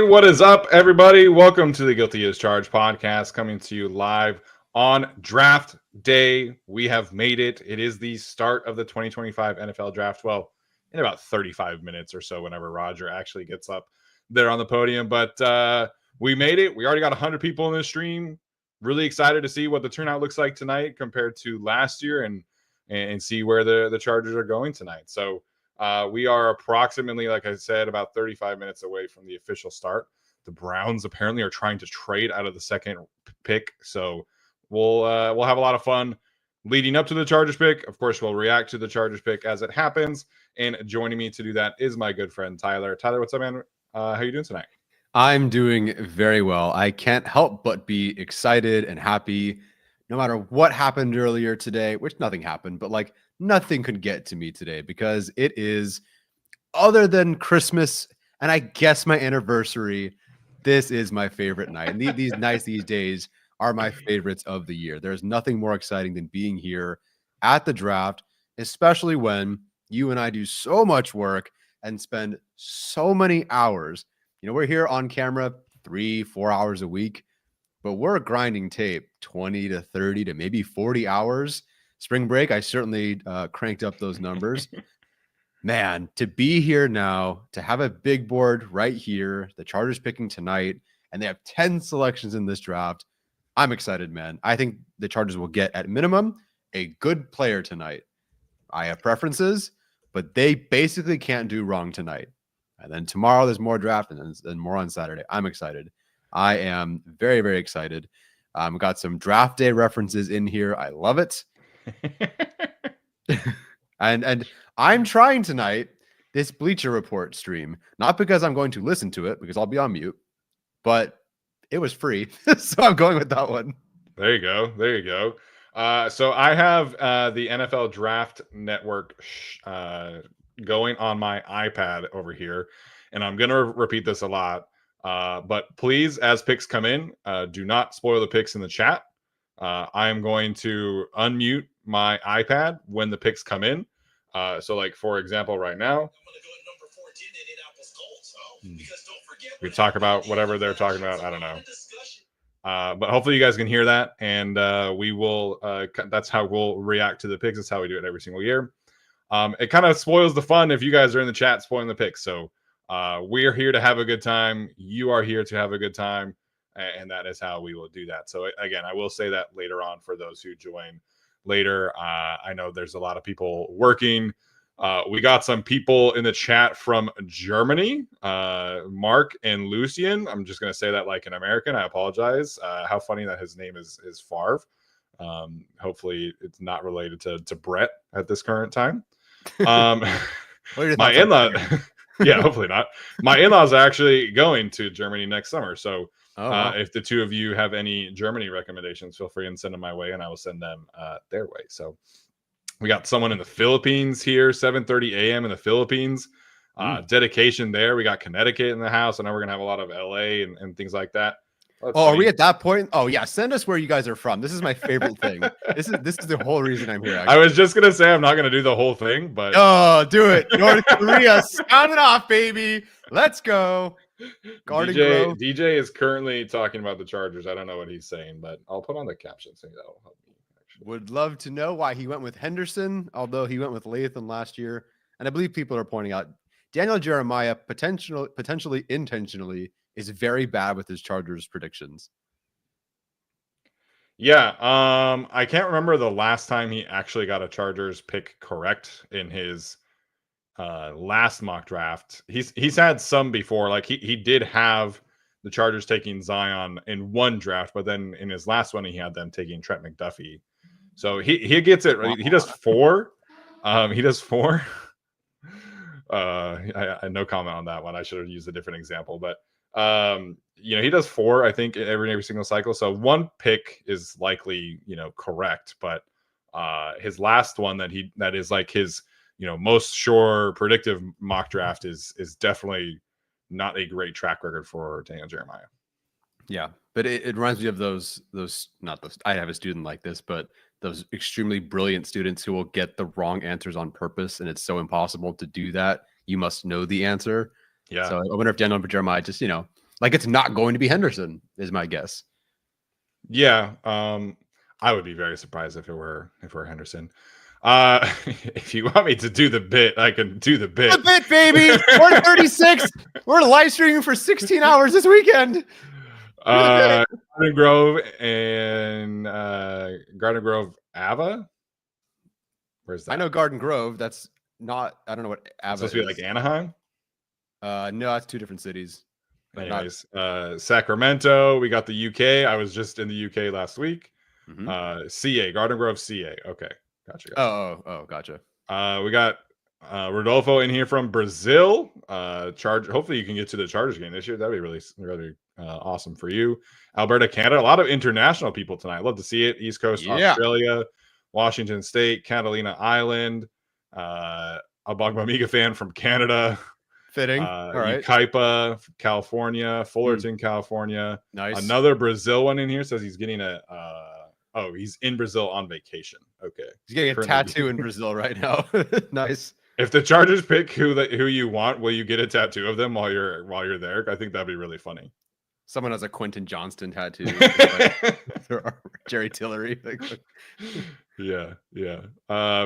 what is up, everybody? Welcome to the Guilty as Charged podcast, coming to you live on draft day. We have made it. It is the start of the 2025 NFL draft. Well, in about 35 minutes or so, whenever Roger actually gets up there on the podium. But we made it. We already got 100 people in this stream. Really excited to see what the turnout looks like tonight compared to last year and see where the Chargers are going tonight. So we are approximately, like I said, about 35 minutes away from the official start. The Browns apparently are trying to trade out of the second pick, so we'll have a lot of fun leading up to the Chargers pick. Of course, we'll react to the Chargers pick as it happens. And joining me to do that is my good friend Tyler. Tyler, what's up, man? How you doing tonight? I'm doing very well. I can't help but be excited and happy no matter what happened earlier today, which nothing happened, but like nothing could get to me today because it is, other than Christmas and I guess my anniversary, this is my favorite night. And these nights, these days are my favorites of the year. There's nothing more exciting than being here at the draft, especially when you and I do so much work and spend so many hours. You know, we're here on camera 3-4 hours a week, but we're grinding tape 20 to 30 to maybe 40 hours. Spring break, I certainly cranked up those numbers. Man, to be here now, to have a big board right here, the Chargers picking tonight, and they have 10 selections in this draft. I'm excited, man. I think the Chargers will get, at minimum, a good player tonight. I have preferences, but they basically can't do wrong tonight. And then tomorrow there's more draft and then more on Saturday. I'm excited. I am very, very excited. Got some draft day references in here. I love it. and I'm trying tonight this Bleacher Report stream, not because I'm going to listen to it, because I'll be on mute, but it was free. So I'm going with that one. There you go. There you go. So I have the NFL Draft Network going on my iPad over here, and I'm going to repeat this a lot. But please, as picks come in, do not spoil the picks in the chat. I am going to unmute my iPad when the picks come in. So, like, for example, right now, we talk about whatever they're talking about. I don't know. But hopefully you guys can hear that, and we will. That's how we'll react to the picks. That's how we do it every single year. It kind of spoils the fun if you guys are in the chat spoiling the picks. So we're here to have a good time. You are here to have a good time, and that is how we will do that. So again, I will say that later on for those who join later. I know there's a lot of people working. We got some people in the chat from Germany, Mark and Lucian. I'm just going to say that like an American. I apologize. How funny that his name is Favre. Hopefully it's not related to Brett at this current time. My in-law, yeah, hopefully not. My in-laws are actually going to Germany next summer. So wow. If the two of you have any Germany recommendations, feel free and send them my way, and I will send them their way. So we got someone in the Philippines here, 7:30 a.m. in the Philippines. Dedication there. We got Connecticut in the house. I know we're going to have a lot of LA and things like that. Are we at that point? Oh yeah, send us where you guys are from. This is my favorite thing. This is the whole reason I'm here. Actually. I was just gonna say I'm not gonna do the whole thing, but do it. North Korea, sound it off, baby. Let's go. DJ is currently talking about the Chargers. I don't know what he's saying, but I'll put on the caption so that'll help me. Actually. Would love to know why he went with Henderson, although he went with Latham last year. And I believe people are pointing out Daniel Jeremiah potentially intentionally is very bad with his Chargers predictions. Yeah, I can't remember the last time he actually got a Chargers pick correct in his last mock draft. He's had some before. Like he did have the Chargers taking Zion in one draft, but then in his last one he had them taking Trent McDuffie. So he gets it. He does 4. He does 4. I no comment on that one. I should have used a different example, but he does 4, I think, every single cycle. So one pick is likely, correct, but his last one that is like his, most sure predictive mock draft is definitely not a great track record for Daniel Jeremiah. Yeah, but it reminds me of those not those. I have a student like this, but those extremely brilliant students who will get the wrong answers on purpose, and it's so impossible to do that. You must know the answer. Yeah. So I wonder if Daniel Jeremiah just, Like it's not going to be Henderson, is my guess. Yeah, I would be very surprised if it were Henderson. If you want me to do the bit, I can do the bit. The bit, baby. We're 36. We're live streaming for 16 hours this weekend. Garden Grove and Garden Grove, Ava. Where's that? I know Garden Grove. That's not. I don't know what Ava It's supposed to be like Anaheim. No, that's two different cities. Anyways, Sacramento. We got the UK. I was just in the UK last week. CA, Garden Grove, CA. Okay, gotcha. Gotcha. We got Rodolfo in here from Brazil. Hopefully you can get to the Chargers game this year. That'd be really awesome for you. Alberta, Canada. A lot of international people tonight. Love to see it. East Coast, Australia, Washington State, Catalina Island. A Bogmamiga fan from Canada. Fitting. All right. Kaipa, California, Fullerton, California. Nice. Another Brazil one in here says he's getting he's in Brazil on vacation. Okay. He's getting a tattoo in Brazil right now. Nice. If the Chargers pick who you want, will you get a tattoo of them while you're there? I think that'd be really funny. Someone has a Quentin Johnston tattoo. Jerry Tillery. Yeah.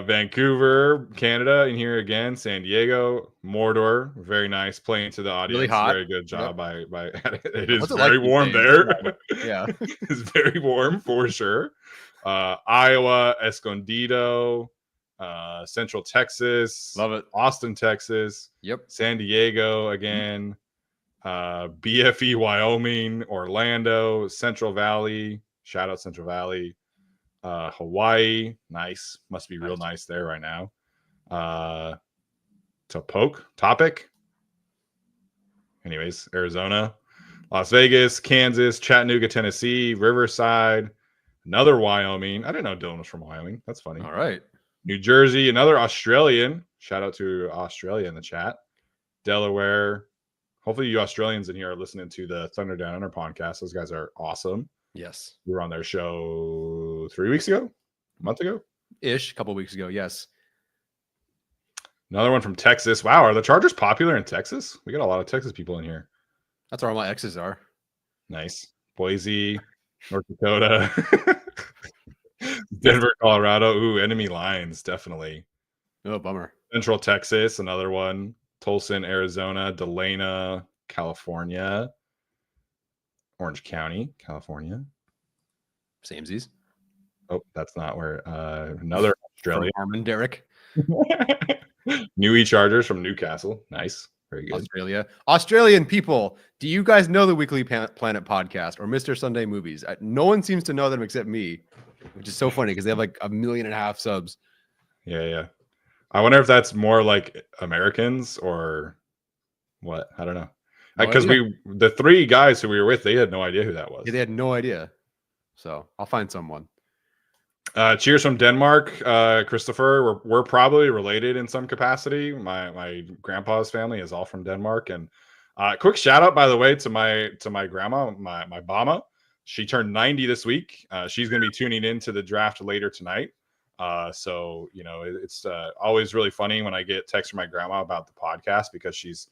Vancouver, Canada, in here again. San Diego, Mordor, very nice. Playing to the audience. Really hot. Very good job by it is What's it very like warm there. Yeah. It's very warm for sure. Iowa, Escondido, Central Texas. Love it. Austin, Texas. Yep. San Diego again. BFE, Wyoming, Orlando, Central Valley. Shout out Central Valley. Hawaii, nice. Must be real nice there right now. Topic. Anyways, Arizona, Las Vegas, Kansas, Chattanooga, Tennessee, Riverside, another Wyoming. I didn't know Dylan was from Wyoming. That's funny. All right. New Jersey, another Australian. Shout out to Australia in the chat. Delaware. Hopefully you Australians in here are listening to the Thunder Down Under podcast. Those guys are awesome. Yes. We were on their show 3 weeks ago, a month ago. A couple weeks ago, yes. Another one from Texas. Wow, are the Chargers popular in Texas? We got a lot of Texas people in here. That's where all my exes are. Nice. Boise, North Dakota, Denver, Colorado. Ooh, enemy lines, definitely. Oh, bummer. Central Texas, another one. Tulsa, Arizona, Delana, California, Orange County, California. Samesies. Oh, that's not where. Another Australia. Armin Derek. Newy Chargers from Newcastle. Nice. Very good. Australian people, do you guys know the Weekly Planet podcast or Mr. Sunday Movies? No one seems to know them except me, which is so funny because they have like 1.5 million subs. Yeah. I wonder if that's more like Americans or what? I don't know. Because the three guys who we were with, they had no idea who that was. Yeah, they had no idea. So I'll find someone. Cheers from Denmark, Christopher. We're probably related in some capacity. My grandpa's family is all from Denmark. And quick shout out, by the way, to my grandma, my Bama. She turned 90 this week. She's going to be tuning into the draft later tonight. So it's always really funny when I get texts from my grandma about the podcast because she's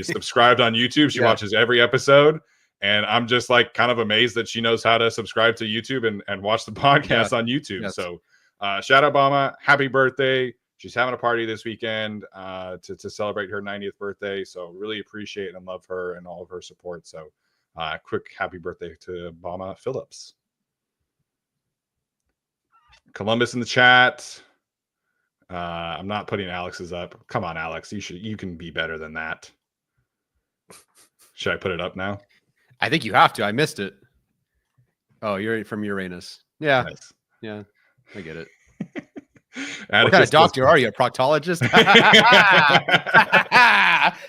subscribed on YouTube. She watches every episode, and I'm just like kind of amazed that she knows how to subscribe to YouTube and watch the podcast on YouTube. Yes. So shout out Obama, happy birthday. She's having a party this weekend to celebrate her 90th birthday. So really appreciate and love her and all of her support. So quick happy birthday to Obama Phillips. Columbus in the chat. I'm not putting Alex's up. Come on, Alex. You can be better than that. Should I put it up now? I think you have to. I missed it. Oh, you're from Uranus. Yeah. Nice. Yeah. I get it. What kind of doctor are you? A proctologist?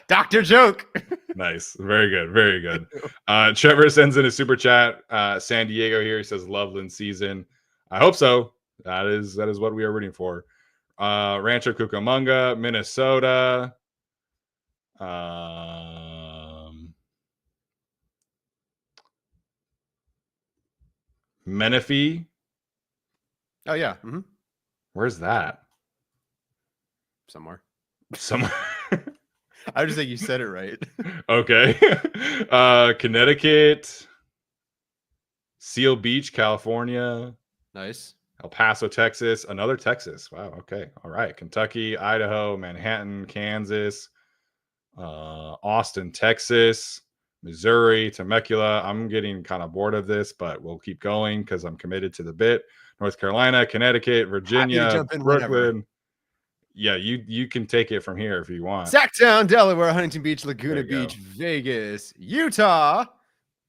Doctor joke. Nice. Very good. Very good. Trevor sends in a super chat. San Diego here. He says Loveland season. I hope so. That is what we are rooting for. Rancho Cucamonga, Minnesota. Menifee. Oh yeah. Mm-hmm. Where's that? Somewhere. I just think you said it right. Okay. Connecticut, Seal Beach, California, Nice. El Paso, Texas, another Texas. Wow. Okay. All right. Kentucky, Idaho, Manhattan, Kansas, Austin, Texas, Missouri, Temecula. I'm getting kind of bored of this, but we'll keep going because I'm committed to the bit. North Carolina, Connecticut, Happy to Virginia, jump in whenever. Brooklyn. Yeah, you can take it from here if you want. Sacktown, Delaware, Huntington Beach, Laguna There you go. Beach, Vegas, Utah.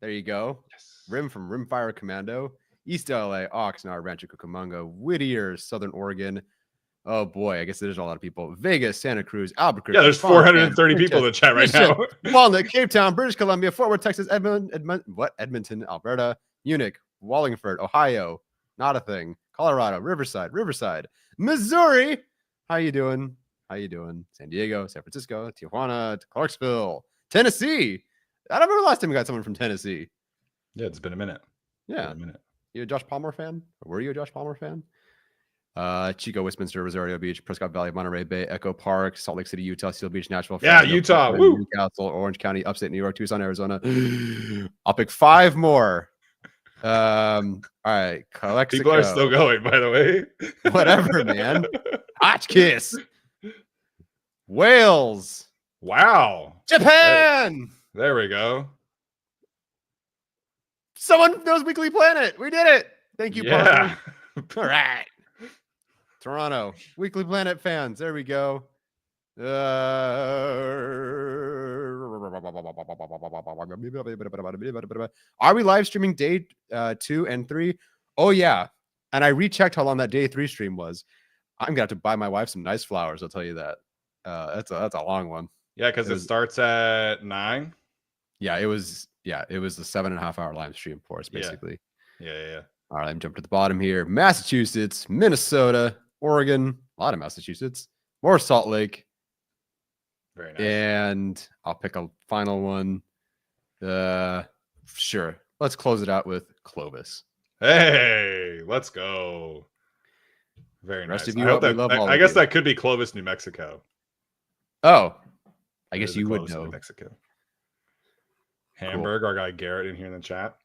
There you go. Yes. Rim from Rimfire Commando, East LA, Oxnard, Rancho Cucamonga, Whittier, Southern Oregon. Oh boy, I guess there's a lot of people. Vegas, Santa Cruz, Albuquerque. Yeah, there's Fontana, 430 people in the chat right now. Walnut, Cape Town, British Columbia, Fort Worth, Texas, Edmonton, Alberta, Munich, Wallingford, Ohio. Not a thing. Colorado, Riverside, Missouri. How you doing? San Diego, San Francisco, Tijuana, Clarksville, Tennessee. I don't remember the last time we got someone from Tennessee. Yeah, it's been a minute. Yeah. You a Josh Palmer fan? Or were you a Josh Palmer fan? Chico, Westminster, Rosario Beach, Prescott Valley, Monterey Bay, Echo Park, Salt Lake City, Utah, Seal Beach, Nashville, Florida, Utah, Portland, Newcastle, Orange County, upstate New York, Tucson, Arizona. I'll pick 5 more. All right, Calexico. People are still going, by the way. Whatever, man. Hotchkiss. Wales. Wow. Japan. There we go. Someone knows Weekly Planet. We did it. Thank you, yeah. All right. Toronto. Weekly Planet fans. There we go. Are we live streaming day 2 and 3? Oh, yeah. And I rechecked how long that day 3 stream was. I'm going to have to buy my wife some nice flowers. I'll tell you that. That's a long one. Yeah, because it starts at 9. Yeah, it was the 7.5 hour live stream for us, basically. Yeah. All right, let me jump to the bottom here. Massachusetts, Minnesota, Oregon, a lot of Massachusetts, more Salt Lake. Very nice. And I'll pick a final one. Sure. Let's close it out with Clovis. Hey, let's go. Very nice. I guess that could be Clovis, New Mexico. Oh, I guess you would know. New Mexico. Hamburg, our guy Garrett in here in the chat.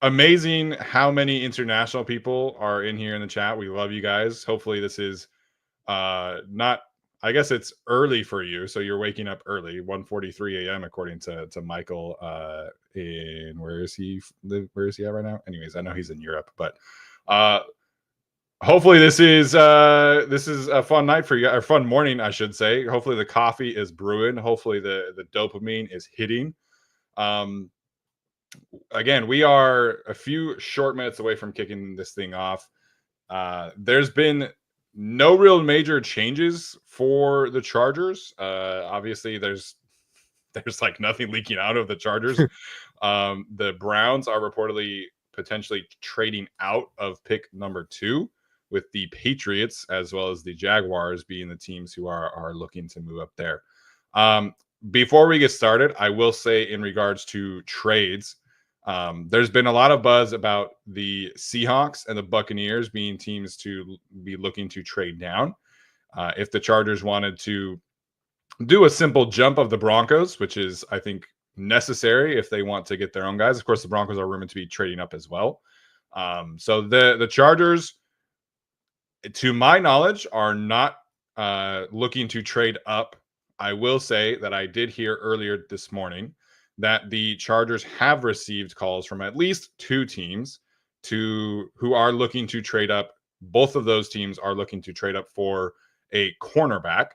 Amazing how many international people are in here in the chat. We love you guys. Hopefully this is not, I guess it's early for you, so you're waking up early, 1:43 a.m. according to Michael. Where is he at right now? Anyways, I know he's in Europe, but hopefully this is a fun night for you, or fun morning, I should say. Hopefully the coffee is brewing. Hopefully the dopamine is hitting. Again, we are a few short minutes away from kicking this thing off. There's been no real major changes for the Chargers. Obviously, there's like nothing leaking out of the Chargers. The Browns are reportedly potentially trading out of pick number 2, with the Patriots as well as the Jaguars being the teams who are looking to move up there. Before we get started, I will say in regards to trades, there's been a lot of buzz about the Seahawks and the Buccaneers being teams to be looking to trade down. If the Chargers wanted to do a simple jump of the Broncos, which is, I think, necessary if they want to get their own guys. Of course, the Broncos are rumored to be trading up as well. So the Chargers, to my knowledge, are not looking to trade up. I will say that I did hear earlier this morning that the Chargers have received calls from at least 2 teams who are looking to trade up. Both of those teams are looking to trade up for a cornerback.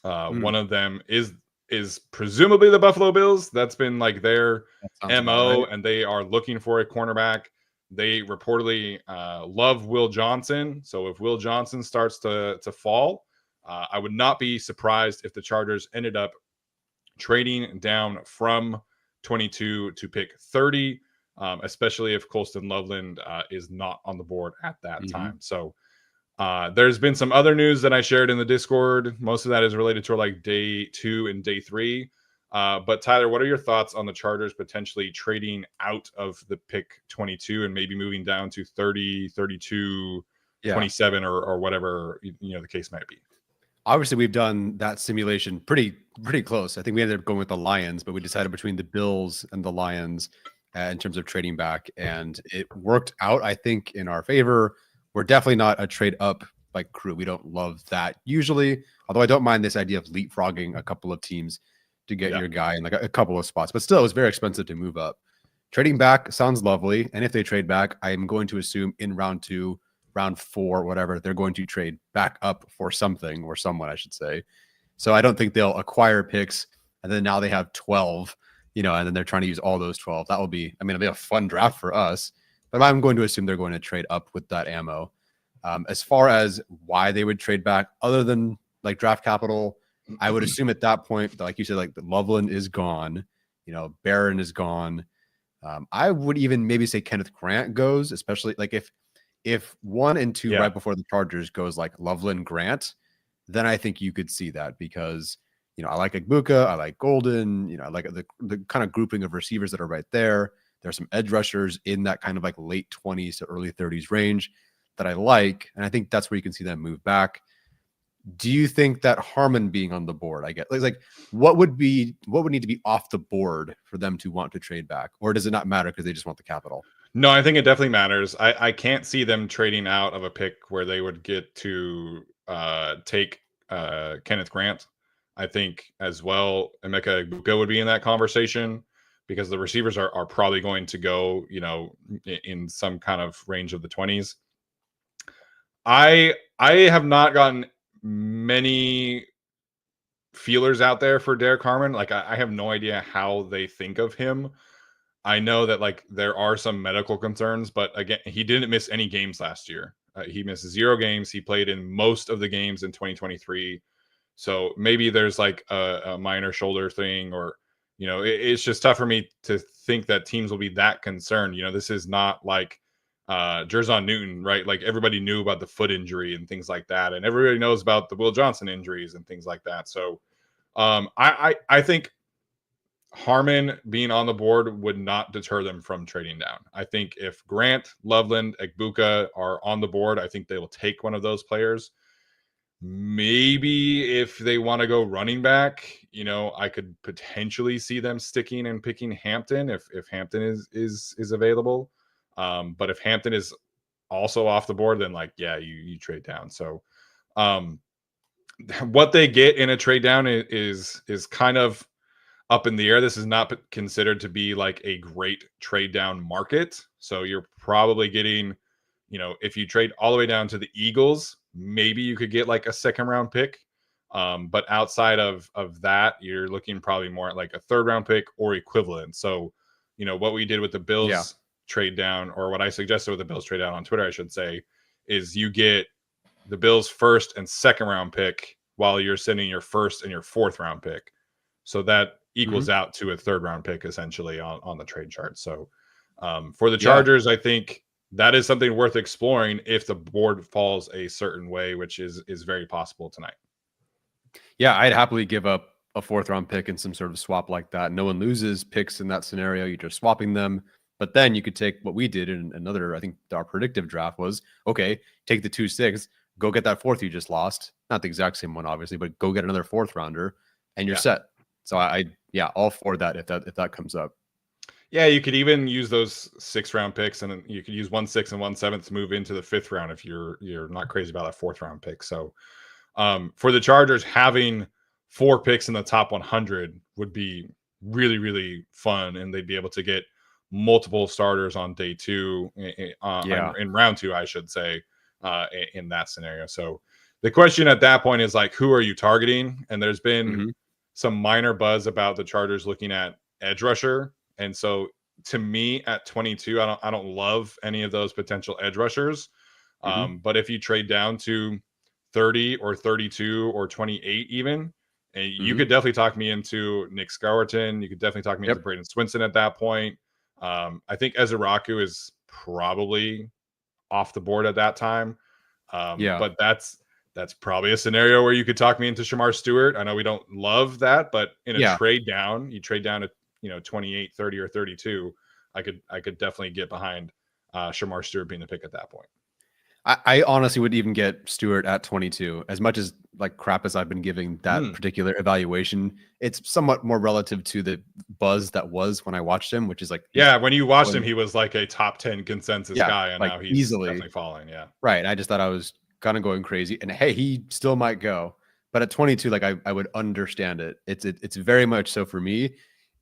One of them is presumably the Buffalo Bills. That's been like their MO, right? And they are looking for a cornerback. They reportedly love Will Johnson. So if Will Johnson starts to fall, I would not be surprised if the Chargers ended up trading down from 22 to pick 30, especially if Colston Loveland is not on the board at that time. So there's been some other news that I shared in the Discord. Most of that is related to like day 2 and day 3. But Tyler, what are your thoughts on the Chargers potentially trading out of the pick 22 and maybe moving down to 30, 32, 27, or whatever the case might be? Obviously, we've done that simulation pretty close. I think we ended up going with the Lions, but we decided between the Bills and the Lions in terms of trading back, and it worked out, I think, in our favor. We're definitely not a trade up like crew. We don't love that usually, although I don't mind this idea of leapfrogging a couple of teams to get your guy in like a couple of spots. But still, it was very expensive to move up. Trading back sounds lovely, and if they trade back, I'm going to assume in round 2, round 4, whatever, they're going to trade back up for something or someone, I should say. So I don't think they'll acquire picks and then now they have 12, and then they're trying to use all those 12. That will be, it'll be a fun draft for us, but I'm going to assume they're going to trade up with that ammo. As far as why they would trade back, other than like draft capital, I would assume at that point, like you said, like the Loveland is gone, Barron is gone. I would even maybe say Kenneth Grant goes, especially like if 1 and 2 right before the Chargers goes like Loveland Grant, then I think you could see that because, I like Igbuka, I like Golden, I like the kind of grouping of receivers that are right there. There's some edge rushers in that kind of like late 20s to early 30s range that I like. And I think that's where you can see them move back. Do you think that Harmon being on the board, I get like what would need to be off the board for them to want to trade back? Or does it not matter because they just want the capital? No, I think it definitely matters. I can't see them trading out of a pick where they would get to take Kenneth Grant. I think as well, Emeka Egbuka would be in that conversation because the receivers are probably going to go, in some kind of range of the 20s. I have not gotten many feelers out there for Derek Harmon. Like I have no idea how they think of him. I know that like there are some medical concerns, but again, he didn't miss any games last year. He missed 0 games. He played in most of the games in 2023. So maybe there's like a minor shoulder thing, or it's just tough for me to think that teams will be that concerned. This is not like Jerzon Newton, right? Like everybody knew about the foot injury and things like that, and everybody knows about the Will Johnson injuries and things like that. So I think Harmon being on the board would not deter them from trading down. I think if Grant, Loveland, Egbuka are on the board, I think they will take one of those players. Maybe if they want to go running back, I could potentially see them sticking and picking Hampton if Hampton is available. But if Hampton is also off the board, then you trade down. So what they get in a trade down is kind of up in the air. This is not considered to be like a great trade down market. So you're probably getting, if you trade all the way down to the Eagles, maybe you could get like a 2nd round pick. But outside of that, you're looking probably more at like a 3rd round pick or equivalent. So, what we did with the Bills trade down, or what I suggested with the Bills trade down on Twitter, I should say, is you get the Bills 1st and 2nd round pick while you're sending your 1st and your 4th round pick. So that equals out to a 3rd round pick essentially on the trade chart. So for the Chargers, I think that is something worth exploring if the board falls a certain way, which is very possible tonight. Yeah, I'd happily give up a 4th round pick in some sort of swap like that. No one loses picks in that scenario. You're just swapping them. But then you could take what we did in another, I think our predictive draft was, okay, take the 2-6, go get that 4th you just lost. Not the exact same one, obviously, but go get another 4th rounder and you're set. So I all for that if that comes up. Yeah, you could even use those 6th round picks, and you could use 1 6 and 1 7 to move into the 5th round if you're not crazy about that 4th round pick. So for the Chargers, having 4 picks in the top 100 would be really, really fun, and they'd be able to get multiple starters on day 2, in round 2, I should say, in that scenario. So the question at that point is like, who are you targeting? And there's been some minor buzz about the Chargers looking at edge rusher. And so to me at 22, I don't love any of those potential edge rushers. But if you trade down to 30 or 32 or 28 even, you could definitely talk me into Nick Scourton. You could definitely talk me into Braden Swinson at that point. I think Ezeraku is probably off the board at that time. But that's probably a scenario where you could talk me into Shamar Stewart. I know we don't love that, but in a trade down, you trade down to 28, 30, or 32. I could definitely get behind Shamar Stewart being the pick at that point. I honestly would even get Stewart at 22. As much as like crap as I've been giving that particular evaluation, it's somewhat more relative to the buzz that was when I watched him, which is like, when you watched him, he was like a top 10 consensus guy, and like now he's easily definitely falling. Yeah, right. I just thought I was kind of going crazy, and hey, he still might go, but at 22, like I would understand it. It's very much so for me.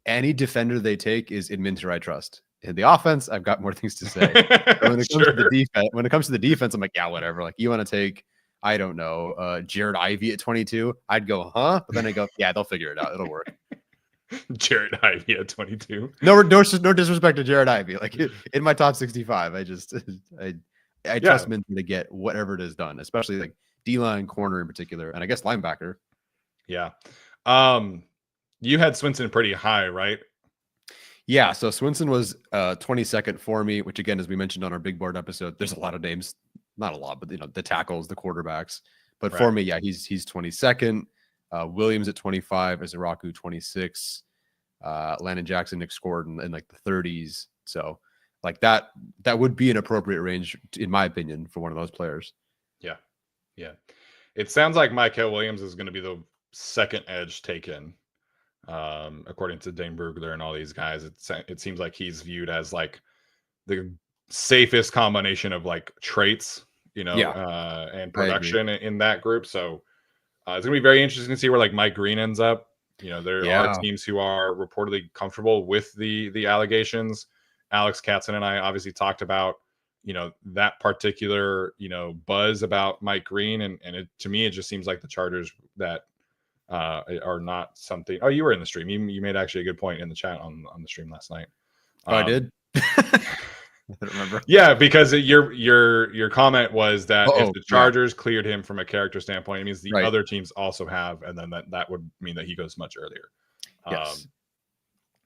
Any defender they take is in Minter I trust. In the offense, I've got more things to say. But when it comes to the defense, I'm like, yeah, whatever. Like, you want to take, I don't know, Jared Ivey at 22, I'd go, huh? But then I go, yeah, they'll figure it out. It'll work. Jared Ivey at 22. No disrespect to Jared Ivey. Like, in my top 65, I trust Minter to get whatever it is done, especially like D-line, corner in particular, and I guess linebacker. Yeah. You had Swinson pretty high, right? Yeah, so Swinson was 22nd for me, which again, as we mentioned on our big board episode, there's a lot of names, not a lot, but the tackles, the quarterbacks. But for me, yeah, he's 22nd. Williams at 25, Izaraku 26, Landon Jackson, Nick scored in like the 30s. So like that would be an appropriate range, in my opinion, for one of those players. Yeah. It sounds like Michael Williams is going to be the second edge taken. According to Dane Brugler and all these guys, it seems like he's viewed as like the safest combination of like traits, and production in that group. So it's gonna be very interesting to see where like Mike Green ends up. There are teams who are reportedly comfortable with the allegations. Alex Katzen and I obviously talked about that particular buzz about Mike Green, and to me it just seems like the Chargers that are not something. Oh, you were in the stream. You made actually a good point in the chat on the stream last night. I did. I don't remember. Yeah, because your comment was that if the Chargers cleared him from a character standpoint, it means the other teams also have, and then that would mean that he goes much earlier. Yes.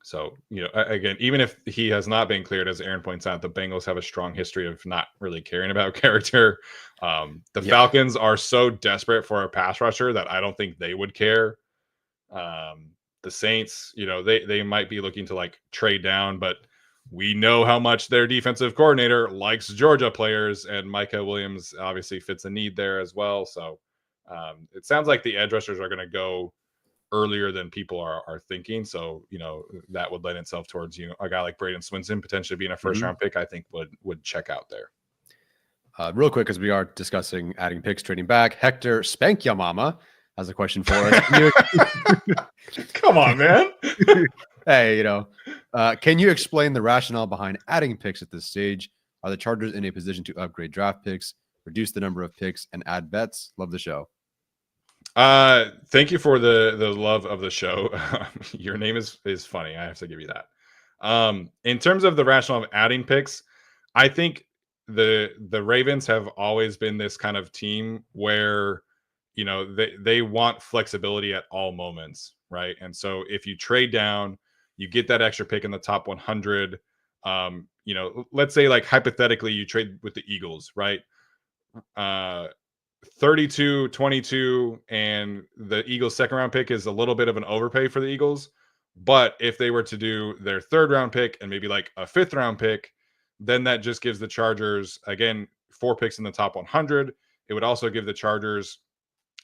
So, again, even if he has not been cleared, as Aaron points out, the Bengals have a strong history of not really caring about character. The Falcons are so desperate for a pass rusher that I don't think they would care. The Saints, they might be looking to like trade down, but we know how much their defensive coordinator likes Georgia players, and Micah Williams obviously fits a need there as well. So it sounds like the edge rushers are going to go earlier than people are thinking. So, that would lend itself towards, a guy like Braden Swinson potentially being a first round pick, I think would check out there. Real quick, as we are discussing adding picks, trading back, Hector Spank Ya Mama has a question for us. Come on, man. Hey, can you explain the rationale behind adding picks at this stage? Are the Chargers in a position to upgrade draft picks, reduce the number of picks, and add bets? Love the show. Thank you for the love of the show. Your name is funny. I have to give you that. In terms of the rationale of adding picks, I think the Ravens have always been this kind of team where they want flexibility at all moments, right? And so if you trade down, you get that extra pick in the top 100. Let's say like hypothetically you trade with the Eagles, right? 32-22, and the Eagles' second round pick is a little bit of an overpay for the Eagles. But if they were to do their third round pick and maybe like a fifth round pick, then that just gives the Chargers, again, 4 picks in the top 100. It would also give the Chargers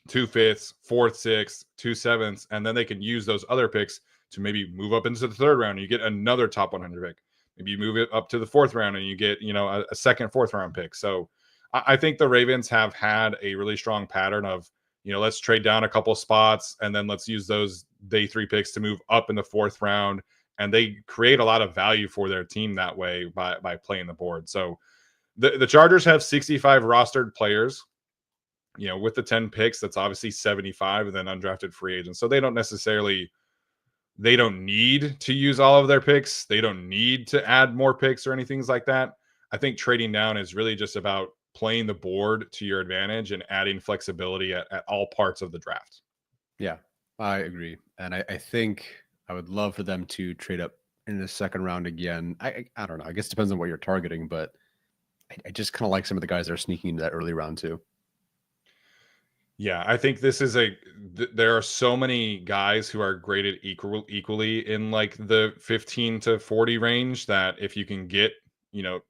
2 fifths, 4th, 6th, 2 7ths, and then they can use those other picks to maybe move up into the third round and you get another top 100 pick. Maybe you move it up to the 4th round and you get, a second, 4th round pick. So I think the Ravens have had a really strong pattern of, let's trade down a couple spots and then let's use those day 3 picks to move up in the 4th round. And they create a lot of value for their team that way by playing the board. So the Chargers have 65 rostered players, with the 10 picks, that's obviously 75 and then undrafted free agents. So they don't need to use all of their picks. They don't need to add more picks or anything like that. I think trading down is really just about playing the board to your advantage and adding flexibility at all parts of the draft. Yeah, I agree. And I think I would love for them to trade up in the second round again. I don't know. I guess it depends on what you're targeting, but I just kind of like some of the guys that are sneaking into that early round too. Yeah, I think this is there are so many guys who are graded equally in like the 15 to 40 range that if you can get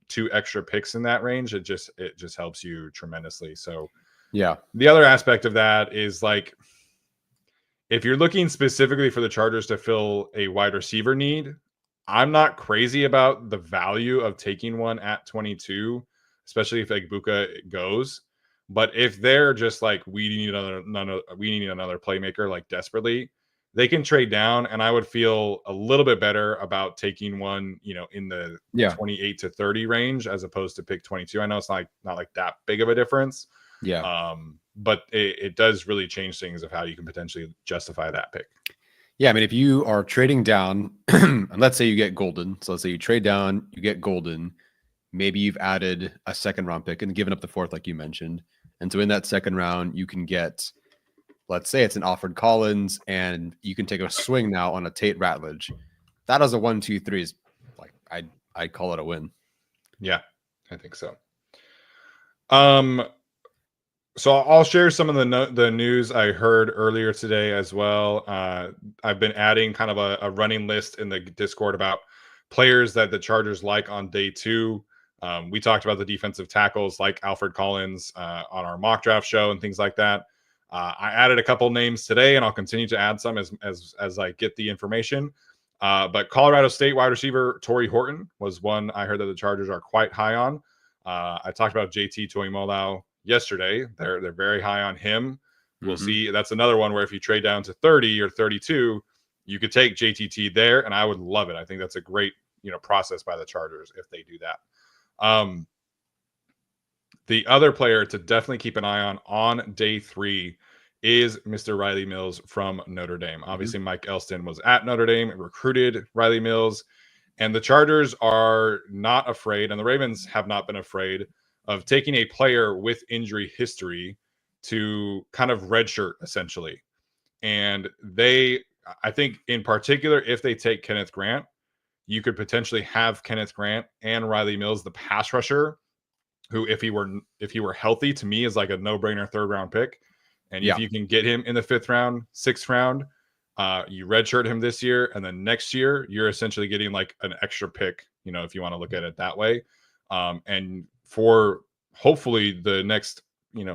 2 extra picks in that range, it just helps you tremendously. So Yeah. The other aspect of that is like, if you're looking specifically for the Chargers to fill a wide receiver need, I'm not crazy about the value of taking one at 22, especially if like Buka goes. But if they're just like we need another playmaker like desperately, they can trade down, and I would feel a little bit better about taking one, in the 28 to 30 range as opposed to pick 22. I know it's not like that big of a difference. Yeah. But it does really change things of how you can potentially justify that pick. Yeah, I mean, if you are trading down, and let's say you get Golden, so let's say you trade down, you get Golden, maybe you've added a second round pick and given up the fourth, like you mentioned, and so in that second round, you can get, let's say it's an Alfred Collins, and you can take a swing now on a Tate Ratledge. That is a 1, 2, 3 is like I'd call it a win. Yeah, I think so. So I'll share some of the news I heard earlier today as well. I've been adding kind of a running list in the Discord about players that the Chargers like on day 2. We talked about the defensive tackles like Alfred Collins on our mock draft show and things like that. I added a couple names today, and I'll continue to add some as I get the information. But Colorado State wide receiver Torrey Horton was one I heard that the Chargers are quite high on. I talked about JT Tuimoloau yesterday. They're very high on him. We'll see. That's another one where if you trade down to 30 or 32, you could take JTT there, and I would love it. I think that's a great process by the Chargers if they do that. The other player to definitely keep an eye on day 3 is Mr. Riley Mills from Notre Dame. Obviously, Mike Elston was at Notre Dame and recruited Riley Mills, and the Chargers are not afraid, and the Ravens have not been afraid of taking a player with injury history to kind of redshirt essentially. And I think in particular, if they take Kenneth Grant, you could potentially have Kenneth Grant and Riley Mills, the pass rusher, who if he were healthy, to me is like a no-brainer 3rd round pick. And if you can get him in the 5th round, 6th round, you redshirt him this year, and then next year you're essentially getting like an extra pick, if you want to look at it that way. And for hopefully the next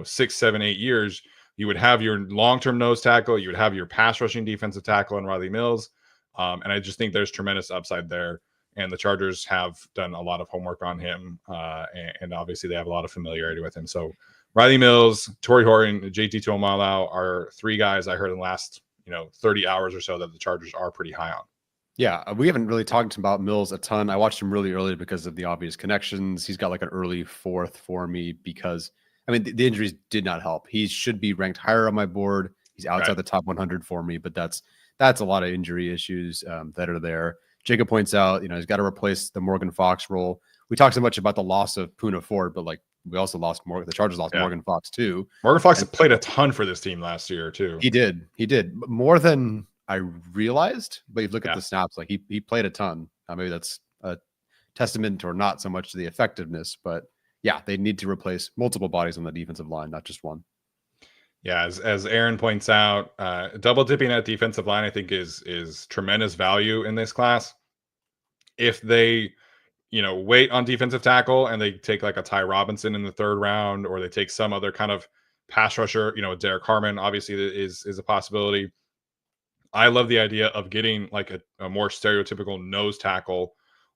6, 7, 8 years, you would have your long-term nose tackle, you would have your pass rushing defensive tackle in Riley Mills, and I just think there's tremendous upside there, and the Chargers have done a lot of homework on him, and obviously they have a lot of familiarity with him. So Riley Mills, Torrey Horton, JT Tuimoloau are 3 guys I heard in the last 30 hours or so that the Chargers are pretty high on. Yeah, we haven't really talked about Mills a ton. I watched him really early because of the obvious connections. He's got like an early 4th for me because, I mean, the injuries did not help. He should be ranked higher on my board. He's outside the top 100 for me, but that's a lot of injury issues that are there. Jacob points out, he's got to replace the Morgan Fox role. We talked so much about the loss of Poona Ford, but like we also lost Morgan. The Chargers lost Morgan Fox too. Morgan Fox played a ton for this team last year too. He did more than I realized, but you look at the snaps, like he played a ton. Maybe that's a testament or not so much to the effectiveness, but yeah, they need to replace multiple bodies on the defensive line, not just one. Yeah, as Aaron points out, double dipping at defensive line, I think is tremendous value in this class. If they, wait on defensive tackle and they take like a Ty Robinson in the 3rd round, or they take some other kind of pass rusher, Derek Harmon obviously is a possibility. I love the idea of getting like a more stereotypical nose tackle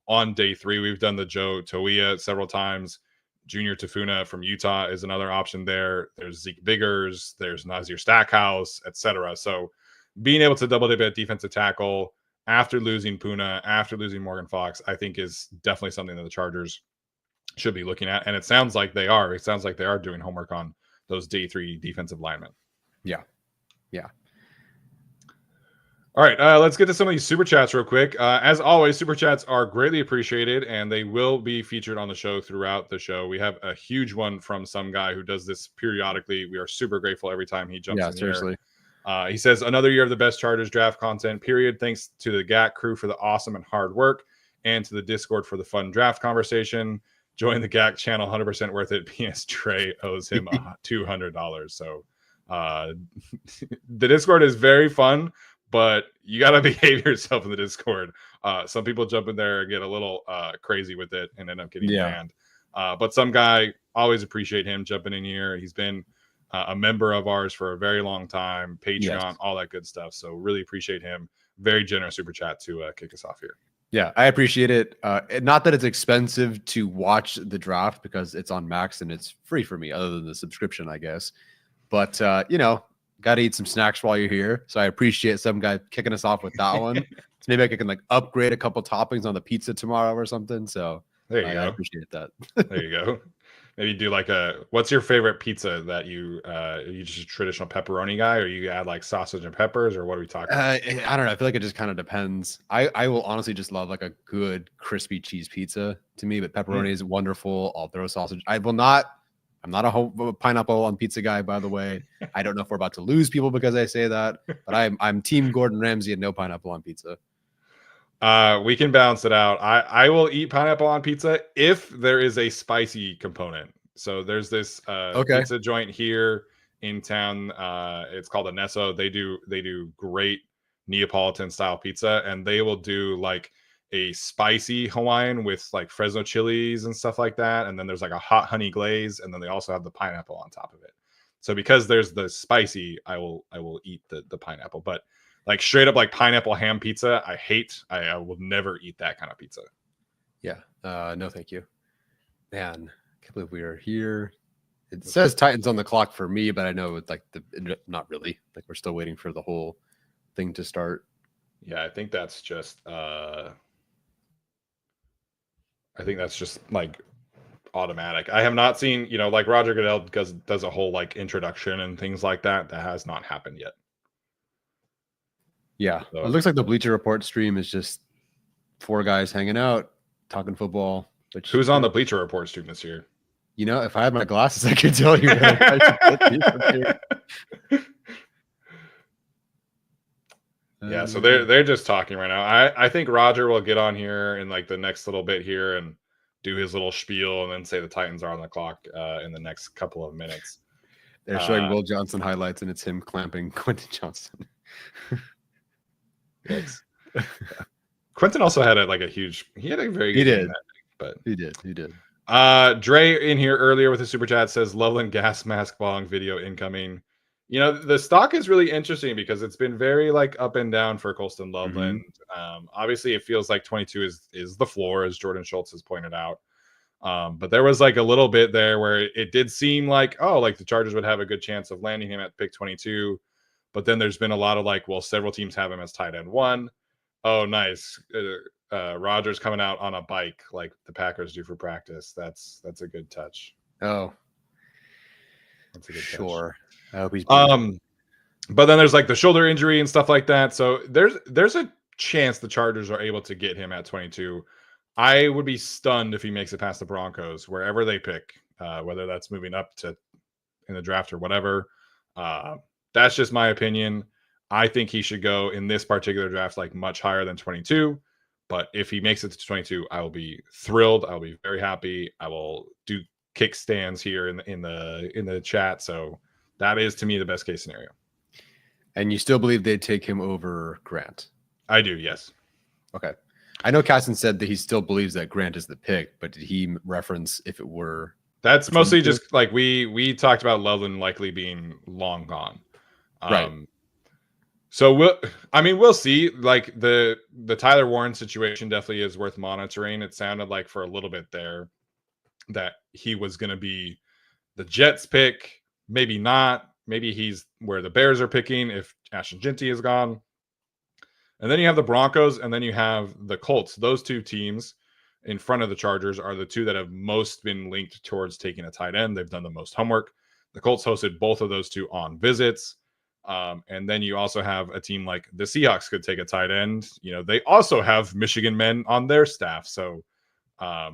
on day 3. We've done the Joe Toia several times. Junior Tafuna from Utah is another option there. There's Zeke Biggers, there's Nazir Stackhouse, etc. So being able to double dip at defensive tackle after losing Poona, after losing Morgan Fox, I think is definitely something that the Chargers should be looking at. And it sounds like they are. It sounds like they are doing homework on those day 3 defensive linemen. Yeah. All right, let's get to some of these super chats real quick. As always, super chats are greatly appreciated, and they will be featured on the show throughout the show. We have a huge one from some guy who does this periodically. We are super grateful every time he jumps in seriously. Here. He says, another year of the best Chargers draft content, period. Thanks to the GAC crew for the awesome and hard work, and to the Discord for the fun draft conversation. Join the GAC channel, 100% worth it. P.S. Trey owes him $200. So the Discord is very fun, but you got to behave yourself in the Discord. Some people jump in there and get a little crazy with it and end up getting banned. But some guy, always appreciate him jumping in here. He's been a member of ours for a very long time, Patreon, Yes. all that good stuff. So really appreciate him. Very generous super chat to kick us off here. Yeah, I appreciate it. Not that it's expensive to watch the draft because it's on Max and it's free for me, other than the subscription, I guess. But got to eat some snacks while you're here. So I appreciate some guy kicking us off with that one. So maybe I can like upgrade a couple toppings on the pizza tomorrow or something. So there you go. I appreciate that. There you go. Maybe do like what's your favorite pizza that you just a traditional pepperoni guy, or you add like sausage and peppers, or what are we talking about? I don't know. I feel like it just kind of depends. I will honestly just love like a good crispy cheese pizza to me, but pepperoni is wonderful. I'll throw sausage. I'm not a pineapple on pizza guy, by the way. I don't know if we're about to lose people because I say that, but I'm team Gordon Ramsay and no pineapple on pizza. We can balance it out. I will eat pineapple on pizza if there is a spicy component. So there's this pizza joint here in town. It's called Anesso. They do great Neapolitan style pizza, and they will do like a spicy Hawaiian with like Fresno chilies and stuff like that. And then there's like a hot honey glaze, and then they also have the pineapple on top of it. So because there's the spicy, I will eat the pineapple. But like straight up like pineapple ham pizza, I hate. I will never eat that kind of pizza. Yeah. No, thank you. Man, I can't believe we are here. It says Titans on the clock for me, but I know it's like not really. Like we're still waiting for the whole thing to start. Yeah, I think that's just like automatic. I have not seen, like Roger Goodell does a whole like introduction and things like that. That has not happened yet. Yeah. So, it looks like the Bleacher Report stream is just 4 guys hanging out, talking football. Who's on the Bleacher Report stream this year? If I had my glasses, I could tell you. Yeah, so they're just talking right now. I think Roger will get on here in like the next little bit here and do his little spiel and then say the Titans are on the clock in the next couple of minutes. They're showing Will Johnson highlights, and it's him clamping Quentin Johnson. Yes. Quentin also had a very good game, but he did. Dre in here earlier with a super chat says Loveland gas mask bong video incoming. The stock is really interesting because it's been very like up and down for Colston Loveland. Obviously it feels like 22 is the floor, as Jordan Schultz has pointed out. But there was like a little bit there where it did seem like, like the Chargers would have a good chance of landing him at pick 22. But then there's been a lot of like, well, several teams have him as tight end 1. Oh, nice. Rodgers coming out on a bike like the Packers do for practice. That's a good touch. Oh, that's a good sure. I hope he's but then there's like the shoulder injury and stuff like that. So there's a chance the Chargers are able to get him at 22. I would be stunned if he makes it past the Broncos, wherever they pick, whether that's moving up to in the draft or whatever. That's just my opinion. I think he should go in this particular draft like much higher than 22. But if he makes it to 22, I will be thrilled. I will be very happy. I will do kickstands here in the chat. So that is to me the best case scenario. And you still believe they'd take him over Grant? I do, yes. Okay. I know Casson said that he still believes that Grant is the pick, but did he reference if it were? That's mostly just like we talked about Loveland likely being long gone. Right. So we'll see. Like the Tyler Warren situation definitely is worth monitoring. It sounded like for a little bit there that he was going to be the Jets pick. Maybe not. Maybe he's where the Bears are picking if Ashton Jeanty is gone. And then you have the Broncos, and then you have the Colts. Those two teams in front of the Chargers are the two that have most been linked towards taking a tight end. They've done the most homework. The Colts hosted both of those two on visits. And then you also have a team like the Seahawks could take a tight end. They also have Michigan men on their staff. So I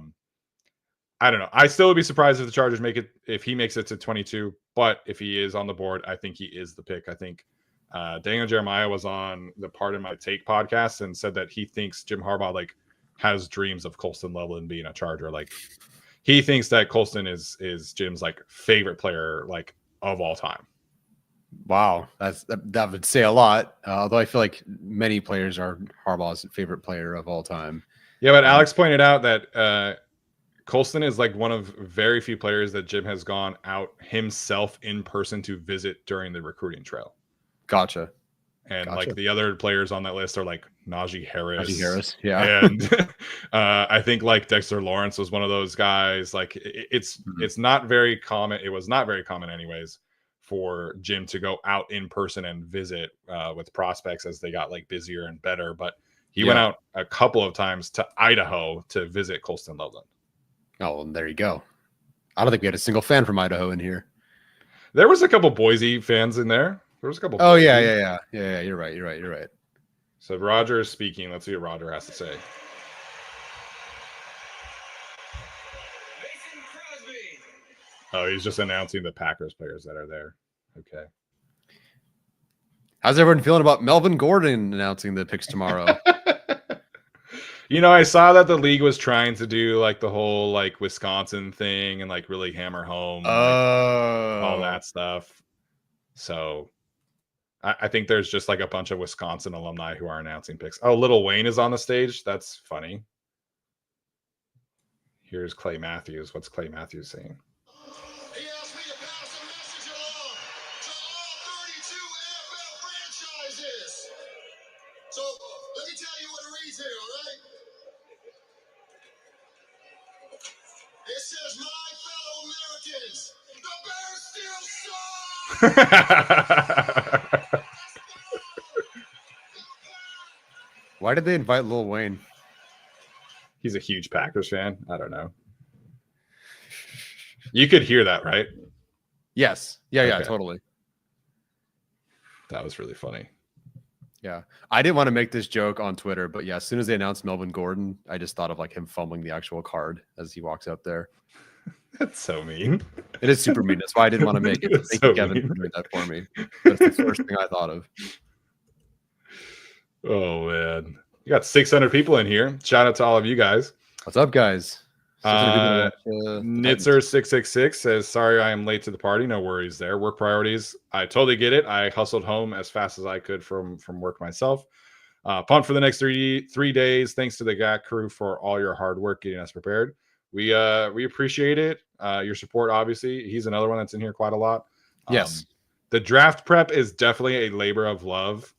don't know. I still would be surprised if the Chargers if he makes it to 22. But if he is on the board, I think he is the pick. I think Daniel Jeremiah was on the Pardon My Take podcast and said that he thinks Jim Harbaugh has dreams of Colston Loveland being a Charger. Like he thinks that Colston is Jim's favorite player of all time. Wow, that would say a lot. Although I feel like many players are Harbaugh's favorite player of all time. Yeah, but Alex pointed out that Colston is like one of very few players that Jim has gone out himself in person to visit during the recruiting trail. Gotcha. And like the other players on that list are like Najee Harris. Yeah. And I think like Dexter Lawrence was one of those guys. Like it's not very common. It was not very common anyways for Jim to go out in person and visit with prospects as they got like busier and better. But he went out a couple of times to Idaho to visit Colston Loveland. Oh, well, there you go. I don't think we had a single fan from Idaho in here. There was a couple Boise fans in there. There was a couple. Oh, yeah. You're right. So Roger is speaking. Let's see what Roger has to say. Oh, he's just announcing the Packers players that are there. Okay. How's everyone feeling about Melvin Gordon announcing the picks tomorrow? I saw that the league was trying to do like the whole like Wisconsin thing and like really hammer home all that stuff. So I think there's just like a bunch of Wisconsin alumni who are announcing picks. Oh, Lil Wayne is on the stage. That's funny. Here's Clay Matthews. What's Clay Matthews saying? He asked me to pass a message along to all 32 NFL franchises. So let me tell you what it reads here, all right? It says, my fellow Americans, the Bears still suck. Why did they invite Lil Wayne? He's a huge Packers fan. I don't know. You could hear that, right? Yes. Yeah, totally. That was really funny. Yeah. I didn't want to make this joke on Twitter, but yeah, as soon as they announced Melvin Gordon, I just thought of like him fumbling the actual card as he walks out there. That's so mean. It is super mean. That's why I didn't want to make it. Thank you, Kevin, for doing that for me. That's the first thing I thought of. Oh, man. You got 600 people in here. Shout out to all of you guys. What's up, guys? Nitzer666 says, sorry I am late to the party. No worries there. Work priorities. I totally get it. I hustled home as fast as I could from work myself. Pumped for the next three days. Thanks to the GAC crew for all your hard work getting us prepared. We appreciate it. Your support, obviously. He's another one that's in here quite a lot. Yes. The draft prep is definitely a labor of love.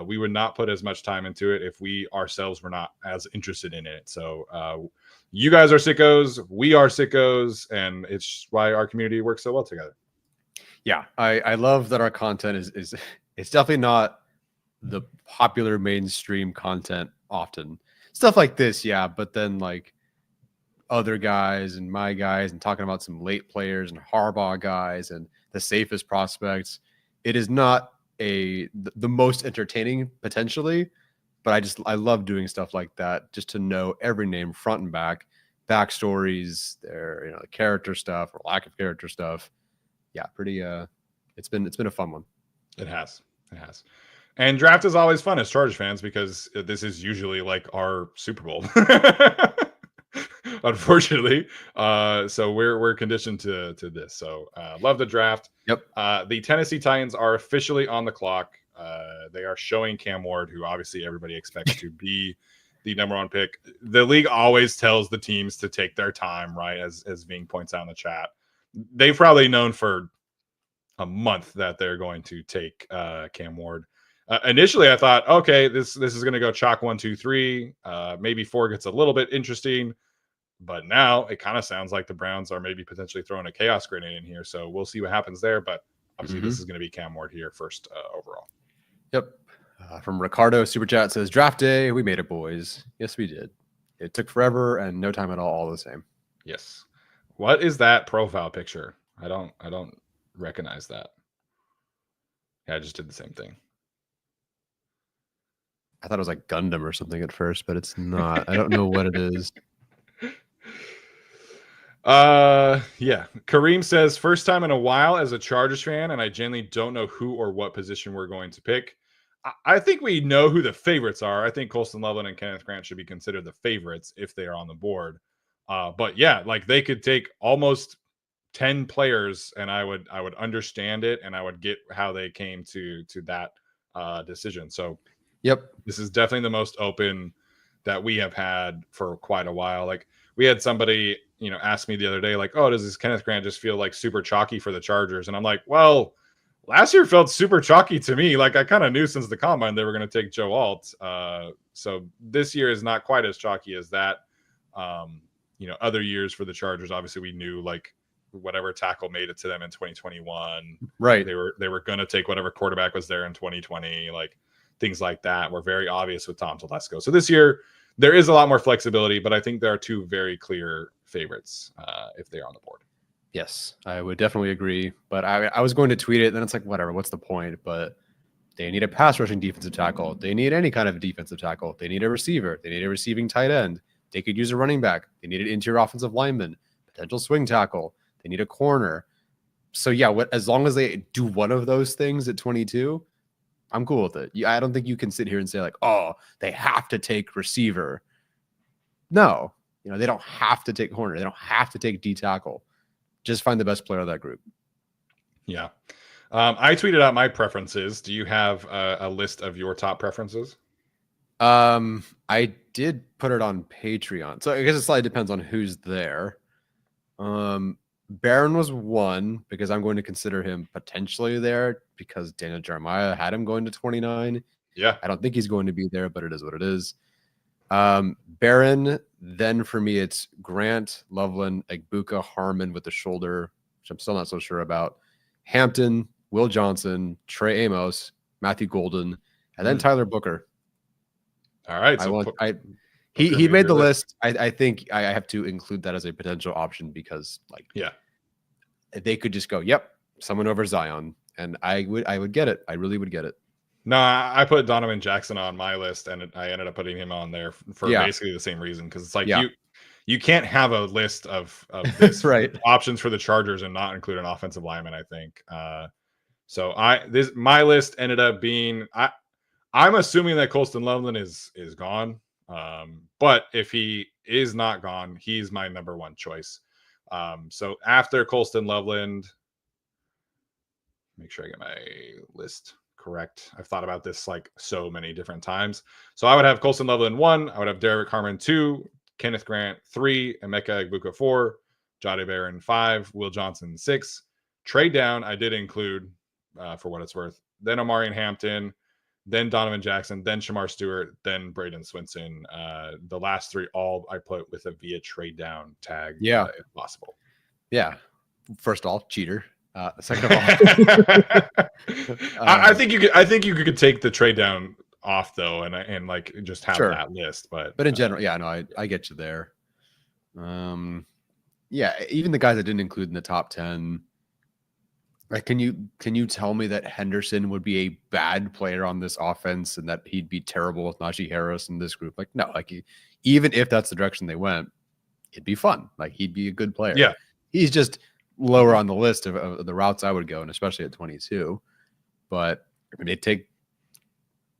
We would not put as much time into it if we ourselves were not as interested in it. So you guys are sickos, we are sickos, and it's why our community works so well together. Yeah, I love that our content is it's definitely not the popular mainstream content often. Stuff like this, yeah, but then like other guys and my guys and talking about some late players and Harbaugh guys and the safest prospects. It is not the most entertaining potentially, but I love doing stuff like that just to know every name front and back, backstories, their character stuff or lack of character stuff. Yeah, pretty it's been a fun one. It has. And draft is always fun as Chargers fans because this is usually like our Super Bowl. Unfortunately. So we're conditioned to this. So love the draft. Yep. The Tennessee Titans are officially on the clock. They are showing Cam Ward, who obviously everybody expects to be the number one pick. The league always tells the teams to take their time, right? As Ving points out in the chat. They've probably known for a month that they're going to take Cam Ward. Initially, I thought, okay, this is going to go chalk 1, 2, 3. Maybe 4 gets a little bit interesting. But now it kind of sounds like the Browns are maybe potentially throwing a chaos grenade in here. So we'll see what happens there. But obviously, this is going to be Cam Ward here first overall. Yep. From Ricardo, Super Chat says, draft day, we made it, boys. Yes, we did. It took forever and no time at all the same. Yes. What is that profile picture? I don't recognize that. Yeah, I just did the same thing. I thought it was like Gundam or something at first, but it's not. I don't know what it is. Yeah. Kareem says, first time in a while as a Chargers fan, and I genuinely don't know who or what position we're going to pick. I think we know who the favorites are. I think Colston Loveland and Kenneth Grant should be considered the favorites if they are on the board. But yeah, like they could take almost 10 players and I would understand it and I would get how they came to that decision. So yep, this is definitely the most open that we have had for quite a while. Like we had somebody, asked me the other day, like, oh, does this Kenneth Grant just feel like super chalky for the Chargers? And I'm like, well, last year felt super chalky to me. Like, I kind of knew since the combine they were going to take Joe Alt. So this year is not quite as chalky as that. Other years for the Chargers, obviously we knew like whatever tackle made it to them in 2021. Right. They were going to take whatever quarterback was there in 2020. Like things like that were very obvious with Tom Telesco. So this year there is a lot more flexibility, but I think there are two very clear favorites if they're on the board. Yes, I would definitely agree. But I was going to tweet it, and then it's like, whatever, what's the point? But they need a pass rushing defensive tackle. They need any kind of defensive tackle. They need a receiver. They need a receiving tight end. They could use a running back. They need an interior offensive lineman, potential swing tackle. They need a corner. So yeah, as long as they do one of those things at 22, I'm cool with it. I don't think you can sit here and say like, oh, they have to take receiver. No, they don't have to take corner. They don't have to take D tackle. Just find the best player of that group. Yeah. I tweeted out my preferences. Do you have a list of your top preferences? I did put it on Patreon. So I guess it slightly depends on who's there. Barron was one because I'm going to consider him potentially there because Daniel Jeremiah had him going to 29. Yeah. I don't think he's going to be there, but it is what it is. Barron, then for me, it's Grant, Loveland, Egbuka, Harmon with the shoulder, which I'm still not so sure about. Hampton, Will Johnson, Trey Amos, Matthew Golden, and then Tyler Booker. All right. He made the list. I think I have to include that as a potential option because they could just go, yep, someone over Zion. And I would get it. I really would get it. No, I put Donovan Jackson on my list, and I ended up putting him on there for basically the same reason. Because it's like you can't have a list of this right options for the Chargers and not include an offensive lineman. I think so. My list ended up being I'm assuming that Colston Loveland is gone, but if he is not gone, he's my number one choice. So after Colston Loveland, make sure I get my list correct. I've thought about this like so many different times. So I would have Colston Loveland 1. I would have Derek Harmon 2, Kenneth Grant 3, Emeka Egbuka 4, Jahdae Barron 5, Will Johnson 6. Trade down, I did include for what it's worth. Then Omarion Hampton, then Donovan Jackson, then Shamar Stewart, then Braden Swinson. The last three all I put with a via trade down tag, if possible. Yeah. First of all, cheater. Second of all, I think you could take the trade down off though, and like just have that list. But in general, no, I get you there. Even the guys I didn't include in the top 10. Like, can you tell me that Henderson would be a bad player on this offense and that he'd be terrible with Najee Harris in this group? Like, no, like even if that's the direction they went, it'd be fun. Like, he'd be a good player. Yeah, he's just lower on the list of the routes I would go, and especially at 22. But I mean, they take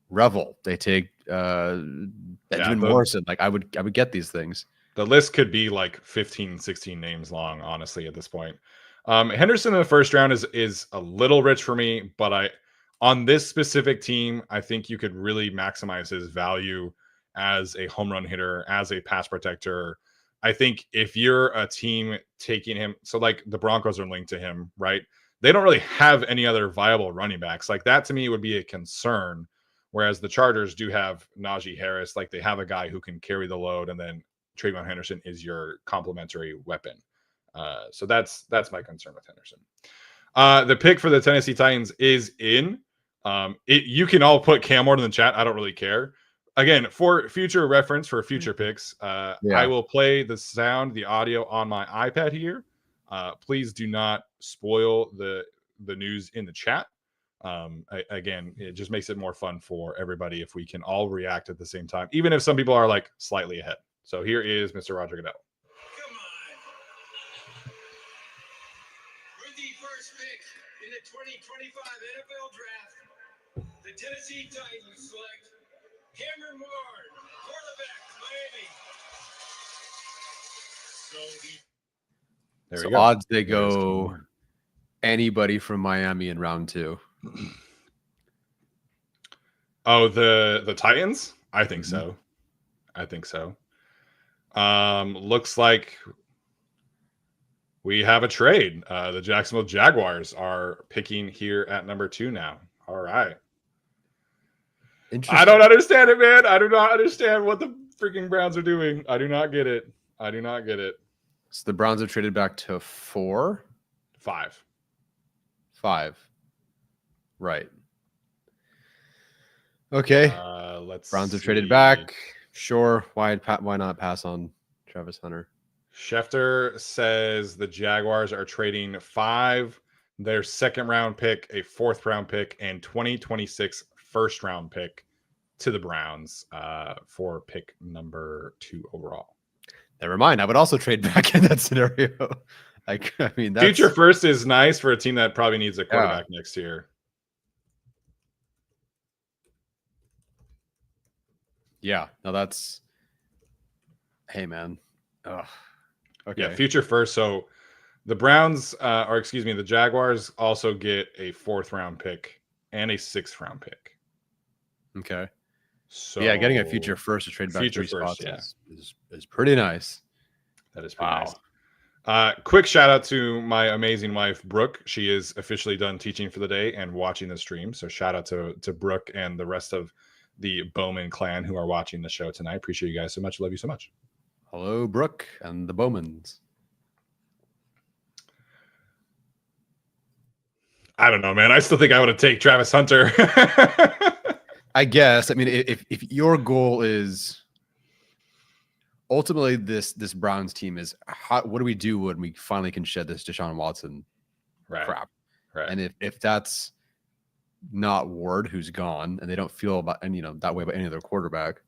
Revel, they take Benjamin Morrison. Like, I would get these things. The list could be like 15, 16 names long, honestly, at this point. Henderson in the first round is a little rich for me, but on this specific team, I think you could really maximize his value as a home run hitter, as a pass protector. I think if you're a team taking him, so like the Broncos are linked to him, right? They don't really have any other viable running backs. Like that to me would be a concern. Whereas the Chargers do have Najee Harris, like they have a guy who can carry the load, and then Trayvon Henderson is your complementary weapon. So that's my concern with Henderson. The pick for the Tennessee Titans is in. You can all put Cam Ward in the chat. I don't really care. Again, for future reference, for future picks, I will play the audio on my iPad here. Please do not spoil the news in the chat. Again, it just makes it more fun for everybody if we can all react at the same time, even if some people are like slightly ahead. So here is Mr. Roger Goodell. Come on. With the first pick in the 2025 NFL Draft, the Tennessee Titans select Cameron Ward, quarterback, Miami. There we go. Odds they go anybody from Miami in round 2. Oh, the Titans? I think so. I think so. Looks like We have a trade. The Jacksonville Jaguars are picking here at number 2 now. All right. Interesting. I don't understand it, man. I do not understand what the freaking Browns are doing. I do not get it. I do not get it. So the Browns have traded back to 4? 5. 5. Right. Okay. Browns have traded back. Sure. Why not pass on Travis Hunter? Schefter says the Jaguars are trading 5, their 2nd round pick, a 4th round pick, and 2026 1st round pick to the Browns for pick number 2 overall. Never mind. I would also trade back in that scenario. I mean, that's... future first is nice for a team that probably needs a quarterback next year. Yeah, no, that's... Hey, man. Ugh. Okay. Yeah, future first. So the Browns, the Jaguars also get a 4th round pick and a 6th round pick. Okay. So yeah, getting a future first to trade back 3 spots is pretty nice. That is pretty nice. Quick shout out to my amazing wife, Brooke. She is officially done teaching for the day and watching the stream. So shout out to Brooke and the rest of the Bowman clan who are watching the show tonight. Appreciate you guys so much. Love you so much. Hello, Brooke and the Bowmans. I don't know, man. I still think I would take Travis Hunter. I guess. I mean, if your goal is ultimately this Browns team is what do we do when we finally can shed this Deshaun Watson crap? Right. And if that's not Ward who's gone and they don't feel about that way about any other quarterback,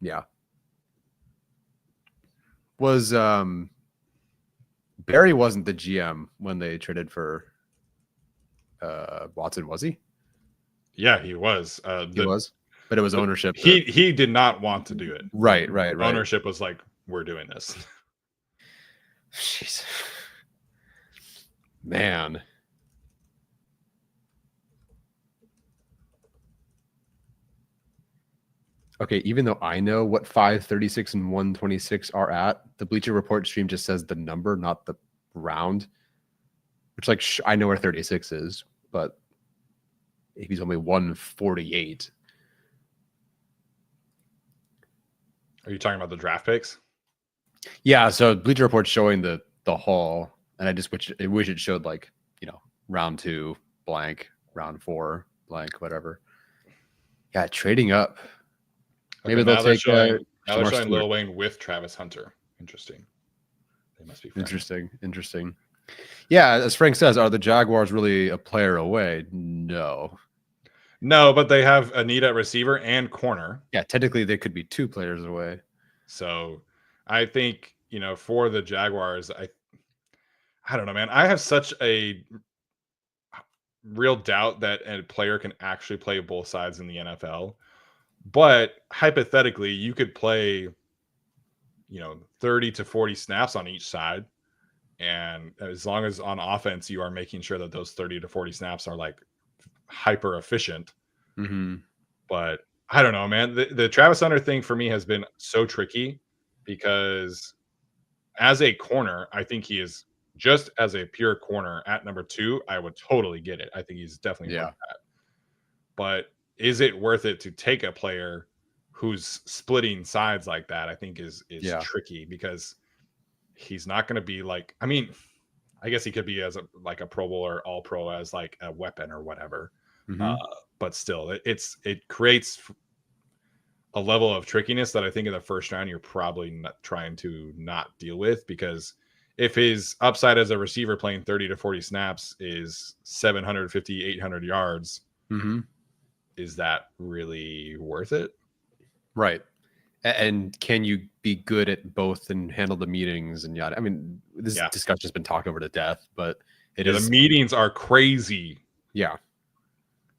yeah. Was Barry wasn't the GM when they traded for Watson, was he? Yeah, he was. He was, but it was ownership. He did not want to do it. Right. Ownership was like, we're doing this. Jeez. Man. Okay, even though I know what 536 and 126 are at, the Bleacher Report stream just says the number, not the round. Which, like, I know where 36 is, but if he's only 148. Are you talking about the draft picks? Yeah, so Bleacher Report's showing the haul, and I just wish it showed like, round 2 blank, round 4 blank, whatever. Yeah, trading up. Maybe they'll take now they're showing Lil Wayne with Travis Hunter. Interesting. They must be friends. Interesting. Yeah, as Frank says, are the Jaguars really a player away? No, but they have a need at receiver and corner. Yeah, technically they could be 2 players away. So I think, for the Jaguars, I don't know, man. I have such a real doubt that a player can actually play both sides in the NFL. But hypothetically, you could play, 30 to 40 snaps on each side. And as long as on offense, you are making sure that those 30 to 40 snaps are like hyper efficient. Mm-hmm. But I don't know, man. The Travis Hunter thing for me has been so tricky because as a corner, I think he is just as a pure corner at number 2. I would totally get it. I think he's definitely worth that. But is it worth it to take a player who's splitting sides like that? I think is tricky because he's not going to be like, I mean, I guess he could be as a Pro Bowl or All Pro as like a weapon or whatever. Mm-hmm. But still, it creates a level of trickiness that I think in the first round you're probably not trying to not deal with, because if his upside as a receiver playing 30 to 40 snaps is 750, 800 yards, mm-hmm. is that really worth it? Right. And can you be good at both and handle the meetings and yada? I mean, this discussion has been talked over to death, but the meetings are crazy. Yeah.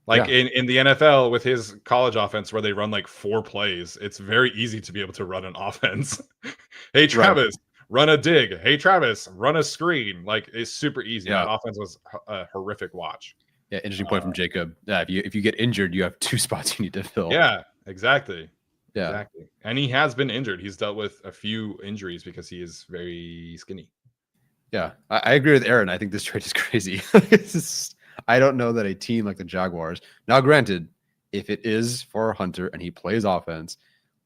In the NFL with his college offense where they run like 4 plays, it's very easy to be able to run an offense. Hey, Travis, run a dig. Hey, Travis, run a screen. Like, it's super easy. Yeah. That offense was a horrific watch. Yeah, interesting point from Jacob. If you get injured, you have 2 spots you need to fill. Yeah, exactly. Yeah. Exactly. And he has been injured. He's dealt with a few injuries because he is very skinny. Yeah. I agree with Aaron. I think this trade is crazy. I don't know that a team like the Jaguars. Now, granted, if it is for Hunter and he plays offense,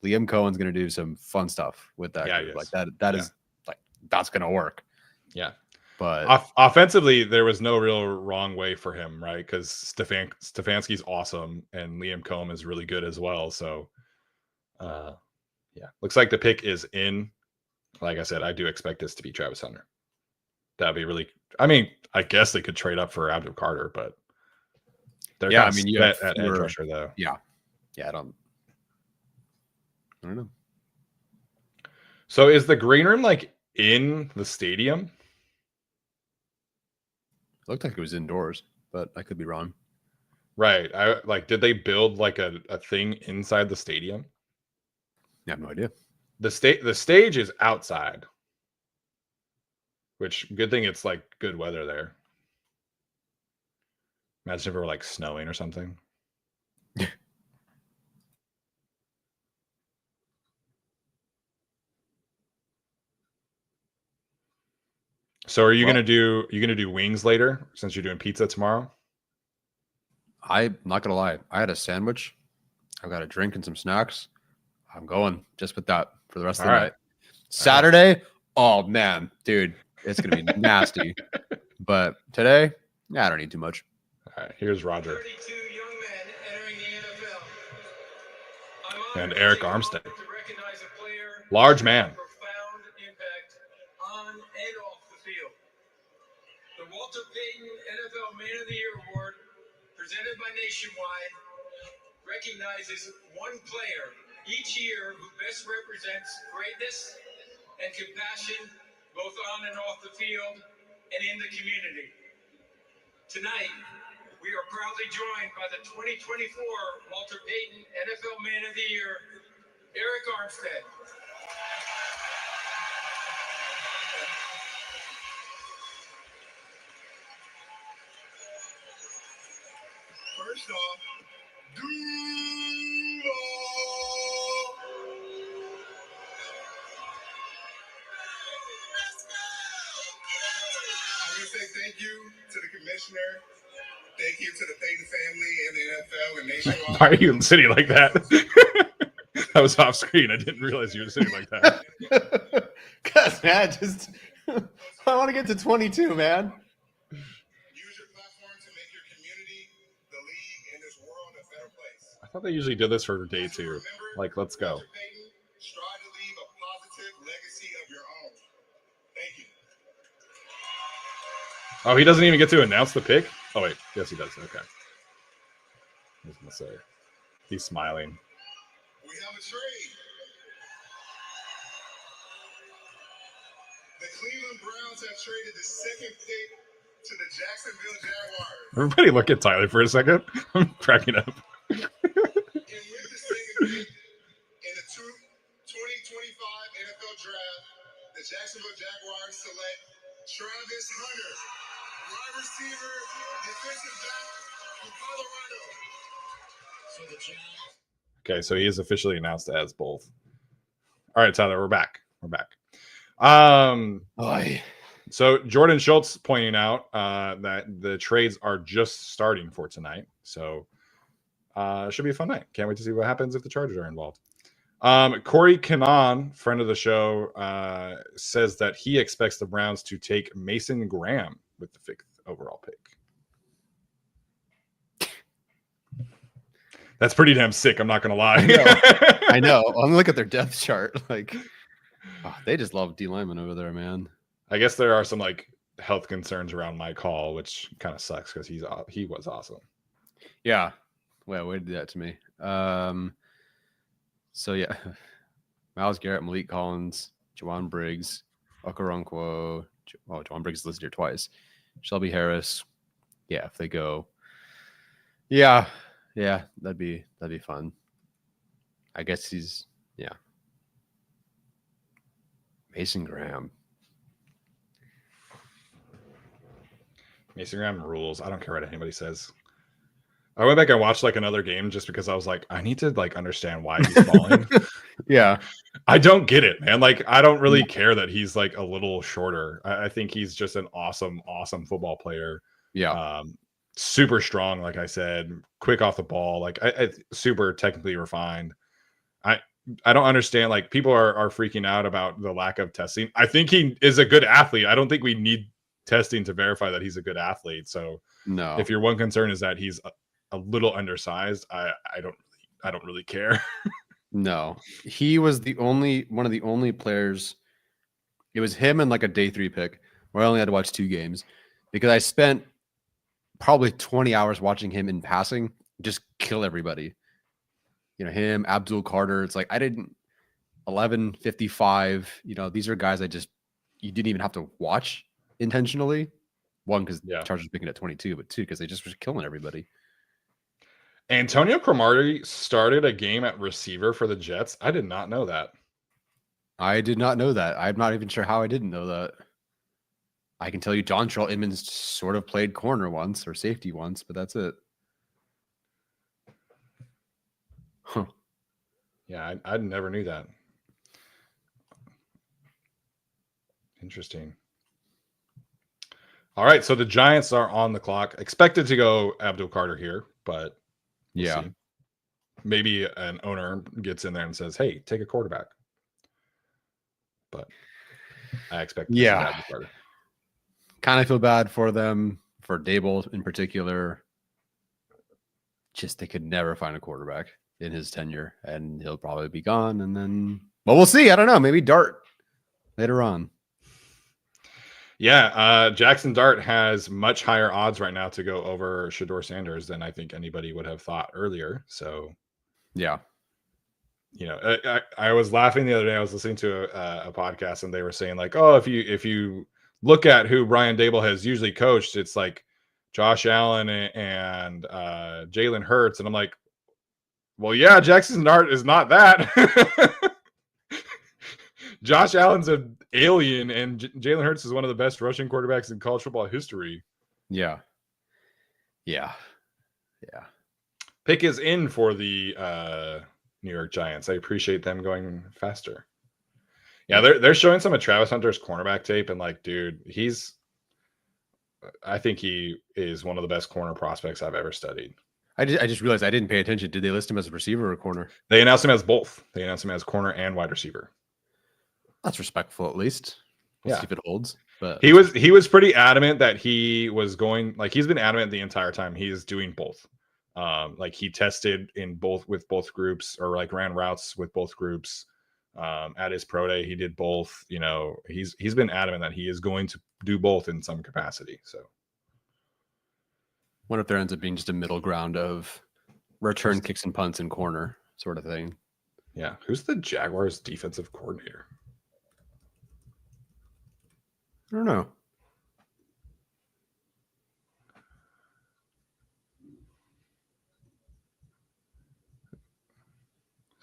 Liam Cohen's going to do some fun stuff with that Yeah, group. he is. Like that is like that's going to work. Yeah. But offensively, there was no real wrong way for him, right? Because Stefanski's awesome and Liam Cohen is really good as well. So, yeah, looks like the pick is in. Like I said, I do expect this to be Travis Hunter. That'd be really. I mean, I guess they could trade up for Abdul Carter, but they're yeah, I kind of mean, set at edge rusher though. Yeah, I don't know. So, is the green room like in the stadium? It looked like it was indoors, but I could be wrong. Right. I like. Did they build like a thing inside the stadium? I have no idea. The stage is outside, which good thing it's like good weather there. Imagine if it were like snowing or something. So are you gonna do wings later since you're doing pizza tomorrow? I'm not gonna lie. I had a sandwich. I've got a drink and some snacks. I'm going just with that for the rest of the night. Saturday, oh man, dude, it's gonna be nasty. But today, I don't need too much. All right, here's Roger. 32 young men entering the NFL. And Eric Armstead. Large man. Profound impact on and off the field. The Walter Payton NFL Man of the Year Award, presented by Nationwide, recognizes one player each year who best represents greatness and compassion both on and off the field and in the community. Tonight, we are proudly joined by the 2024 Walter Payton NFL Man of the Year, Eric Armstead. First off, Duval. I want to say thank you to the commissioner. Thank you to the Payton family and the NFL and Nationwide. Why are you sitting like that? That was off screen. I didn't realize you were sitting like that. Cause man, I want to get to 22, man. Use your platform to make your community, the league, and this world a better place. I thought they usually did this for day 2. Like, let's go. Walter Payton, strive to leave a positive legacy of your own. Thank you. Oh, he doesn't even get to announce the pick? Oh, wait. Yes, he does. Okay. I was going to say. He's smiling. We have a trade. The Cleveland Browns have traded the second pick to the Jacksonville Jaguars. Everybody look at Tyler for a second. I'm cracking up. And with the second pick in the 2025 NFL Draft, the Jacksonville Jaguars select Travis Hunter, wide receiver, defensive back from Colorado. So the Jags. Okay, so he is officially announced as both. All right, Tyler, we're back. So Jordan Schultz pointing out that the trades are just starting for tonight. So it should be a fun night. Can't wait to see what happens if the Chargers are involved. Corey Kanan, friend of the show, says that he expects the Browns to take Mason Graham with the 5th overall pick. That's pretty damn sick. I'm not going to lie. I know. I'm looking at their depth chart. Like, they just love D lineman over there, man. I guess there are some like health concerns around Mike Hall, which kind of sucks because he was awesome. Yeah. Well, way to do that to me. So yeah, Myles Garrett, Malik Collins, Juwan Briggs, Okoronkwo. Oh, Juwan Briggs is listed here twice. Shelby Harris. Yeah, if they go. Yeah, that'd be fun. I guess Mason Graham. Mason Graham rules. I don't care what anybody says. I went back and watched like another game just because I was like, I need to like understand why he's falling. Yeah. I don't get it, man. Like, I don't really care that he's like a little shorter. I think he's just an awesome football player. Yeah. Super strong, like I said, quick off the ball, like I super technically refined. I don't understand. Like, people are freaking out about the lack of testing. I think he is a good athlete. I don't think we need testing to verify that he's a good athlete. So No. if your one concern is that he's a little undersized, I don't really care. No. He was one of the only players. It was him and like a day 3 pick where I only had to watch 2 games because I spent probably 20 hours watching him in passing just kill everybody. You know, him, Abdul Carter. It's like I didn't 11:55. You know, these are guys you didn't even have to watch intentionally. One, because Chargers picking at 22, but 2, because they just were killing everybody. Antonio Cromartie started a game at receiver for the Jets. I did not know that. I did not know that. I'm not even sure how I didn't know that. I can tell you John Charles Edmonds sort of played corner once or safety once, but that's it. Huh. Yeah, I never knew that. Interesting. All right, so the Giants are on the clock. Expected to go Abdul Carter here, but we'll see. Maybe an owner gets in there and says, "Hey, take a quarterback." But I expect to see Abdul Carter. Kind of feel bad for them, for Dable in particular. Just they could never find a quarterback in his tenure, and he'll probably be gone. And then, well, we'll see. I don't know. Maybe Dart later on. Yeah, Jackson Dart has much higher odds right now to go over Shedeur Sanders than I think anybody would have thought earlier. So, yeah, you know, I was laughing the other day. I was listening to a podcast, and they were saying like, "Oh, if you look at who Brian Dable has usually coached, it's like Josh Allen and Jalen Hurts," and I'm like, well, yeah, Jackson Dart is not that. Josh Allen's an alien, and Jalen Hurts is one of the best rushing quarterbacks in college football history. Yeah. Pick is in for the New York Giants. I appreciate them going faster. Yeah, they're showing some of Travis Hunter's cornerback tape, and like, dude, I think he is one of the best corner prospects I've ever studied. I just realized I didn't pay attention. Did they list him as a receiver or a corner? They announced him as both. They announced him as corner and wide receiver. That's respectful, at least. We'll see if it holds. But he was pretty adamant that he was going, like, he's been adamant the entire time he is doing both. Like, he tested with both groups, or like ran routes with both groups. At his pro day, he did both. You know, he's been adamant that he is going to do both in some capacity. So, what if there ends up being just a middle ground of return kicks and punts and corner sort of thing? Yeah. Who's the Jaguars defensive coordinator? I don't know.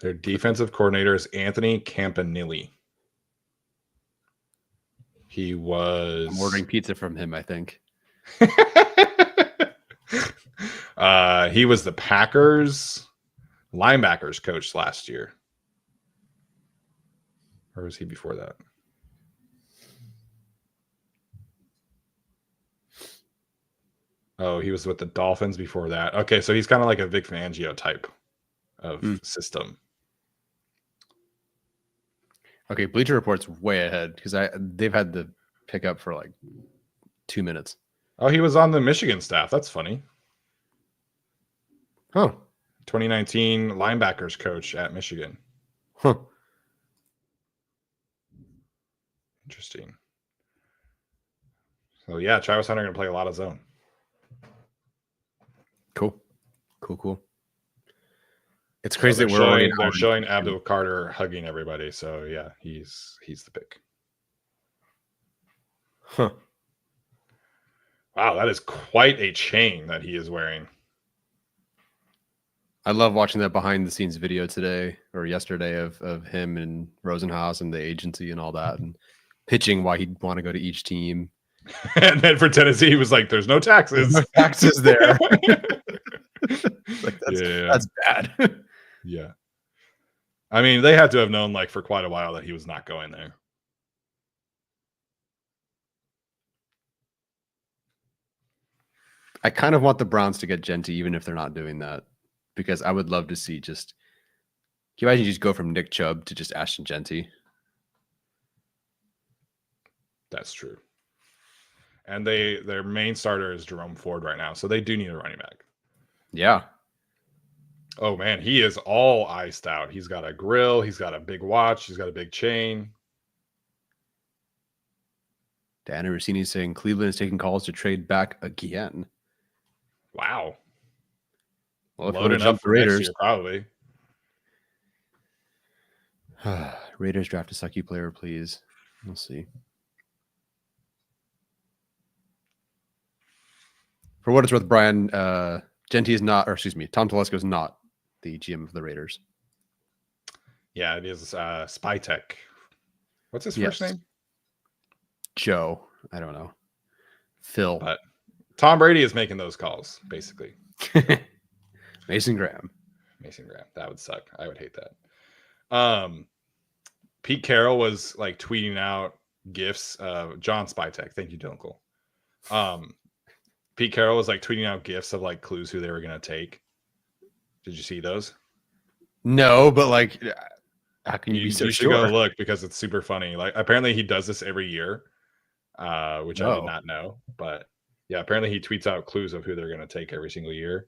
Their defensive coordinator is Anthony Campanile. I'm ordering pizza from him, I think. He was the Packers linebackers coach last year. Or was he before that? Oh, he was with the Dolphins before that. Okay, so he's kind of like a Vic Fangio type of system. Okay, Bleacher Report's way ahead because they've had the pickup for like 2 minutes. Oh, he was on the Michigan staff. That's funny. Huh. 2019 linebackers coach at Michigan. Huh. Interesting. So yeah, Travis Hunter going to play a lot of zone. Cool. It's crazy that they're showing Abdul Carter hugging everybody. So yeah, he's the pick. Huh. Wow, that is quite a chain that he is wearing. I love watching that behind the scenes video today or yesterday of him and Rosenhaus and the agency and all that, and pitching why he'd want to go to each team. And then for Tennessee, he was like, "There's no taxes. No taxes there." Like Yeah. that's bad. Yeah. I mean, they had to have known like for quite a while that he was not going there. I kind of want the Browns to get Genty, even if they're not doing that, because I would love to see just. Can you imagine you just go from Nick Chubb to just Ashton Genty? That's true. And their main starter is Jerome Ford right now, so they do need a running back. Yeah. Oh man, he is all iced out. He's got a grill, he's got a big watch, he's got a big chain. Dan Rossini saying Cleveland is taking calls to trade back again. Wow. Well, if you want Loading to jump up the for next Raiders, year, probably. Raiders draft a sucky player, please. We'll see. For what it's worth, Brian, Genty is not, or excuse me, Tom Telesco is not the GM of the Raiders. Yeah, it is Spytech. What's his Yes. first name? Joe. I don't know. Phil. But Tom Brady is making those calls, basically. Mason Graham. Mason Graham. That would suck. I would hate that. Pete Carroll was like tweeting out gifs. John Spytech. Thank you, Dunkel. Pete Carroll was like tweeting out gifs of like clues who they were going to take. Did you see those? No, but like, how can you be so you should sure? go look because it's super funny. Like apparently he does this every year, which I did not know. But yeah, apparently he tweets out clues of who they're going to take every single year.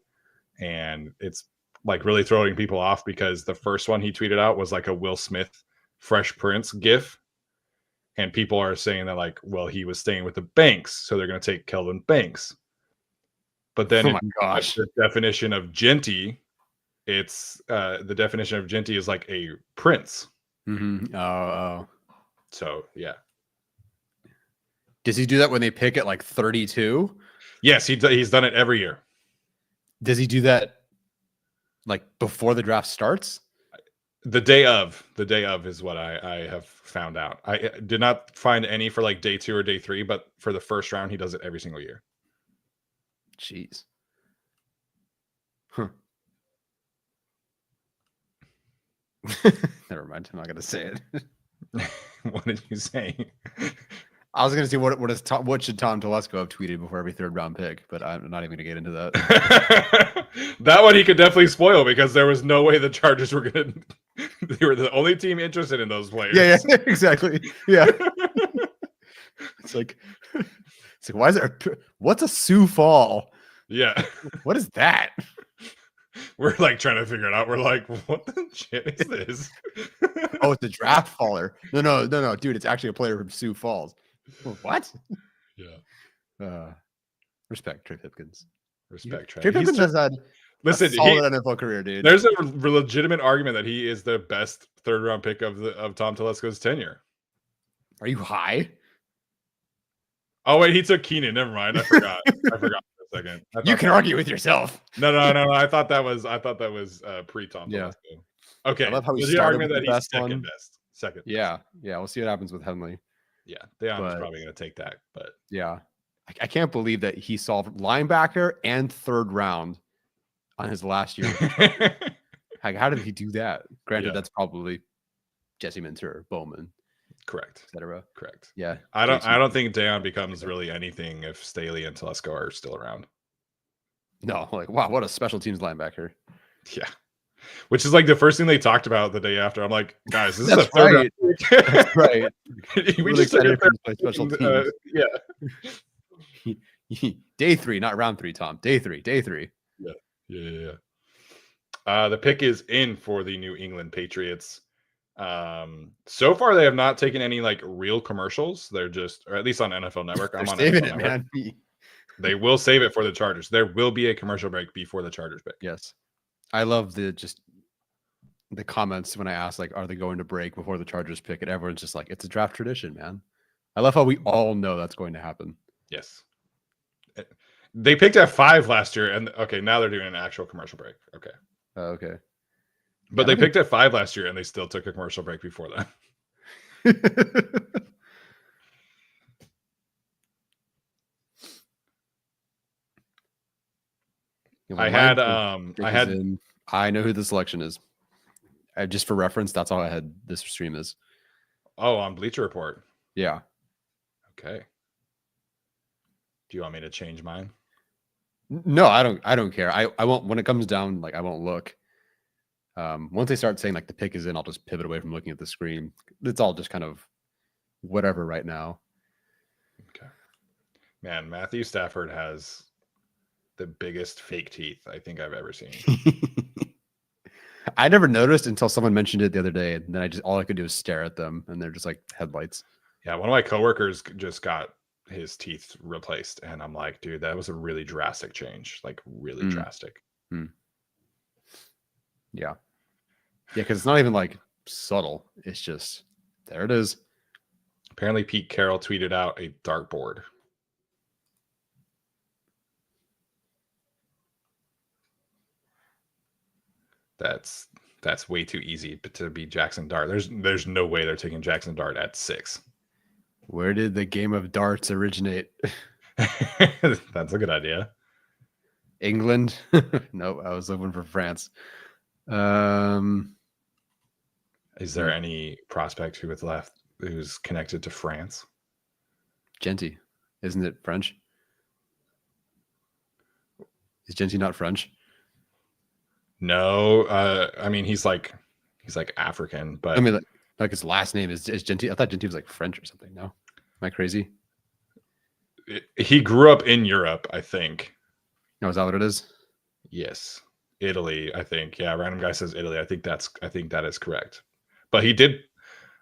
And it's like really throwing people off because the first one he tweeted out was like a Will Smith Fresh Prince gif. And people are saying that like, well, he was staying with the Banks, so they're going to take Kelvin Banks. But then the definition of Genty, it's the definition of Genty is like a prince. Mm-hmm. Oh. So yeah. Does he do that when they pick at like 32? Yes, he's done it every year. Does he do that like before the draft starts? The day of is what I have found out. I did not find any for like day 2 or day 3, but for the first round, he does it every single year. Jeez. Huh. Never mind. I'm not going to say it. What did you say? I was going to say what should Tom Telesco have tweeted before every third round pick, but I'm not even going to get into that. That one he could definitely spoil because there was no way the Chargers were going to. They were the only team interested in those players. Yeah, exactly. Yeah. It's like why is there? What's a Sioux Fall? Yeah. What is that? We're like trying to figure it out. We're like, what the shit is this? Oh, it's a draft faller. No, dude, it's actually a player from Sioux Falls. What? Yeah. Respect Trey Pipkins. Respect Trey. Trey Pipkins has had a solid NFL career, dude. There's a legitimate argument that he is the best third round pick of Tom Telesco's tenure. Are you high? Oh wait, he took Keenan. Never mind. I forgot. I forgot for a second. You can argue with yourself. No. I thought that was pre Tom Telesco. Okay. I love how we started argument that he's second best. Second. Yeah. We'll see what happens with Henley. Yeah, Deion's probably going to take that, but yeah, I can't believe that he solved linebacker and third round on his last year. How did he do that? Granted, that's probably Jesse Minter, Bowman, correct, etc. Correct. Yeah, I don't think Deion becomes really anything if Staley and Telesco are still around. No, like wow, what a special teams linebacker. Yeah. Which is like the first thing they talked about the day after. I'm like, guys, this is a third round. That's right. We really just took it special teams. Yeah. Day 3, not round 3, Tom. Day 3. Yeah. The pick is in for the New England Patriots. So far they have not taken any like real commercials. They're just, or at least on NFL Network. I'm on saving it, man. They will save it for the Chargers. There will be a commercial break before the Chargers pick. Yes. I love the comments when I ask, like, are they going to break before the Chargers pick? And everyone's just like, it's a draft tradition, man. I love how we all know that's going to happen. Yes. They picked at 5 last year, and okay, now they're doing an actual commercial break. Okay. Okay. But they picked at 5 last year, and they still took a commercial break before that. You I have a had lineup, I pick is had in. I know who the selection is. Just for reference, that's all I had this stream is. on Bleacher Report. Yeah. Okay. Do you want me to change mine? No, I don't care. I won't when it comes down, like I won't look. Once they start saying like the pick is in, I'll just pivot away from looking at the screen. It's all just kind of whatever right now. Okay. Man, Matthew Stafford has the biggest fake teeth I think I've ever seen. I never noticed until someone mentioned it the other day, and then all I could do is stare at them, and they're just like headlights. Yeah, one of my coworkers just got his teeth replaced, and I'm like, dude, that was a really drastic change. Like, really drastic. Yeah, because it's not even like subtle. It's just there it is. Apparently, Pete Carroll tweeted out a dartboard. That's way too easy to be Jackson Dart. There's no way they're taking Jackson Dart at 6. Where did the game of darts originate? That's a good idea. England? Nope, I was looking for France. Is there any prospect who is left who's connected to France? Genty, isn't it French? Is Genty not French? No, I mean he's like African, but I mean like his last name is Genty. I thought Genty was like French or something. No, am I crazy? He grew up in Europe, I think. No, is that what it is? Yes, Italy, I think. Yeah, random guy says Italy. I think that is correct. But he did.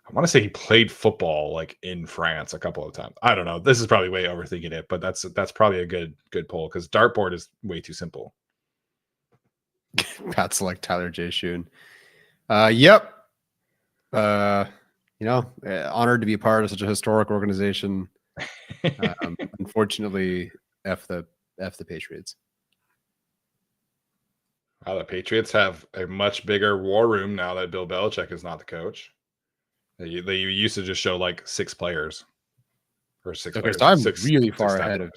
I want to say he played football like in France a couple of times. I don't know. This is probably way overthinking it, but that's probably a good poll because dartboard is way too simple. Pat select Tyler J. Shoon. Yep. Honored to be a part of such a historic organization. Unfortunately, F the Patriots. Wow, the Patriots have a much bigger war room now that Bill Belichick is not the coach. They used to just show like 6 players or 6 players. So I'm six, really 6 far ahead of.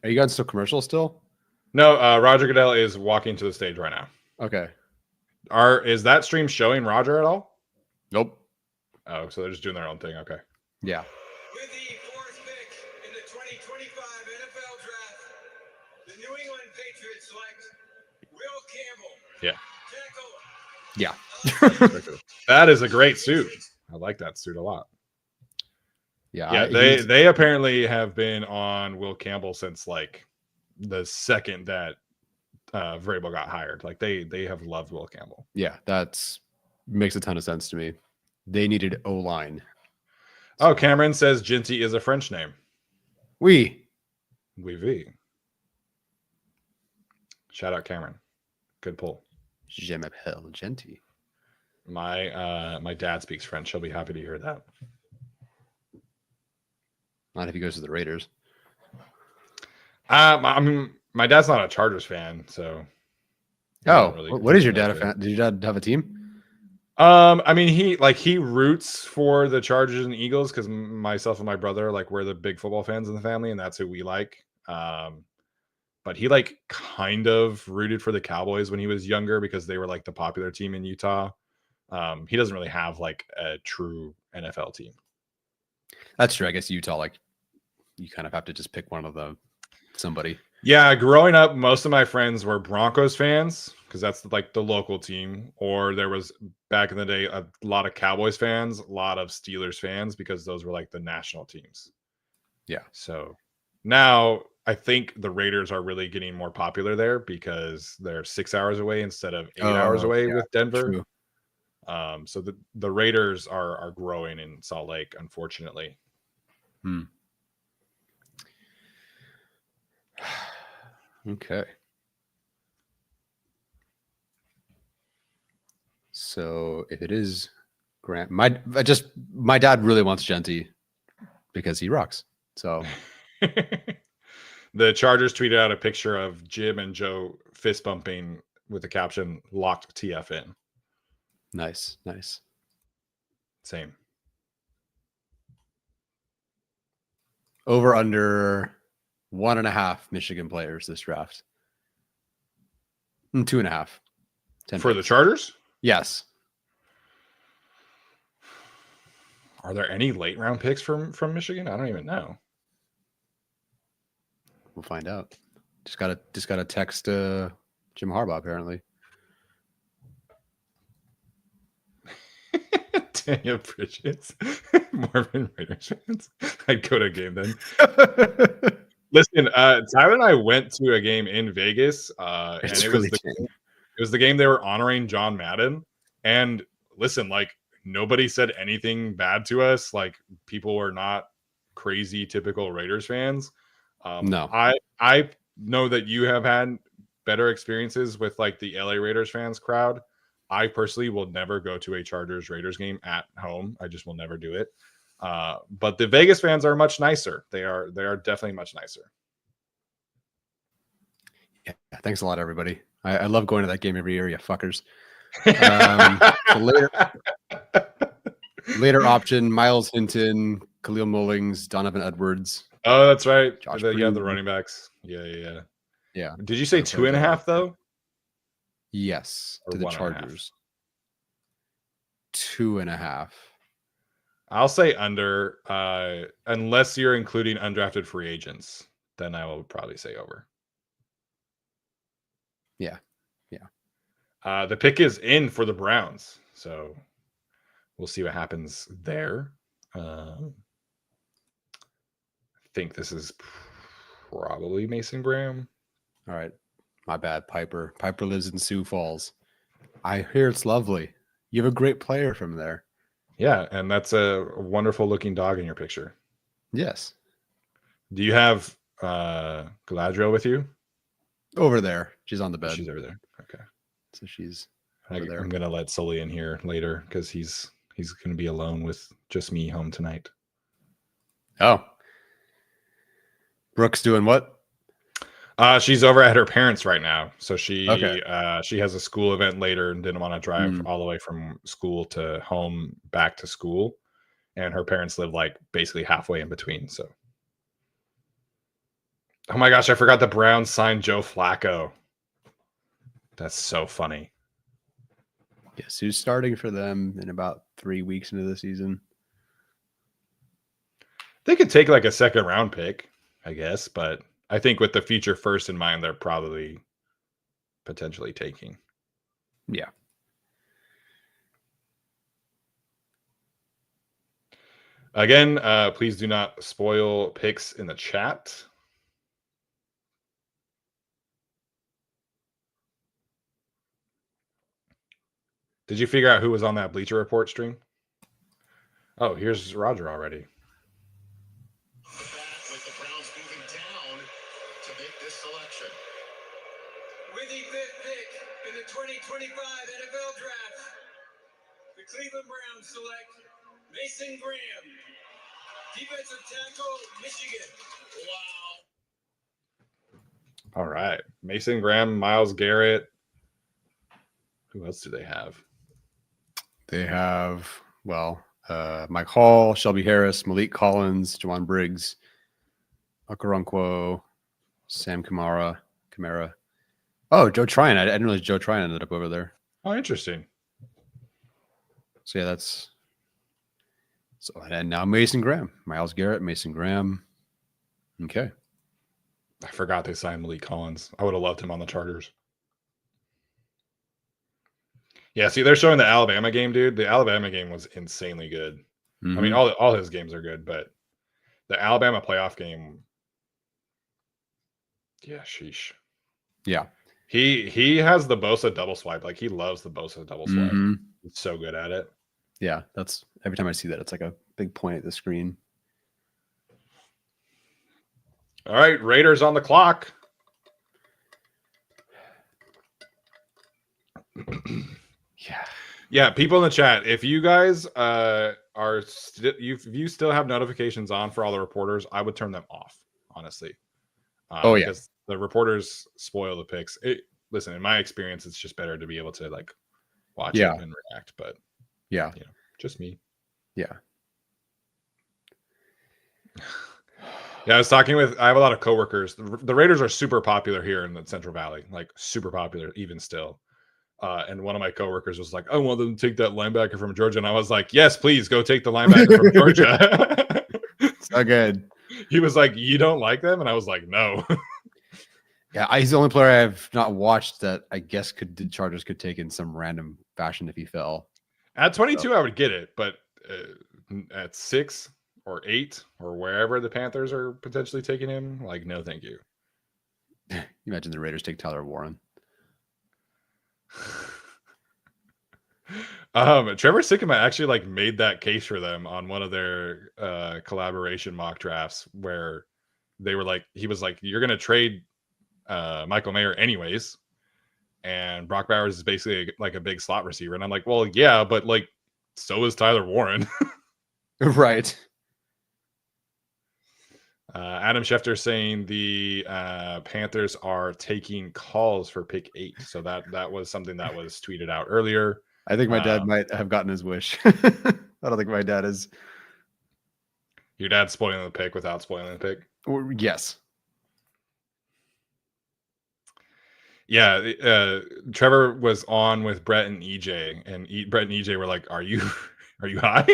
Are you guys still commercial still? No, Roger Goodell is walking to the stage right now. Okay. Is that stream showing Roger at all? Nope. Oh, so they're just doing their own thing. Okay. Yeah. With the 4th pick in the 2025 NFL Draft, the New England Patriots select Will Campbell. Yeah. That is a great suit. I like that suit a lot. Yeah. They apparently have been on Will Campbell since like the second that Vrabel got hired. Like they have loved Will Campbell. Yeah, that's makes a ton of sense to me. They needed O-line. Oh, Cameron says Genty is a French name. Oui. Shout out Cameron. Good pull. Je m'appelle Genty. My dad speaks French. He'll be happy to hear that. Not if he goes to the Raiders. I mean, my dad's not a Chargers fan, so. What is your dad a fan? Did your dad have a team? I mean, he roots for the Chargers and Eagles because myself and my brother, like, we're the big football fans in the family, and that's who we like. But he like kind of rooted for the Cowboys when he was younger because they were like the popular team in Utah. He doesn't really have like a true NFL team. That's true. I guess Utah, like, you kind of have to just pick one of them. Somebody. Yeah, growing up, most of my friends were Broncos fans because that's like the local team. Or there was back in the day a lot of Cowboys fans, a lot of Steelers fans because those were like the national teams. Yeah. So now I think the Raiders are really getting more popular there because they're 6 hours away instead of 8 hours away with Denver. True. So the Raiders are growing in Salt Lake, unfortunately. Okay. So if it is Grant, my dad really wants Genty because he rocks. So the Chargers tweeted out a picture of Jim and Joe fist bumping with the caption "Locked TF in." Nice. Same. Over under 1.5 Michigan players this draft. 2.5. 10 for the picks. Chargers. Yes. Are there any late round picks from Michigan? I don't even know. We'll find out. Just gotta text Jim Harbaugh apparently. Daniel Bridges, Mormon Raiders fans. I'd go to a game then. Listen, Tyler and I went to a game in Vegas, and It's it really was the game they were honoring John Madden. And listen, like nobody said anything bad to us. Like people were not crazy typical Raiders fans. No. I know that you have had better experiences with like the LA Raiders fans crowd. I personally will never go to a Chargers Raiders game at home. I just will never do it. But the Vegas fans are much nicer. They are definitely much nicer. Yeah, thanks a lot, everybody. I love going to that game every year, you fuckers. So later option: Miles Hinton, Khalil Mullings, Donovan Edwards. Oh, that's right. Josh You have the Green. running backs. Yeah. Yeah. Did you say 2.5 though? Yes, Or to the 1.5? Chargers. 2.5. I'll say under, unless you're including undrafted free agents, then I will probably say over. Yeah. The pick is in for the Browns, so we'll see what happens there. I think this is probably Mason Graham. All right. My bad, Piper. Piper lives in Sioux Falls. I hear it's lovely. You have a great player from there. Yeah, and that's a wonderful looking dog in your picture. Yes. Do you have Galadriel with you? Over there. She's on the bed. She's over there. Okay. So she's over there. I'm gonna let Sully in here later because he's gonna be alone with just me home tonight. Oh. Brooke's doing what? She's over at her parents right now. So she has a school event later and didn't want to drive all the way from school to home back to school. And her parents live like basically halfway in between. So oh my gosh, I forgot the Browns signed Joe Flacco. That's so funny. Yes, who's starting for them in about 3 weeks into the season? They could take like a second round pick, I guess, but I think with the future first in mind, they're probably potentially taking. Yeah. Again, please do not spoil picks in the chat. Did you figure out who was on that Bleacher Report stream? Oh, here's Roger already. With the Browns moving down to make this selection. With the 5th pick in the 2025 NFL Draft, the Cleveland Browns select Mason Graham, defensive tackle, Michigan. Wow. All right. Mason Graham, Myles Garrett. Who else do they have? They have, Mike Hall, Shelby Harris, Malik Collins, Jawan Briggs, Okoronkwo, Sam Kamara. Oh, Joe Tryon. I didn't realize Joe Tryon ended up over there. Oh, interesting. So, yeah, and now Mason Graham. Myles Garrett, Mason Graham. Okay. I forgot they signed Malik Collins. I would have loved him on the Chargers. Yeah, see, they're showing the Alabama game, dude. The Alabama game was insanely good. Mm-hmm. I mean, all his games are good, but the Alabama playoff game, yeah, sheesh. Yeah. He has the Bosa double swipe. Like, he loves the Bosa double swipe. Mm-hmm. He's so good at it. Yeah, that's every time I see that, it's like a big point at the screen. All right, Raiders on the clock. Yeah. People in the chat, if you guys if you still have notifications on for all the reporters, I would turn them off, honestly. Because the reporters spoil the picks. Listen, in my experience, it's just better to be able to like watch it and react. But yeah, just me. Yeah. Yeah, I have a lot of coworkers. The Raiders are super popular here in the Central Valley, like super popular even still. And one of my coworkers was like, I want them to take that linebacker from Georgia. And I was like, yes, please go take the linebacker from Georgia. So good. He was like, you don't like them? And I was like, no. Yeah, he's the only player I've not watched that I guess the Chargers could take in some random fashion if he fell. At 22, I would get it. But at 6 or 8 or wherever the Panthers are potentially taking him, like, no, thank you. You imagine the Raiders take Tyler Warren. Trevor Sikkema actually like made that case for them on one of their collaboration mock drafts where they were like, he was like, you're gonna trade Michael Mayer anyways, and Brock Bowers is basically like a big slot receiver, and I'm like, well, yeah, but like, so is Tyler Warren. Right. Adam Schefter saying the Panthers are taking calls for pick 8, so that was something that was tweeted out earlier. I think my dad might have gotten his wish. I don't think my dad is. Your dad's spoiling the pick without spoiling the pick? Yes. Yeah, Trevor was on with Brett and EJ, and Brett and EJ were like, "Are you high?"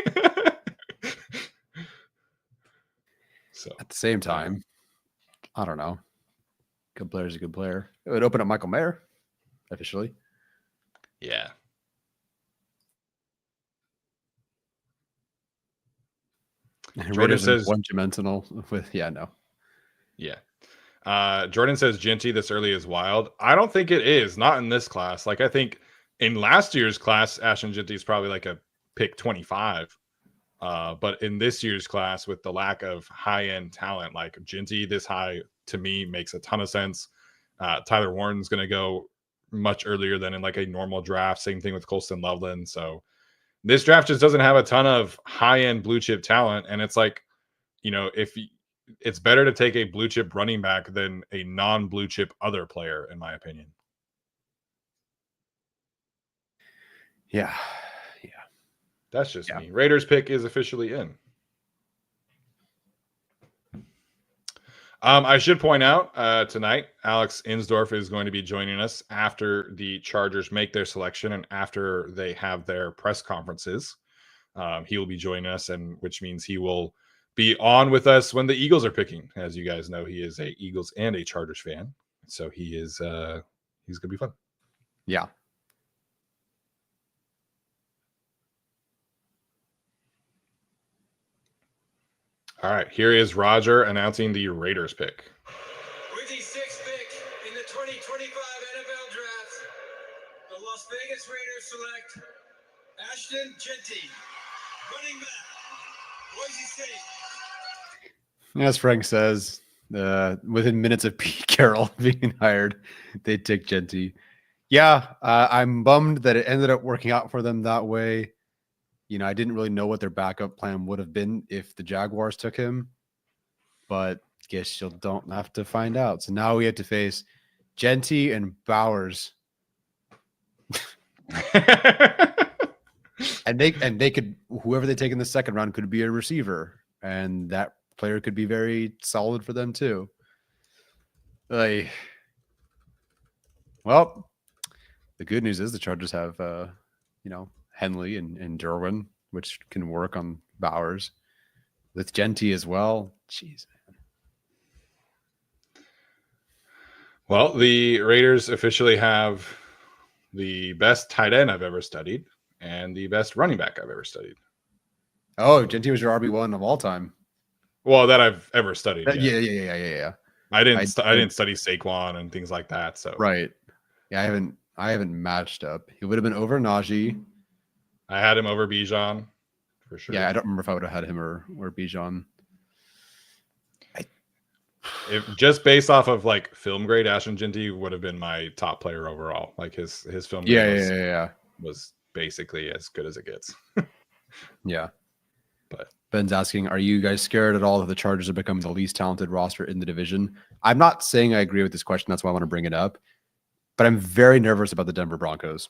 So at the same time, I don't know. Good player is a good player. It would open up Michael Mayer officially. Yeah. Jordan says one-dimensional with no. Yeah. Jordan says Genty this early is wild. I don't think it is. Not in this class. Like, I think in last year's class, Ashton Genty is probably like a pick 25. But in this year's class, with the lack of high-end talent, like Genty this high, to me, makes a ton of sense. Tyler Warren's going to go much earlier than in like a normal draft. Same thing with Colston Loveland. So this draft just doesn't have a ton of high-end blue chip talent. And it's like, it's better to take a blue chip running back than a non-blue chip other player, in my opinion. Yeah. That's just me. Raiders pick is officially in. I should point out tonight, Alex Insdorf is going to be joining us after the Chargers make their selection and after they have their press conferences. He will be joining us, and which means he will be on with us when the Eagles are picking. As you guys know, he is a Eagles and a Chargers fan, so he's going to be fun. Yeah. All right, here is Roger announcing the Raiders pick. With the 6th pick in the 2025 NFL Draft, the Las Vegas Raiders select Ashton Genty, running back, Boise State. As Frank says, within minutes of Pete Carroll being hired, they take Genty. Yeah, I'm bummed that it ended up working out for them that way. I didn't really know what their backup plan would have been if the Jaguars took him, but guess you don't have to find out. So now we have to face Genty and Bowers. and they could, whoever they take in the second round could be a receiver, and that player could be very solid for them too. Well, the good news is the Chargers have Henley and Derwin, which can work on Bowers. With Genty as well. Jeez, man. Well, the Raiders officially have the best tight end I've ever studied and the best running back I've ever studied. Oh, Genty was your RB1 of all time. Well, that I've ever studied. Yeah. I didn't study Saquon and things like that. So right. Yeah, I haven't matched up. He would have been over Najee. I had him over Bijan for sure. Yeah, I don't remember if I would have had him or Bijan. If just based off of like film grade, Ashton Genty would have been my top player overall. Like his film grade was basically as good as it gets. Yeah. But Ben's asking, are you guys scared at all that the Chargers are becoming the least talented roster in the division? I'm not saying I agree with this question. That's why I want to bring it up. But I'm very nervous about the Denver Broncos.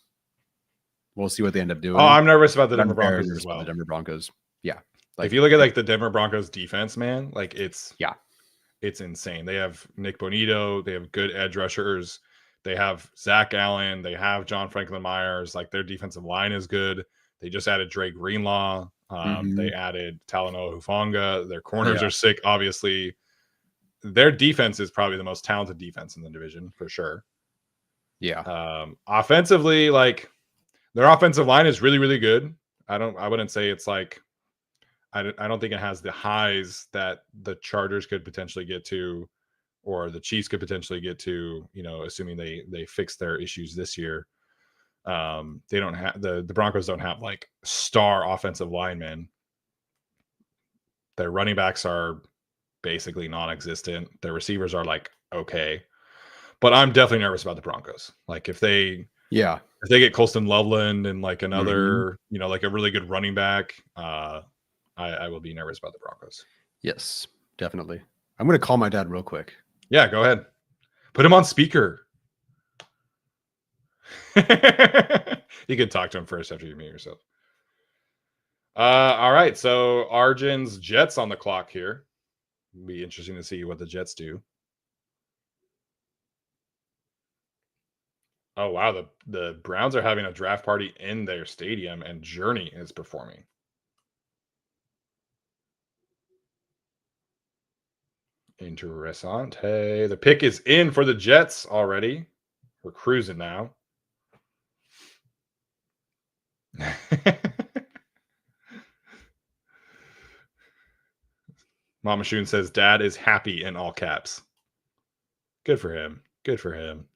We'll see what they end up doing. Oh, I'm nervous about the Denver Broncos as well. The Denver Broncos. Yeah. If you look at like the Denver Broncos defense, man, like it's it's insane. They have Nick Bonito. They have good edge rushers. They have Zach Allen. They have John Franklin Myers. Like, their defensive line is good. They just added Dre Greenlaw. They added Talanoa Hufanga. Their corners are sick, obviously. Their defense is probably the most talented defense in the division, for sure. Yeah. Offensively, like, their offensive line is really, really good. I wouldn't say it's like, I don't think it has the highs that the Chargers could potentially get to, or the Chiefs could potentially get to, you know, assuming they fix their issues this year. They don't have the Broncos don't have like star offensive linemen. Their running backs are basically non-existent. Their receivers are like okay, but I'm definitely nervous about the Broncos. Like, if they get Colston Loveland and like another, you know, like a really good running back, I will be nervous about the Broncos. Yes, definitely. I'm going to call my dad real quick. Yeah, go ahead. Put him on speaker. You could talk to him first after you mute yourself. All right, so Arjun's Jets on the clock here. It'll be interesting to see what the Jets do. Oh, wow. The Browns are having a draft party in their stadium, and Journey is performing. Interessante. The pick is in for the Jets already. We're cruising now. Mama Shun says, Dad is happy in all caps. Good for him. Good for him.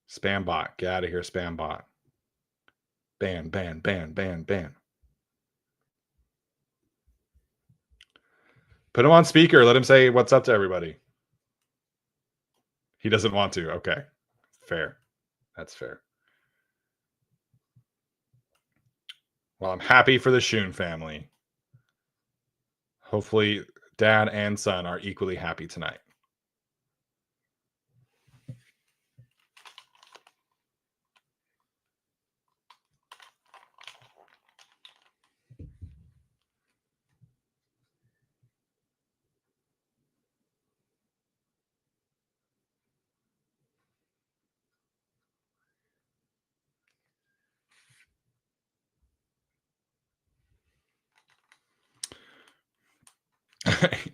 Spam bot. Get out of here, spam bot. Ban, ban, ban, ban, ban. Put him on speaker. Let him say what's up to everybody. He doesn't want to. Okay. Fair. That's fair. Well, I'm happy for the Shun family. Hopefully, dad and son are equally happy tonight.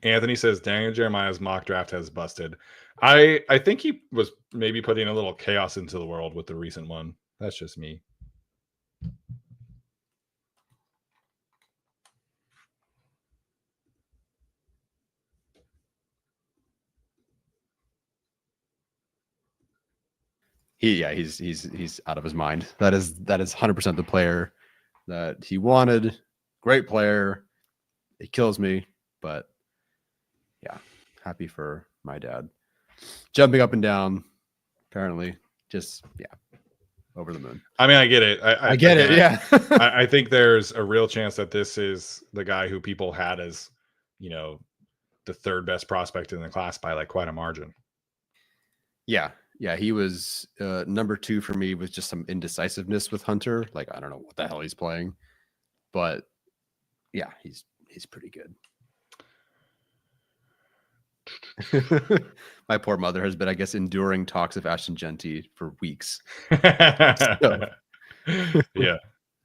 Anthony says Daniel Jeremiah's mock draft has busted. I think he was maybe putting a little chaos into the world with the recent one. That's just me. He's out of his mind. That is 100% the player that he wanted. Great player. It kills me, but yeah, happy for my dad. Jumping up and down, apparently, just over the moon. I mean, I get it. I get it. Yeah, I think there's a real chance that this is the guy who people had as, you know, the third best prospect in the class by like quite a margin. Yeah, he was number 2 for me with just some indecisiveness with Hunter. Like, I don't know what the hell he's playing, but yeah, he's pretty good. My poor mother has been, I guess, enduring talks of Ashton Genty for weeks. Yeah,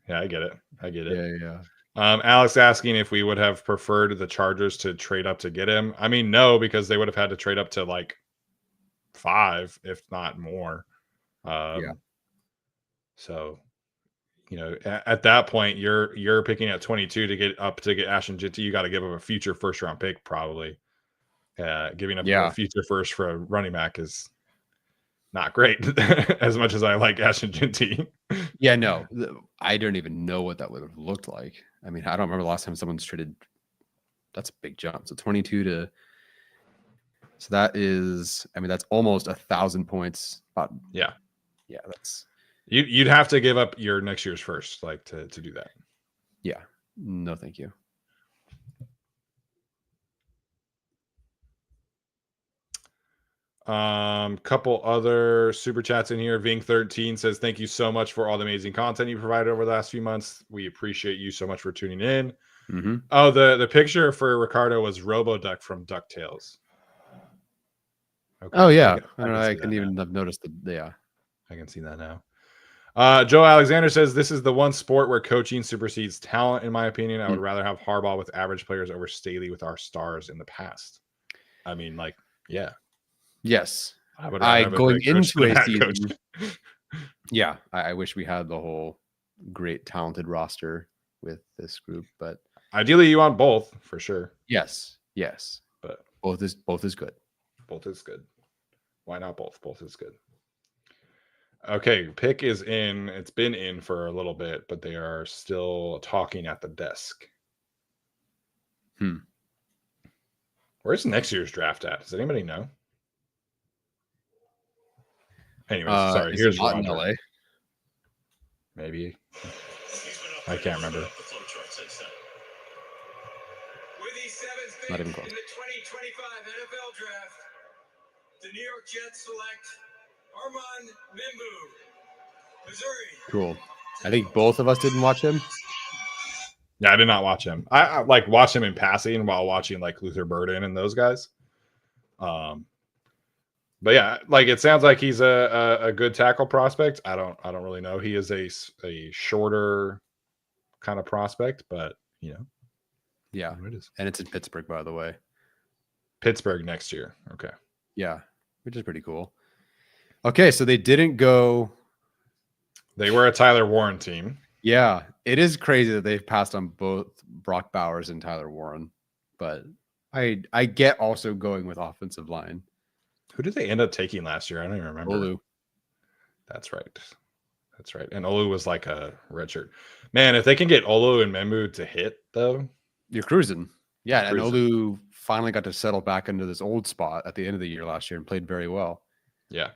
I get it. Yeah. Alex asking if we would have preferred the Chargers to trade up to get him. I mean, no, because they would have had to trade up to like 5, if not more. So, you know, at that point, you're picking at 22 to get Ashton Genty. You got to give up a future first round pick, probably. Giving up a future first for a running back is not great. As much as I like Ashton Genty. Yeah, no, I don't even know what that would have looked like. I mean, I don't remember the last time someone's traded. That's a big jump. So 22 to. So that is, I mean, that's almost 1,000 points. Yeah, that's. You'd have to give up your next year's first, like to do that. Yeah, no, thank you. Couple other super chats in here. Ving13 says, thank you so much for all the amazing content you provided over the last few months. We appreciate you so much for tuning in. Oh, the picture for Ricardo was RoboDuck from DuckTales. Okay. Oh yeah, I can I see couldn't that even now. have noticed the yeah. I can see that now. Joe Alexander says this is the one sport where coaching supersedes talent. In my opinion, I would rather have Harbaugh with average players over Staley with our stars in the past. I mean, like, yeah, Yes, I would rather have a going great coach into than a that coach. season. Yeah, I wish we had the whole great talented roster with this group, but Ideally, you want both for sure, yes, but both is good. both is good. Why not both? Both is good. Okay, pick is in. It's been in for a little bit, but they are still talking at the desk. Where's next year's draft at? Does anybody know? Anyways, sorry. Is it Here's not in Roger. LA? Maybe. I can't remember. With the seventh pick Not in even close. the 2025 NFL Draft, the New York Jets select Armand Membu, Missouri. Cool. I think both of us didn't watch him. Yeah, I did not watch him. I like watch him in passing while watching like Luther Burden and those guys. But yeah, like it sounds like he's a good tackle prospect. I don't really know. He is a shorter kind of prospect, but you know, Yeah, it is and it's in Pittsburgh, by the way. Pittsburgh next year. Okay. Yeah, which is pretty cool. Okay, so they didn't go. They were a Tyler Warren team. Yeah, it is crazy that they've passed on both Brock Bowers and Tyler Warren, but I get also going with offensive line. Who did they end up taking last year? I don't even remember. Olu. That's right. That's right. And Olu was like a redshirt. Man, if they can get Olu and Memu to hit, though, You're cruising. Yeah, and Cruising. Olu finally got to settle back into this old spot at the end of the year last year and played very well. yeah.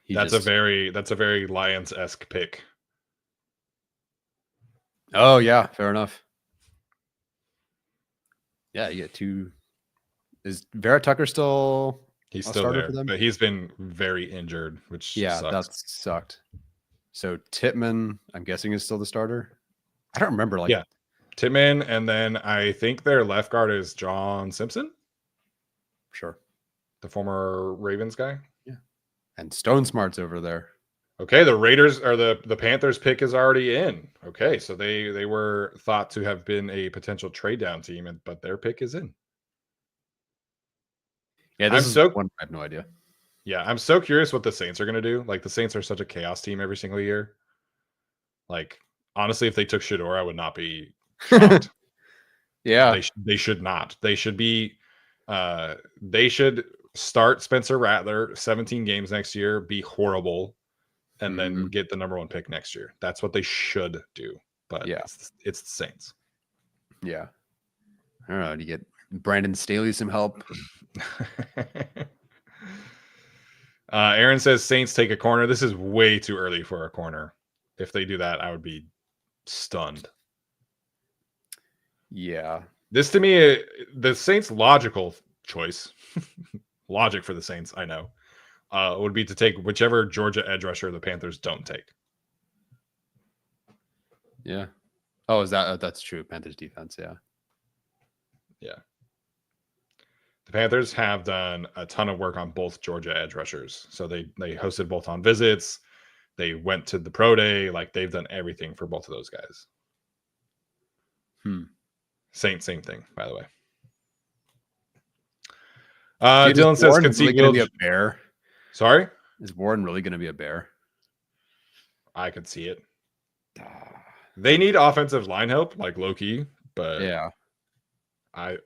He That's just- a very Lions-esque pick. Oh yeah, fair enough. Yeah, you get two. Is Vera Tucker still? He's a still starter there, for them? but he's been very injured, which Yeah, sucks. that sucked. So Titman, I'm guessing, is still the starter. I don't remember. Like, Yeah. Tittman, and then I think their left guard is John Simpson, sure. the former Ravens guy. Yeah, and Stone Smart's over there. Okay, the Raiders or the Panthers pick is already in. Okay, so they were thought to have been a potential trade down team, but their pick is in. Yeah, this is one. I have no idea. Yeah, I'm so curious what the Saints are going to do. Like the Saints are such a chaos team every single year. Like honestly, if they took Shador, I would not be shocked. Yeah, they should not. They should be. They should start Spencer Rattler 17 games next year, be horrible, and then get the number 1 pick next year. That's what they should do. But yeah, it's the Saints. Yeah. I don't know. Do you get Brandon Staley some help? Aaron says Saints take a corner. This is way too early for a corner. If they do that, I would be stunned. Yeah. This to me, the Saints' logical choice, logic for the Saints, I know, would be to take whichever Georgia edge rusher the Panthers don't take. Yeah. Oh, is that that's true? Panthers defense, yeah. Yeah. The Panthers have done a ton of work on both Georgia edge rushers. So they hosted both on visits. They went to the pro day. Like they've done everything for both of those guys. Saints, same thing, by the way. Dylan says, Warren "Can see really going to be a Bear." Sorry, is Warren really going to be a Bear? I could see it. They need offensive line help, like low key, but yeah, I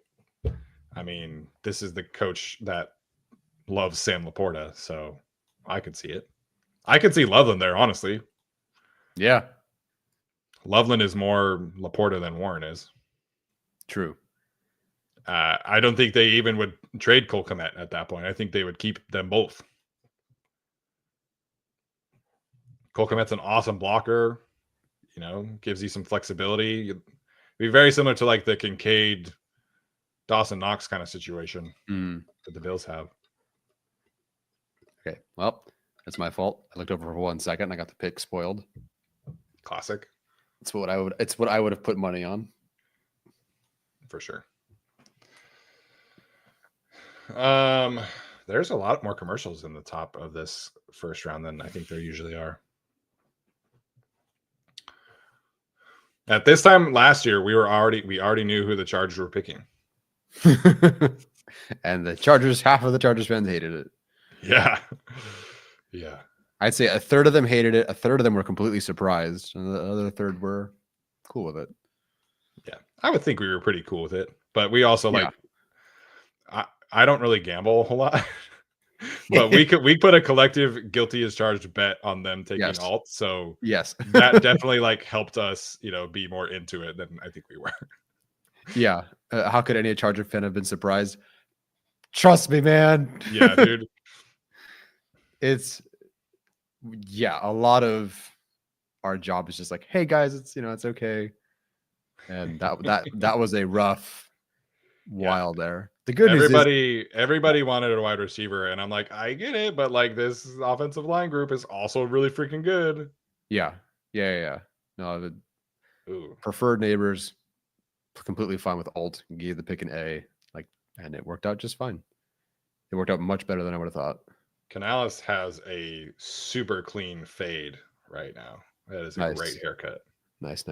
mean, this is the coach that loves Sam Laporta, so I could see it. I could see Loveland there, honestly. Yeah, Loveland is more Laporta than Warren is. True. I don't think they even would trade Cole Kmet at that point. I think they would keep them both. Cole Kmet's an awesome blocker, you know, gives you some flexibility. It'd be very similar to like the Kincaid, Dawson Knox kind of situation that the Bills have. Okay, well, that's my fault. I looked over for 1 second and I got the pick spoiled. Classic. It's what I would have put money on. For sure. there's a lot more commercials in the top of this first round than I think there usually are. At this time last year, we already knew who the Chargers were picking. And the Chargers, half of the Chargers fans hated it. Yeah. Yeah. I'd say a third of them hated it. A third of them were completely surprised. And the other third were cool with it. Yeah. I would think we were pretty cool with it. But we also I don't really gamble a whole lot. But we put a collective guilty as charged bet on them taking alt. So yes, that definitely like helped us, be more into it than I think we were. Yeah. How could any Charger fan have been surprised? Trust me, man. Yeah, dude. It's a lot of our job is just like, hey guys, it's it's okay. And that was a rough while there. The good news is everybody wanted a wide receiver, and I'm like, I get it, but like this offensive line group is also really freaking good. Yeah. No, the Ooh. preferred neighbors completely fine with alt. Gave the pick an A, and it worked out just fine. It worked out much better than I would have thought. Canales has a super clean fade right now. That is a great haircut. Nice.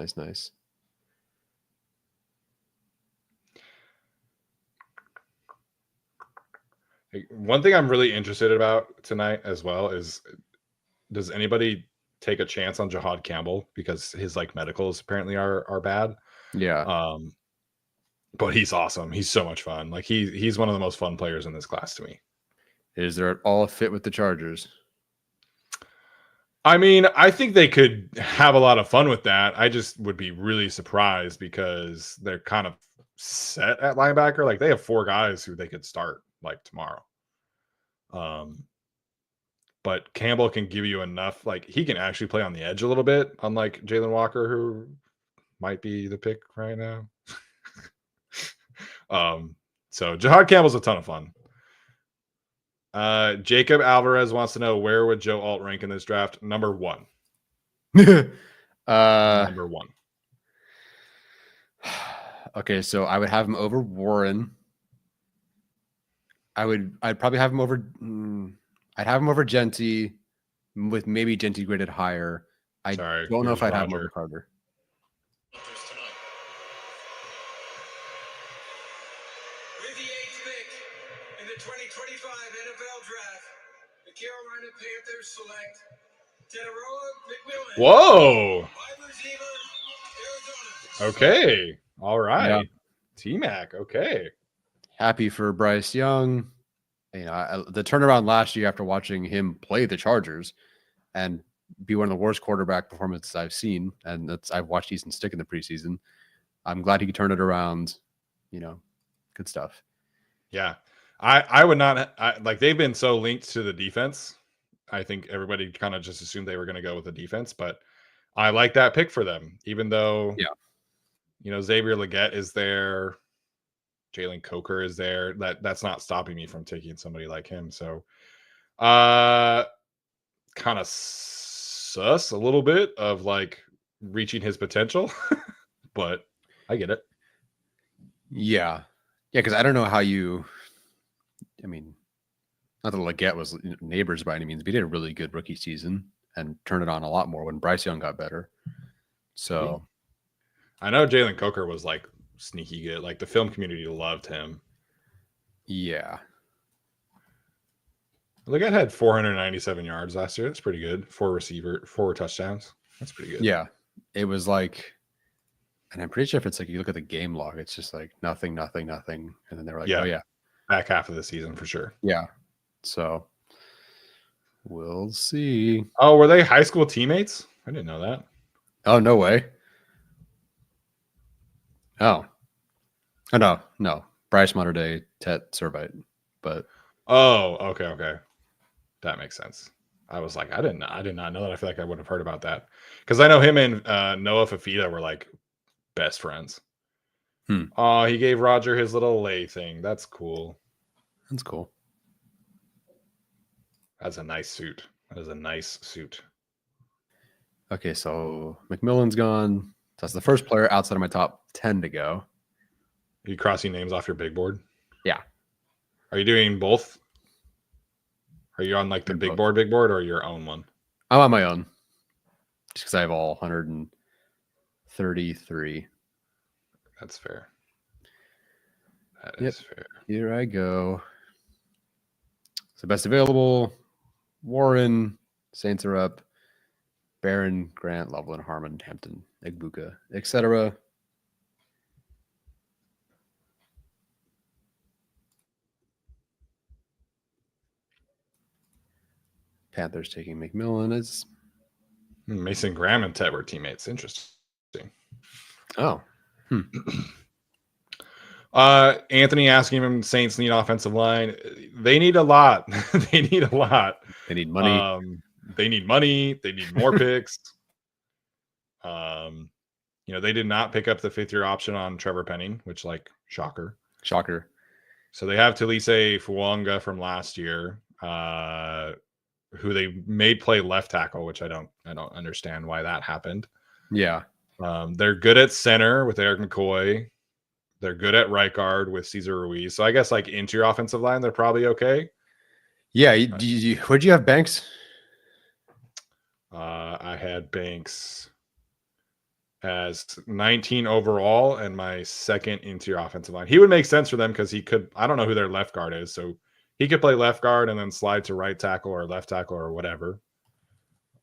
One thing I'm really interested about tonight as well is, does anybody take a chance on Jahad Campbell, because his medicals apparently are bad? Yeah. But he's awesome. He's so much fun. Like he's one of the most fun players in this class to me. Is there at all a fit with the Chargers? I mean, I think they could have a lot of fun with that. I just would be really surprised because they're kind of set at linebacker. Like they have 4 guys who they could start tomorrow. But Campbell can give you enough. Like he can actually play on the edge a little bit, unlike Jalen Walker, who might be the pick right now. So Jahad Campbell's a ton of fun. Jacob Alvarez wants to know, where would Joe Alt rank in this draft? Number 1. Number 1. Okay, so I would have him over Warren. I'd probably have him over. I'd have him over Genty, with maybe Genty graded higher. I don't know if I'd have him over Carter. With the 8th pick in the 2025 NFL Draft, the Carolina Panthers select Teteroa McMillan. Whoa. Wide receiver, Arizona. Okay. All right. Yeah. T-Mac. Okay. Happy for Bryce Young. The turnaround last year after watching him play the Chargers and be one of the worst quarterback performances I've seen, and I've watched Easton stick in the preseason. I'm glad he could turn it around. Good stuff. Yeah. I would not they've been so linked to the defense. I think everybody kind of just assumed they were going to go with the defense, but I like that pick for them, even though, Xavier Legette is there. Jalen Coker is there. That's not stopping me from taking somebody like him. So kind of sus a little bit of reaching his potential, but I get it. Yeah. Yeah, because I don't know how you. I mean, not that Legette was neighbors by any means, but he did a really good rookie season and turned it on a lot more when Bryce Young got better. So I know Jalen Coker was sneaky good. The film community loved him. Yeah. Legette had 497 yards last year. That's pretty good. 4 touchdowns. That's pretty good. Yeah. It was and I'm pretty sure if it's you look at the game log, it's just nothing. And then they were oh yeah. Back half of the season for sure. Yeah. So we'll see. Oh, were they high school teammates? I didn't know that. Oh, no way. Oh. Oh, no. Bryce Modern Day, Tet Servite. But okay. That makes sense. I was I did not know that. I feel like I would have heard about that. Because I know him and Noah Fafita were best friends. Oh, he gave Roger his little lay thing. That's cool. That's cool. That's a nice suit. That is a nice suit. Okay, so McMillan's gone. That's the first player outside of my top 10 to go. Are you crossing names off your big board? Yeah. Are you doing both? Are you on like the Both. big board, or your own one? I'm on my own. Just because I have all 133. That's fair. That Yep. is fair. Here I go. So best available, Warren, Saints are up, Barron, Grant, Loveland, Harmon, Hampton, Egbuka, etc. Panthers taking McMillan as Mason Graham and Ted were teammates. Interesting. Anthony asking him, Saints need offensive line. They need a lot. They need a lot. They need money. They need money. They need more picks. They did not pick up the 5th-year option on Trevor Penning, which, like, shocker. So they have Talise Fuanga from last year, who they made play left tackle, which I don't understand why that happened. Yeah. They're good at center with Eric McCoy. They're good at right guard with Cesar Ruiz. So I guess like interior offensive line, they're probably okay. Yeah. Where'd you have Banks? I had Banks as 19 overall and my second interior offensive line. He would make sense for them because he could. I don't know who their left guard is, so he could play left guard and then slide to right tackle or left tackle or whatever.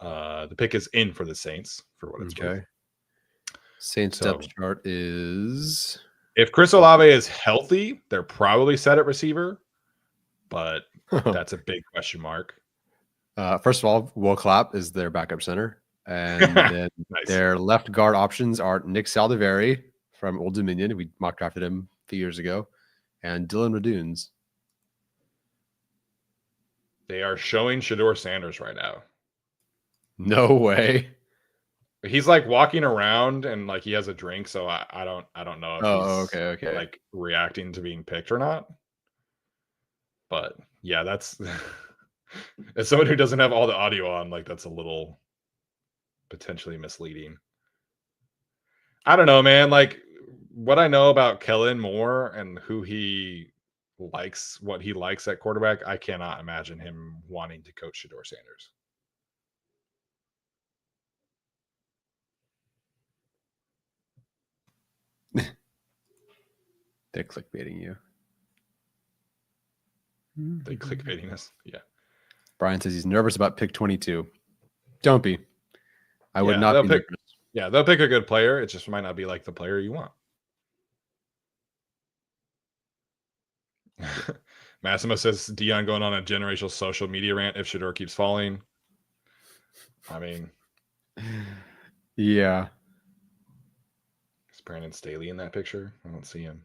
The pick is in for the Saints for what it's worth. Saints depth chart is. If Chris Olave is healthy, they're probably set at receiver, but that's a big question mark. First of all, Will Clapp is their backup center. And then Nice. Their left guard options are Nick Saldiveri from Old Dominion. We mock drafted him a few years ago. And Dylan Radunes. They are showing Shedeur Sanders right now. No way. He's like walking around and like he has a drink, so I don't know if he's okay. like reacting to being picked or not. But yeah, that's as someone who doesn't have all the audio on, like that's a little potentially misleading. I don't know, man. Like what I know about Kellen Moore and who he likes, what he likes at quarterback, I cannot imagine him wanting to coach Shedeur Sanders. They're clickbaiting you. They clickbaiting us. Yeah. Brian says he's nervous about pick 22. Don't be. I would not be pick, nervous. Yeah, they'll pick a good player. It just might not be like the player you want. Massimo says Dion going on a generational social media rant if Shedeur keeps falling. I mean, yeah. Is Brandon Staley in that picture? I don't see him.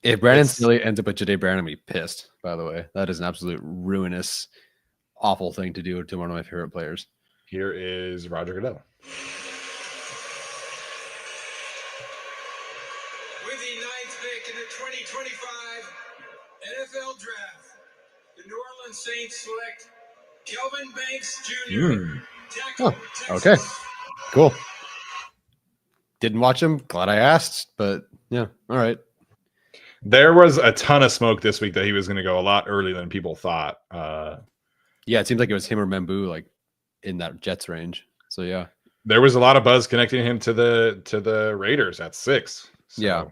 If Brandon Staley ends up with Jade Barron, I'm going to be pissed, by the way. That is an absolute ruinous, awful thing to do to one of my favorite players. Here is Roger Goodell. With the 9th pick in the 2025 NFL Draft, the New Orleans Saints select Kelvin Banks Jr. Tackle, Texas. Okay. Cool. Didn't watch him. Glad I asked, but yeah. All right. There was a ton of smoke this week that he was going to go a lot earlier than people thought. Yeah, it seems like it was him or Membu, like in that Jets range. So yeah, there was a lot of buzz connecting him to the Raiders at 6. So, yeah.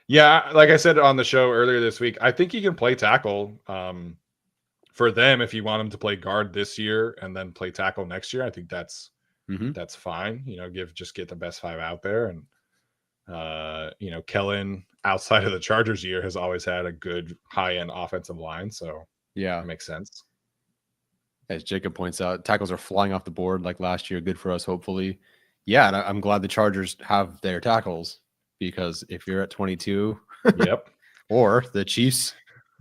Yeah, like I said on the show earlier this week, I think he can play tackle for them if you want him to play guard this year and then play tackle next year. I think that's fine. Get the best 5 out there. And Kellen outside of the Chargers year has always had a good high-end offensive line. So yeah, it makes sense. As Jacob points out, tackles are flying off the board like last year. Good for us, hopefully. Yeah, and I'm glad the Chargers have their tackles because if you're at 22, yep, or the Chiefs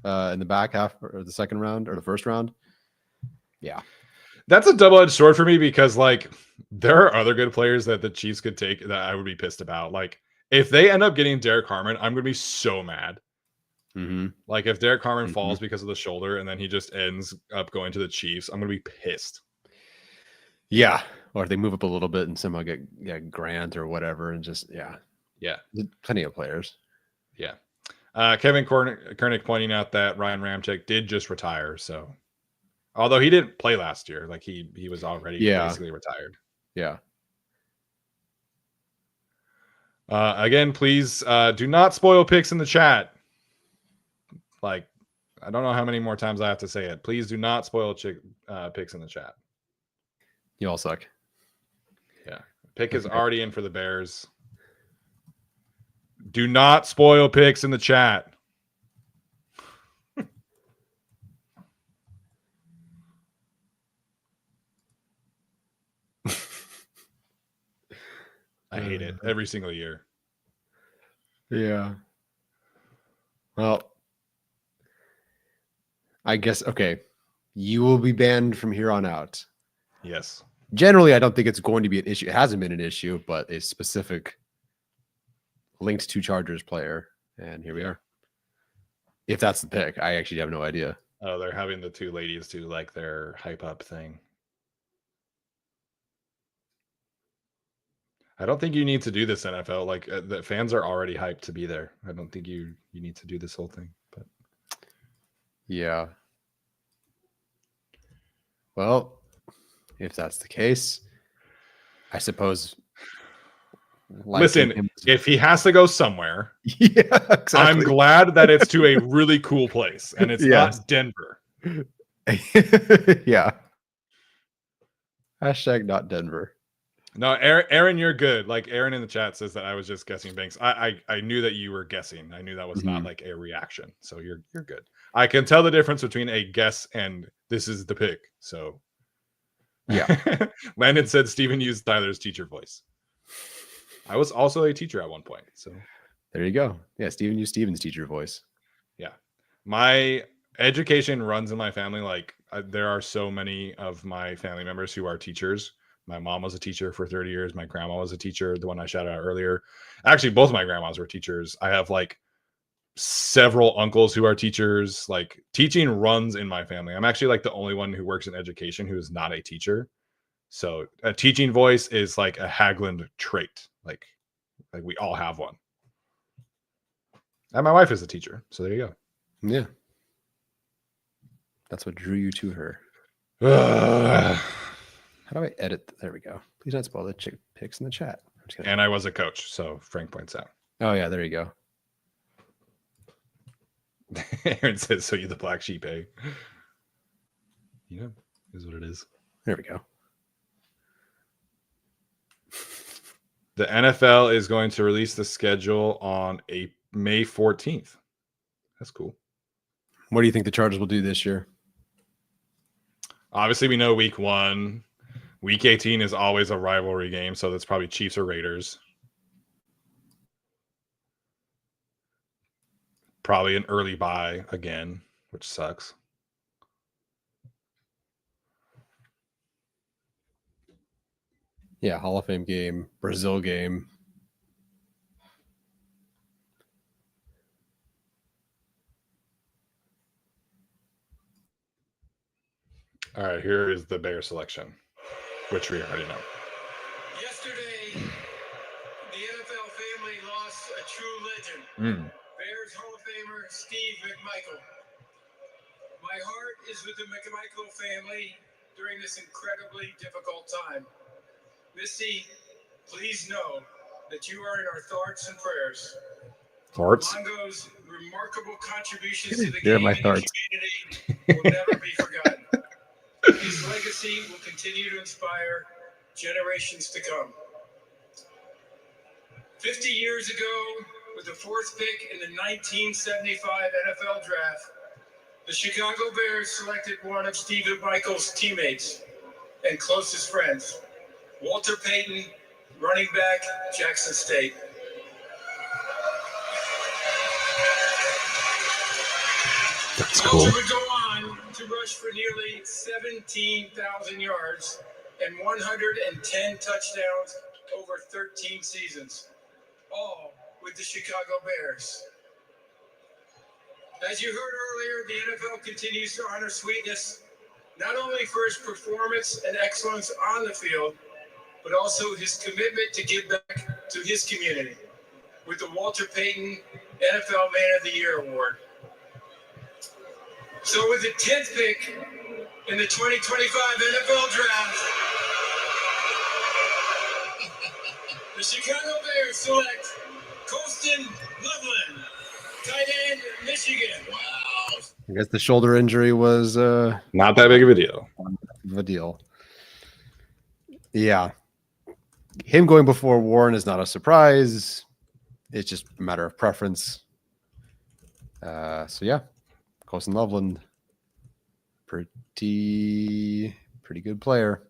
in the back half or the second round or the first round, yeah, that's a double-edged sword for me because like there are other good players that the Chiefs could take that I would be pissed about. Like if they end up getting Derek Harmon, I'm going to be so mad. Like if Derek Harmon falls because of the shoulder and then he just ends up going to the Chiefs, I'm going to be pissed. Yeah. Or if they move up a little bit and somehow get Grant or whatever and just, yeah. Yeah. Plenty of players. Yeah. Kevin Koenig pointing out that Ryan Ramczyk did just retire. So, although he didn't play last year, like he was already basically retired. Yeah. Again, please do not spoil picks in the chat. Like, I don't know how many more times I have to say it. Please do not spoil picks in the chat. You all suck. Yeah. Pick is already in for the Bears. Do not spoil picks in the chat. I hate it every single year. Yeah. Well, I guess, okay. You will be banned from here on out. Yes. Generally, I don't think it's going to be an issue. It hasn't been an issue, but a specific linked to Chargers player. And here we are. If that's the pick, I actually have no idea. Oh, they're having the two ladies do like their hype up thing. I don't think you need to do this, NFL. Like the fans are already hyped to be there. I don't think you need to do this whole thing. But yeah. Well, if that's the case, I suppose. Listen, if he has to go somewhere, yeah, exactly. I'm glad that it's to a really cool place and it's not Denver. Yeah. Hashtag not Denver. No, Aaron, you're good. Like Aaron in the chat says that I was just guessing Banks. I knew that you were guessing. I knew that was not like a reaction. So you're good. I can tell the difference between a guess and this is the pick. So yeah. Landon said Steven used Tyler's teacher voice. I was also a teacher at one point. So there you go. Yeah, Steven used Steven's teacher voice. Yeah. My education runs in my family. Like there are so many of my family members who are teachers. My mom was a teacher for 30 years. My grandma was a teacher, the one I shouted out earlier. Actually, both of my grandmas were teachers. I have like several uncles who are teachers. Like teaching runs in my family. I'm actually like the only one who works in education who is not a teacher. So a teaching voice is like a Haglund trait. Like we all have one. And my wife is a teacher. So there you go. Yeah. That's what drew you to her. How do I edit? There we go. Please don't spoil the picks in the chat. And I was a coach, so Frank points out. Oh, yeah, there you go. Aaron says, so you're the black sheep, eh? You know, is what it is. There we go. The NFL is going to release the schedule on May 14th. That's cool. What do you think the Chargers will do this year? Obviously, we know week 1. Week 18 is always a rivalry game, so that's probably Chiefs or Raiders. Probably an early bye again, which sucks. Yeah, Hall of Fame game, Brazil game. All right, here is the Bear selection, which we already know. Yesterday, the NFL family lost a true legend. Bears Hall of Famer Steve McMichael. My heart is with the McMichael family during this incredibly difficult time. Missy, please know that you are in our thoughts and prayers. Thoughts? Mongo's remarkable contributions to the game my and the thoughts. community will never be forgotten. His legacy will continue to inspire generations to come. 50 years ago, with the 4th pick in the 1975 NFL Draft, the Chicago Bears selected one of Steve McMichael's teammates and closest friends, Walter Payton, running back, Jackson State. That's cool. Walter would go on to rush for nearly 17,000 yards and 110 touchdowns over 13 seasons, all with the Chicago Bears. As you heard earlier, the NFL continues to honor Sweetness, not only for his performance and excellence on the field, but also his commitment to give back to his community with the Walter Payton NFL Man of the Year award. So with the 10th pick in the 2025 NFL Draft, the Chicago Bears select Colston Loveland, tight end, Michigan. Wow. I guess the shoulder injury was Not that big of a deal. the deal. Yeah. Him going before Warren is not a surprise. It's just a matter of preference. So yeah, Colston Loveland, pretty good player.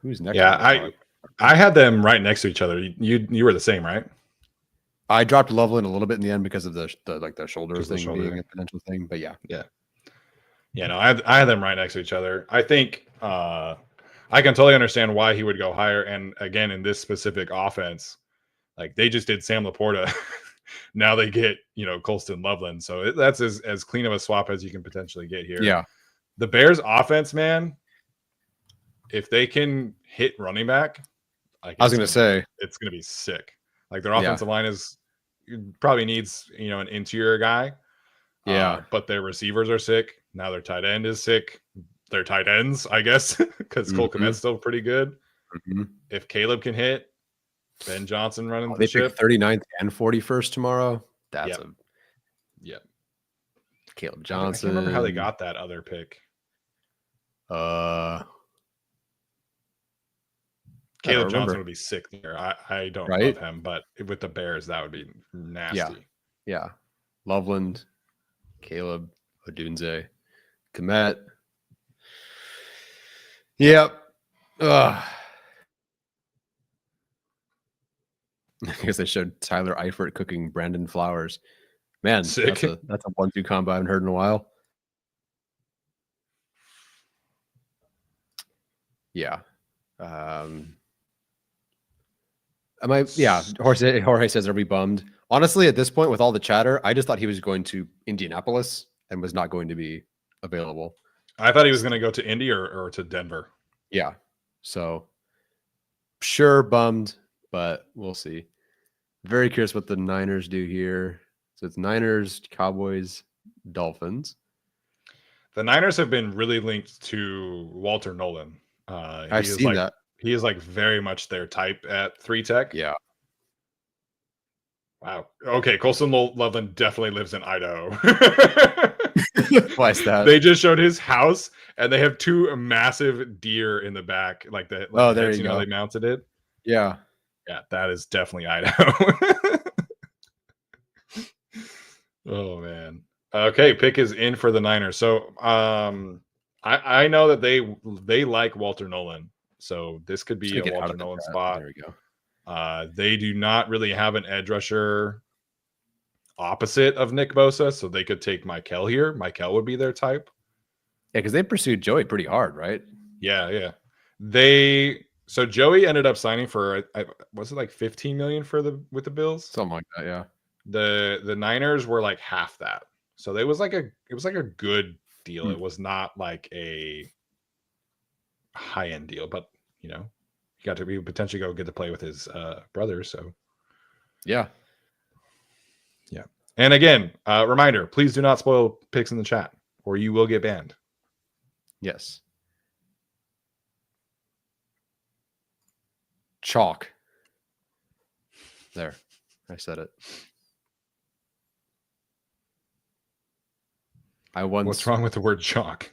Who's next? Yeah, I had them right next to each other. You were the same, right? I dropped Loveland a little bit in the end because of the shoulder Just the thing shoulder. being a potential thing. But yeah. No, I had them right next to each other. I think I can totally understand why he would go higher. And again, in this specific offense, like they just did Sam Laporta. Now they get, Colston Loveland. So that's as clean of a swap as you can potentially get here. Yeah. The Bears offense, man, if they can hit running back, I was going to say it's going to be sick. Like their offensive line probably needs, an interior guy. Yeah. But their receivers are sick. Now their tight end is sick. Their tight ends, I guess, because Cole Kmet's still pretty good. Mm-hmm. If Caleb can hit, Ben Johnson running the they ship. pick 39th and 41st tomorrow. That's Caleb Johnson. I can't remember how they got that other pick. Caleb Johnson would be sick there. I don't love him, but with the Bears, that would be nasty. Yeah. Loveland, Caleb, Odunze, Kmet. Yep. I guess they showed Tyler Eifert cooking Brandon Flowers. Man, sick. That's a 1-2 combo I haven't heard in a while. Yeah. Jorge says, are we bummed? Honestly, at this point, with all the chatter, I just thought he was going to Indianapolis and was not going to be available. I thought he was going to go to Indy or to Denver. Yeah. So, sure, bummed, but we'll see. Very curious what the Niners do here. So it's Niners, Cowboys, Dolphins. The Niners have been really linked to Walter Nolan. I've seen that. He is like very much their type at 3 tech. Yeah. Wow. Okay. Colston Loveland definitely lives in Idaho. Why is that? They just showed his house and they have 2 massive deer in the back. There you go. They mounted it. Yeah. Yeah. That is definitely Idaho. Oh man. Okay. Pick is in for the Niners. So, I know that they like Walter Nolan. So this could be a Walter Nolan spot. There we go. They do not really have an edge rusher opposite of Nick Bosa, so they could take Michael here. Michael would be their type. Yeah, because they pursued Joey pretty hard, right? Yeah. So Joey ended up signing for was it like $15 million with the Bills? Something like that, yeah. The Niners were like half that. So it was like a good deal. It was not like a high-end deal, but he got to potentially go get to play with his brother. So yeah. And again, reminder, please do not spoil picks in the chat or you will get banned. Yes. Chalk. There. I said it. What's wrong with the word chalk?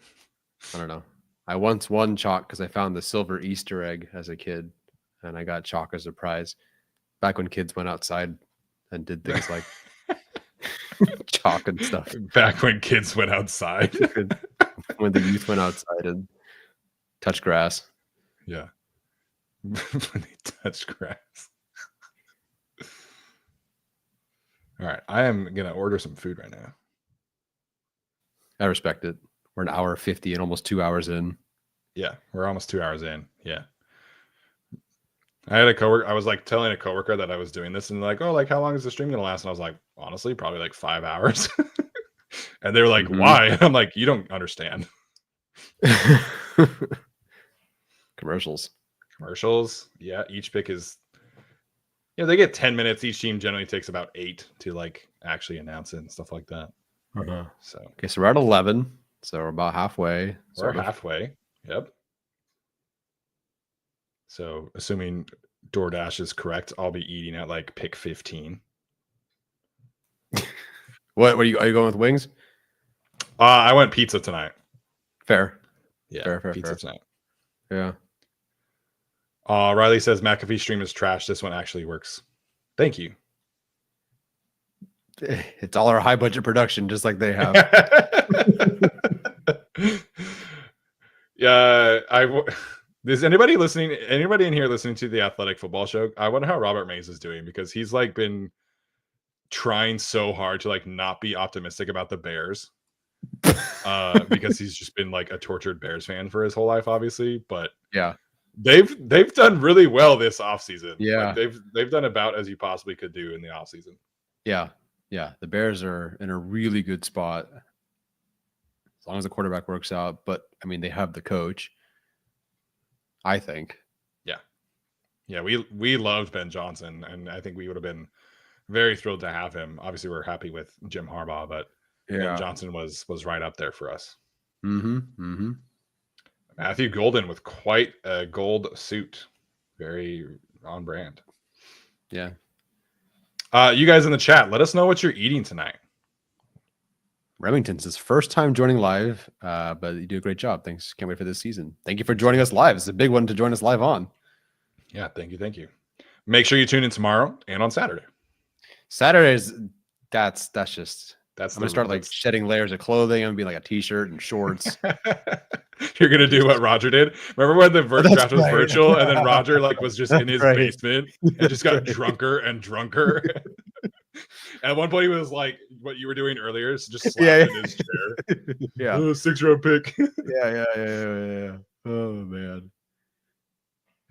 I don't know. I once won chalk because I found the silver Easter egg as a kid, and I got chalk as a prize. Back when kids went outside and did things like chalk and stuff. Back when kids went outside. When the youth went outside and touched grass. Yeah. When they touched grass. All right. I am going to order some food right now. I respect it. We're an hour 50 and almost 2 hours in. Yeah, we're almost 2 hours in. Yeah. I had a coworker. I was like telling a coworker that I was doing this and like, oh, like how long is the stream going to last? And I was like, honestly, probably like 5 hours. And they were like, why? And I'm like, you don't understand. Commercials. Yeah. Each pick is Yeah, they get 10 minutes. Each team generally takes about 8 to like actually announce it and stuff like that. So Okay, so we're at 11. So we're about halfway. we're halfway. Yep. So assuming DoorDash is correct, I'll be eating at like pick 15. What are you going with wings? I went pizza tonight. Fair. Yeah, fair. pizza tonight. Yeah. Riley says McAfee stream is trash. This one actually works. Thank you. It's all our high budget production, just like they have. Yeah, is anybody listening? Anybody in here listening to the Athletic Football Show? I wonder how Robert Mays is doing because he's like been trying so hard to like not be optimistic about the Bears, because he's just been like a tortured Bears fan for his whole life, obviously. But Yeah. they've done really well this offseason. Yeah. Like they've done about as you possibly could do in the offseason. Yeah. The Bears are in a really good spot as long as the quarterback works out. But I mean, they have the coach, I think. Yeah, we loved Ben Johnson, and I think we would have been very thrilled to have him. Obviously, we're happy with Jim Harbaugh, but Ben Johnson was right up there for us. Matthew Golden with quite a gold suit, very on brand. Yeah. You guys in the chat, let us know what you're eating tonight. Remington's his first time joining live, but you do a great job. Thanks. Can't wait for this season. Thank you for joining us live. It's a big one to join us live on. Yeah, thank you. Make sure you tune in tomorrow and on Saturday. Saturdays, that's I'm gonna start like that's... shedding layers of clothing. I'm gonna be like a t-shirt and shorts. You're gonna do what Roger did. Remember when the draft was virtual, and then Roger like was just in his basement and just got drunker and drunker. At one point, he was like, "What you were doing earlier, is just slapped in his chair." Yeah, 6-round pick. yeah. Oh man,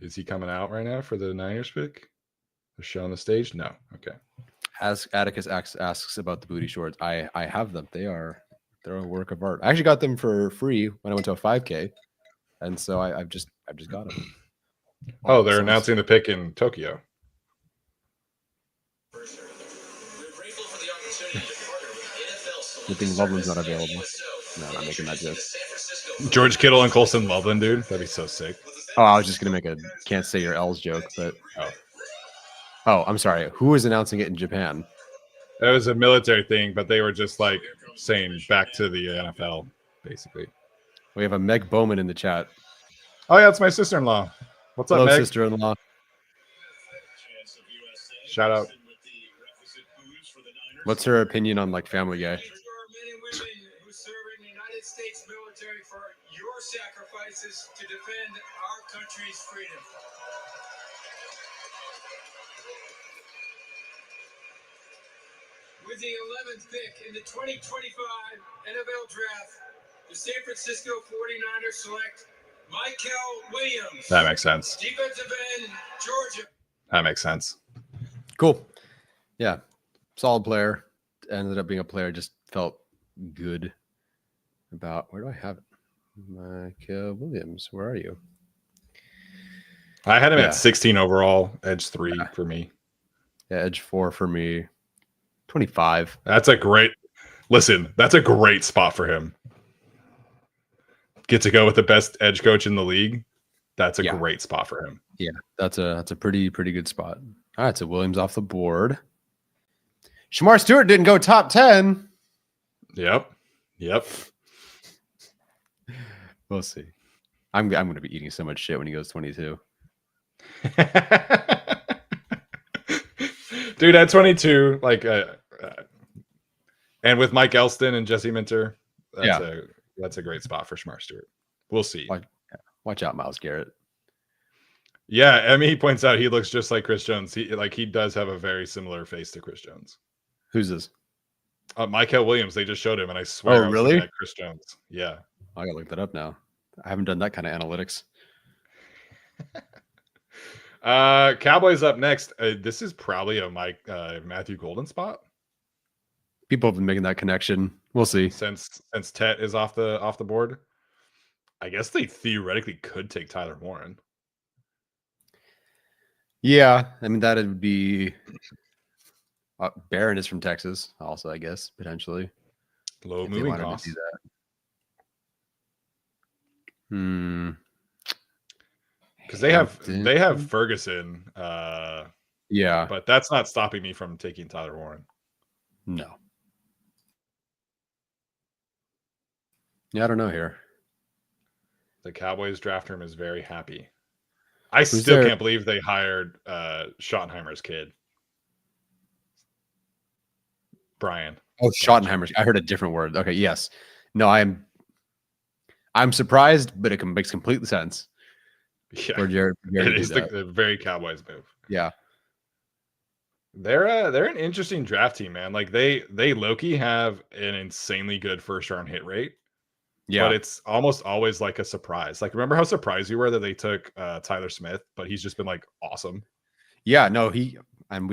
is he coming out right now for the Niners pick? They're showing the stage. No, okay. As Atticus asks about the booty shorts, I have them. They're a work of art. I actually got them for free when I went to a 5K, and so I've just got them. Oh, they're announcing the pick in Tokyo. Good thing Loveland's not available. No, I'm not making that joke. George Kittle and Colson Loveland, dude. That'd be so sick. Oh, I was just gonna make a can't say your L's joke, but oh, I'm sorry. Who was announcing it in Japan? That was a military thing, but they were just like saying back to the NFL, basically. We have a Meg Bowman in the chat. Oh yeah, it's my sister-in-law. What's up, Hello, Meg? sister-in-law. Shout out. What's her opinion on like Family Guy? Your sacrifices to defend our country's freedom. With the 11th pick in the 2025 NFL Draft, the San Francisco 49ers select Michael Williams. That makes sense. Defensive end, Georgia. That makes sense. Cool. Yeah. Solid player. Ended up being a player. Just felt good about. Where do I have it? Michael Williams. Where are you? I had him at 16 overall, edge 3 for me. Yeah, edge 4 for me. 25. That's a great spot for him. Get to go with the best edge coach in the league. That's a great spot for him. Yeah, that's a pretty good spot. All right, so Williams off the board. Shamar Stewart didn't go top 10. Yep. We'll see. I'm going to be eating so much shit when he goes 22. Dude, at 22, like, and with Mike Elston and Jesse Minter, that's a great spot for Shamar Stewart. We'll see. Watch out, Myles Garrett. Yeah, he points out he looks just like Chris Jones. He does have a very similar face to Chris Jones. Who's this? Michael Williams. They just showed him, and I swear, really? At Chris Jones. Yeah, I gotta look that up now. I haven't done that kind of analytics. Cowboys up next. This is probably a Matthew Golden spot. People have been making that connection. We'll see. Since Tet is off the board, I guess they theoretically could take Tyler Warren. Yeah, I mean that would be. Barron is from Texas, also, I guess potentially Low if they moving wanted to do costs. that. Hmm. Because Hampton. they have Ferguson, Yeah. but that's not stopping me from taking Tyler Warren. No. Yeah, I don't know here. The Cowboys draft room is very happy. I Who's still there? can't believe they hired Schottenheimer's kid, Brian. Oh, Schottenheimer's. I heard a different word. Okay, yes. No, I'm surprised, but it makes complete sense Yeah, for Jared it to do is that. the very Cowboys move. Yeah. They're an interesting draft team, man. Like they low-key have an insanely good first round hit rate, Yeah. but it's almost always like a surprise. Like remember how surprised you were that they took Tyler Smith, but he's just been like awesome. Yeah, no, we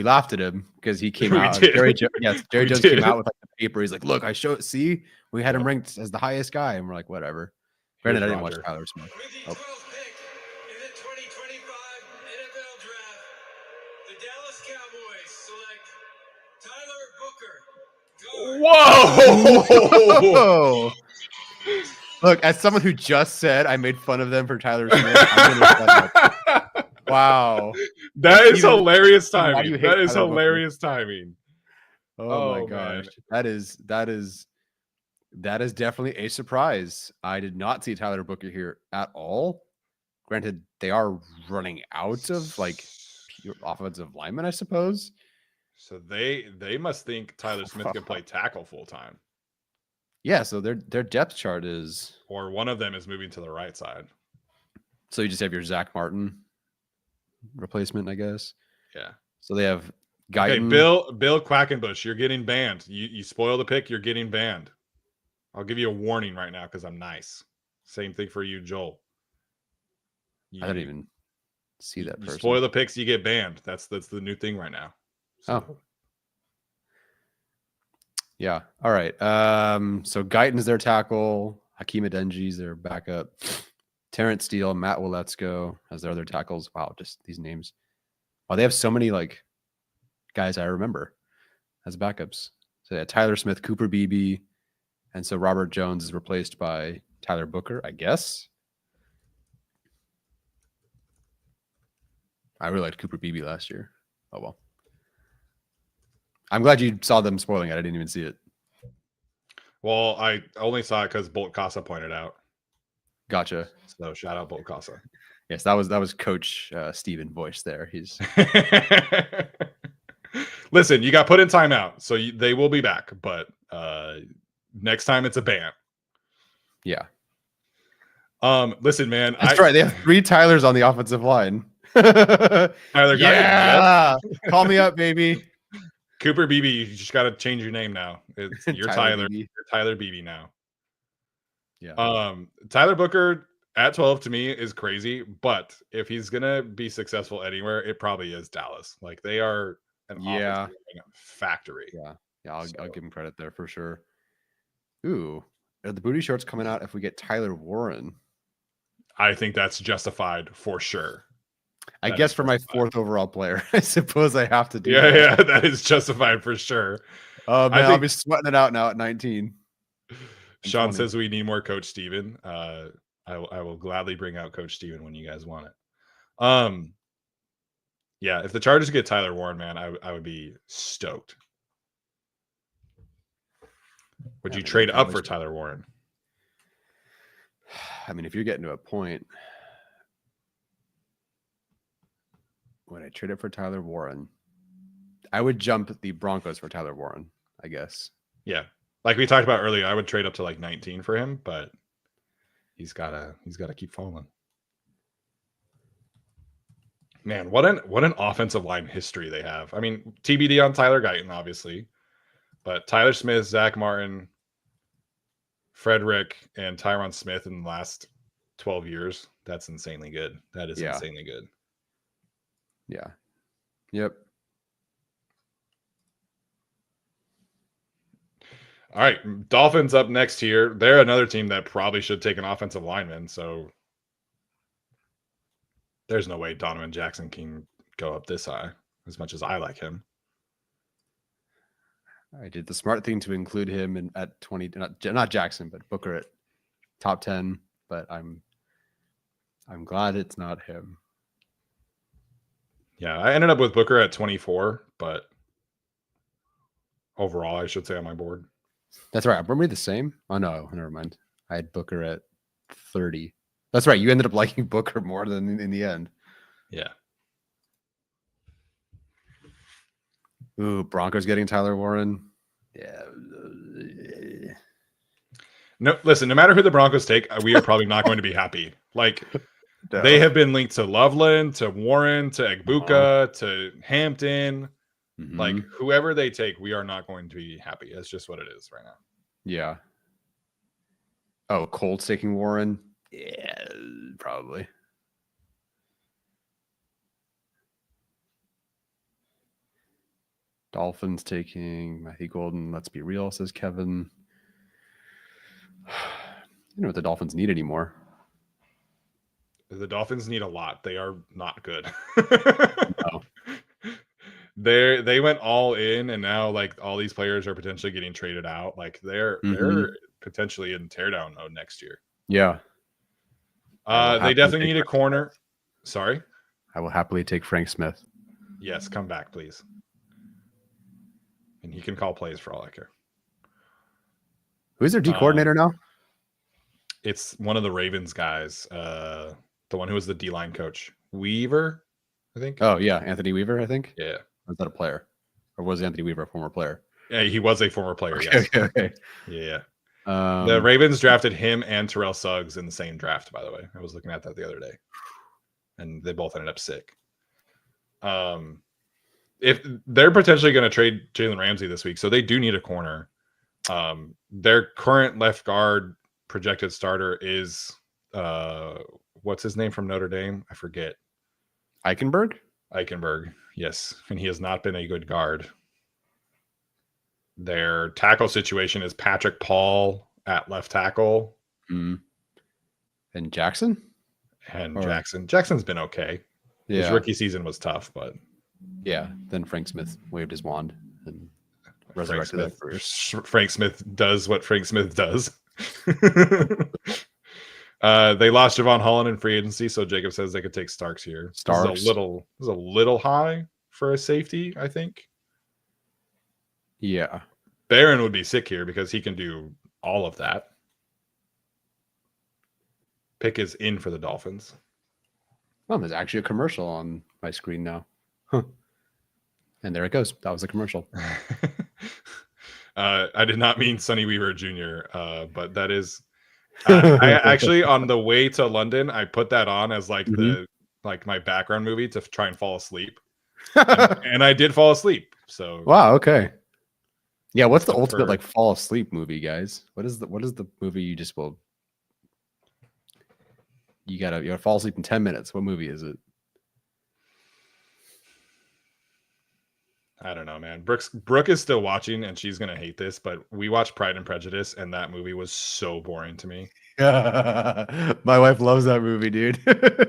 laughed at him because he came We out. did. Jerry We Jones did. came out with like the paper. He's like, "Look, see, we had him ranked as the highest guy," and we're like, "Whatever." Granted, I didn't watch Tyler Smith. With the 12th pick in the 2025 NFL Draft, the Dallas Cowboys select Tyler Booker. Whoa! Whoa! Look, as someone who just said I made fun of them for Tyler Smith, I'm gonna wow. That is Steven, hilarious why do timing. you hate That is Tyler Booker? hilarious timing. Oh my Oh, gosh. man. That is definitely a surprise. I did not see Tyler Booker here at all. Granted, they are running out of like pure offensive linemen, I suppose. So they must think Tyler Smith can play tackle full time, Yeah, so their depth chart is or one of them is moving to the right side. so you just have your Zach Martin replacement, I guess. Yeah. So they have Okay, Guyton. Bill Quackenbush, you're getting banned. You spoil the pick, you're getting banned. I'll give you a warning right now because I'm nice. Same thing for you, Joel. I didn't even see that person. Spoil the picks, you get banned. That's the new thing right now. So. Oh. Yeah. All right. So Guyton's their tackle. Hakeem Adenji's their backup. Terrence Steele, Matt Wiletsko as their other tackles. Wow, just these names. Wow, they have so many like guys I remember as backups. So yeah, Tyler Smith, Cooper Beebe, and so Robert Jones is replaced by Tyler Booker, I guess. I really liked Cooper Beebe last year. Oh well. I'm glad you saw them spoiling it. I didn't even see it. Well, I only saw it because Bolt Casa pointed out. Gotcha. So shout out Bolt Casa. Yes, that was Coach Steven voice there. He's listen. You got put in timeout, so they will be back. But next time it's a ban. Yeah. Listen, man. That's right. They have 3 Tylers on the offensive line. Tyler, yeah. Yep. Call me up, baby. Cooper Beebe, you just got to change your name now. You're Tyler. You're Tyler Beebe now. Yeah. Tyler Booker at 12 to me is crazy, but if he's gonna be successful anywhere, it probably is Dallas. Like they are an offensive factory. Yeah. I'll give him credit there for sure. Ooh, are the booty shorts coming out if we get Tyler Warren? I think that's justified for sure. I guess for my 4th overall player, I suppose I have to do that. Yeah, that is justified for sure. Oh man, I'll be sweating it out now at 19. Sean says we need more Coach Steven. I will gladly bring out Coach Steven when you guys want it. Yeah, if the Chargers get Tyler Warren, man, I would be stoked. Would you trade up for Tyler Warren? I mean, if you're getting to a point, when I trade it for Tyler Warren, I would jump the Broncos for Tyler Warren, I guess. Yeah. Like we talked about earlier, I would trade up to like 19 for him, but he's gotta keep falling. Man, what an offensive line history they have. I mean, TBD on Tyler Guyton, obviously, but Tyler Smith, Zach Martin, Frederick, and Tyron Smith in the last 12 years. That's insanely good. That is insanely good. Yeah. Yep. All right, Dolphins up next here. They're another team that probably should take an offensive lineman. So there's no way Donovan Jackson can go up this high as much as I like him. I did the smart thing to include him at 20, not Jackson, but Booker at top 10. But I'm glad it's not him. Yeah, I ended up with Booker at 24, but overall, I should say on my board. That's right. Were we the same? Oh no, never mind. I had Booker at 30. That's right. You ended up liking Booker more than in the end. Yeah. Ooh, Broncos getting Tyler Warren. Yeah. No, listen, no matter who the Broncos take, we are probably not going to be happy. Like, they have been linked to Loveland, to Warren, to Egbuka, to Hampton. Mm-hmm. Like, whoever they take, we are not going to be happy. That's just what it is right now. Yeah. Oh, Colts taking Warren? Yeah, probably. Dolphins taking Matthew Golden. Let's be real, says Kevin. I don't know what the Dolphins need anymore. The Dolphins need a lot. They are not good. No. They went all in, and now like all these players are potentially getting traded out. Like they're potentially in teardown mode next year. Yeah. They definitely need a corner. Sorry. I will happily take Frank Smith. Yes, come back, please. And he can call plays for all I care. Who's their D coordinator now? It's one of the Ravens guys. The one who was the D-line coach. Weaver, I think. Oh, yeah. Anthony Weaver, I think. Yeah. Or is that a player? Or was Anthony Weaver a former player? Yeah, he was a former player, Okay, yes. okay. Yeah. The Ravens drafted him and Terrell Suggs in the same draft, by the way. I was looking at that the other day. And they both ended up sick. If they're potentially going to trade Jalen Ramsey this week, so they do need a corner. Their current left guard projected starter is what's his name from Notre Dame? I forget. Eichenberg, yes. And he has not been a good guard. Their tackle situation is Patrick Paul at left tackle. And Jackson? Jackson's been okay. Yeah. His rookie season was tough, but yeah. Then Frank Smith waved his wand and resurrected that career. Frank Smith does what Frank Smith does. They lost Javon Holland in free agency, so Jacob says they could take Starks here. This is a little high for a safety, I think. Yeah. Barron would be sick here because he can do all of that. Pick is in for the Dolphins. Oh, there's actually a commercial on my screen now. Huh. And there it goes. That was a commercial. I did not mean Sonny Weaver Jr., but that is. I actually, on the way to London, I put that on as like my background movie to try and fall asleep, and I did fall asleep. So wow, okay, yeah. What's the ultimate like fall asleep movie, guys? What is the movie you just will? You gotta fall asleep in 10 minutes. What movie is it? I don't know, man. Brooke is still watching, and she's gonna hate this, but we watched Pride and Prejudice, and that movie was so boring to me. My wife loves that movie, dude.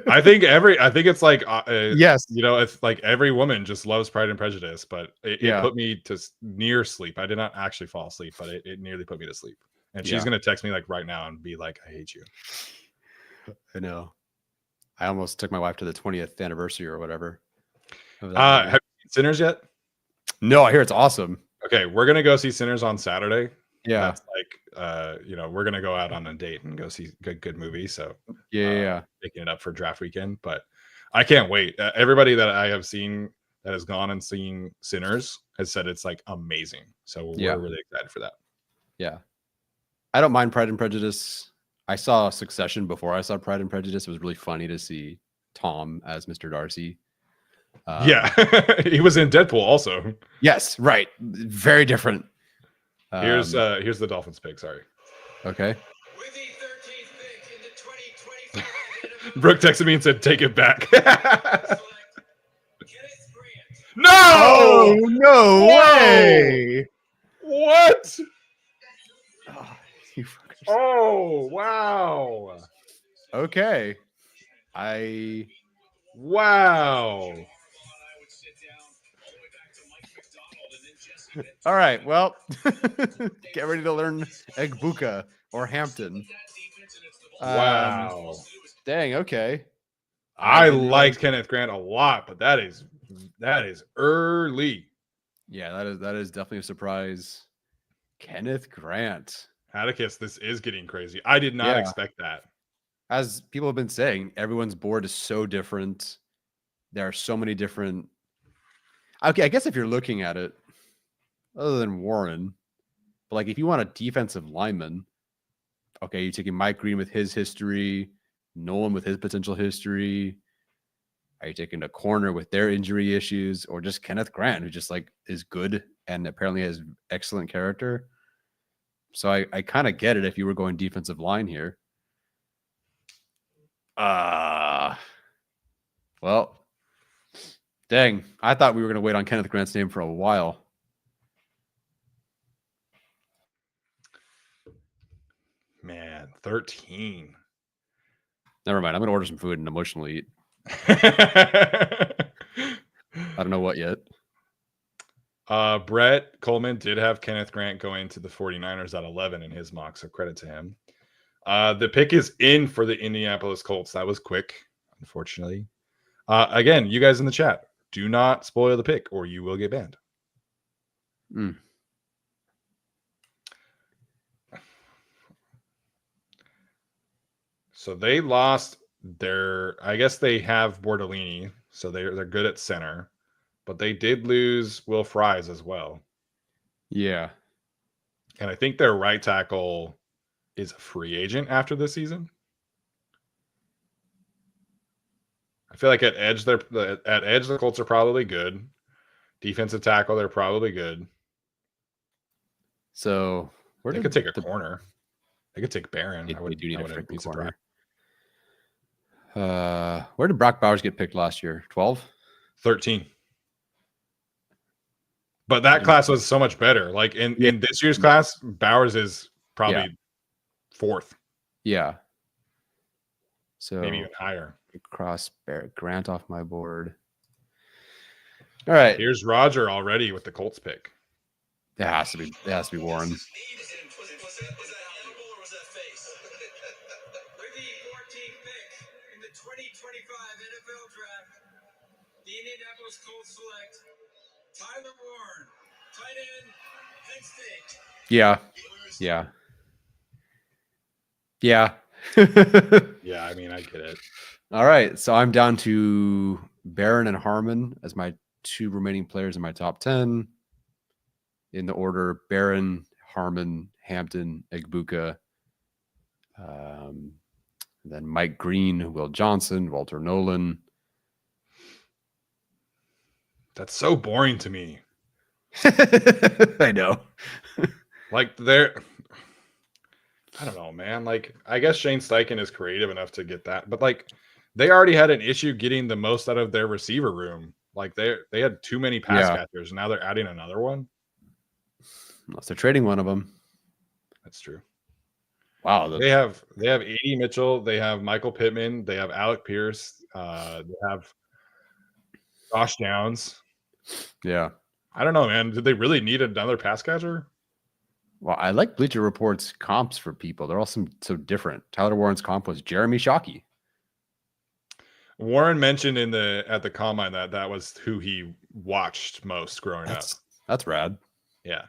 I think it's like yes, it's like every woman just loves Pride and Prejudice, but it put me to near sleep. I did not actually fall asleep, but it nearly put me to sleep. And she's gonna text me like right now and be like, "I hate you." I know. I almost took my wife to the 20th anniversary or whatever. Have you seen Sinners yet? No, I hear it's awesome. Okay, we're gonna go see Sinners on Saturday. Yeah, that's like we're gonna go out on a date and go see a good movie. So picking it up for draft weekend, but I can't wait. Everybody that I have seen that has gone and seen Sinners has said it's like amazing. So we're really excited for that. Yeah, I don't mind Pride and Prejudice. I saw Succession before I saw Pride and Prejudice. It was really funny to see Tom as Mr. Darcy. He was in Deadpool also. Yes, right. Very different. Here's the Dolphins pick. Sorry. Okay. With the 13th pick in the 2025 Brooke texted me and said, "Take it back." No! Oh, no way! What? Oh, oh, wow. Okay. Wow. All right. Well, get ready to learn Egbuka or Hampton. Wow. Dang. Okay. I didn't realize- liked Kenneth Grant a lot, but that is early. Yeah, that is definitely a surprise. Kenneth Grant. Atticus, this is getting crazy. I did not Yeah. expect that. As people have been saying, everyone's board is so different. There are so many different. Okay, I guess if you're looking at it, other than Warren, but like if you want a defensive lineman, okay, you're taking Mike Green with his history, Nolan with his potential history. Are you taking a corner with their injury issues, or just Kenneth Grant, who just like is good and apparently has excellent character? So I kind of get it if you were going defensive line here. Well, dang, I thought we were going to wait on Kenneth Grant's name for a while. Man, 13. Never mind. I'm going to order some food and emotionally eat. I don't know what yet. Brett Coleman did have Kenneth Grant going to the 49ers at 11 in his mock, so credit to him. The pick is in for the Indianapolis Colts. That was quick, unfortunately. Again, you guys in the chat, do not spoil the pick or you will get banned. So they lost I guess they have Bordellini, so they're good at center, but they did lose Will Fries as well. Yeah. And I think their right tackle is a free agent after this season. I feel like at edge, the Colts are probably good. Defensive tackle, they're probably good. So they could take a corner. They could take Barron. They do need a freaking corner. Surprised. Where did Brock Bowers get picked last year? 12? 13. But that class was so much better. Like in this year's class, Bowers is probably fourth. Yeah. So maybe even higher. Cross Grant off my board. All right. Here's Roger already with the Colts pick. It has to be Warren. Was that audible or was that face? With the 14th pick in the 2025 NFL Draft, the Indianapolis Colts select Tyler Warren, tight end, Penn State. Yeah. Yeah, I mean, I get it. All right. So I'm down to Barron and Harmon as my two remaining players in my top 10. In the order Barron, Harmon, Hampton, Egbuka, then Mike Green, Will Johnson, Walter Nolan. That's so boring to me. I know. Like I don't know, man. Like, I guess Shane Steichen is creative enough to get that, but like, they already had an issue getting the most out of their receiver room. Like, they had too many pass catchers. And now they're adding another one. Unless they're trading one of them. That's true. Wow. They have A.D. Mitchell. They have Michael Pittman. They have Alec Pierce. They have Josh Downs. Yeah. I don't know, man. Did they really need another pass catcher? Well, I like Bleacher Report's comps for people. They're all so different. Tyler Warren's comp was Jeremy Shockey. Warren mentioned at the combine that was who he watched most growing up. That's rad. Yeah,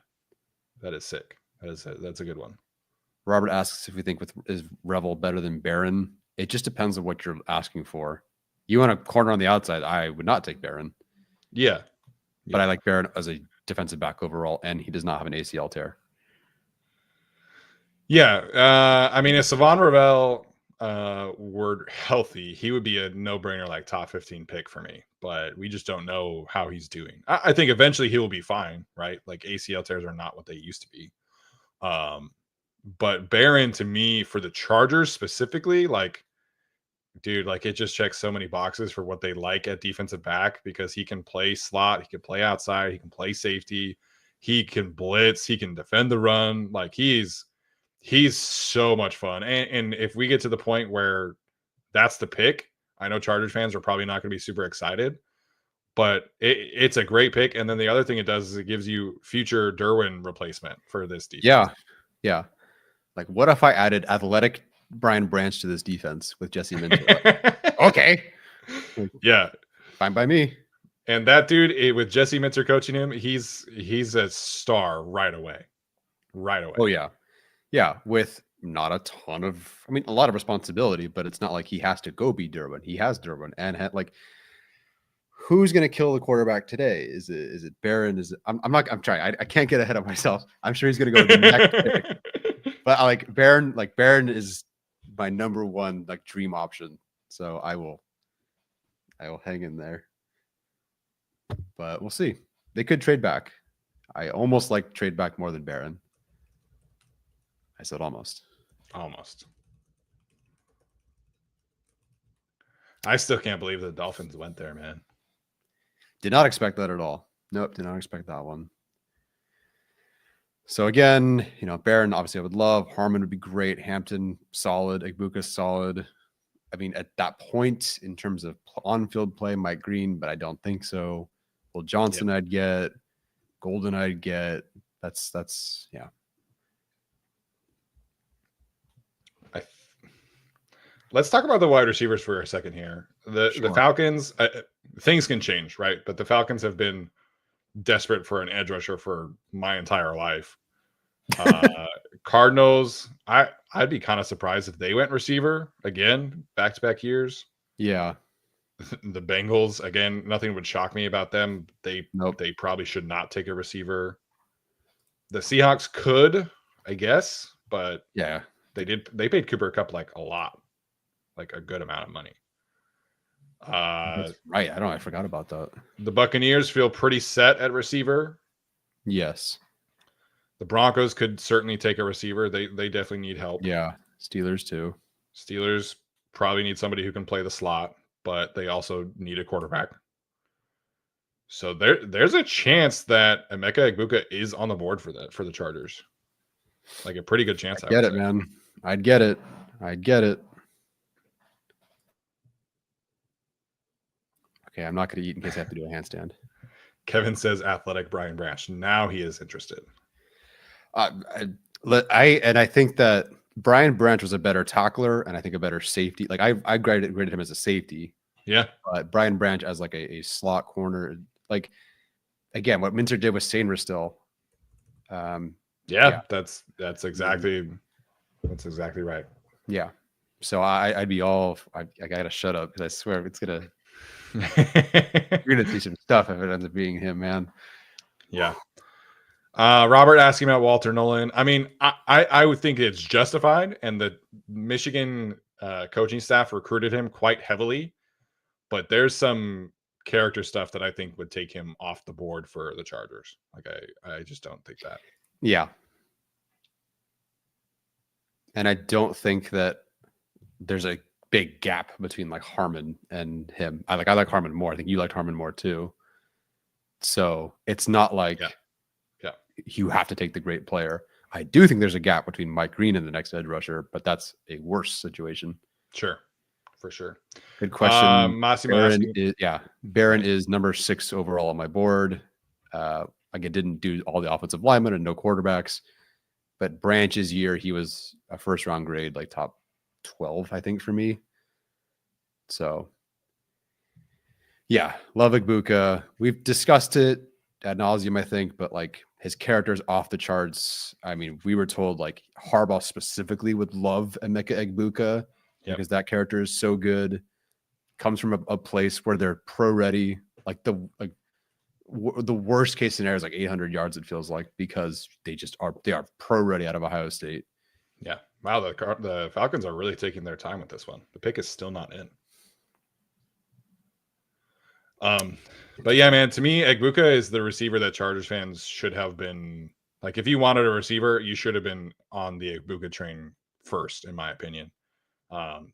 that is sick. That's a good one. Robert asks if we think is Revel better than Barron. It just depends on what you're asking for. You want a corner on the outside? I would not take Barron. Yeah. But I like Barron as a defensive back overall, and he does not have an ACL tear. Yeah, I mean, if Savon Revel were healthy, he would be a no-brainer, like top 15 pick for me. But we just don't know how he's doing. I think eventually he will be fine, right? Like, ACL tears are not what they used to be. But Barron, to me, for the Chargers specifically, like, dude, like, it just checks so many boxes for what they like at defensive back, because he can play slot, he can play outside, he can play safety, he can blitz, he can defend the run. Like, he's so much fun. And if we get to the point where that's the pick, I know Chargers fans are probably not going to be super excited, but it's a great pick. And then the other thing it does is it gives you future Derwin replacement for this defense. Yeah. Yeah. Like, what if I added athletic Brian Branch to this defense with Jesse Minter? Okay. Yeah. Fine by me. And that dude, with Jesse Minter coaching him, he's a star right away. Right away. Oh, yeah. Yeah. With not a ton of, I mean, a lot of responsibility, but it's not like he has to go be Derwin. He has Derwin and like, who's going to kill the quarterback today? Is it Barron? I'm trying. I can't get ahead of myself. I'm sure he's going to go with the next pick. But I like Barron is my number one like dream option. So I will hang in there. But we'll see. They could trade back. I almost like trade back more than Barron. I said almost. Almost. I still can't believe the Dolphins went there, man. Did not expect that at all. Nope, did not expect that one. So again, Barron, obviously I would love. Harmon would be great. Hampton, solid. Egbuka, solid. I mean, at that point, in terms of on-field play, Mike Green, but I don't think so. Will Johnson, I'd get. Golden, I'd get. That's yeah. Let's talk about the wide receivers for a second here. The Falcons, things can change, right? But the Falcons have been desperate for an edge rusher for my entire life. Cardinals, I'd be kind of surprised if they went receiver again, back-to-back years. Yeah. The Bengals, again, nothing would shock me about them. They Nope. probably should not take a receiver. The Seahawks could, I guess, but yeah, they paid Cooper Kupp like a lot, like a good amount of money. That's right. I forgot about that. The Buccaneers feel pretty set at receiver. Yes. The Broncos could certainly take a receiver. They definitely need help. Yeah. Steelers too. Steelers probably need somebody who can play the slot, but they also need a quarterback. So there's a chance that Emeka Egbuka is on the board for the Chargers. Like a pretty good chance. I get it, man. I'd get it. Okay, I'm not going to eat in case I have to do a handstand. Kevin says athletic Brian Branch. Now he is interested. I think that Brian Branch was a better tackler and I think a better safety. Like I graded him as a safety. Yeah. But Brian Branch as like a slot corner. Like again, what Minter did with Sainristil still. Yeah, that's exactly right. Yeah. So I'd be all I gotta shut up because I swear it's gonna you're gonna see some stuff if it ends up being him, man. Yeah. Robert asking about Walter Nolan. I mean, I would think it's justified, and the Michigan coaching staff recruited him quite heavily, but there's some character stuff that I think would take him off the board for the Chargers. Like I just don't think that. Yeah. And I don't think that there's a big gap between like Harmon and him. I like Harmon more. I think you liked Harmon more too. So it's not like you have to take the great player. I do think there's a gap between Mike Green and the next edge rusher, but that's a worse situation. Sure. For sure. Good question. Massimo Barron is number 6 overall on my board. Again, didn't do all the offensive linemen and no quarterbacks, but Branch's year, he was a first round grade, like top 12, I think, for me. So yeah, love Egbuka. We've discussed it ad nauseum, I think, but like his character's off the charts. I mean, we were told like Harbaugh specifically would love Emeka Egbuka because that character is so good. Comes from a place where they're pro ready. Like the worst case scenario is like 800 yards. It feels like because they are pro ready out of Ohio State. Yeah. Wow. The Falcons are really taking their time with this one. The pick is still not in. But yeah, man, to me, Egbuka is the receiver that Chargers fans should have been like. If you wanted a receiver, you should have been on the Egbuka train first, in my opinion.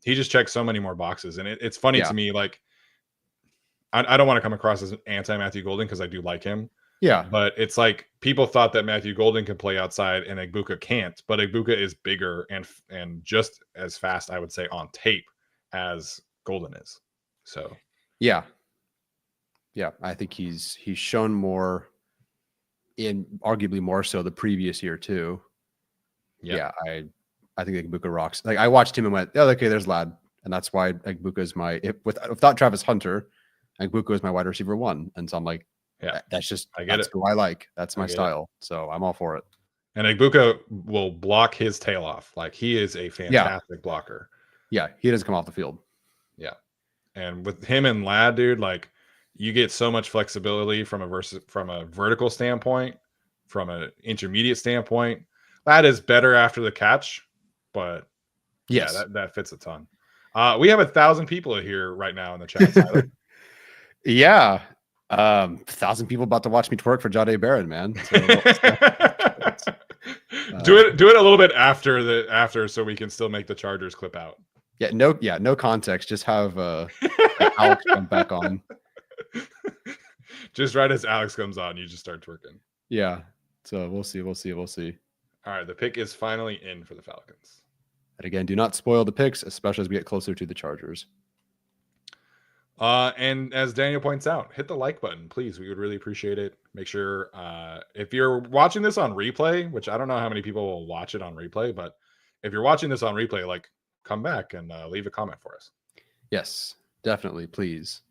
He just checks so many more boxes, and it's funny to me. Like, I don't want to come across as anti-Matthew Golden because I do like him. Yeah, but it's like people thought that Matthew Golden could play outside and Egbuka can't. But Egbuka is bigger and just as fast, I would say, on tape as Golden is. So yeah. Yeah, I think he's shown more, in arguably more so the previous year too. Yeah, I think Egbuka rocks. Like I watched him and went, oh, okay, there's Lad, and that's why Egbuka is my without Travis Hunter, Egbuka is my wide receiver 1, and so I'm like, Yeah, that's just I get that's it. who I like. That's my style. So I'm all for it. And Egbuka will block his tail off. Like he is a fantastic blocker. Yeah, he doesn't come off the field. Yeah. And with him and Ladd, dude, like you get so much flexibility from a vertical standpoint, from an intermediate standpoint. Ladd is better after the catch, but yes, yeah, that fits a ton. We have 1,000 people here right now in the chat. Tyler. Yeah. 1,000 people about to watch me twerk for Jahdae Barron, man. So, do it a little bit after so we can still make the Chargers clip out. No context. Just have Alex jump back on. Just right as Alex comes on, you just start twerking. Yeah. So we'll see. All right, the pick is finally in for the Falcons. And again, do not spoil the picks, especially as we get closer to the Chargers. And as Daniel points out, hit the like button, please. We would really appreciate it. Make sure if you're watching this on replay, which I don't know how many people will watch it on replay, but if you're watching this on replay, like come back and leave a comment for us. Yes, definitely, please.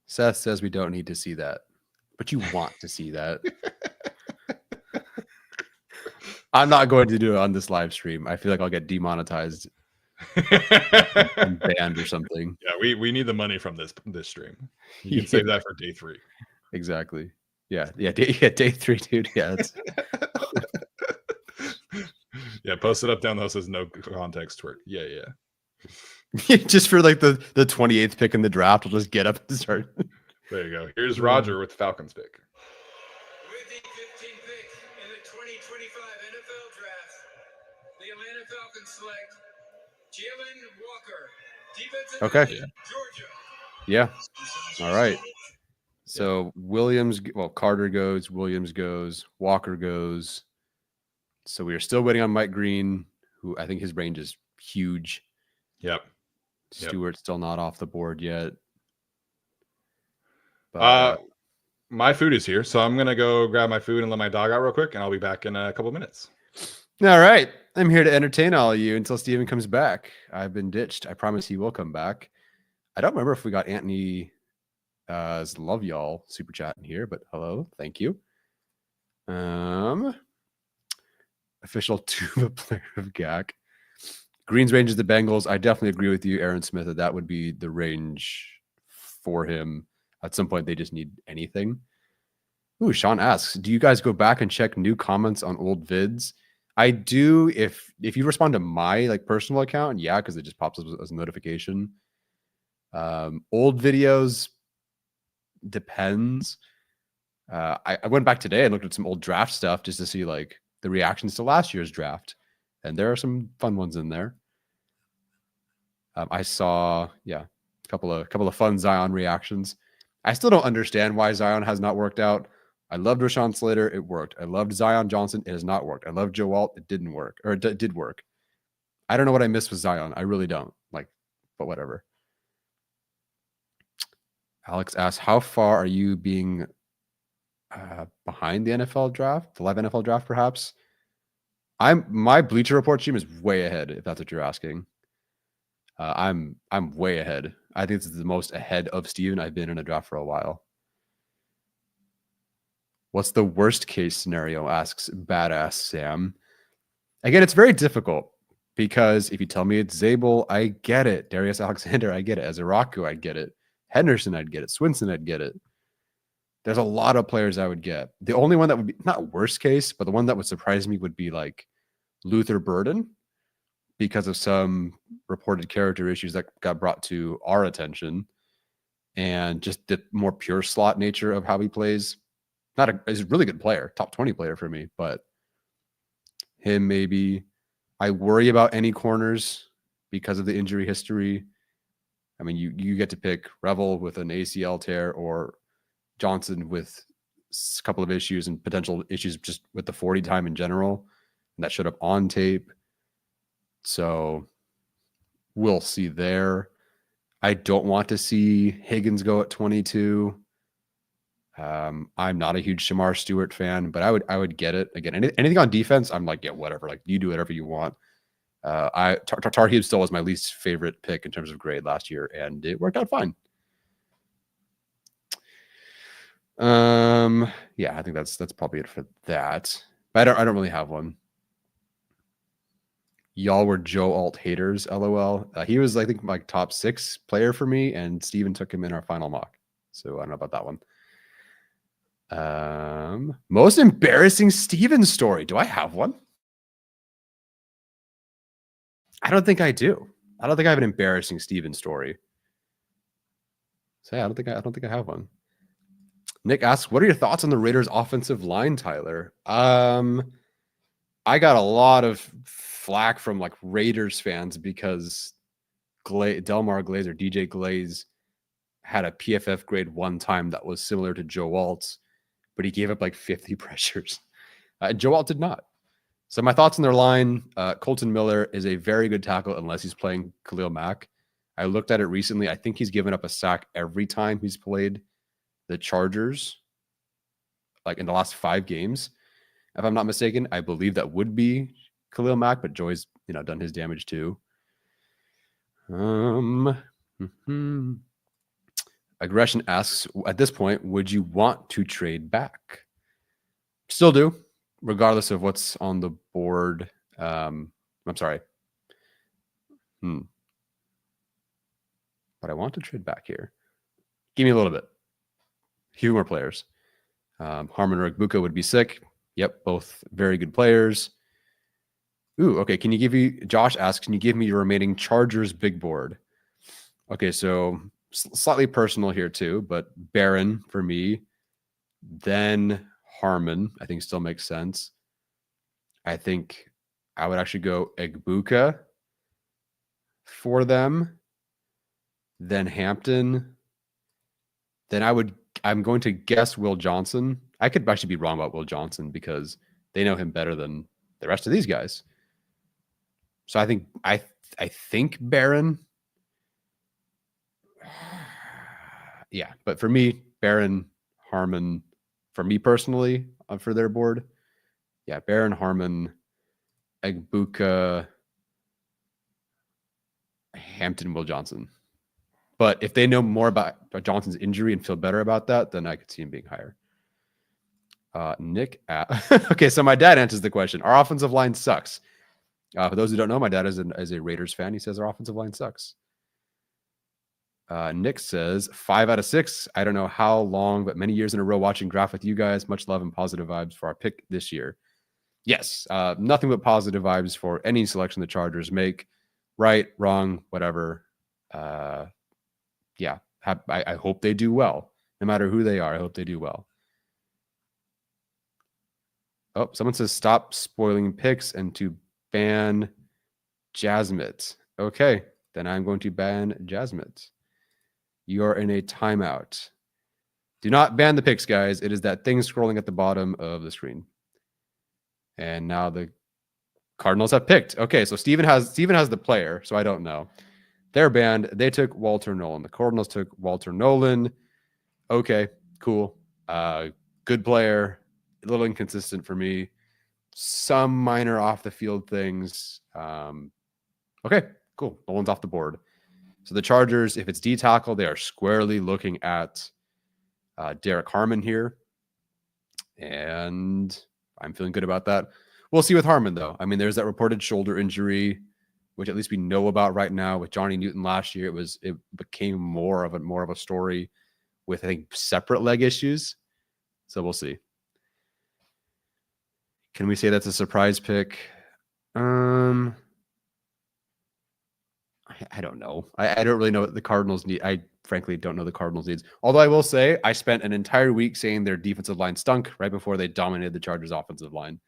Seth says we don't need to see that, but you want to see that. I'm not going to do it on this live stream. I feel like I'll get demonetized and banned or something. Yeah, we need the money from this stream. You can save that for day 3. Exactly. Yeah. Day 3, dude. Yeah. Yeah, post it up down there that says no context twerk. Yeah. Just for like the 28th pick in the draft, we'll just get up and start. There you go. Here's Roger with the Falcons pick. With the 15th pick in the 2025 NFL Draft, the Atlanta Falcons select Jalen Walker, defensive end, Georgia. Yeah. All right. So Carter goes, Williams goes, Walker goes. So we are still waiting on Mike Green, who I think his range is huge. Yep. Stewart's still not off the board yet. But, my food is here, so I'm gonna go grab my food and let my dog out real quick, and I'll be back in a couple minutes. All right. I'm here to entertain all of you until Steven comes back. I've been ditched. I promise he will come back. I don't remember if we got Anthony love y'all super chat in here, but hello, thank you. Official tuba player of GAC. Green's range is the Bengals. I definitely agree with you, Aaron Smith, that would be the range for him. At some point, they just need anything. Ooh, Sean asks, do you guys go back and check new comments on old vids? I do. If you respond to my personal account, yeah, because it just pops up as a notification. Old videos depends. I went back today and looked at some old draft stuff just to see the reactions to last year's draft, and there are some fun ones in there. I saw a couple of fun Zion reactions. I still don't understand why Zion has not worked out. I loved Rashawn Slater. It worked. I loved Zion Johnson. It has not worked. I loved Joe Alt. It didn't work, or it did work. I don't know what I missed with Zion. I really don't. But whatever. Alex asks, how far are you being behind the NFL draft, the live NFL draft, perhaps? My Bleacher Report team is way ahead, if that's what you're asking. I'm way ahead. I think this is the most ahead of Steven I've been in a draft for a while. What's the worst case scenario? Asks Badass Sam. Again, it's very difficult because if you tell me it's Zabel, I get it. Darius Alexander, I get it. Azaraku, I get it. Henderson, I'd get it. Swinson, I'd get it. There's a lot of players I would get. The only one that would be not worst case, but the one that would surprise me would be Luther Burden, because of some reported character issues that got brought to our attention, and just the more pure slot nature of how he plays. He's a really good player, top 20 player for me, but him maybe. I worry about any corners because of the injury history. I mean, you get to pick Revel with an ACL tear or Johnson with a couple of issues and potential issues just with the 40 time in general, and that showed up on tape. So we'll see there. I don't want to see Higgins go at 22. I'm not a huge Shamar Stewart fan, but I would get it. Again, anything on defense, I'm like, yeah, whatever. Like, you do whatever you want. Tar Heels still was my least favorite pick in terms of grade last year, and it worked out fine. Yeah, I think that's probably it for that. But I don't really have one. Y'all were Joe Alt haters, LOL. He was, I think, my top 6 player for me, and Steven took him in our final mock. So I don't know about that one. Most embarrassing Steven story. Do I have one? I don't think I do. I don't think I have an embarrassing Steven story. So yeah, I don't think I have one. Nick asks, what are your thoughts on the Raiders offensive line, Tyler? I got a lot of flack from like Raiders fans because Delmar Glaze or DJ Glaze had a PFF grade one time that was similar to Joe Alt's, but he gave up like 50 pressures. Joe Alt did not. So my thoughts on their line, Colton Miller is a very good tackle unless he's playing Khalil Mack. I looked at it recently. I think he's given up a sack every time he's played the Chargers, like in the last 5 games. If I'm not mistaken, I believe that would be Khalil Mack, but Joey's, done his damage too. Aggression asks, at this point, would you want to trade back? Still do, regardless of what's on the board. I'm sorry. But I want to trade back here. Give me a little bit. A few more players. Harmon or Igbuka would be sick. Yep, both very good players. Ooh, okay. Josh asks, can you give me your remaining Chargers big board? Okay, so slightly personal here too, but Barron for me, then Harmon, I think still makes sense. I think I would actually go Igbuka for them, then Hampton. Then I'm going to guess Will Johnson. I could actually be wrong about Will Johnson because they know him better than the rest of these guys. So I think Barron. Yeah, but for me, Barron, Harmon, for me personally, for their board, yeah, Barron, Harmon, Igbuka, Hampton, Will Johnson. But if they know more about Johnson's injury and feel better about that, then I could see him being higher. Nick, okay, so my dad answers the question. Our offensive line sucks. For those who don't know, my dad is a Raiders fan. He says our offensive line sucks. Nick says 5 out of 6. I don't know how long, but many years in a row watching draft with you guys. Much love and positive vibes for our pick this year. Yes, nothing but positive vibes for any selection the Chargers make. Right, wrong, whatever. Yeah, I hope they do well. No matter who they are, I hope they do well. Oh, someone says stop spoiling picks and to ban Jasmit. Okay, then I'm going to ban Jasmit. You are in a timeout. Do not ban the picks, guys. It is that thing scrolling at the bottom of the screen. And now the Cardinals have picked. Okay, so Steven has the player, so I don't know. They're banned. They took Walter Nolan. The Cardinals took Walter Nolan. Okay, cool. Good player. A little inconsistent for me. Some minor off the field things. Okay, cool. Nolan's off the board. So the Chargers, if it's D tackle, they are squarely looking at Derek Harmon here. And I'm feeling good about that. We'll see with Harmon, though. I mean, there's that reported shoulder injury, which at least we know about right now. With Johnny Newton last year, it became more of a story with, I think, separate leg issues. So we'll see. Can we say that's a surprise pick? I don't know. I don't really know what the Cardinals need. I frankly don't know the Cardinals needs. Although I will say I spent an entire week saying their defensive line stunk right before they dominated the Chargers offensive line.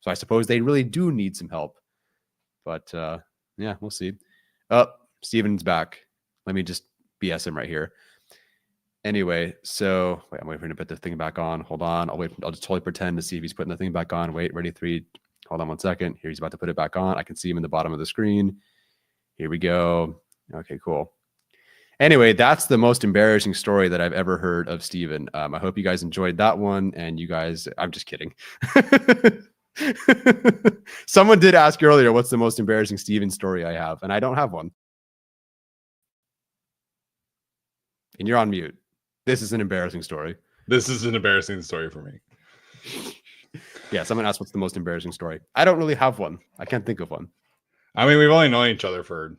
So I suppose they really do need some help. But yeah, we'll see. Steven's back. Let me just BS him right here. Anyway, so wait, I'm waiting for him to put the thing back on. Hold on. I'll just totally pretend to see if he's putting the thing back on. Wait, ready, 3. Hold on 1 second. Here, he's about to put it back on. I can see him in the bottom of the screen. Here we go. Okay, cool. Anyway, that's the most embarrassing story that I've ever heard of Steven. I hope you guys enjoyed that one. And you guys, I'm just kidding. Someone did ask earlier, what's the most embarrassing Steven story I have? And I don't have one. And you're on mute. This is an embarrassing story. This is an embarrassing story for me. Yeah, someone asked what's the most embarrassing story. I don't really have one. I can't think of one. I mean, we've only known each other for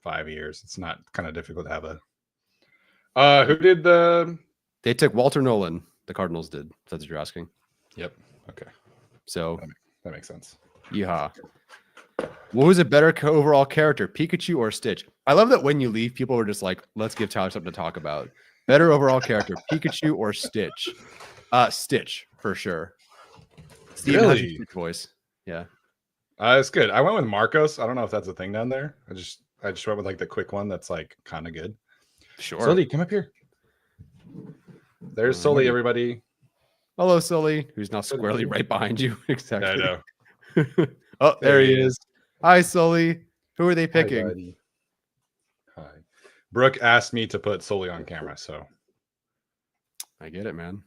5 years. It's not kind of difficult to have a. Who did the? They took Walter Nolan. The Cardinals did. If that's what you're asking. Yep. Okay. So that makes sense. Yeehaw. What was a better overall character, Pikachu or Stitch? I love that when you leave, people were just like, let's give Tyler something to talk about. Better overall character, Pikachu or Stitch? Stitch, for sure. Steven has a Stitch voice. Yeah. It's good. I went with Marcos. I don't know if that's a thing down there. I just went with like the quick one that's like kind of good. Sure. Sully, come up here. There's Sully, everybody. Hello, Sully, who's now squarely right behind you. Exactly. I know. Oh, there he is. Hi, Sully. Who are they picking? Hi. Brooke asked me to put Sully on camera, so I get it, man.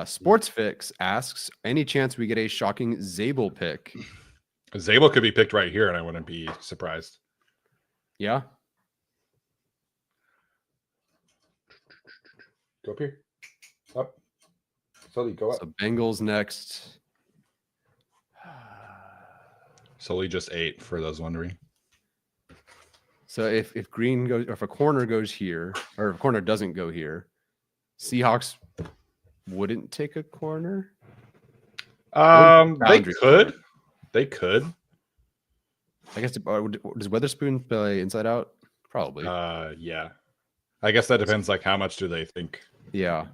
Sports Fix asks, any chance we get a shocking Zabel pick? Zabel could be picked right here, and I wouldn't be surprised. Yeah. Go up here. Up. Sully, go up. So Bengals next. Sully just ate, for those wondering. So if green goes, or if a corner goes here, or if a corner doesn't go here, Seahawks wouldn't take a corner. They could. They could. I guess. Does Weatherspoon play inside out? Probably. Yeah. I guess that depends. Like, how much do they think? Yeah.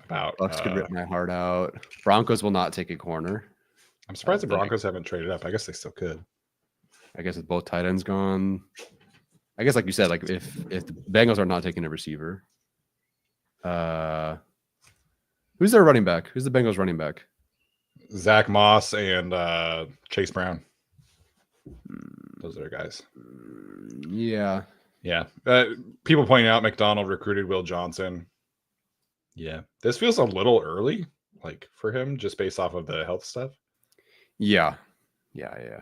About Bucks could rip my heart out. Broncos will not take a corner. I'm surprised the Broncos haven't traded up. I guess they still could. I guess with both tight ends gone. I guess, like you said, like if the Bengals are not taking a receiver, who's their running back? Who's the Bengals running back? Zach Moss and Chase Brown. Those are their guys. Yeah. Yeah. People pointing out McDonald recruited Will Johnson. Yeah. This feels a little early, like for him, just based off of the health stuff. Yeah. Yeah.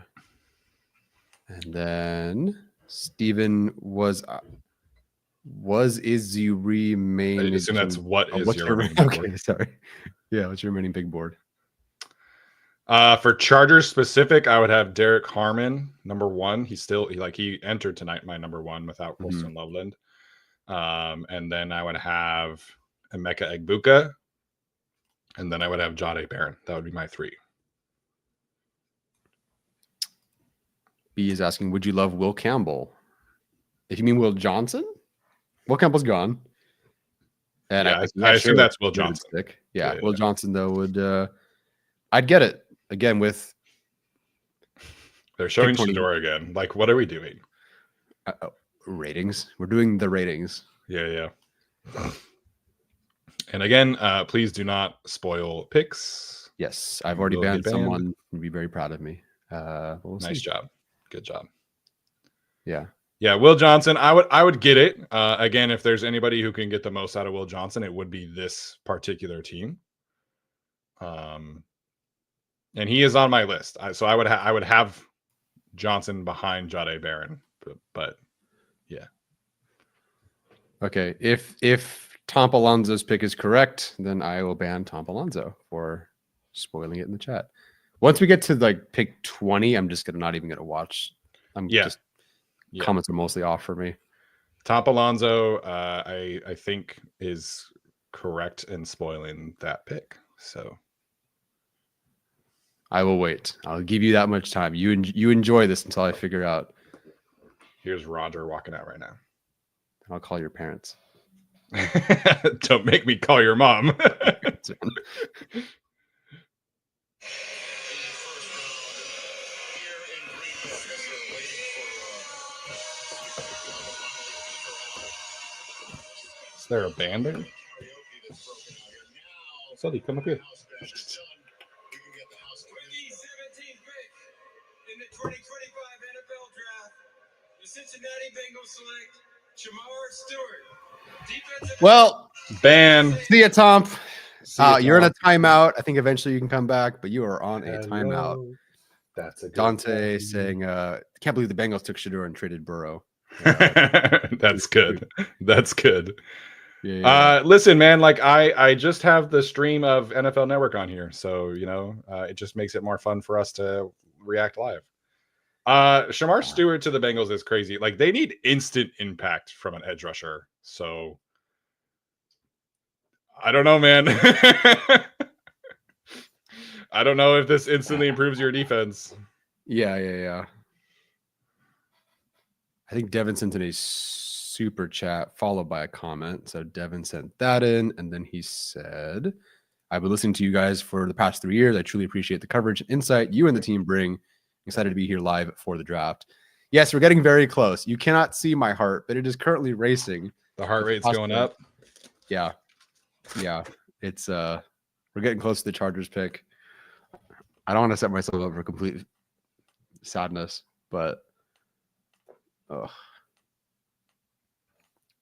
And then Steven is you remain? I assume that's what is your remaining okay, board. Sorry. Yeah, what's your remaining big board? For Chargers specific, I would have Derek Harmon, number one. He entered tonight my number one without Wilson Loveland. And then I would have Emeka Egbuka. And then I would have Jahdae Barron. That would be my three. B is asking, would you love Will Campbell? If you mean Will Johnson, Will Campbell's gone. And yeah, I assume that's Will Johnson. Yeah, Will Johnson, though, would I'd get it. Again, with they're showing Shador again. Like, what are we doing? Ratings. We're doing the ratings. Yeah. And again, please do not spoil picks. Yes, I've already banned someone. Would be very proud of me. We'll nice job. Good job. Yeah. Will Johnson. I would get it. Again, if there's anybody who can get the most out of Will Johnson, it would be this particular team. And he is on my list. So I would have Johnson behind Jahdae Barron. But yeah. Okay. If Tom Alonzo's pick is correct, then I will ban Tom Alonzo for spoiling it in the chat. Once we get to like pick 20, I'm just not even gonna watch. Comments are mostly off for me. Tom Alonzo, I think is correct in spoiling that pick. So I will wait. I'll give you that much time. You enjoy this until I figure out. Here's Roger walking out right now. I'll call your parents. Don't make me call your mom. Is there a band there? Sully, come up here. 2017 pick in the 2025 NFL Draft, Cincinnati Bengals select Jamar Stewart. Defensive Well, Ban. see ya, Tom. See ya, You're in a Tom. timeout. I think eventually you can come back, but you are on a timeout. Hello. That's a good Dante one. saying, can't believe the Bengals took Shador and traded Burrow. That's good. That's good. Yeah. Listen, man, like I just have the stream of NFL Network on here, so you know, it just makes it more fun for us to react live. Shamar Stewart to the Bengals is crazy. Like they need instant impact from an edge rusher. So I don't know, man. I don't know if this instantly improves your defense. Yeah. I think Devin sent in a super chat followed by a comment. So Devin sent that in, and then he said, I've been listening to you guys for the past 3 years. I truly appreciate the coverage and insight you and the team bring. Excited to be here live for the draft. Yes, we're getting very close. You cannot see my heart, but it is currently racing. The heart rate's going up. Yeah. It's we're getting close to the Chargers pick. I don't want to set myself up for complete sadness, but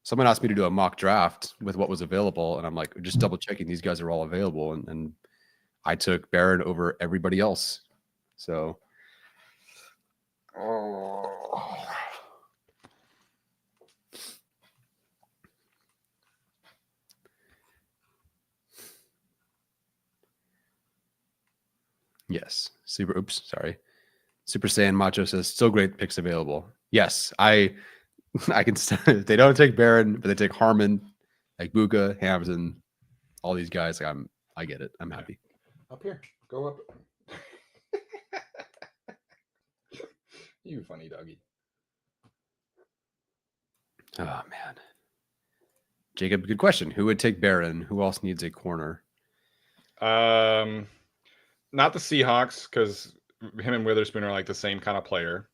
someone asked me to do a mock draft with what was available, and I'm like, just double checking these guys are all available, and I took Barron over everybody else. So yes, Super Saiyan Macho says still great picks available. Yes, I can. They don't take Barron, but they take Harmon, like Buka, Hampton, all these guys. Like I get it. I'm happy. Up here, go up. You funny doggy. Oh man, Jacob, good question. Who would take Barron? Who else needs a corner? Not the Seahawks, because him and Witherspoon are like the same kind of player.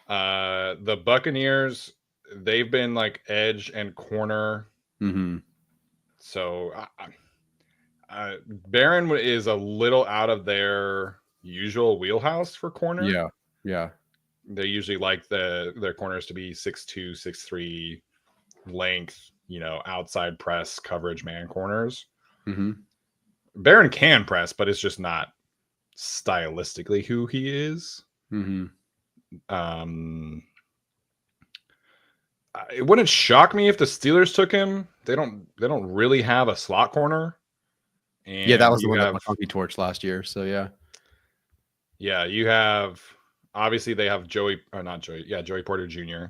The Buccaneers, they've been like edge and corner. Mm-hmm. So Barron is a little out of their usual wheelhouse for corner. Yeah. They usually like their corners to be 6'2", 6'3", length, you know, outside press coverage man corners. Mm-hmm. Barron can press, but it's just not stylistically who he is. Mm-hmm. It wouldn't shock me if the Steelers took him. They don't really have a slot corner. And yeah, that was the one that McConkey torched last year. So yeah, you have obviously they have Joey Porter Jr.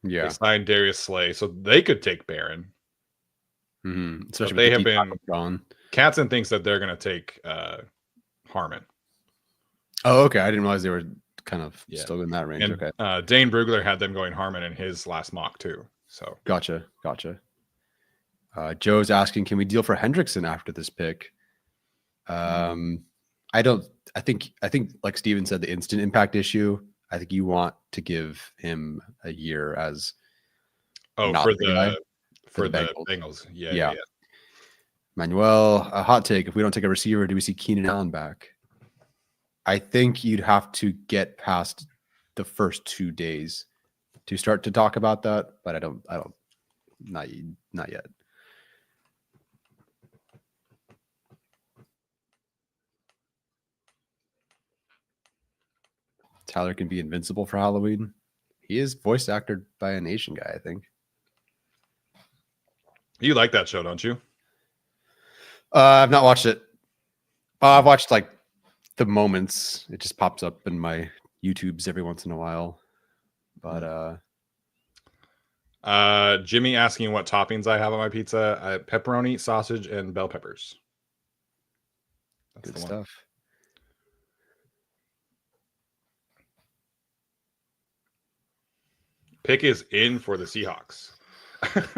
Yeah, they signed Darius Slay, so they could take Barron. Mm-hmm. Especially they have been gone. Katzen thinks that they're going to take Harmon. Oh, okay. I didn't realize they were kind of still in that range. And, okay. Dane Brugler had them going Harmon in his last mock too. So gotcha. Joe's asking, can we deal for Hendrickson after this pick? I think like Steven said, the instant impact issue. I think you want to give him a year as for the Bengals. Yeah. Manuel, a hot take. If we don't take a receiver, do we see Keenan Allen back? I think you'd have to get past the first 2 days to start to talk about that, but I don't, not yet. Tyler can be invincible for Halloween. He is voice acted by a Nation guy, I think. You like that show, don't you? I've not watched it. I've watched like the moments. It just pops up in my YouTubes every once in a while. But Jimmy asking what toppings I have on my pizza: pepperoni, sausage, and bell peppers. That's good stuff. Pick is in for the Seahawks.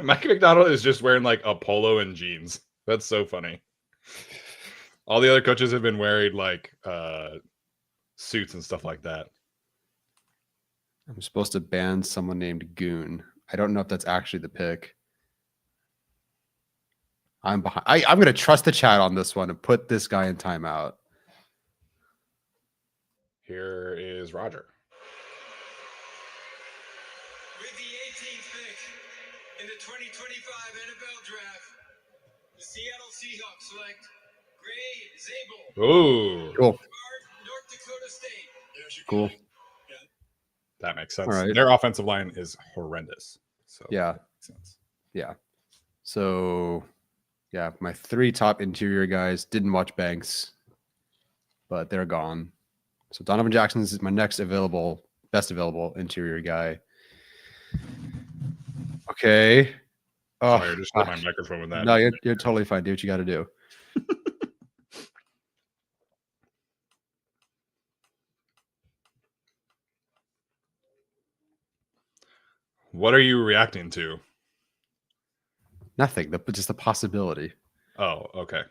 Mike McDonald is just wearing like a polo and jeans. That's so funny. All the other coaches have been wearing like suits and stuff like that. I'm supposed to ban someone named Goon. I don't know if that's actually the pick. I'm behind. I'm going to trust the chat on this one and put this guy in timeout. Here is Roger. With the 18th pick in the 2025 NFL Draft, the Seattle Seahawks select Gray Zabel, Ooh, Cool. North Dakota State. Cool. that makes sense. All right. Their offensive line is horrendous. So Yeah. that makes sense. Yeah. So, yeah, my 3 top interior guys didn't watch Banks, but they're gone. So Donovan Jackson is my next best available interior guy. Okay. Oh, Sorry, I just hit my microphone with that. no, you're totally fine. Do what you got to do. What are you reacting to? Nothing. Just a possibility. Oh, okay.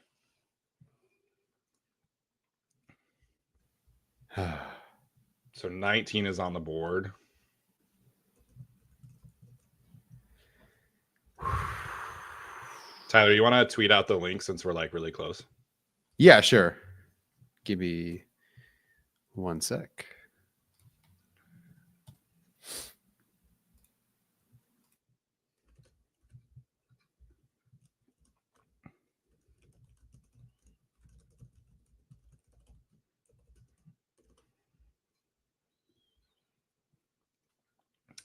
So 19 is on the board. Tyler, you want to tweet out the link since we're like really close? Yeah, sure. Give me 1 sec.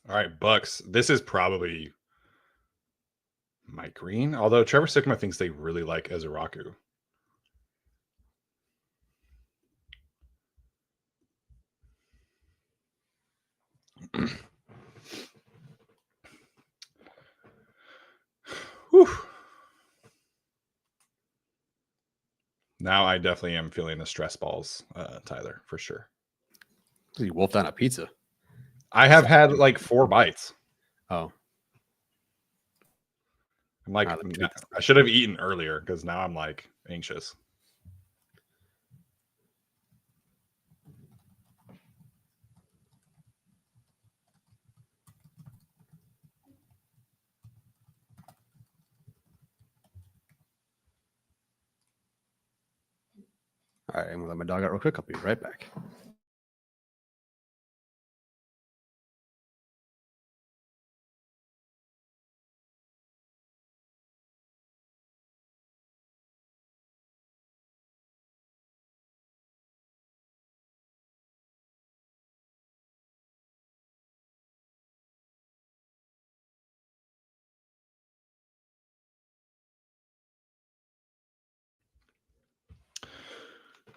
All right, Bucks. This is probably Mike Green, although Trevor Sikkema thinks they really like Ezeraku. Whew. Now I definitely am feeling the stress balls, Tyler, for sure. You wolfed down a pizza. I have had like 4 bites. Oh. I'm like, Ah, the pizza. I should have eaten earlier because now I'm like anxious. All right, I'm gonna let my dog out real quick. I'll be right back.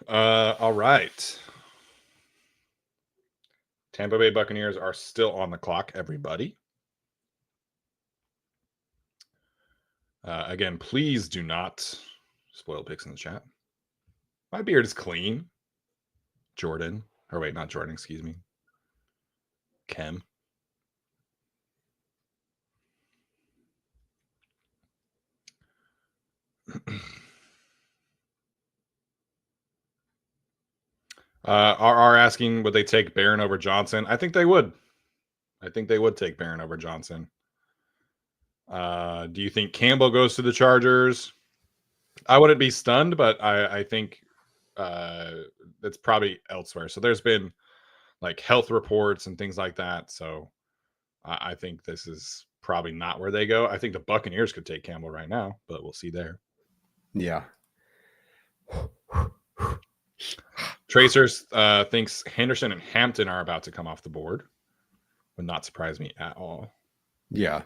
All right. Tampa Bay Buccaneers are still on the clock, everybody. Again, please do not spoil picks in the chat. My beard is clean. Jordan. Or wait, not Jordan, excuse me. Kem. RR asking, would they take Barron over Johnson? I think they would. I think they would take Barron over Johnson. Do you think Campbell goes to the Chargers? I wouldn't be stunned, but I think it's probably elsewhere. So there's been like health reports and things like that. So I think this is probably not where they go. I think the Buccaneers could take Campbell right now, but we'll see there. Yeah. Tracers thinks Henderson and Hampton are about to come off the board. Would not surprise me at all. Yeah.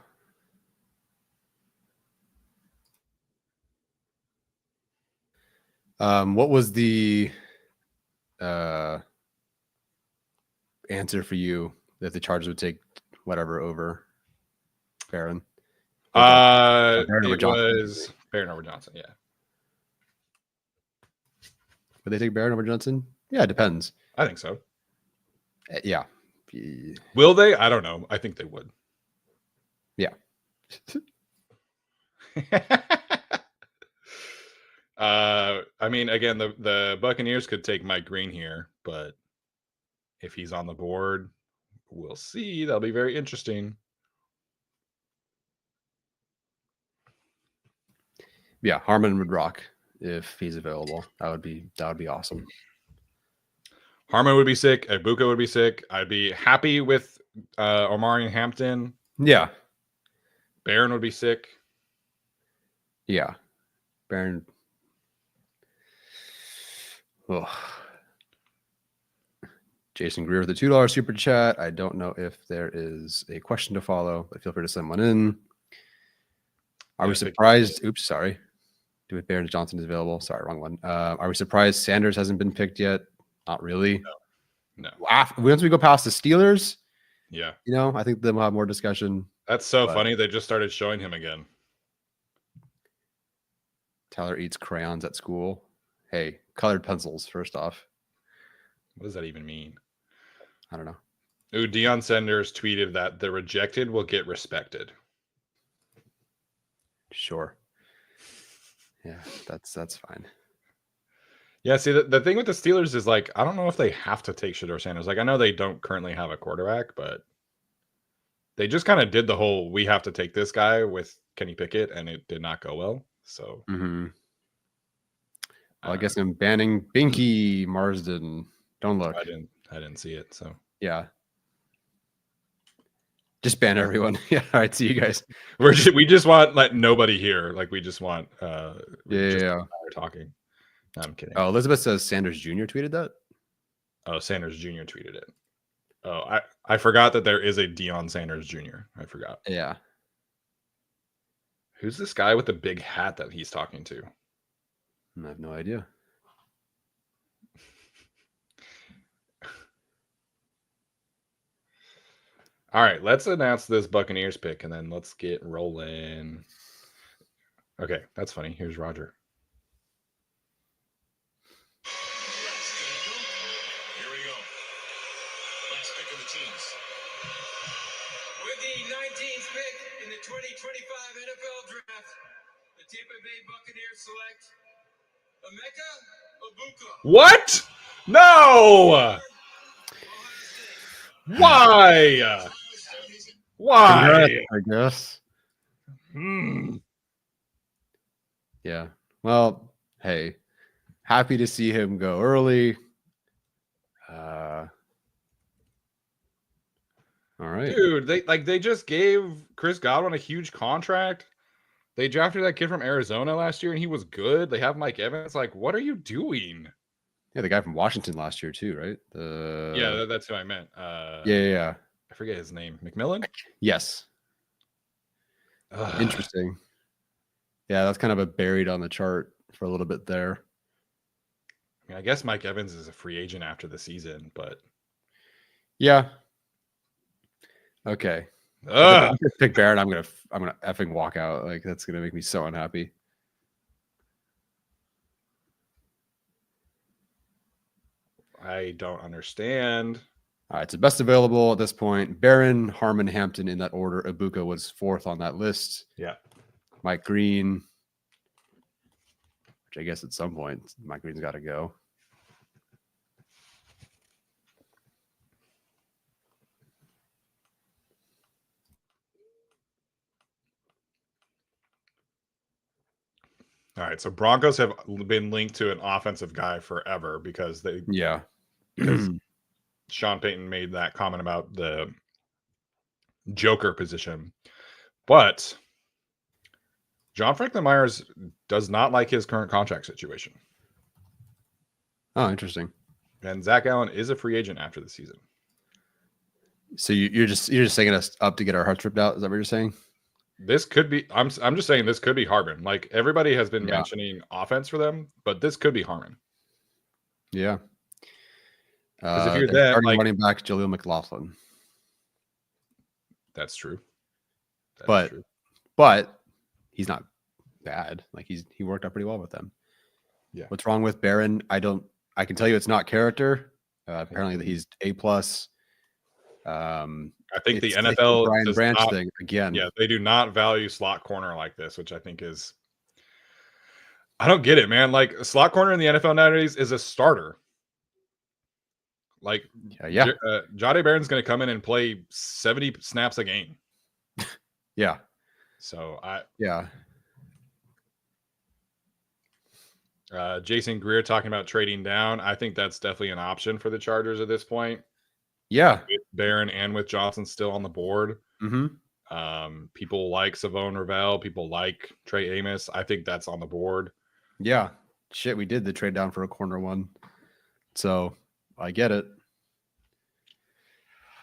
What was the answer for you that the Chargers would take whatever over Barron? Barron over It Johnson. was Barron over Johnson. Yeah. Would they take Barron over Johnson? Yeah, it depends. I think so. Yeah. Will they? I don't know. I think they would. Yeah. I mean, again, the Buccaneers could take Mike Green here, but if he's on the board, we'll see. That'll be very interesting. Yeah, Harmon would rock if he's available. That would be awesome. Harmon would be sick. Ibuka would be sick. I'd be happy with Omarion Hampton. Yeah. Barron would be sick. Yeah. Baron. Oh. Jason Greer with the $2 super chat. I don't know if there is a question to follow, but feel free to send one in. Are we surprised? Oops, sorry. Do it. Barron Johnson is available. Sorry, wrong one. Are we surprised Sanders hasn't been picked yet? Not really. No. Once we go past the Steelers, yeah, I think then we'll have more discussion. That's so funny. They just started showing him again. Tyler eats crayons at school. Hey, colored pencils, first off. What does that even mean? I don't know. Ooh, Deion Sanders tweeted that the rejected will get respected. Sure. Yeah, that's fine. Yeah, see, the thing with the Steelers is, like, I don't know if they have to take Shedeur Sanders. Like, I know they don't currently have a quarterback, but they just kind of did the whole we have to take this guy with Kenny Pickett, and it did not go well. So, Well, I guess I'm banning Binky Marsden. Don't look. I didn't see it. So, yeah. Just ban everyone. Yeah. All right. See you guys. we just want like nobody here. Like we just want we're talking. No, I'm kidding. Oh, Elizabeth says Sanders Jr. tweeted that. Oh, Sanders Jr. tweeted it. Oh, I forgot that there is a Deion Sanders Jr. I forgot. Yeah. Who's this guy with the big hat that he's talking to? I have no idea. All right, let's announce this Buccaneers pick and then let's get rolling. Okay, that's funny. Here's Roger. Here we go. Last pick of the teams. With the 19th pick in the 2025 NFL Draft, the Tampa Bay Buccaneers select Emeka Egbuka. What? No! Why? Why? I guess. Hmm. Yeah. Well, hey, happy to see him go early. All right, dude. They just gave Chris Godwin a huge contract. They drafted that kid from Arizona last year, and he was good. They have Mike Evans. Like, what are you doing? Yeah, the guy from Washington last year too, right? Yeah, that's who I meant. Yeah. I forget his name. McMillan? Yes. Interesting. Yeah, that's kind of a buried on the chart for a little bit there. I mean, I guess Mike Evans is a free agent after the season, but yeah. Okay. If I pick Barrett, I'm gonna effing walk out. Like that's gonna make me so unhappy. I don't understand. All right, so best available at this point: Barron, Harmon, Hampton in that order. Egbuka was fourth on that list. Yeah. Mike Green, which I guess at some point Mike Green's got to go. All right, so Broncos have been linked to an offensive guy forever because because Sean Payton made that comment about the Joker position. But John Franklin Myers does not like his current contract situation. Oh, interesting. And Zach Allen is a free agent after the season. So you're just setting us up to get our hearts ripped out? Is that what you're saying? This could be. I'm just saying this could be Harbin. Like everybody has been mentioning offense for them, but this could be Harmon. Yeah. Because if you're that, like running back Jaleel McLaughlin. That's true. But he's not bad. Like he worked out pretty well with them. Yeah. What's wrong with Barron? I can tell you it's not character. Apparently he's A+. I think the NFL Brian Branch thing again. Yeah, they do not value slot corner like this, which I think is. I don't get it, man. Like a slot corner in the NFL nowadays is a starter. Like, Jahdae Barron's going to come in and play 70 snaps a game. Yeah. So Jason Greer talking about trading down. I think that's definitely an option for the Chargers at this point. Yeah. With Barron and with Johnson still on the board. Mm-hmm. People like Savone Ravel. People like Trey Amos. I think that's on the board. Yeah. Shit, we did the trade down for a corner one. So I get it.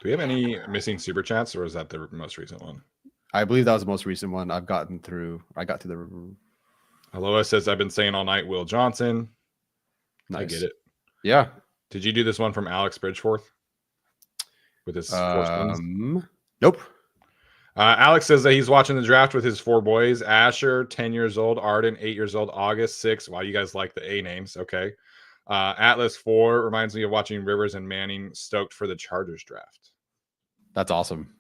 Do we have any missing super chats, or is that the most recent one? I believe that was the most recent one. I got through the. Aloha says, I've been saying all night, Will Johnson. Nice. I get it. Yeah. Did you do this one from Alex Bridgeforth with his 4 sons? Nope. Alex says that he's watching the draft with his 4 boys: Asher, 10 years old; Arden, 8 years old; August, 6. Wow, you guys like the A names. Okay. Atlas, 4. Reminds me of watching Rivers and Manning. Stoked for the Chargers draft. That's awesome.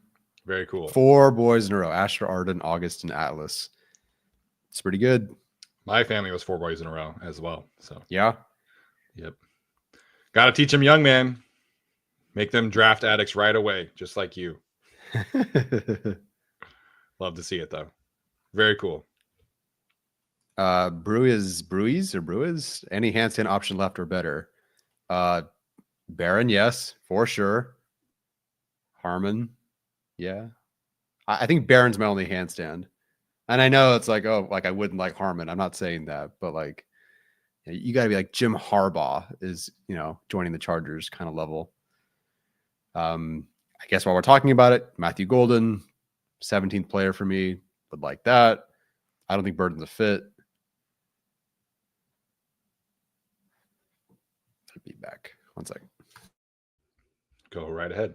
Very cool. 4 boys in a row: Asher, Arden, August, and Atlas. It's pretty good. My family was 4 boys in a row as well. So yeah. Yep. Got to teach them young, man. Make them draft addicts right away, just like you. Love to see it, though. Very cool. Brewies? Any handstand option left or better? Barron, yes, for sure. Harmon, yeah. I think Barron's my only handstand. And I know it's like, oh, like I wouldn't like Harmon. I'm not saying that, but like you got to be like Jim Harbaugh is, joining the Chargers kind of level. I guess while we're talking about it, Matthew Golden, 17th player for me, would like that. I don't think Burton's a fit. I'll be back. 1 second. Go right ahead.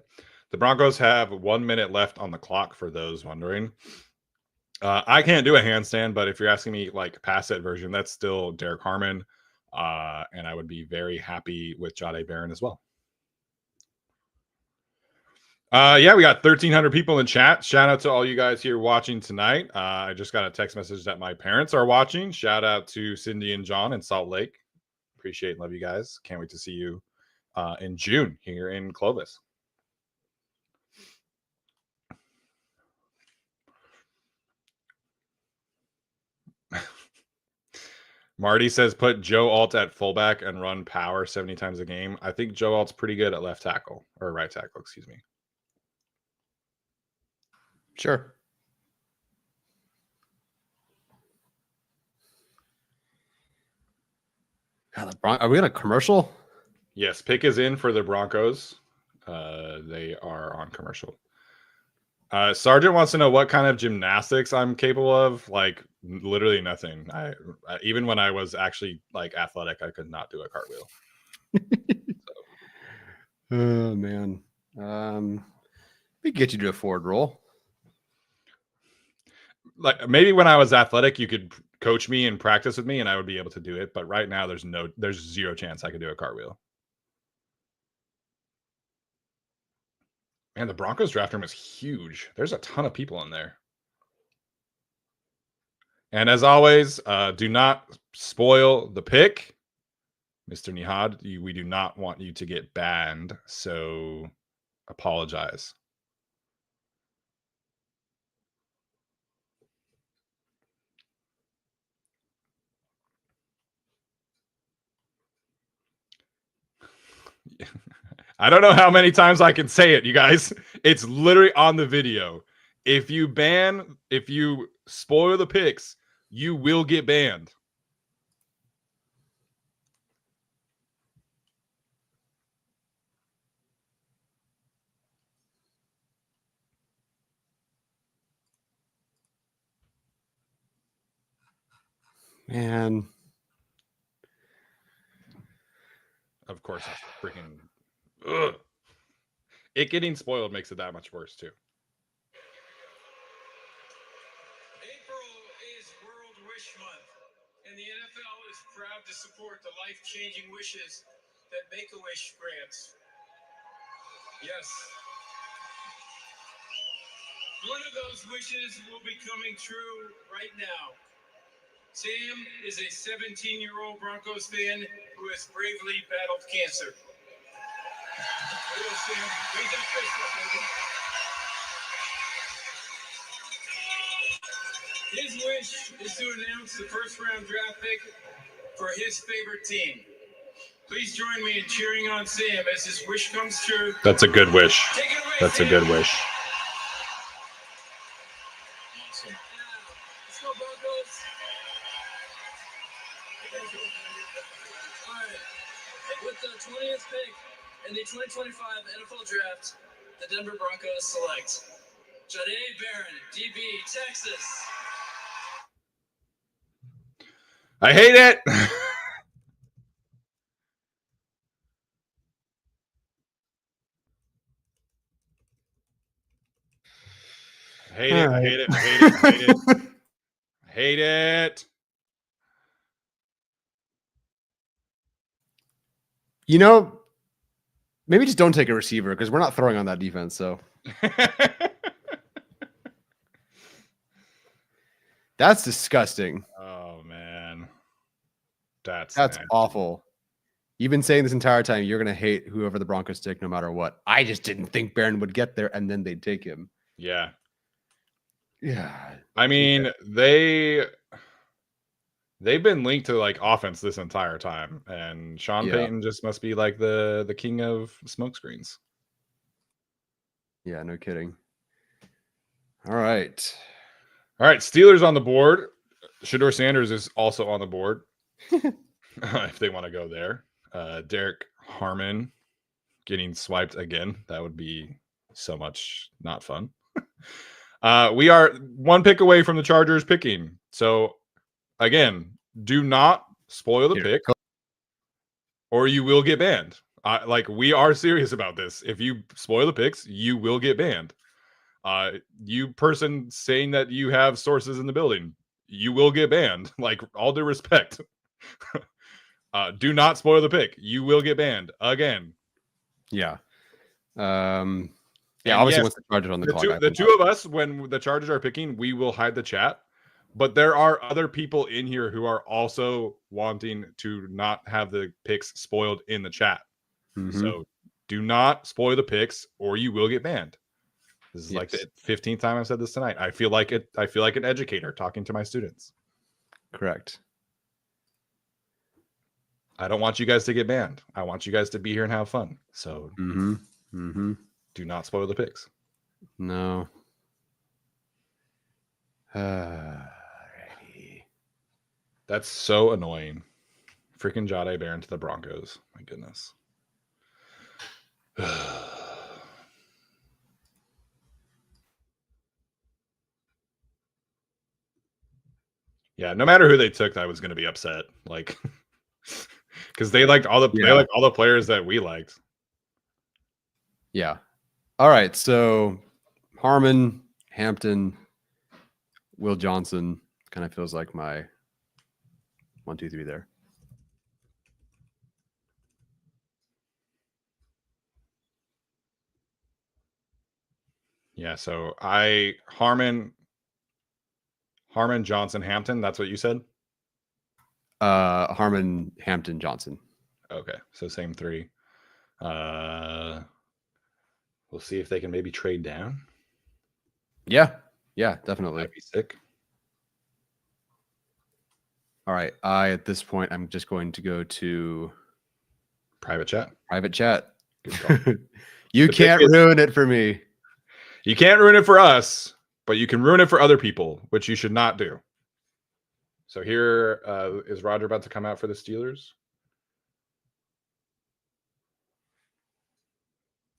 The Broncos have 1 minute left on the clock for those wondering. I can't do a handstand, but if you're asking me like pass set version, that's still Derek Harmon. And I would be very happy with Jahdae Barron as well. Yeah, we got 1,300 people in chat. Shout out to all you guys here watching tonight. I just got a text message that my parents are watching. Shout out to Cindy and John in Salt Lake. Appreciate and love you guys. Can't wait to see you in June here in Clovis. Marty says put Joe Alt at fullback and run power 70 times a game. I think Joe Alt's pretty good at left tackle or right tackle, excuse me. Sure. God, are we in a commercial? Yes, pick is in for the Broncos. They are on commercial. Sergeant wants to know what kind of gymnastics I'm capable of. Like literally nothing. I even when I was actually like athletic, I could not do a cartwheel. Oh man. We can get you to a forward roll. Like maybe when I was athletic, you could coach me and practice with me and I would be able to do it. But right now there's zero chance I could do a cartwheel. Man, the Broncos draft room is huge. There's a ton of people in there. And as always, do not spoil the pick. Mr. Nihad, we do not want you to get banned, so apologize. I don't know how many times I can say it, you guys. It's literally on the video. If you spoil the picks, you will get banned. Man. Of course, it's freaking. Ugh. It getting spoiled makes it that much worse, too. April is World Wish Month, and the NFL is proud to support the life-changing wishes that Make-A-Wish grants. Yes. One of those wishes will be coming true right now. Sam is a 17-year-old Broncos fan who has bravely battled cancer. Hello, Sam. Raise that fist up, baby. His wish is to announce the first-round draft pick for his favorite team. Please join me in cheering on Sam as his wish comes true. That's a good wish. Take it away, That's a Sam. good wish. Awesome. Let's go, Broncos. All right. With the 20th pick in the 2025 NFL Draft, the Denver Broncos select Jahdae Barron, DB, Texas. I hate it. I hate it. I hate it. I hate it. I hate it. I hate it. You know, maybe just don't take a receiver because we're not throwing on that defense. So that's disgusting. Oh man, that's nasty. Awful. You've been saying this entire time you're going to hate whoever the Broncos take no matter what. I just didn't think Barron would get there and then they'd take him. Yeah. Yeah. I mean, they've been linked to like offense this entire time, and Sean Payton just must be like the king of smokescreens. Yeah, no kidding. All right. Steelers on the board. Shedeur Sanders is also on the board if they want to go there. Derek Harmon getting swiped again. That would be so much not fun. We are one pick away from the Chargers picking. So again, do not spoil the pick or you will get banned. Like, we are serious about this. If you spoil the picks, you will get banned. You person saying that you have sources in the building, you will get banned. Like, all due respect. Do not spoil the pick. You will get banned again. Yeah. And obviously yes, once the Chargers on the clock. The two of us, when the Chargers are picking, we will hide the chat. But there are other people in here who are also wanting to not have the picks spoiled in the chat. Mm-hmm. So do not spoil the picks or you will get banned. This is like the 15th time I've said this tonight. I feel like an educator talking to my students. Correct. I don't want you guys to get banned. I want you guys to be here and have fun. So do not spoil the picks. No. That's so annoying. Freaking Jahdae Barron to the Broncos. My goodness. Yeah, no matter who they took, I was going to be upset. Like, because they liked all the players that we liked. Yeah. All right. So Harmon, Hampton, Will Johnson kind of feels like my 1, 2, 3 there. Yeah. So Harmon, Johnson, Hampton. That's what you said? Harmon, Hampton, Johnson. Okay. So same 3. We'll see if they can maybe trade down. Yeah. Yeah, definitely. That'd be sick. All right. At this point, I'm just going to go to private chat. You can't ruin it for me. You can't ruin it for us, but you can ruin it for other people, which you should not do. So here is Roger about to come out for the Steelers?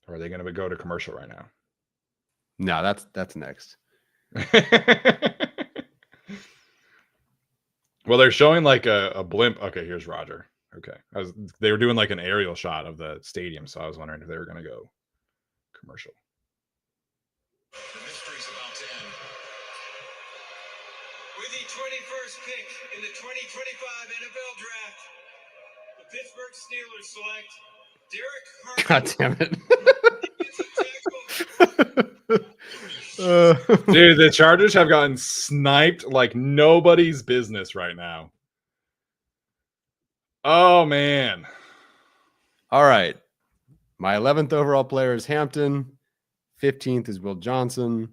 Or are they going to go to commercial right now? No, that's next. Well, they're showing like a blimp. Okay, here's Roger. Okay. They were doing like an aerial shot of the stadium, so I was wondering if they were going to go commercial. The mystery's about to end. With the 21st pick in the 2025 NFL Draft, the Pittsburgh Steelers select Derek Harmon. God damn it. Dude, the Chargers have gotten sniped like nobody's business right now. Oh, man. All right. My 11th overall player is Hampton. 15th is Will Johnson.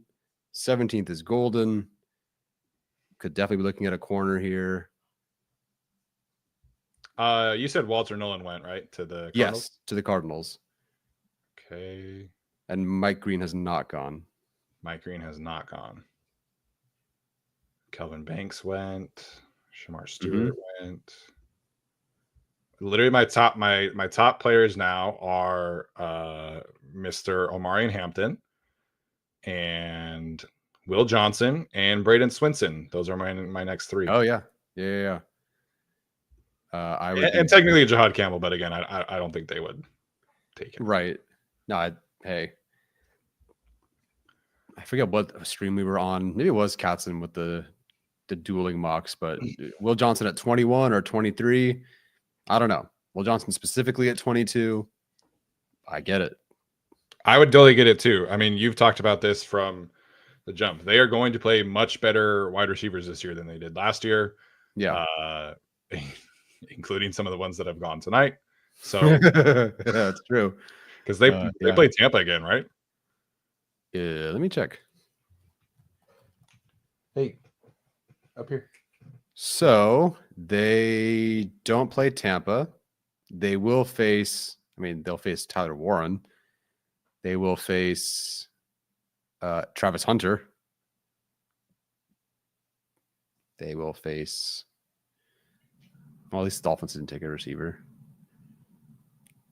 17th is Golden. Could definitely be looking at a corner here. You said Walter Nolan went, right, to the Cardinals? Yes, to the Cardinals. Okay. And Mike Green has not gone. Mike Green has not gone. Kelvin Banks went. Shamar Stewart went. Literally, my top players now are Mr. Omarion Hampton and Will Johnson and Braden Swinson. Those are my next three. Oh yeah. I would and technically Jahad Campbell, but again, I don't think they would take it. Right. No, hey. I forget what stream we were on. Maybe it was Katzen with the dueling mocks, but Will Johnson at 21 or 23. I don't know. Will Johnson specifically at 22. I get it. I would totally get it too. I mean, you've talked about this from the jump. They are going to play much better wide receivers this year than they did last year. Yeah. Including some of the ones that have gone tonight. So that's true. Because they play Tampa again, right? Yeah, let me check. Hey, up here. So they don't play Tampa. They will face, they'll face Tyler Warren. They will face Travis Hunter. They will face, well, at least the Dolphins didn't take a receiver.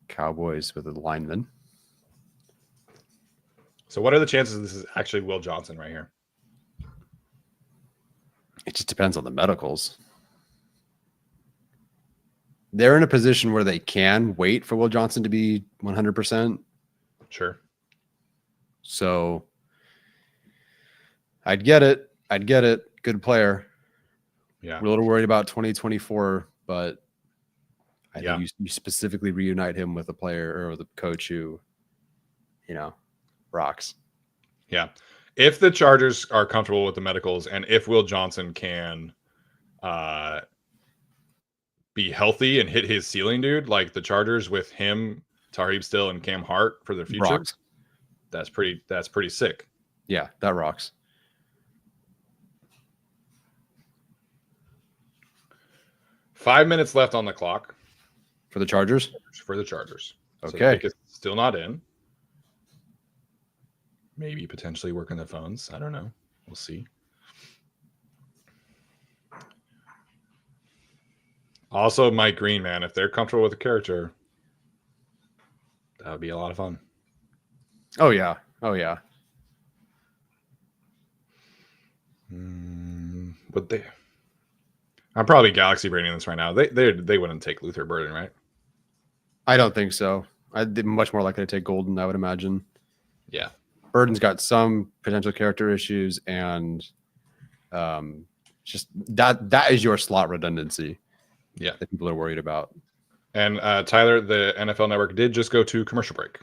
Cowboys with a lineman. So what are the chances this is actually Will Johnson right here? It just depends on the medicals. They're in a position where they can wait for Will Johnson to be 100%. Sure. So I'd get it. Good player. Yeah. We're a little worried about 2024, but I Yeah. think you specifically reunite him with a player or with a coach who, rocks. Yeah. If the Chargers are comfortable with the medicals and if Will Johnson can be healthy and hit his ceiling, dude, like the Chargers with him, Tarheeb Still, and Cam Hart for their future, Rocks. That's pretty sick. Yeah, that rocks. Five minutes left on the clock For the Chargers? For the Chargers. So Okay. the pick is still not in. Maybe potentially working the phones. I don't know. We'll see. Also, Mike Green, man, if they're comfortable with the character, that would be a lot of fun. Oh, yeah. But I'm probably galaxy braining this right now. They wouldn't take Luther Burden, right? I don't think so. I'd be much more likely to take Golden, I would imagine. Yeah. Burden's got some potential character issues, and just that is your slot redundancy. Yeah. That people are worried about. And Tyler, the NFL Network did just go to commercial break.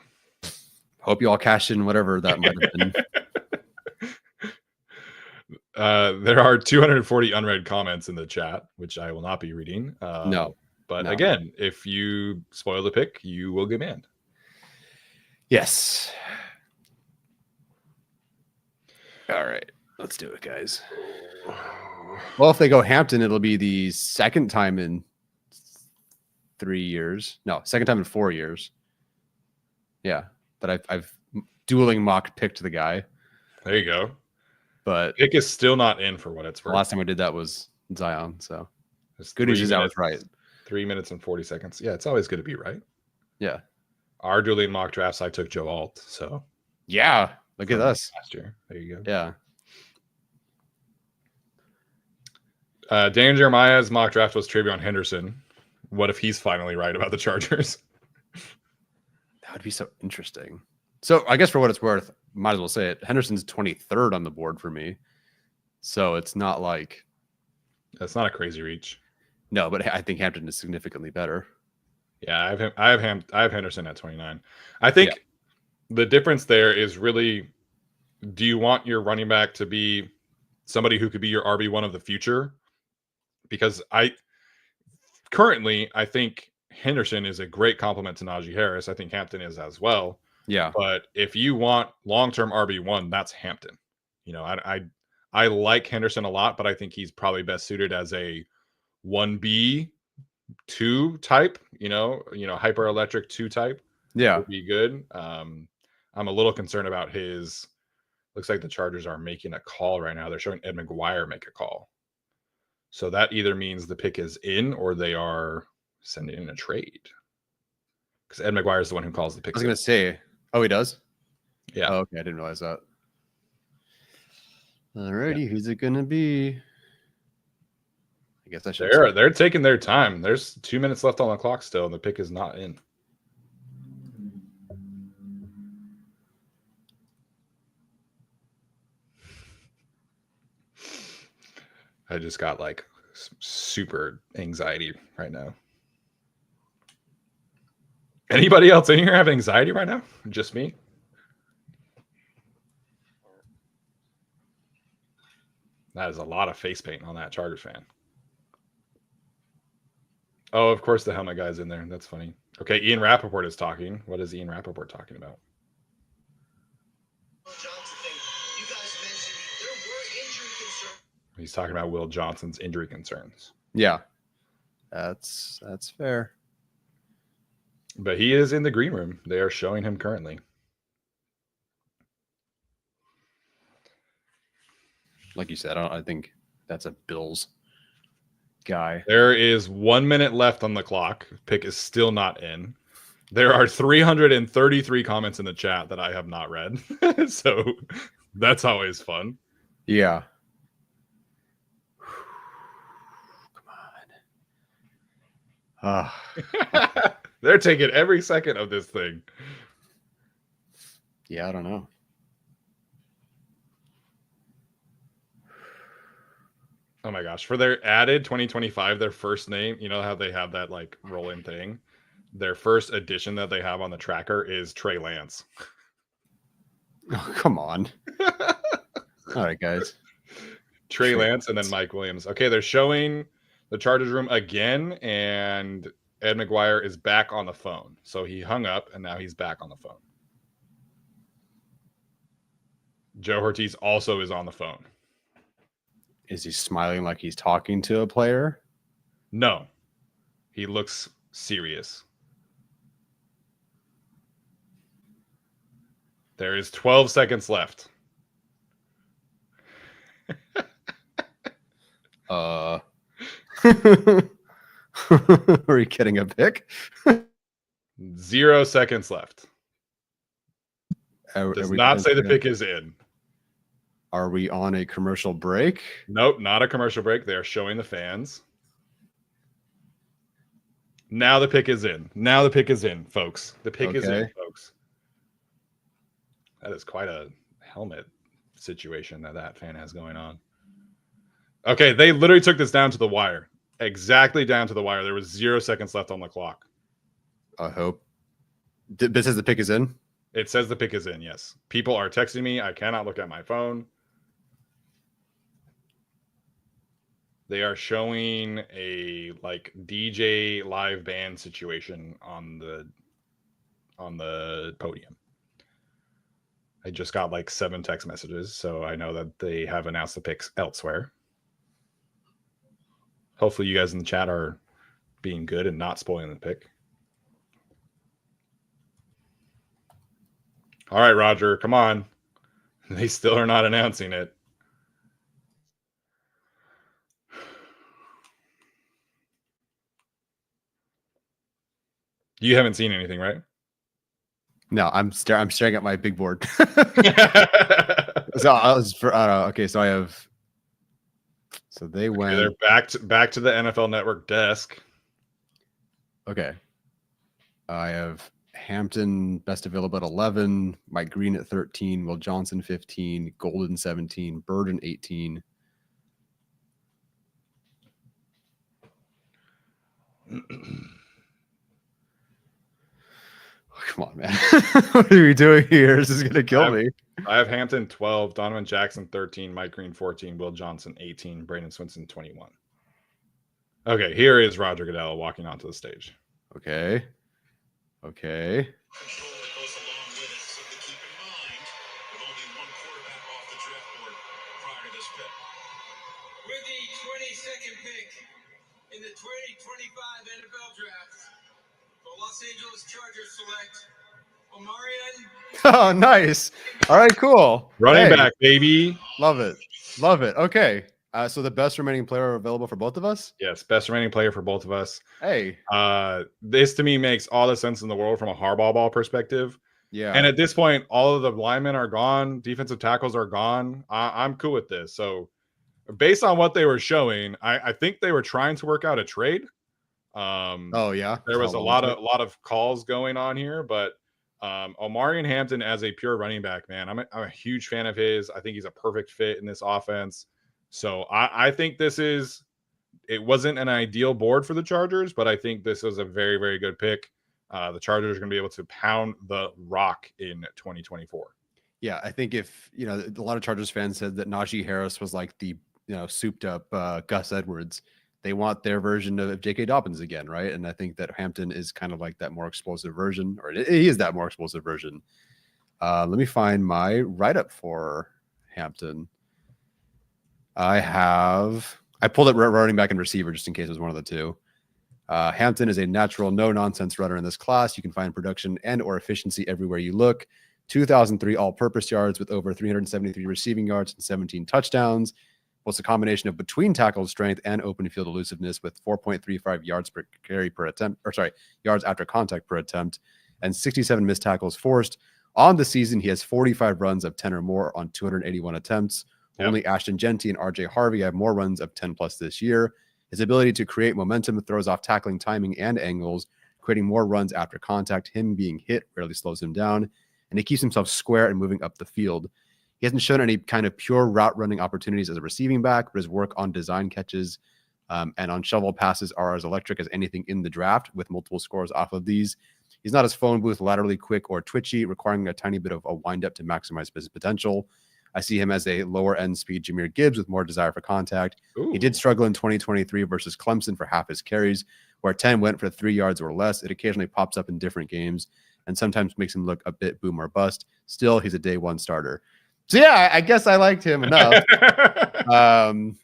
Hope you all cashed in whatever that might have been. There are 240 unread comments in the chat, which I will not be reading. No. Again, if you spoil the pick, you will get banned. Yes. All right. Let's do it, guys. Well, if they go Hampton, it'll be the second time in 3 years. No, second time in 4 years. Yeah, that I've dueling mock picked the guy. There you go. But pick is still not in for what it's the worth. last time I did that was Zion. So It's good news is I was right. 3 minutes and 40 seconds. Yeah, it's always good to be right. Yeah. Our dueling mock drafts, I took Joe Alt. So yeah, look at us last year. There you go. Yeah. Dan Jeremiah's mock draft was Travion Henderson. What if he's finally right about the Chargers? That would be so interesting. So I guess for what it's worth, might as well say it. Henderson's 23rd on the board for me. So it's not like that's not a crazy reach. No, but I think Hampton is significantly better. Yeah, I have Henderson at 29. I think the difference there is really, do you want your running back to be somebody who could be your RB1 of the future? Because I think Henderson is a great complement to Najee Harris. I think Hampton is as well. Yeah. But if you want long-term RB1, that's Hampton. I like Henderson a lot, but I think he's probably best suited as a 1B 2 type, hyper electric 2 type Yeah. would be good. I'm a little concerned about his. Looks like the Chargers are making a call right now. They're showing Ed McGuire make a call. So that either means the pick is in or they are sending in a trade. Because Ed McGuire is the one who calls the I picks. was going to say, oh, he does? Yeah. Oh, okay. I didn't realize that. Alrighty. Who's it going to be? I guess I should. They're taking their time. There's 2 minutes left on the clock still, and the pick is not in. I just got like super anxiety right now. Anybody else in here have anxiety right now? Just me? That is a lot of face paint on that Chargers fan. Oh, of course the helmet guy's in there. That's funny. Okay, Ian Rappaport is talking. What is Ian Rappaport talking about? He's talking about Will Johnson's injury concerns. Yeah, that's fair. But he is in the green room. They are showing him currently. Like you said, I think that's a Bills guy. There is 1 minute left on the clock. Pick is still not in. There are 333 comments in the chat that I have not read. So that's always fun. Yeah. Come on. They're taking every second of this thing. Yeah, I don't know. Oh my gosh. For their added 2025, their first name, you know how they have that like roll-in thing? Their first addition that they have on the tracker is Trey Lance. Oh, come on. All right, guys. Trey Lance and then Mike Williams. Okay, they're showing the Chargers room again, and Ed McGuire is back on the phone. So he hung up, and now he's back on the phone. Joe Ortiz also is on the phone. Is he smiling like he's talking to a player? No. He looks serious. There is 12 seconds left. Are you getting a pick? 0 seconds left. Does not say the pick is in. Are we on a commercial break? Nope, not a commercial break. They are showing the fans. Now the pick is in. Now the pick is in, folks. The pick is in, folks. That is quite a helmet situation that fan has going on. Okay, they literally took this down to the wire. Exactly down to the wire. There was 0 seconds left on the clock. I hope. This says the pick is in? It says the pick is in, yes. People are texting me. I cannot look at my phone. They are showing a like DJ live band situation on the podium. I just got like 7 text messages, so I know that they have announced the picks elsewhere. Hopefully you guys in the chat are being good and not spoiling the pick. All right, Roger, come on. They still are not announcing it. You haven't seen anything, right? No, I'm staring at my big board. So I was okay, so I have. So they went. They're back to the NFL Network desk. Okay. I have Hampton best available at 11, Mike Green at 13, Will Johnson 15, Golden 17, Burden 18. Come on, man. What are we doing here? This is going to kill me. I have Hampton 12, Donovan Jackson 13, Mike Green 14, Will Johnson 18, Brandon Swinson 21. Okay, here is Roger Goodell walking onto the stage. Okay. Okay. With the 22nd pick In the 2025 NFL Draft, the Los Angeles Chargers select Omarion. Oh, nice. All right, cool. Running Hey, back, baby. love it. Love it. Okay. So the best remaining player available for both of us? Yes, best remaining player for both of us. Hey. This to me makes all the sense in the world from a hardball ball perspective. Yeah. And at this point, all of the linemen are gone. Defensive tackles are gone. I'm cool with this. So based on what they were showing, I think they were trying to work out a trade. Oh, yeah. There was a lot of calls going on here, but Omarion Hampton as a pure running back, man, I'm a huge fan of his. I think he's a perfect fit in this offense. So I think it wasn't an ideal board for the Chargers, but I think this was a very, very good pick. The Chargers are going to be able to pound the rock in 2024. Yeah, I think if, a lot of Chargers fans said that Najee Harris was like the, souped up Gus Edwards. They want their version of J.K. Dobbins again, right? And I think that Hampton is kind of like that more explosive version, or he is that more explosive version. Let me find my write-up for Hampton. I pulled it running back and receiver just in case it was one of the two. Hampton is a natural, no-nonsense runner in this class. You can find production and or efficiency everywhere you look. 2003 all-purpose yards with over 373 receiving yards and 17 touchdowns. Was a combination of between tackle strength and open field elusiveness with 4.35 yards per carry per attempt, yards after contact per attempt, and 67 missed tackles forced. On the season, he has 45 runs of 10 or more on 281 attempts. Yep. Only Ashton Genty and RJ Harvey have more runs of 10 plus this year. His ability to create momentum throws off tackling timing and angles, creating more runs after contact. Him being hit rarely slows him down, and he keeps himself square and moving up the field. He hasn't shown any kind of pure route running opportunities as a receiving back, but his work on design catches and on shovel passes are as electric as anything in the draft, with multiple scores off of these. He's not as phone booth laterally quick or twitchy, requiring a tiny bit of a windup to maximize his potential. I see him as a lower end speed Jahmyr Gibbs with more desire for contact. Ooh. He did struggle in 2023 versus Clemson for half his carries, where 10 went for 3 yards or less. It occasionally pops up in different games and sometimes makes him look a bit boom or bust. Still, he's a day one starter. So yeah, I guess I liked him enough. And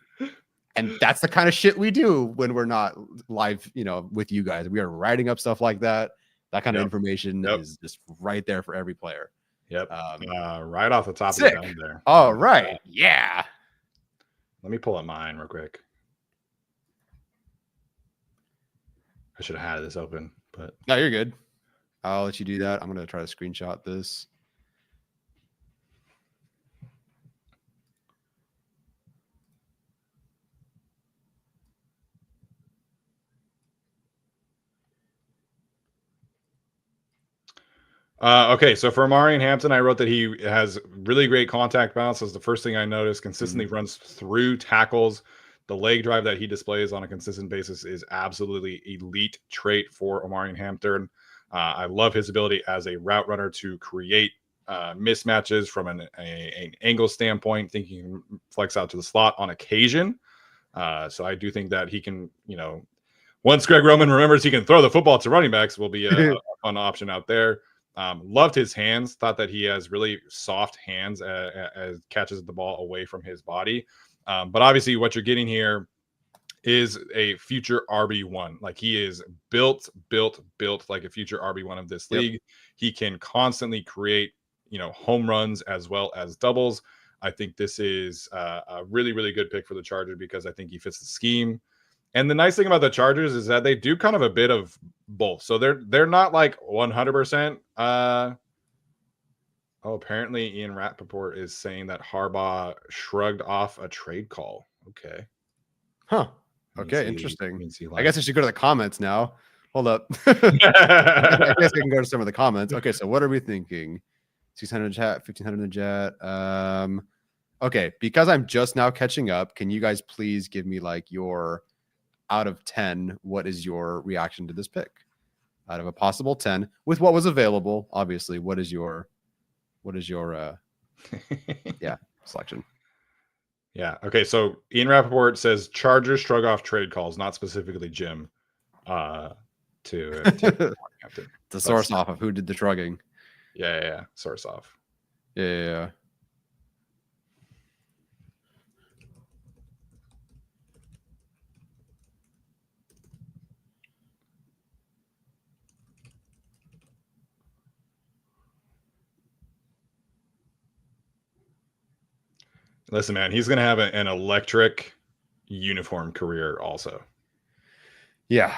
that's the kind of shit we do when we're not live, with you guys. We are writing up stuff like that. That kind of information is just right there for every player. Yep. Right off the top sick. Of the dome there. All right. Yeah. Let me pull up mine real quick. I should have had this open, but no, you're good. I'll let you do that. I'm going to try to screenshot this. Okay, so for Omarion Hampton, I wrote that he has really great contact balance. That's the first thing I noticed. Consistently runs through tackles. The leg drive that he displays on a consistent basis is absolutely elite trait for Omarion Hampton. I love his ability as a route runner to create mismatches from an angle standpoint. Think he can flex out to the slot on occasion. So I do think that he can, once Greg Roman remembers he can throw the football to running backs, will be a fun option out there. Loved his hands. Thought that he has really soft hands as catches the ball away from his body. But obviously, what you're getting here is a future RB1. Like he is built like a future RB1 of this league. Yep. He can constantly create, home runs as well as doubles. I think this is a really, really good pick for the Chargers because I think he fits the scheme. And the nice thing about the Chargers is that they do kind of a bit of both. So they're not like 100%. Apparently Ian Rappaport is saying that Harbaugh shrugged off a trade call. Okay. Huh. Okay, interesting. I guess I should go to the comments now. Hold up. I guess I can go to some of the comments. Okay, so what are we thinking? 600 chat, 1500 in the chat. Okay, because I'm just now catching up, can you guys please give me like your out of 10, what is your reaction to this pick? Out of a possible 10, with what was available, obviously, what is your selection? Yeah. Okay. So Ian Rappaport says Chargers shrug off trade calls, not specifically Jim. To the source off of who did the shrugging. Yeah. Source off. Yeah. Listen, man, he's going to have an electric uniform career also. Yeah.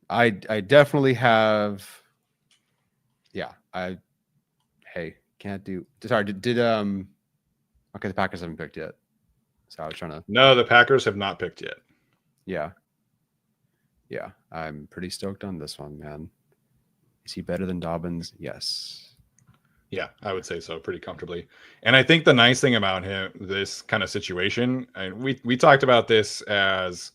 I definitely have. Yeah. Hey, can't do. Sorry. Okay, the Packers haven't picked yet. So I was trying to. No, the Packers have not picked yet. Yeah. Yeah. I'm pretty stoked on this one, man. Is he better than Dobbins? Yes. Yeah, I would say so pretty comfortably. And I think the nice thing about him, this kind of situation, and we talked about this as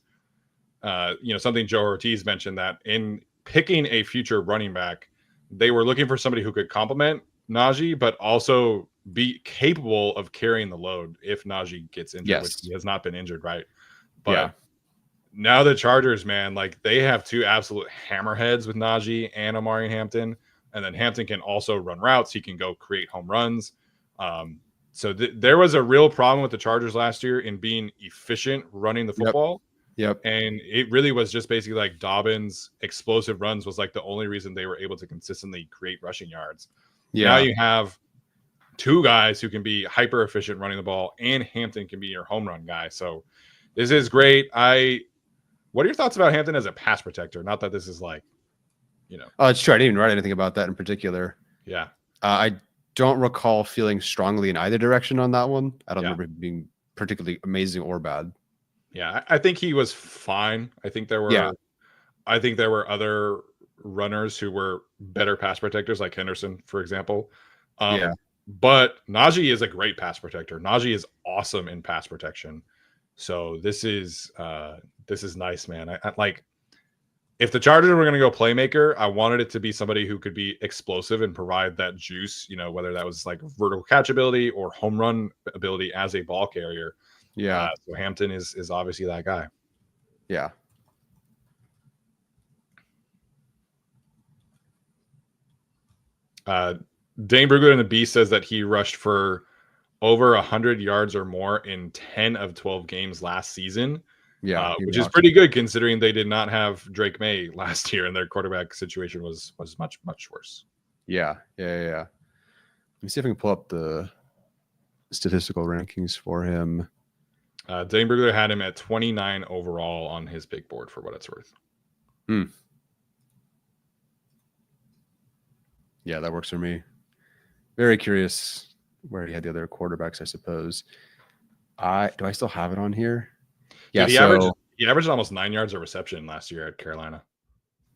something Joe Ortiz mentioned, that in picking a future running back, they were looking for somebody who could complement Najee, but also be capable of carrying the load if Najee gets injured, which he has not been injured, right? But now the Chargers, man, like they have two absolute hammerheads with Najee and Omarion Hampton. And then Hampton can also run routes. He can go create home runs. So there was a real problem with the Chargers last year in being efficient running the football. Yep. And it really was just basically like Dobbins' explosive runs was like the only reason they were able to consistently create rushing yards. Yeah. Now you have two guys who can be hyper efficient running the ball, and Hampton can be your home run guy. So this is great. What are your thoughts about Hampton as a pass protector? Not that this is like, Oh, it's true. I didn't even write anything about that in particular. Yeah. I don't recall feeling strongly in either direction on that one. I don't remember it being particularly amazing or bad. Yeah, I think he was fine. I think there were other runners who were better pass protectors, like Henderson, for example. But Najee is a great pass protector. Najee is awesome in pass protection. So this is nice, man. I like. If the Chargers were going to go playmaker, I wanted it to be somebody who could be explosive and provide that juice, whether that was like vertical catch ability or home run ability as a ball carrier. Yeah. So Hampton is obviously that guy. Yeah. Dane Brugler in the Beast says that he rushed for over 100 yards or more in 10 of 12 games last season. Yeah, which is pretty good considering they did not have Drake May last year, and their quarterback situation was much, much worse. Yeah. Let me see if I can pull up the statistical rankings for him. Dane Brugler had him at 29 overall on his big board, for what it's worth. Yeah, that works for me. Very curious where he had the other quarterbacks, I suppose. Do I still have it on here? Yeah, he averaged almost 9 yards of reception last year at Carolina.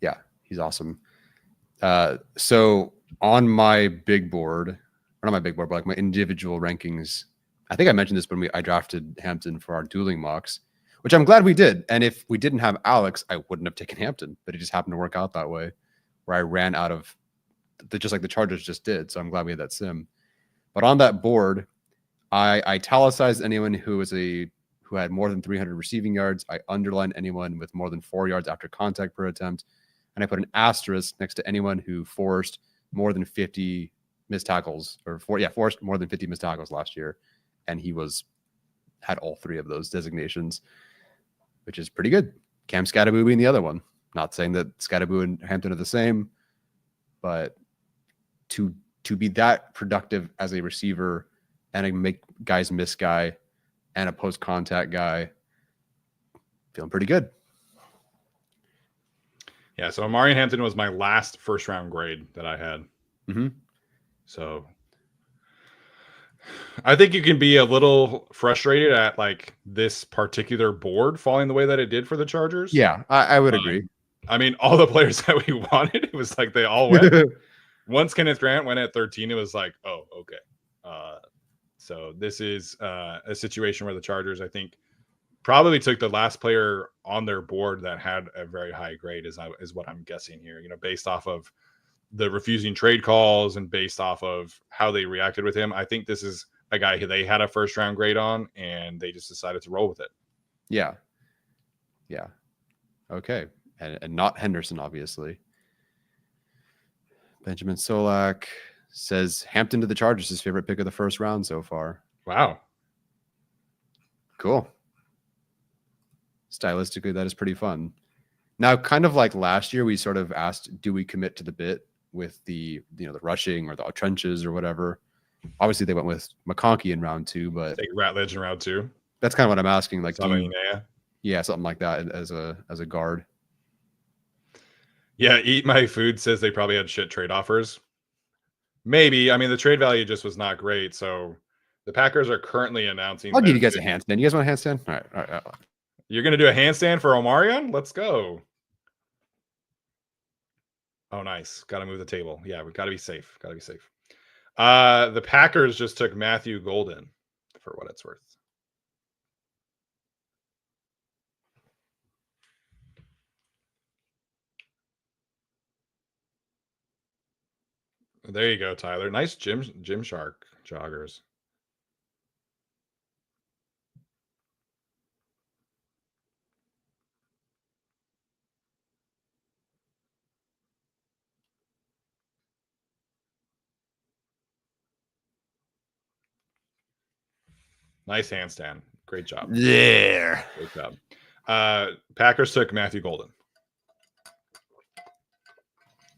Yeah, he's awesome. So on my big board, or not my big board, but like my individual rankings, I think I mentioned this when I drafted Hampton for our dueling mocks, which I'm glad we did. And if we didn't have Alex, I wouldn't have taken Hampton, but it just happened to work out that way, where I ran out of just like the Chargers just did. So I'm glad we had that sim. But on that board, I italicized anyone who had more than 300 receiving yards. I underlined anyone with more than 4 yards after contact per attempt. And I put an asterisk next to anyone who forced more than 50 missed tackles, forced more than 50 missed tackles last year. And he had all three of those designations, which is pretty good. Cam Scattaboo being the other one. Not saying that Scattaboo and Hampton are the same, but to be that productive as a receiver and a make guys miss guy and a post-contact guy, feeling pretty good. Yeah, so Omarion Hampton was my last first-round grade that I had. Mm-hmm. So I think you can be a little frustrated at like this particular board falling the way that it did for the Chargers. Yeah, I would agree. I mean, all the players that we wanted, it was like they all went. Once Kenneth Grant went at 13, it was like, oh, okay. So this is a situation where the Chargers, I think, probably took the last player on their board that had a very high grade, is what I'm guessing here. Based off of the refusing trade calls and based off of how they reacted with him, I think this is a guy who they had a first round grade on, and they just decided to roll with it. Yeah. Okay, and not Henderson, obviously. Benjamin Solak says Hampton to the Chargers, his favorite pick of the first round so far. Wow. Cool. Stylistically, that is pretty fun. Now, kind of like last year, we sort of asked, do we commit to the bit with the rushing or the trenches or whatever? Obviously, they went with McConkey in round 2, but Take Ratledge in round 2. that's kind of what I'm asking. Like, Yeah. Something like that as a guard. Yeah, Eat My Food says they probably had shit trade offers. Maybe. I mean, the trade value just was not great. So the Packers are currently announcing. I'll give you guys a handstand. You guys want a handstand? All right. You're going to do a handstand for Omarion? Let's go. Oh, nice. Got to move the table. Yeah, we got to be safe. The Packers just took Matthew Golden for what it's worth. There you go, Tyler. Nice Gym Shark joggers. Nice handstand. Great job. There. Great job. Packers took Matthew Golden.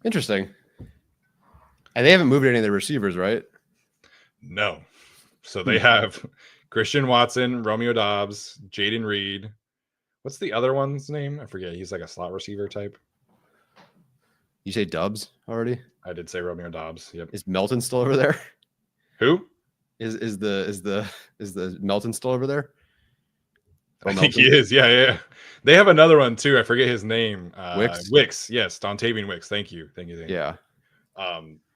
Interesting. And they haven't moved any of their receivers, right? No. So they have Christian Watson, Romeo Dobbs, Jaden Reed. What's the other one's name? I forget. He's like a slot receiver type. You say Dubs already? I did say Romeo Dobbs. Yep. Is Melton still over there? Who? Is the Melton still over there? I think he is. Yeah. They have another one too. I forget his name. Wicks. Yes, Dontavian Wicks. Thank you. Yeah.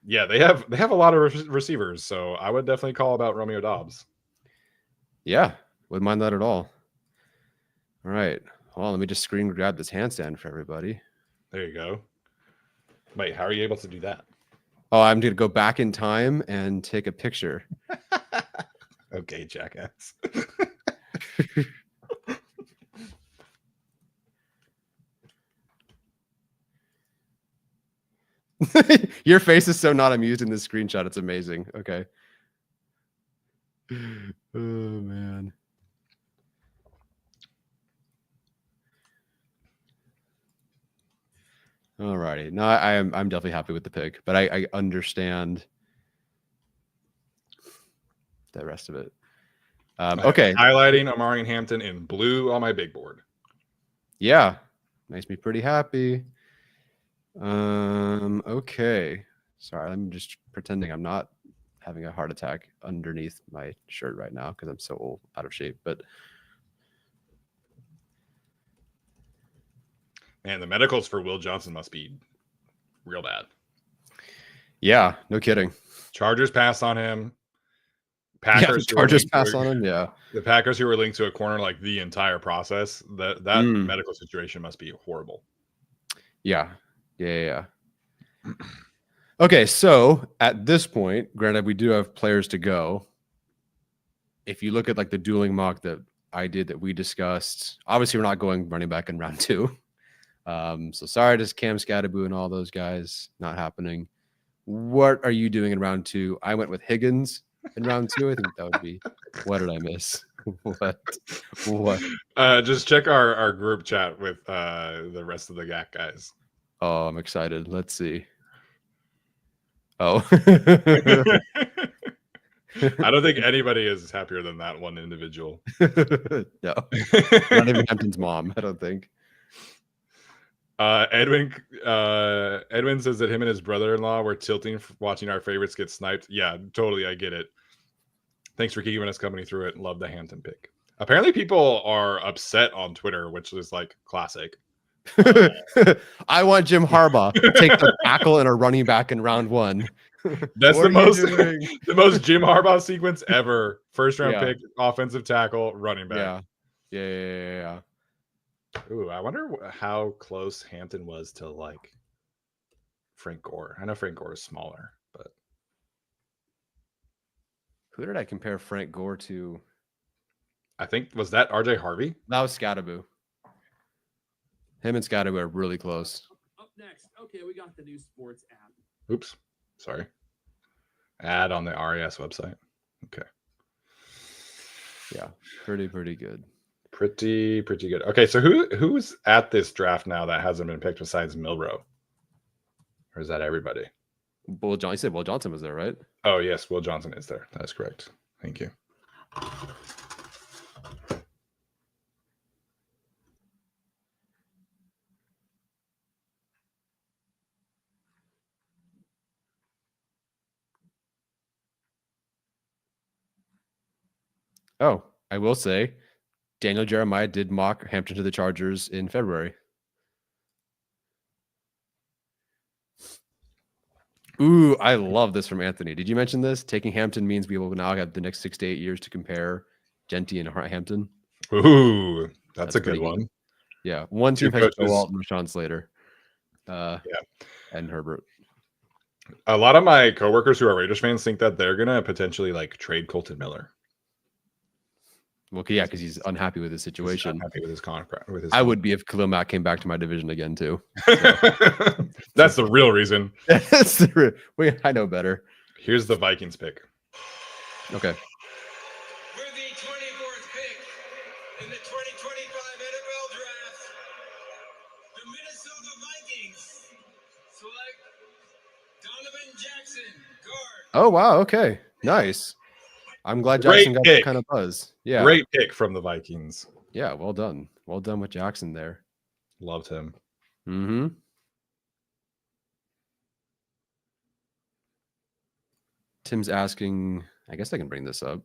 Yeah, they have a lot of receivers, so I would definitely call about Romeo Dobbs. Yeah, wouldn't mind that at all. All right. Hold on, let me just screen grab this handstand for everybody. There you go. Wait, how are you able to do that? Oh, I'm going to go back in time and take a picture. Okay, jackass. Your face is so not amused in this screenshot. It's amazing. Okay. Oh, man. All righty. No, I'm definitely happy with the pick, but I understand the rest of it. Okay. Highlighting Omarion Hampton in blue on my big board. Yeah. Makes me pretty happy. Okay. Sorry, I'm just pretending I'm not having a heart attack underneath my shirt right now because I'm so out of shape. But man, the medicals for Will Johnson must be real bad. Yeah, no kidding. Chargers pass on him. Packers pass on him. Yeah. The Packers who were linked to a corner like the entire process. That medical situation must be horrible. Yeah. Okay, so at this point, granted, we do have players to go. If you look at like the dueling mock that I did that we discussed, obviously we're not going running back in round 2. So sorry to Cam Scatterboo and all those guys, not happening. What are you doing in round 2? I went with Higgins in round 2. I think that would be. What did I miss? What? Just check our group chat with the rest of the GAC guys. Oh, I'm excited. Let's see. Oh. I don't think anybody is happier than that one individual. No. Not even Hampton's mom, I don't think. Edwin says that him and his brother-in-law were tilting watching our favorites get sniped. Yeah, totally. I get it. Thanks for keeping us company through it. Love the Hampton pick. Apparently people are upset on Twitter, which is like classic. I want Jim Harbaugh to take the tackle and a running back in round 1. That's the most Jim Harbaugh sequence ever. First round pick, offensive tackle, running back. Yeah. Ooh, I wonder how close Hampton was to like Frank Gore. I know Frank Gore is smaller, but who did I compare Frank Gore to? I think was that RJ Harvey? That was Scatterboo. Him and Scatterboo are really close. Up next, okay, we got the new sports app. Oops, sorry. Ad on the RES website. Okay. Yeah, pretty good. Pretty good. Okay, so who's at this draft now that hasn't been picked besides Milrow? Or is that everybody? You said Will Johnson was there, right? Oh, yes. Will Johnson is there. That's correct. Thank you. Oh, I will say, Daniel Jeremiah did mock Hampton to the Chargers in February. Ooh, I love this from Anthony. Did you mention this? Taking Hampton means we will now have the next 6 to 8 years to compare Genty and Hampton. Ooh, that's a good pretty one. Yeah, one Two team has coaches. Joe and Rashawn Slater, and Herbert. A lot of my coworkers who are Raiders fans think that they're gonna potentially like trade Colton Miller. Well, yeah, because he's unhappy with his situation. He's unhappy with his contract. I would be if Khalil Mack came back to my division again too. That's the real reason. That's I know better. Here's the Vikings pick. Okay. With the 24th pick in the 2025 NFL Draft, the Minnesota Vikings select Donovan Jackson, guard. Oh wow. Okay. Nice. I'm glad Great Jackson got pick. that kind of buzz. Yeah. Great pick from the Vikings. Yeah. Well done. Well done with Jackson there. Loved him. Mm-hmm. Tim's asking, I guess I can bring this up.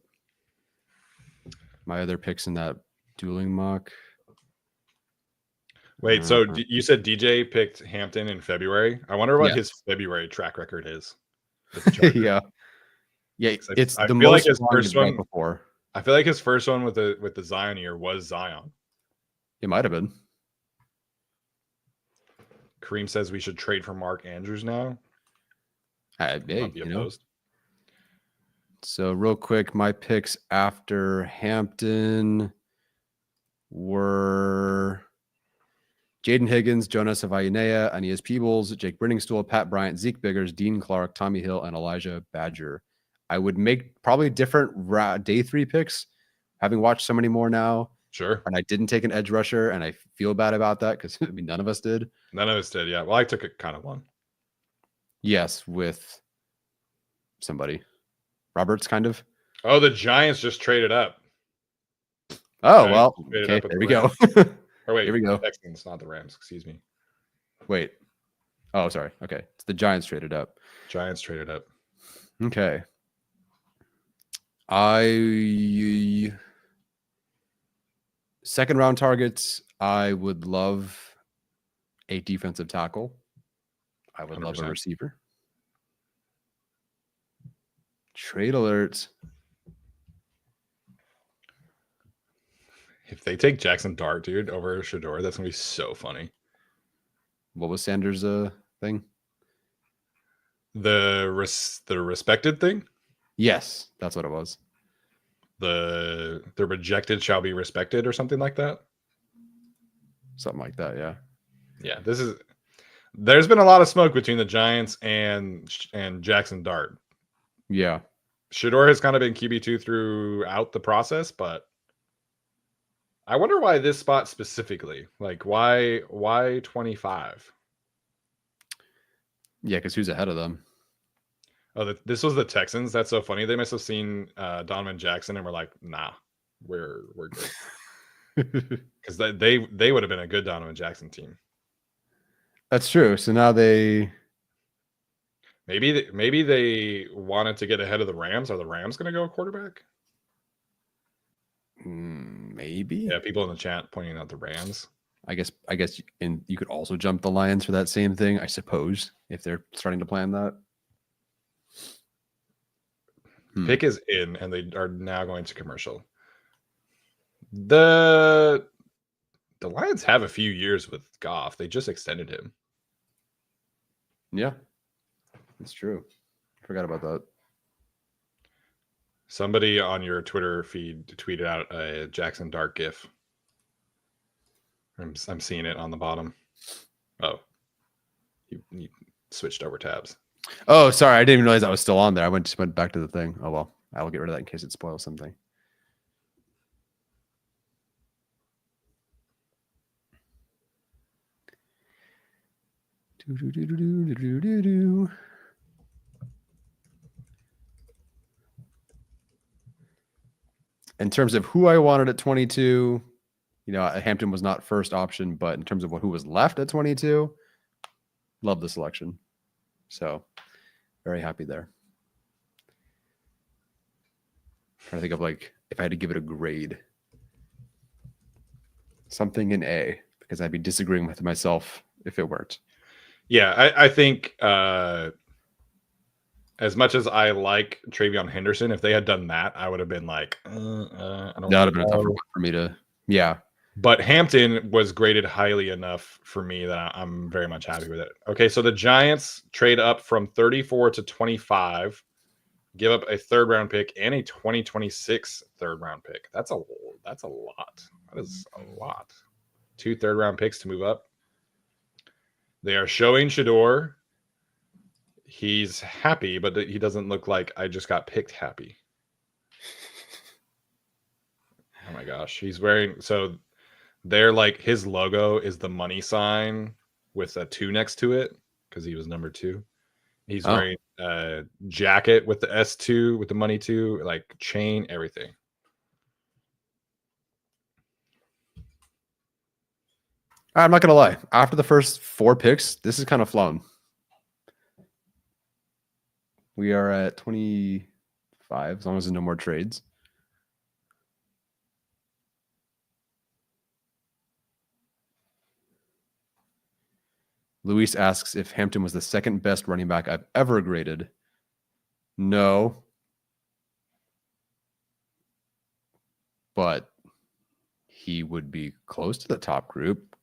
My other picks in that dueling mock. Wait, so you said DJ picked Hampton in February? I wonder what his February track record is. Yeah. Yeah, it's I the feel most like his first one before. I feel like his first one with the Zion year was Zion. It might have been. Kareem says we should trade for Mark Andrews now. Hey, you know. So real quick, my picks after Hampton were Jaden Higgins, Jonas Avainea, Aeneas Peebles, Jake Brenningstool, Pat Bryant, Zeke Biggers, Dean Clark, Tommy Hill, and Elijah Badger. I would make probably different day 3 picks, having watched so many more now. Sure. And I didn't take an edge rusher, and I feel bad about that because I mean none of us did. None of us did, yeah. Well, I took a kind of one. Yes, with somebody. Roberts, kind of. Oh, the Giants just traded up. Oh, well, okay, there we go. Or wait, here we go. Texans, not the Rams, excuse me. Wait. Oh, sorry. Okay. It's the Giants traded up. Giants traded up. Okay. Second round targets, I would love a defensive tackle. I would 100%. Love a receiver. Trade alerts. If they take Jackson Dart, dude, over Shador, that's gonna be so funny. What was Sanders' thing? The respected thing? Yes, that's what it was. The rejected shall be respected or something like that. Something like that, yeah. Yeah, there's been a lot of smoke between the Giants and Jackson Dart. Yeah. Shador has kind of been QB2 throughout the process, but I wonder why this spot specifically. Like why 25? Yeah, because who's ahead of them? Oh, this was the Texans. That's so funny. They must have seen Donovan Jackson and were like, "Nah, we're good," because they would have been a good Donovan Jackson team. That's true. So now they maybe they wanted to get ahead of the Rams. Are the Rams going to go quarterback? Maybe. Yeah, people in the chat pointing out the Rams. I guess, and you could also jump the Lions for that same thing, I suppose, if they're starting to plan that. Pick is in, and they are now going to commercial. The Lions have a few years with Goff. They just extended him. Yeah, that's true. Forgot about that. Somebody on your Twitter feed tweeted out a Jackson Dart GIF. I'm seeing it on the bottom. Oh, he switched over tabs. Oh, sorry. I didn't even realize I was still on there. I just went back to the thing. Oh, well. I will get rid of that in case it spoils something. in terms of who I wanted at 22, Hampton was not first option, but in terms of who was left at 22, love the selection. So very happy there. Trying to think of if I had to give it a grade, something in A, because I'd be disagreeing with myself if it weren't. Yeah, I think as much as I like Travion Henderson, if they had done that, I would have been like, I don't know. That would have been a tougher one for me to, yeah. But Hampton was graded highly enough for me that I'm very much happy with it. Okay, so the Giants trade up from 34 to 25, give up a third-round pick and a 2026 third-round pick. That's a lot. That is a lot. 2 third-round picks to move up. They are showing Shador. He's happy, but he doesn't look like I just got picked happy. Oh my gosh. He's wearing, so they're his logo is the money sign with a 2 next to it because he was number 2. He's wearing a jacket with the S2 with the money 2, chain, everything. I'm not going to lie. After the first 4 picks, this is kind of flown. We are at 25, as long as there's no more trades. Luis asks if Hampton was the second best running back I've ever graded. No. But he would be close to the top group.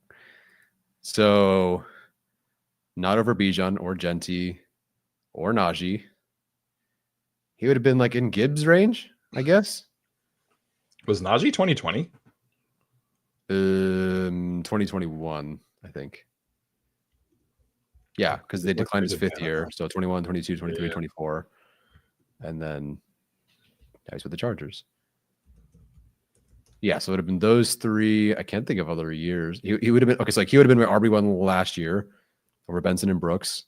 So not over Bijan or Genty or Najee. He would have been in Gibbs range, I guess. Was Najee 2020? 2021, I think. Yeah, because they declined his 5th year. So 21, 22, 23, 24. And then now he's with the Chargers. Yeah, so it would have been those 3. I can't think of other years. He would have been, okay, so he would have been my RB1 last year over Benson and Brooks.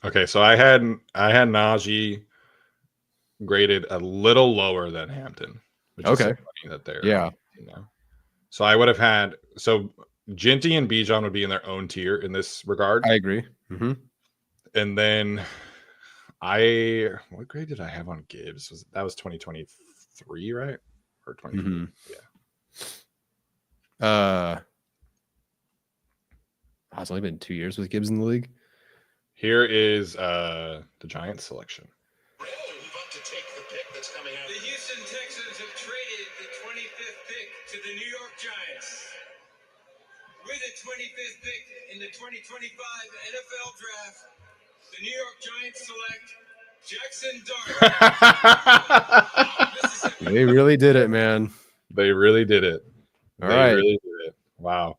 Okay, so I had Najee graded a little lower than Hampton. Which is so funny that they're So I would have had Genty and Bijan would be in their own tier in this regard. I agree. Mm-hmm. And then what grade did I have on Gibbs? That was 2023, right? Or 23? Mm-hmm. Yeah. It's only been 2 years with Gibbs in the league. Here is the Giants selection. The Houston Texans have traded the 25th pick to the New York Giants. With the 25th pick in the 2025 NFL Draft, the New York Giants select Jackson Dart. They really did it, man. They really did it. All right. Really did it. Wow.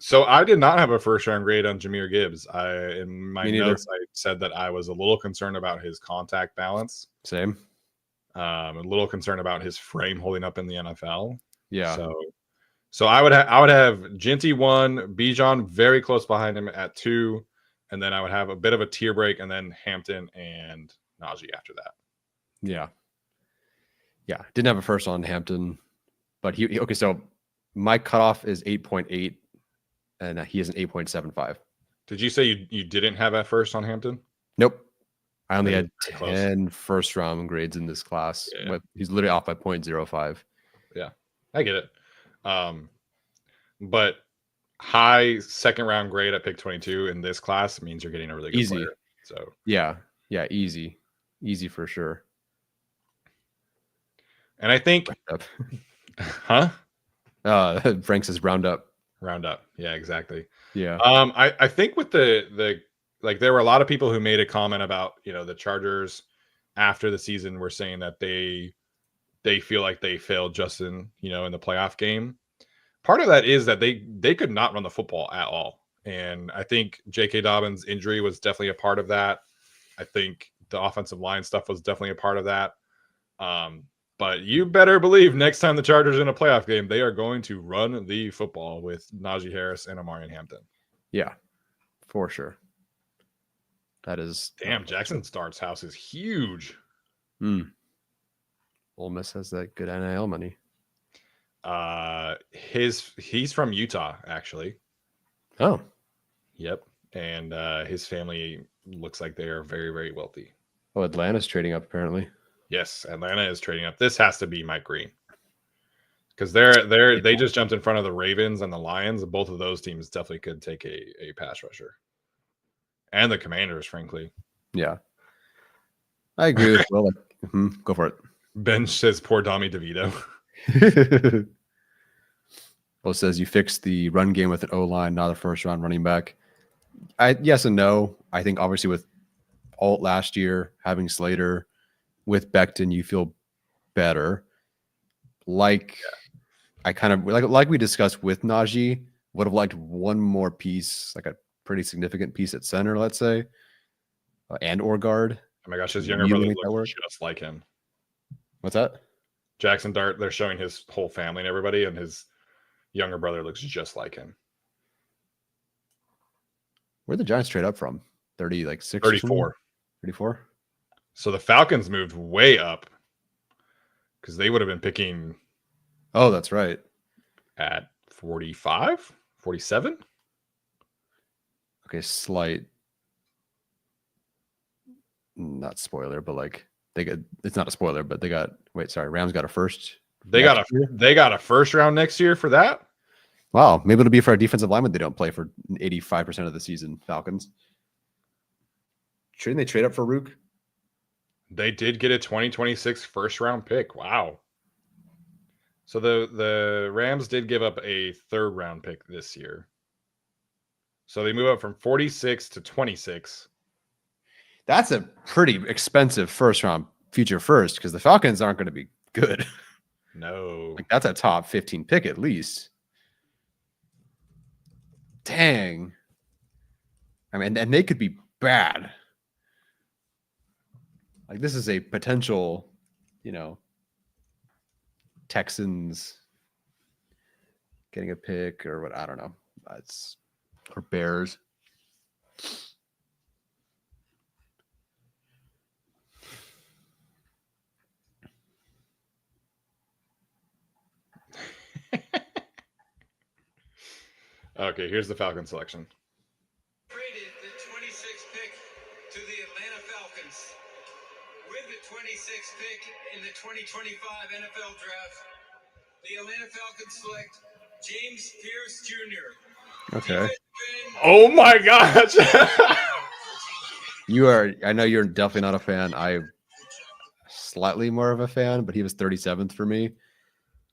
So I did not have a first-round grade on Jahmyr Gibbs. In my notes, I said that I was a little concerned about his contact balance. Same. A little concerned about his frame holding up in the NFL. Yeah. So I would have Genty 1, Bijan very close behind him at 2, and then I would have a bit of a tier break, and then Hampton and Najee after that. Yeah. Yeah. Didn't have a first on Hampton, but okay. So my cutoff is 8.8. And he is an 8.75. Did you say you didn't have at first on Hampton? Nope. I only had 10 first-round grades in this class. Yeah. He's literally off by 0.05. Yeah, I get it. But high second-round grade at pick 22 in this class means you're getting a really good player. So yeah, easy for sure. And I think, huh? Frank says round up. Round up. Yeah, exactly. Yeah. I think with the there were a lot of people who made a comment about, the Chargers after the season were saying that they feel like they failed Justin, in the playoff game. Part of that is that they could not run the football at all. And I think J.K. Dobbins' injury was definitely a part of that. I think the offensive line stuff was definitely a part of that. But you better believe next time the Chargers are in a playoff game, they are going to run the football with Najee Harris and Omarion Hampton. Yeah, for sure. That is damn. Jackson Dart's house is huge. Ole Miss has that good NIL money. He's from Utah, actually. Oh, Yep. And his family looks like they are very, very wealthy. oh, Atlanta's trading up apparently. Yes, Atlanta is trading up. This has to be Mike Green. Because they just jumped in front of the Ravens and the Lions. Both of those teams definitely could take a pass rusher. And the Commanders, frankly. Yeah. I agree with Will. Go for it. Ben says poor Tommy DeVito. Will says you fixed the run game with an O-line, not a first-round running back. Yes and no. I think obviously with Alt last year, having Slater, with Becton, you feel better. I kind of like we discussed with Najee, would have liked one more piece, like a pretty significant piece at center, let's say, and or guard. Oh my gosh, his younger brother looks just like him. What's that? Jackson Dart, they're showing his whole family and everybody, and his younger brother looks just like him. Where'd the Giants trade up from? 36? 34. 34? So the Falcons moved way up because they would have been picking. Oh, that's right. At 45, 47. Okay, slight. Not spoiler, but it's not a spoiler, but Rams got a first. They got a first round next year for that. Wow, maybe it'll be for a defensive lineman they don't play for 85% of the season. Falcons. Shouldn't they trade up for Rook? They did get a 2026 first round pick. Wow. So the Rams did give up a third round pick this year. So they move up from 46 to 26. That's a pretty expensive first round future first because the Falcons aren't going to be good. No. That's a top 15 pick at least. Dang. I mean, and they could be bad. This is a potential, Texans getting a pick or what, I don't know. Or Bears. Okay, here's the Falcon selection. Traded the 26th pick to the Atlanta Falcons. With the 26th pick in the 2025 NFL Draft, the Atlanta Falcons select James Pierce Jr. Okay. Oh my gosh. I know you're definitely not a fan. I'm slightly more of a fan, but he was 37th for me.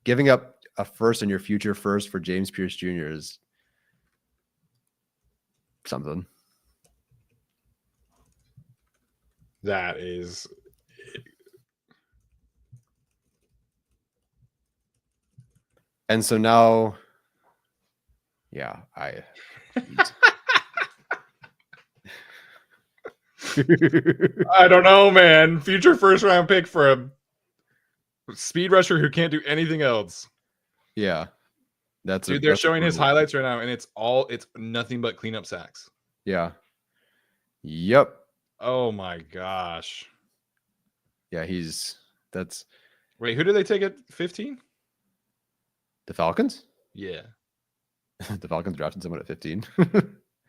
Giving up a first and your future first for James Pierce Jr. is something. That is. And so now, yeah, I don't know, man. Future first round pick for a speed rusher who can't do anything else. Yeah. They're showing his highlights right now, and it's nothing but cleanup sacks. Yeah. Yep. Oh my gosh. Yeah, Wait, who did they take at 15? The Falcons? Yeah. The Falcons drafted someone at 15.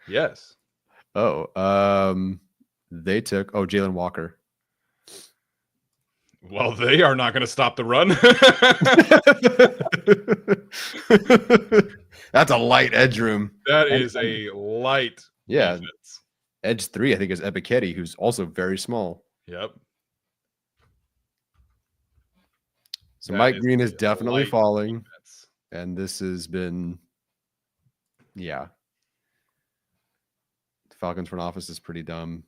Yes. Oh, they took Jalen Walker. Well, they are not going to stop the run. That's a light edge room. That is a light. Yeah. Defense. Edge 3, I think, is Ebiketie, who's also very small. Yep. So Mike Green is definitely falling. Defense. And this has been, the Falcons front office is pretty dumb.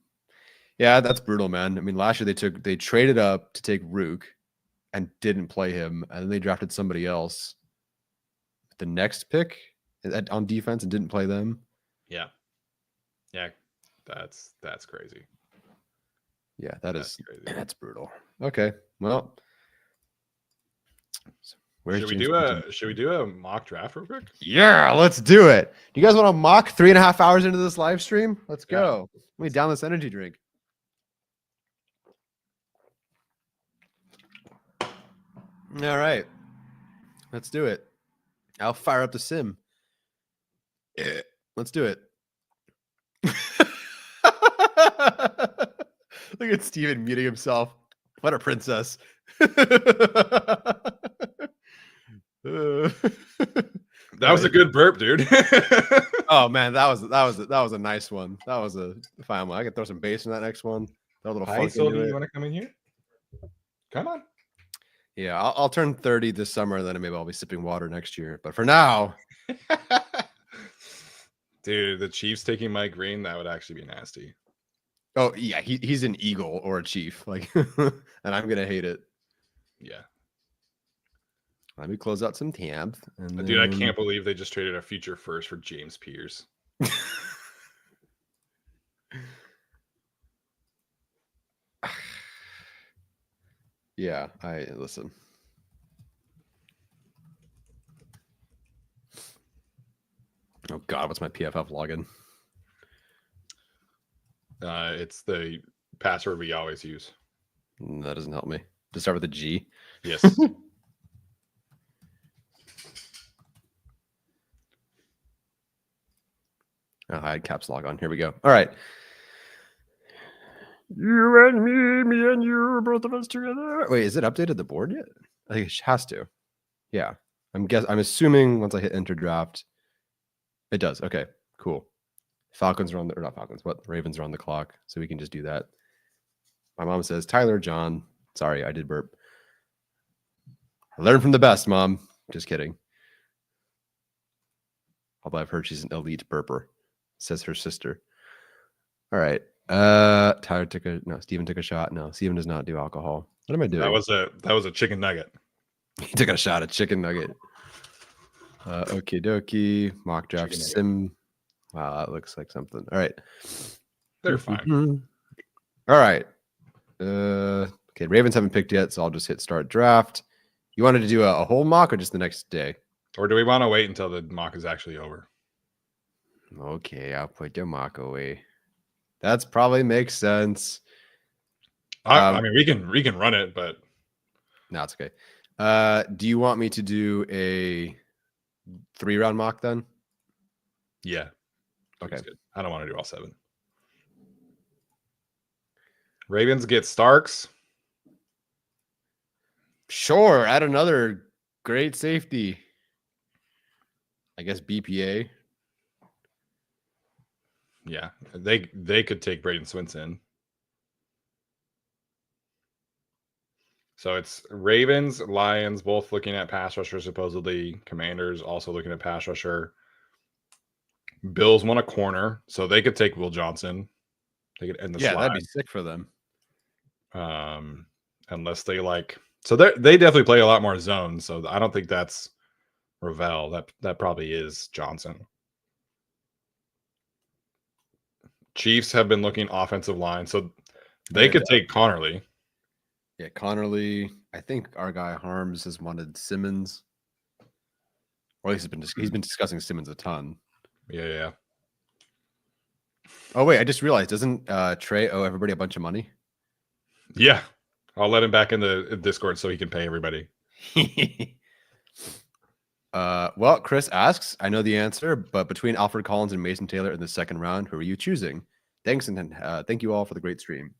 Yeah, that's brutal, man. I mean, last year they traded up to take Rook and didn't play him, and then they drafted somebody else the next pick on defense and didn't play them. Yeah. That's crazy. Yeah, that's crazy. That's brutal. Okay, well, should we do a mock draft real quick? Yeah, let's do it. Do you guys want to mock 3.5 hours into this live stream? Let's go. Let me down this energy drink. All right. Let's do it. I'll fire up the sim. Let's do it. Look at Steven muting himself. What a princess. That was a good burp, dude. Oh man, that was a nice one. That was a fine one. I could throw some bass in that next one. Throw a little Hi, funk Sylvie, into you it. want to come in here? Come on. Yeah, I'll turn 30 this summer, and then maybe I'll be sipping water next year. But for now, Dude, the Chiefs taking Mike Green, that would actually be nasty. oh yeah, he's an Eagle or a Chief, like, and I'm gonna hate it. Yeah. Let me close out some tabs. And Dude, I can't believe they just traded a future first for James Pierce. Yeah, I listen. Oh God, what's my PFF login? It's the password we always use. That doesn't help me. To start with a G. Yes. Oh, I had caps lock on. Here we go. All right. You and me and you, both of us together. Wait, is it updated the board yet? I think it has to. Yeah. I'm assuming once I hit enter draft, it does. Okay, cool. Falcons are on the, or not Falcons, what? Ravens are on the clock. So we can just do that. My mom says, Tyler, John. Sorry, I did burp. I learned from the best, Mom. Just kidding. Although I've heard she's an elite burper, says her sister. All right. Tyler Steven took a shot. No, Steven does not do alcohol. What am I doing? That was a chicken nugget. He took a shot at chicken nugget. Okie dokie. Mock draft sim. Wow, that looks like something. All right. They're fine. All right. Okay, Ravens haven't picked yet, so I'll just hit start draft. You wanted to do a whole mock or just the next day? Or do we want to wait until the mock is actually over? Okay, I'll put your mock away. That's probably makes sense. I mean, we can run it, but no, it's okay. Do you want me to do a 3-round mock then? Yeah. Okay. Good. I don't want to do all 7. Ravens get Starks. Sure, add another great safety. I guess BPA. Yeah, they could take Braden Swinson. So it's Ravens, Lions, both looking at pass rusher, supposedly. Commanders also looking at pass rusher. Bills want a corner, so they could take Will Johnson. They could end the slide. That'd be sick for them. Unless they like, so they definitely play a lot more zones. So I don't think that's Ravel. That probably is Johnson. Chiefs have been looking offensive line, so they could take Connerly. Yeah, Connerly. I think our guy Harms has wanted Simmons, or at least he's been discussing Simmons a ton. Yeah. Oh wait, I just realized, doesn't Trey owe everybody a bunch of money? Yeah, I'll let him back in the Discord so he can pay everybody. Well, Chris asks, I know the answer, but between Alfred Collins and Mason Taylor in the second round, who are you choosing? Thanks, and thank you all for the great stream.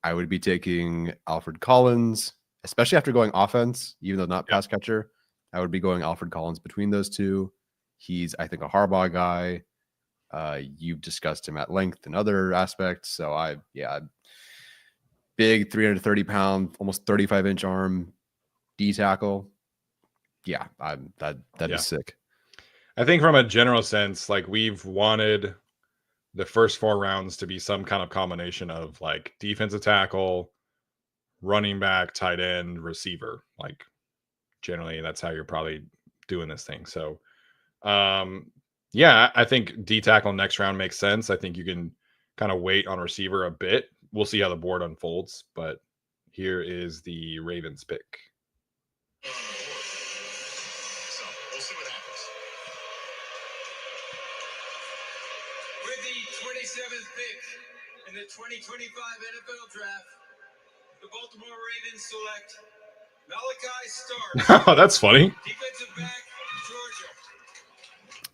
I would be taking Alfred Collins, especially after going offense, even though not pass catcher. I would be going Alfred Collins between those two. He's, I think, a Harbaugh guy. You've discussed him at length in other aspects. So big 330-pound, almost 35-inch arm, D tackle. Yeah, that is sick. I think from a general sense, like we've wanted the first 4 rounds to be some kind of combination of like defensive tackle, running back, tight end, receiver. Like generally that's how you're probably doing this thing. So I think D tackle next round makes sense. I think you can kind of wait on receiver a bit. We'll see how the board unfolds, but here is the Ravens pick. So we'll see what happens. With the 27th pick in the 2025 NFL Draft, the Baltimore Ravens select Malachi Starks, Oh, that's funny. defensive back, Georgia.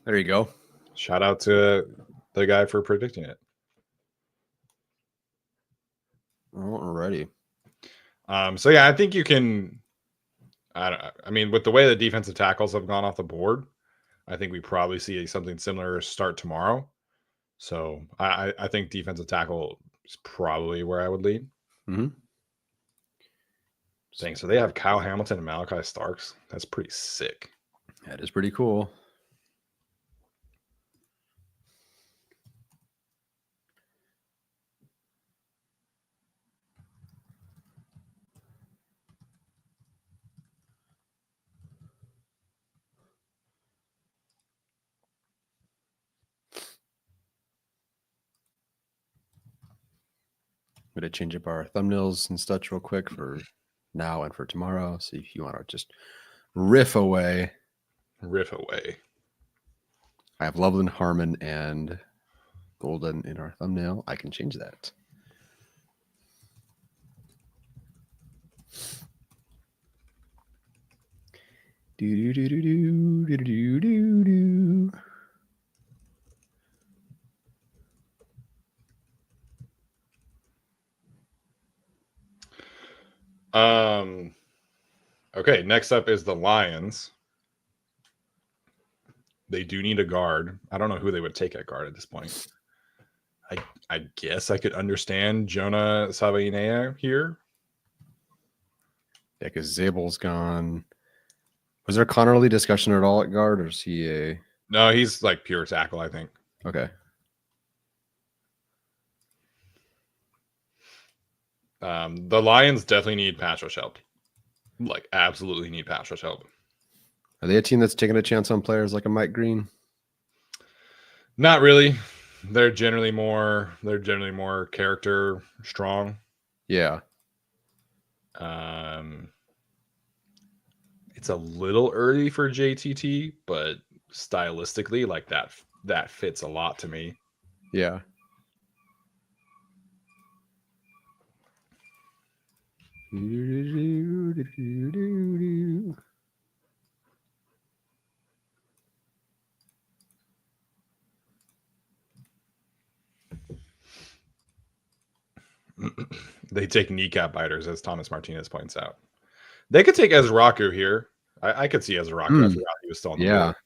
There you go. Shout out to the guy for predicting it. Alrighty. So yeah, I think you can. I mean, with the way the defensive tackles have gone off the board, I think we probably see something similar start tomorrow. So I think defensive tackle is probably where I would lead. Mm-hmm. Dang, so they have Kyle Hamilton and Malachi Starks. That's pretty sick. That is pretty cool. I'm going to change up our thumbnails and such real quick for now and for tomorrow. See if you want to just riff away. Riff away. I have Loveland, Harmon, and Golden in our thumbnail. I can change that. Do do do do do do do do. Okay, next up is the Lions. They do need a guard. I don't know who they would take at guard at this point. I guess I could understand Jonah Sabainea here. Yeah, because Zabel's gone. Was there a Connerly discussion at all at guard, or is he a? No, he's like pure tackle, I think. Okay. The Lions definitely need pass rush help. Like, absolutely need pass rush help. Are they a team that's taking a chance on players like a Mike Green? Not really. They're generally more character strong. Yeah. It's a little early for JTT, but stylistically, like that fits a lot to me. Yeah. They take kneecap biters, as Thomas Martinez points out. They could take Ezraku here. I could see Ezraku. I forgot he was still on the board.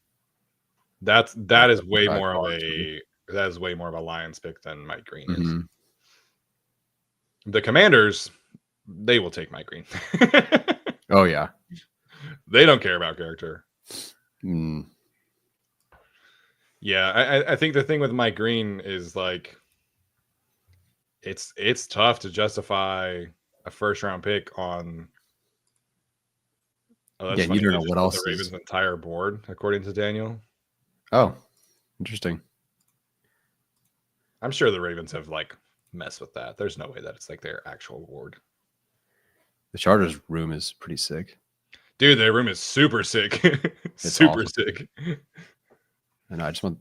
That is way more of a Lions pick than Mike Green is. The Commanders, they will take Mike Green. Oh yeah. They don't care about character. Mm. Yeah, I think the thing with Mike Green is like it's tough to justify a first round pick on. You don't know what else. The Ravens' entire board, according to Daniel. Oh, interesting. I'm sure the Ravens have like messed with that. There's no way that it's like their actual board. The Chargers' room is pretty sick. Dude, their room is super sick. Super awesome. Sick. I know. I just want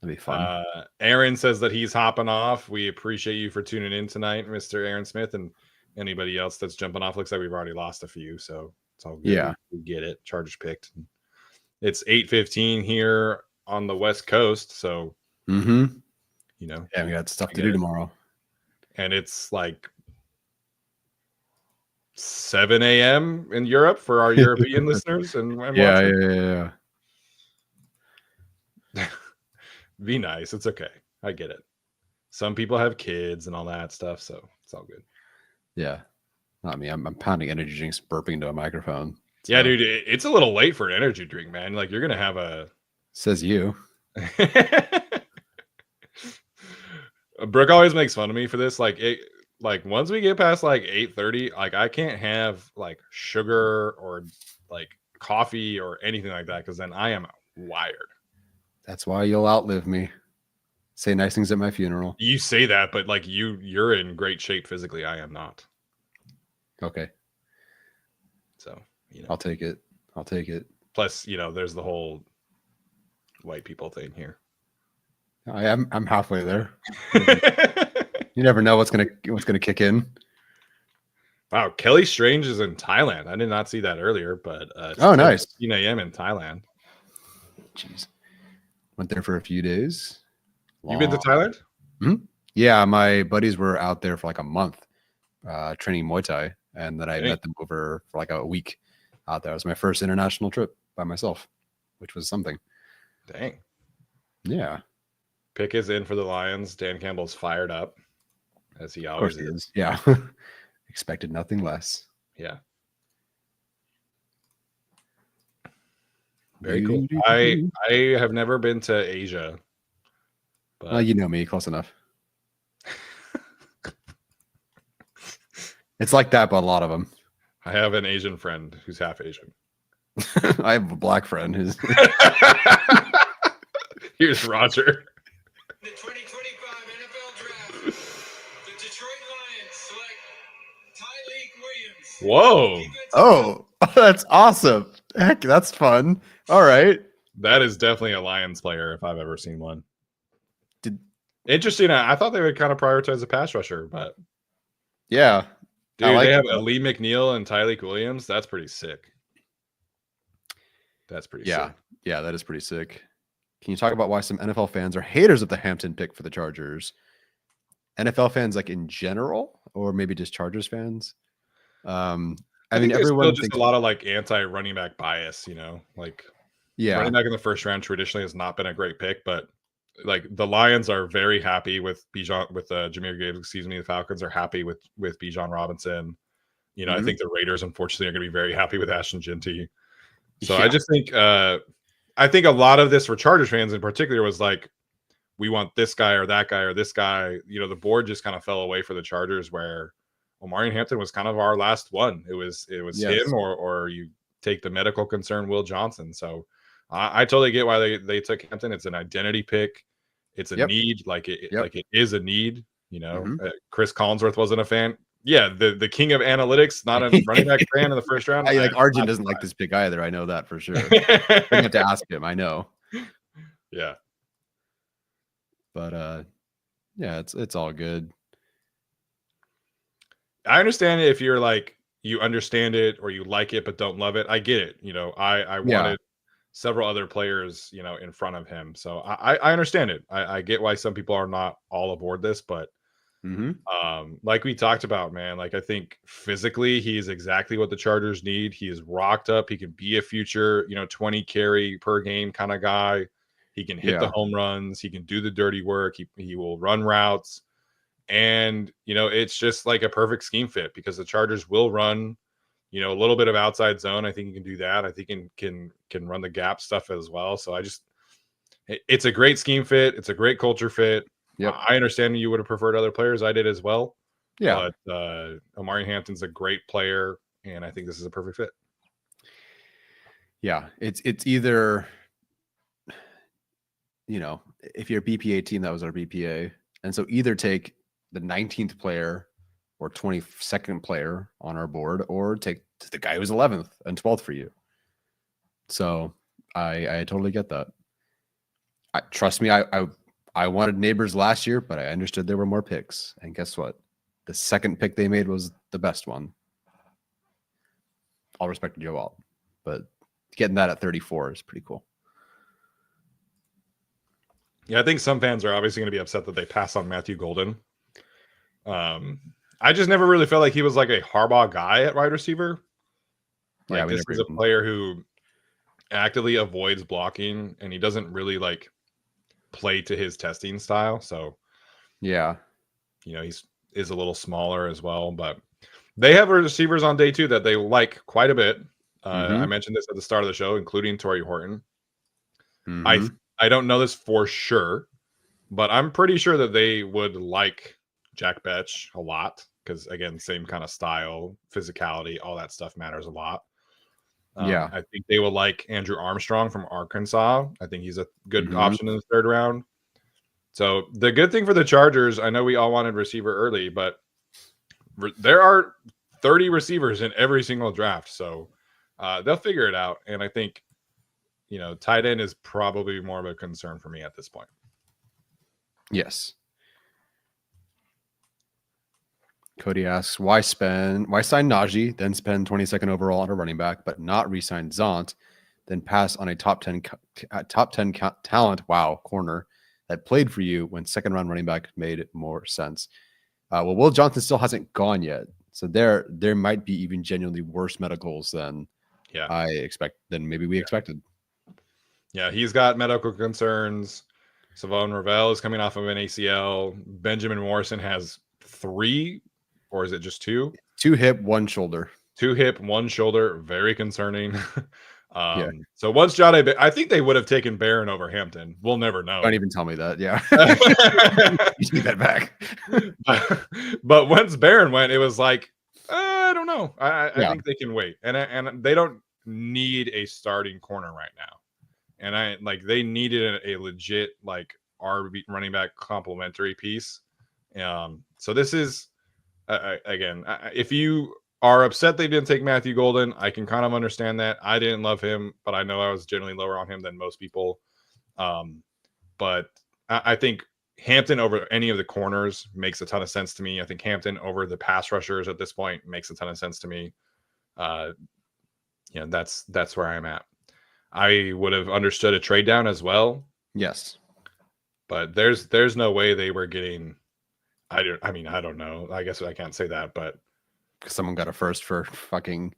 that'd be fun. Aaron says that he's hopping off. We appreciate you for tuning in tonight, Mr. Aaron Smith, and anybody else that's jumping off. Looks like we've already lost a few, so it's all good. Yeah, we get it. Chargers picked. It's 8:15 here on the West Coast, so you know, yeah, we got stuff to do tomorrow, and it's like 7 a.m. in Europe for our European listeners, and yeah. Be nice. It's okay. I get it. Some people have kids and all that stuff, so it's all good. Yeah, not me. I'm pounding energy drinks, burping into a microphone. So. Yeah, dude, it's a little late for an energy drink, man. Like you're gonna have a. Says you. Brooke always makes fun of me for this. Like once we get past like 8:30, like I can't have like sugar or like coffee or anything like that because then I am wired. That's why you'll outlive me. Say nice things at my funeral. You say that, but like you're in great shape physically. I am not. Okay. So I'll take it. Plus, there's the whole white people thing here. I'm halfway there. You never know what's gonna kick in. Wow, Kelly Strange is in Thailand. I did not see that earlier, but it's Oh, nice. 10 a.m. in Thailand. Jeez. Went there for a few days. You been to Thailand? Yeah, my buddies were out there for like a month training Muay Thai, and then I met them over for like a week out there. It was my first international trip by myself, which was something. Dang. Yeah. Pick is in for the Lions. Dan Campbell's fired up, as he always is. Yeah. Expected nothing less. Yeah. Very cool. I have never been to Asia. But... Well, you know me, close enough. It's like that, but a lot of them. I have an Asian friend who's half Asian. I have a black friend who's. Here's Roger. The 2025 NFL Draft, the Detroit Lions select Tyreek Williams. Whoa. Oh, that's awesome. Heck, that's fun. All right. That is definitely a Lions player if I've ever seen one. Interesting. I thought they would kind of prioritize a pass rusher, but yeah. Dude, they have Lee McNeil and Tyreek Williams. That's pretty sick. That's pretty sick. Yeah, that is pretty sick. Can you talk about why some NFL fans are haters of the Hampton pick for the Chargers? NFL fans, like in general, or maybe just Chargers fans? I mean, everyone just a lot of like anti-running back bias, you know, like running back in the first round traditionally has not been a great pick, but like the Lions are very happy with Jahmyr Gibbs. The Falcons are happy with Bijan Robinson. You know, I think the Raiders unfortunately are going to be very happy with Ashton Jinty. So I just think I think a lot of this for Chargers fans in particular was like, we want this guy or that guy or this guy. You know, the board just kind of fell away for the Chargers, where Omarion Hampton was kind of our last one. It was him or you take the medical concern Will Johnson. So I totally get why they took Hampton. It's an identity pick. It's a need. Like it is a need. You know, Chris Collinsworth wasn't a fan. Yeah, the king of analytics, not a running back fan in the first round. Like Arjun doesn't like this pick either. I know that for sure. I have to ask him. I know. Yeah, but yeah, it's all good. I understand it if you're like you understand it or you like it but don't love it. I get it. You know, I wanted several other players, you know, in front of him. So I understand it. I get why some people are not all aboard this, but like we talked about, man, like I think physically he's exactly what the Chargers need. He is rocked up. He can be a future, you know, 20 carry per game kind of guy. He can hit the home runs. He can do the dirty work. He will run routes. And, you know, it's just like a perfect scheme fit because the Chargers will run, you know, a little bit of outside zone. I think he can do that. I think he can run the gap stuff as well. So it's a great scheme fit. It's a great culture fit. Yep. I understand you would have preferred other players. I did as well. Yeah. But Omarion Hampton's a great player, and I think this is a perfect fit. Yeah. It's either, you know, if you're a BPA team, that was our BPA. And so either take the 19th player or 22nd player on our board, or take the guy who's 11th and 12th for you. So I totally get that. Trust me, I wanted Neighbors last year, but I understood there were more picks. And guess what? The second pick they made was the best one. All respect to Joe Alt, but getting that at 34 is pretty cool. Yeah, I think some fans are obviously going to be upset that they passed on Matthew Golden. I just never really felt like he was like a Harbaugh guy at wide receiver. Like this is a player who actively avoids blocking, and he doesn't really like play to his testing style. So yeah, you know, is a little smaller as well, but they have receivers on day 2 that they like quite a bit. I mentioned this at the start of the show, including Torrey Horton. I don't know this for sure, but I'm pretty sure that they would like Jack Betch a lot because, again, same kind of style, physicality, all that stuff matters a lot. I think they will like Andrew Armstrong from Arkansas. I think he's a good option in the 3rd round. So the good thing for the Chargers, I know we all wanted receiver early, but there are 30 receivers in every single draft. So they'll figure it out. And I think, you know, tight end is probably more of a concern for me at this point. Yes. Cody asks, why sign Najee, then spend 22nd overall on a running back, but not re-sign Zont, then pass on a top 10 talent, corner that played for you when second round running back made more sense. Well, Will Johnson still hasn't gone yet. So there might be even genuinely worse medicals than maybe we expected. Yeah, he's got medical concerns. Savon Ravel is coming off of an ACL. Benjamin Morrison has 3, or is it just 2? 2 hip, 1 shoulder. 2 hip, 1 shoulder. Very concerning. Yeah. So once Jade, I think they would have taken Barron over Hampton. We'll never know. Don't even tell me that. Yeah. You take that back. But once Barron went, it was like, I don't know. I think they can wait. And they don't need a starting corner right now. And they needed a legit RB running back complementary piece. So this is again, if you are upset they didn't take Matthew Golden, I can kind of understand that. I didn't love him, but I know I was generally lower on him than most people. But I think Hampton over any of the corners makes a ton of sense to me. I think Hampton over the pass rushers at this point makes a ton of sense to me. That's where I'm at. I would have understood a trade down as well. Yes. But there's no way they were getting I don't know. I guess I can't say that, but someone got a first for fucking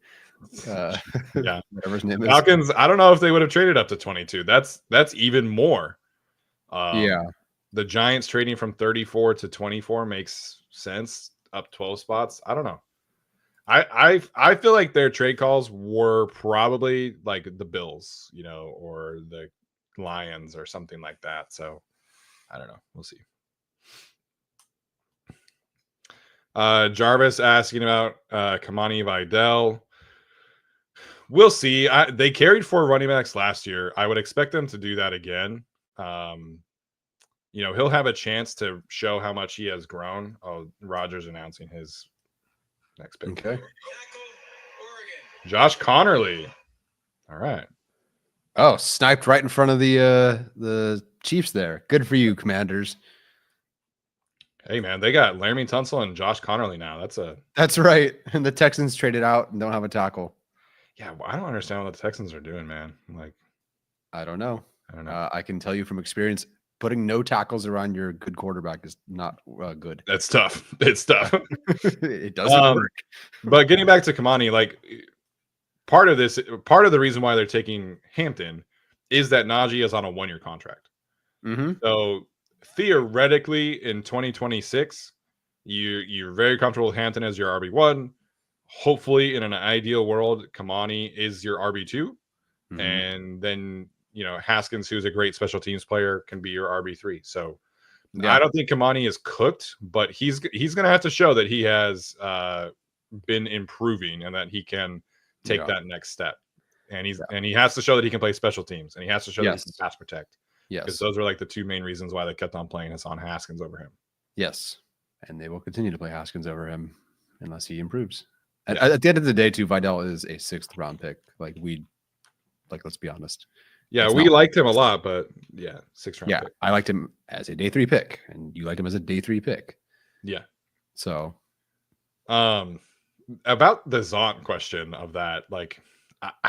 whatever his name is. Falcons, I don't know if they would have traded up to 22. That's even more. The Giants trading from 34 to 24 makes sense, up 12 spots. I don't know. I feel like their trade calls were probably like the Bills, or the Lions or something like that. So I don't know. We'll see. Jarvis asking about Kamani Vidal. We'll see. They carried 4 running backs last year. I would expect them to do that again. He'll have a chance to show how much he has grown. Oh, Rogers announcing his next pick. Okay. Josh Connerly. All right. Oh, sniped right in front of the Chiefs there. Good for you, Commanders. Hey, man, they got Laramie Tunsil and Josh Connerly now. That's right. And the Texans traded out and don't have a tackle. Yeah, well, I don't understand what the Texans are doing, man. I don't know. I can tell you from experience, putting no tackles around your good quarterback is not good. That's tough. It's tough. It doesn't work. But getting back to Kamani, part of the reason why they're taking Hampton is that Najee is on a 1-year contract. Mm-hmm. So theoretically, in 2026, you're very comfortable with Hampton as your RB1. Hopefully, in an ideal world, Kamani is your RB2, and then Haskins, who's a great special teams player, can be your RB3. So I don't think Kamani is cooked, but he's going to have to show that he has been improving and that he can take that next step. And he has to show that he can play special teams, and he has to show that he can pass protect. Yes, because those were the 2 main reasons why they kept on playing Hassan Haskins over him. Yes, and they will continue to play Haskins over him unless he improves. And at the end of the day, too, Vidal is a 6th round pick. Let's be honest. Yeah, we liked him a lot, but 6th round. Yeah, pick. I liked him as a day 3 pick, and you liked him as a day 3 pick. Yeah. So, about the Zont question of that, I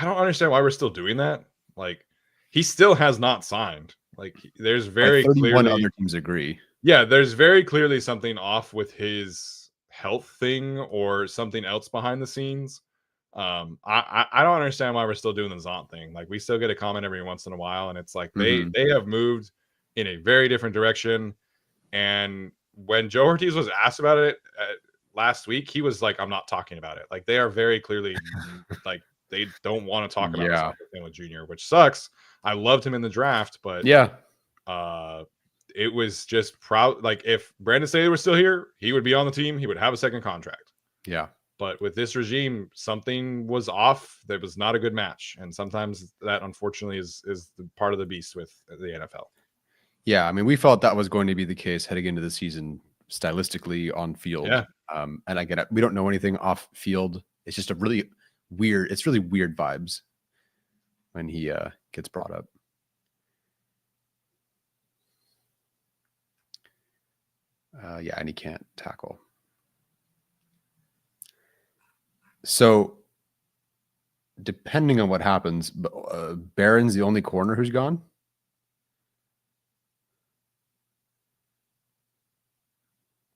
don't understand why we're still doing that. He still has not signed. There's very 31 clearly other teams agree. Yeah, there's very clearly something off with his health thing or something else behind the scenes. I don't understand why we're still doing the Zont thing. We still get a comment every once in a while, and it's they have moved in a very different direction. And when Joe Ortiz was asked about it last week, he was like, "I'm not talking about it." They are very clearly they don't want to talk about this thing with Junior, which sucks. I loved him in the draft, but it was just proud. If Brandon Staley was still here, he would be on the team. He would have a 2nd contract. Yeah. But with this regime, something was off. That was not a good match. And sometimes that, unfortunately, is the part of the beast with the NFL. Yeah. I mean, we felt that was going to be the case heading into the season stylistically on field. Yeah. And I get it. We don't know anything off field. It's just really weird vibes when he gets brought up. And he can't tackle. So, depending on what happens, Barron's the only corner who's gone.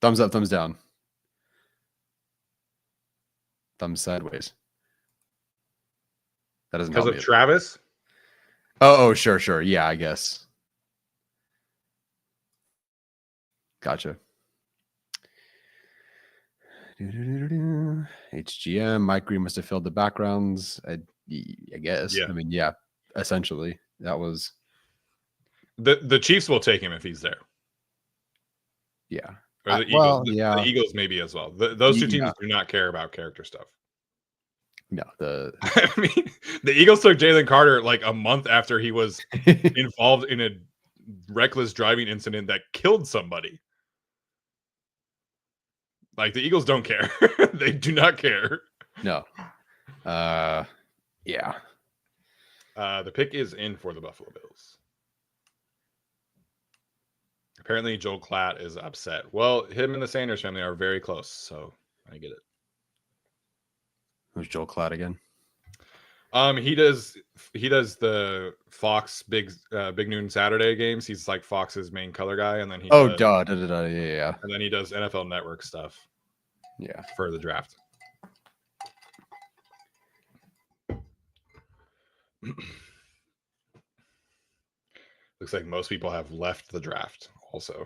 Thumbs up, thumbs down. Thumbs sideways. That doesn't Because help of me. Travis? Oh, sure. Yeah, I guess. Gotcha. HGM, Mike Green must have filled the backgrounds. I guess. Yeah. I mean, yeah, essentially. That was. The Chiefs will take him if he's there. Yeah. Or the Eagles. Well, the yeah. Eagles maybe as well. Those two teams Yeah. do not care about character stuff. No, I mean, the Eagles took Jalen Carter like a month after he was involved in a reckless driving incident that killed somebody. Like, the Eagles don't care. They do not care. No. Yeah. The pick is in for the Buffalo Bills. Apparently, Joel Klatt is upset. Well, him and the Sanders family are very close, so I get it. Who's Joel Klatt again? He does the Fox Big Noon Saturday games. He's like Fox's main color guy, and then he Oh, does, yeah. and then he does NFL Network stuff. Yeah. For the draft. Looks like most people have left the draft also.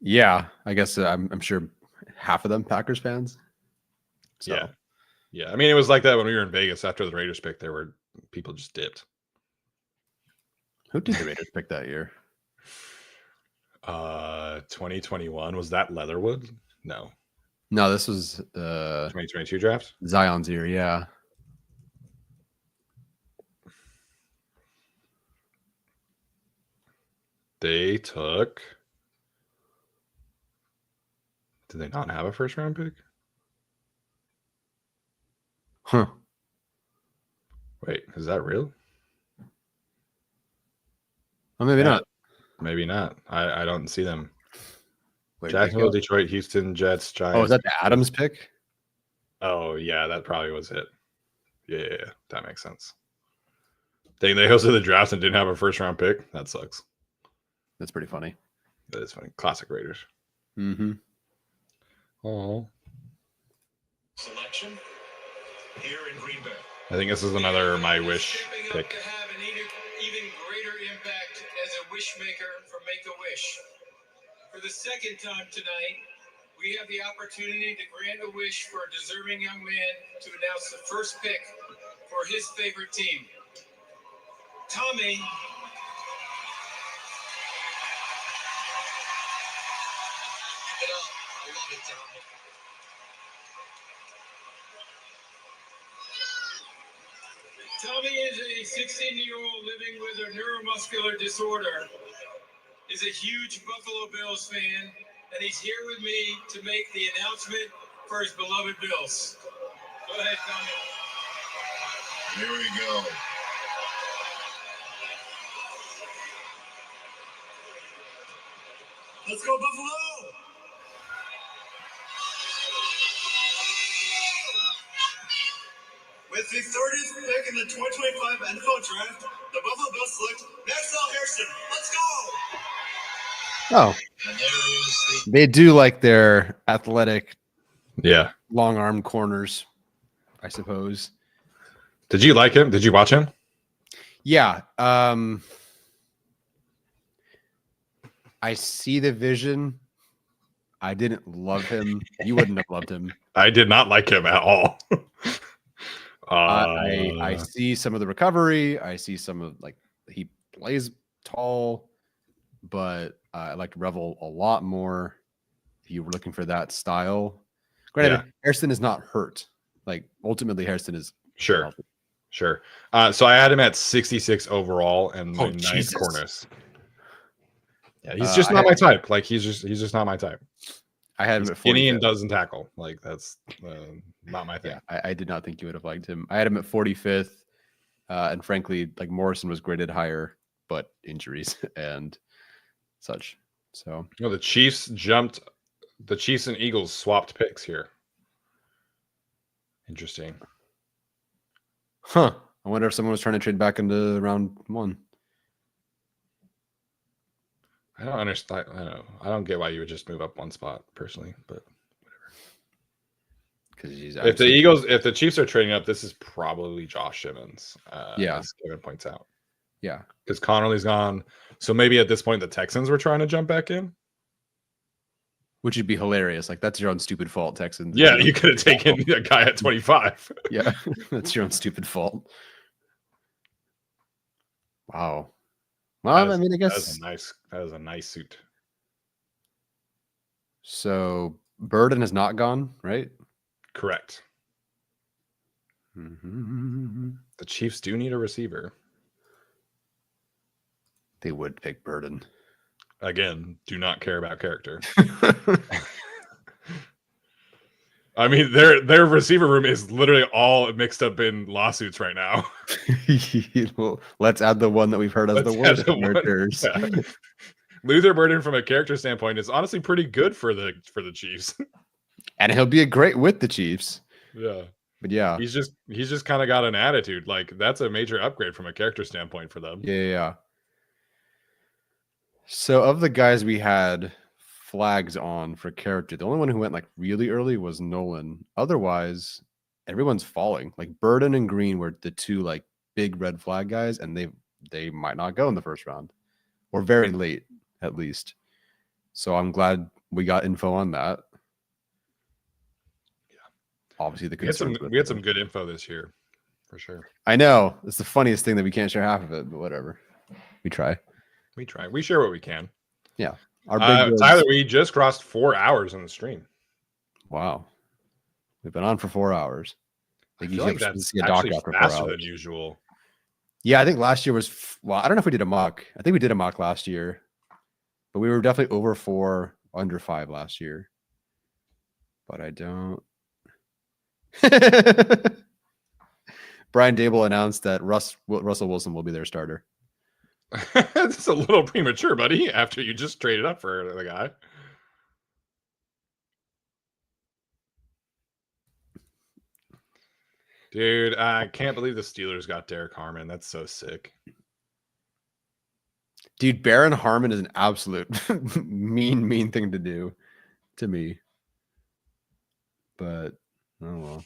Yeah, I guess I'm sure half of them Packers fans. So. Yeah. I mean, it was like that when we were in Vegas after the Raiders pick. There were people just dipped. Who did the Raiders pick that year? 2021, was that Leatherwood? No, this was 2022 draft. Zion's year. Yeah. They took. Did they not have a first round pick? Huh. Wait, is that real? Well, maybe not. Maybe not. I don't see them. Wait, Jacksonville, Detroit, Houston, Jets, Giants. Oh, is that the Adams pick? Oh, yeah, that probably was it. Yeah, that makes sense. They hosted the draft and didn't have a first round pick. That sucks. That's pretty funny. That is funny. Classic Raiders. Mm-hmm. Oh. Selection here in Green Bay. I think this is another my wish Stepping up pick. to have an even greater impact as a wish maker for Make-A-Wish. For the second time tonight, we have the opportunity to grant a wish for a deserving young man to announce the first pick for his favorite team. Tommy. I love it, Tommy. Tommy is a 16-year-old living with a neuromuscular disorder. Is a huge Buffalo Bills fan, and he's here with me to make the announcement for his beloved Bills. Go ahead, Tommy. Here we go. Let's go, Buffalo! With the 30th pick in the 2025 NFL Draft, the Buffalo Bills select Maxwell Harrison. Let's go! Oh, And there is they do like their athletic, Yeah. long arm corners, I suppose. Did you like him? Did you watch him? Yeah. I see the vision. I didn't love him. You wouldn't have loved him. I did not like him at all. I see some of the recovery. I see some of he plays tall, but I liked Revel a lot more. If you were looking for that style, granted, Harrison is not hurt. Like ultimately, Harrison is Sure. healthy. Sure. So I had him at 66 overall and my ninth Jesus. corners. Yeah, he's just not my type. Like he's just not my type. I had him He's at skinny 45th. and doesn't tackle. Like that's not my thing. Yeah, I did not think you would have liked him. I had him at 45th, and frankly, like Morrison was graded higher, but injuries and such. So No, the Chiefs and Eagles swapped picks here. Interesting. Huh. I wonder if someone was trying to trade back into round 1. I don't understand. I don't get why you would just move up one spot personally, but Because if the Chiefs are trading up, this is probably Josh Simmons. Yeah. As Kevin points out. Yeah. Because Connerly's gone. So maybe at this point the Texans were trying to jump back in. Which would be hilarious. Like, that's your own stupid fault, Texans. Yeah, you could have taken a guy at 25. Yeah, that's your own stupid fault. Wow. Well, I mean, I guess that is a nice suit. So Burden has not gone, right? Correct. Mm-hmm. The Chiefs do need a receiver. They would pick Burden. Again, do not care about character. I mean, their receiver room is literally all mixed up in lawsuits right now. Well, let's add the one that we've heard as the worst characters. Yeah. Luther Burden, from a character standpoint, is honestly pretty good for the Chiefs. And he'll be a great with the Chiefs. Yeah. But yeah. He's just kind of got an attitude. Like, that's a major upgrade from a character standpoint for them. Yeah. So of the guys we had flags on for character, the only one who went like really early was Nolan. Otherwise, everyone's falling. Like Burden and Green were the two like big red flag guys, and they might not go in the first round, or very late at least. So I'm glad we got info on that. Yeah, obviously we had some good info this year, for sure. I know it's the funniest thing that we can't share half of it, but whatever. We try. We share what we can. Yeah. Tyler, we just crossed 4 hours on the stream. Wow. We've been on for 4 hours. I feel like that's actually faster than usual. Yeah, I think last year was, I don't know if we did a mock. I think we did a mock last year, but we were definitely over 4, under 5 last year. But I don't. Brian Dable announced that Russell Wilson will be their starter. That's a little premature, buddy, after you just traded up for the guy. Dude, I can't believe the Steelers got Derek Harmon. That's so sick. Dude, Baron Harmon is an absolute mean thing to do to me. But, oh well.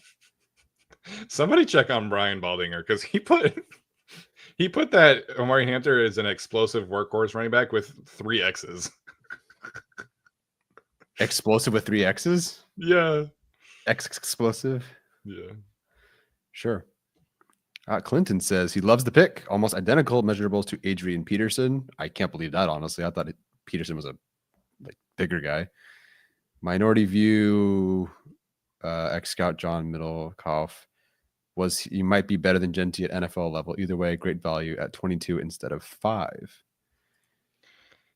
Somebody check on Brian Baldinger, because he put that Omarion Hampton is an explosive workhorse running back with 3 X's. Explosive with 3 X's? Yeah. Explosive? Yeah. Sure. Clinton says he loves the pick. Almost identical measurables to Adrian Peterson. I can't believe that, honestly. I thought Peterson was a bigger guy. Minority View, ex-scout John Middlecoff was he might be better than Genty at NFL level. Either way, great value at 22 instead of 5.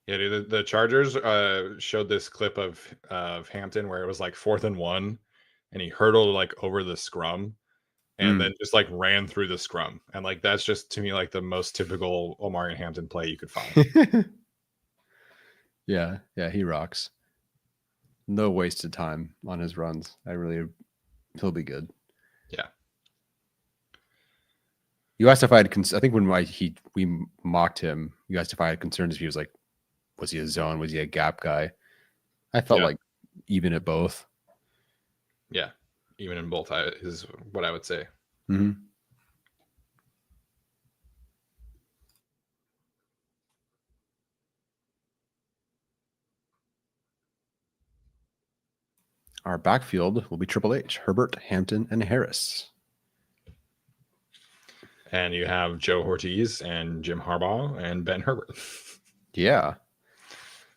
Yeah, dude, the Chargers showed this clip of Hampton where it was like 4th and 1, and he hurdled like over the scrum, and then just like ran through the scrum, and like that's just to me like the most typical Omarion Hampton play you could find. Yeah, he rocks. No wasted time on his runs. He'll be good. Yeah. You asked if I had, I think when we mocked him, you asked if I had concerns if he was like, was he a zone? Was he a gap guy? I felt like even at both. Yeah, even in both is what I would say. Mm-hmm. Our backfield will be Triple H, Herbert, Hampton, and Harris. And you have Joe Ortiz and Jim Harbaugh and Ben Herbert. Yeah.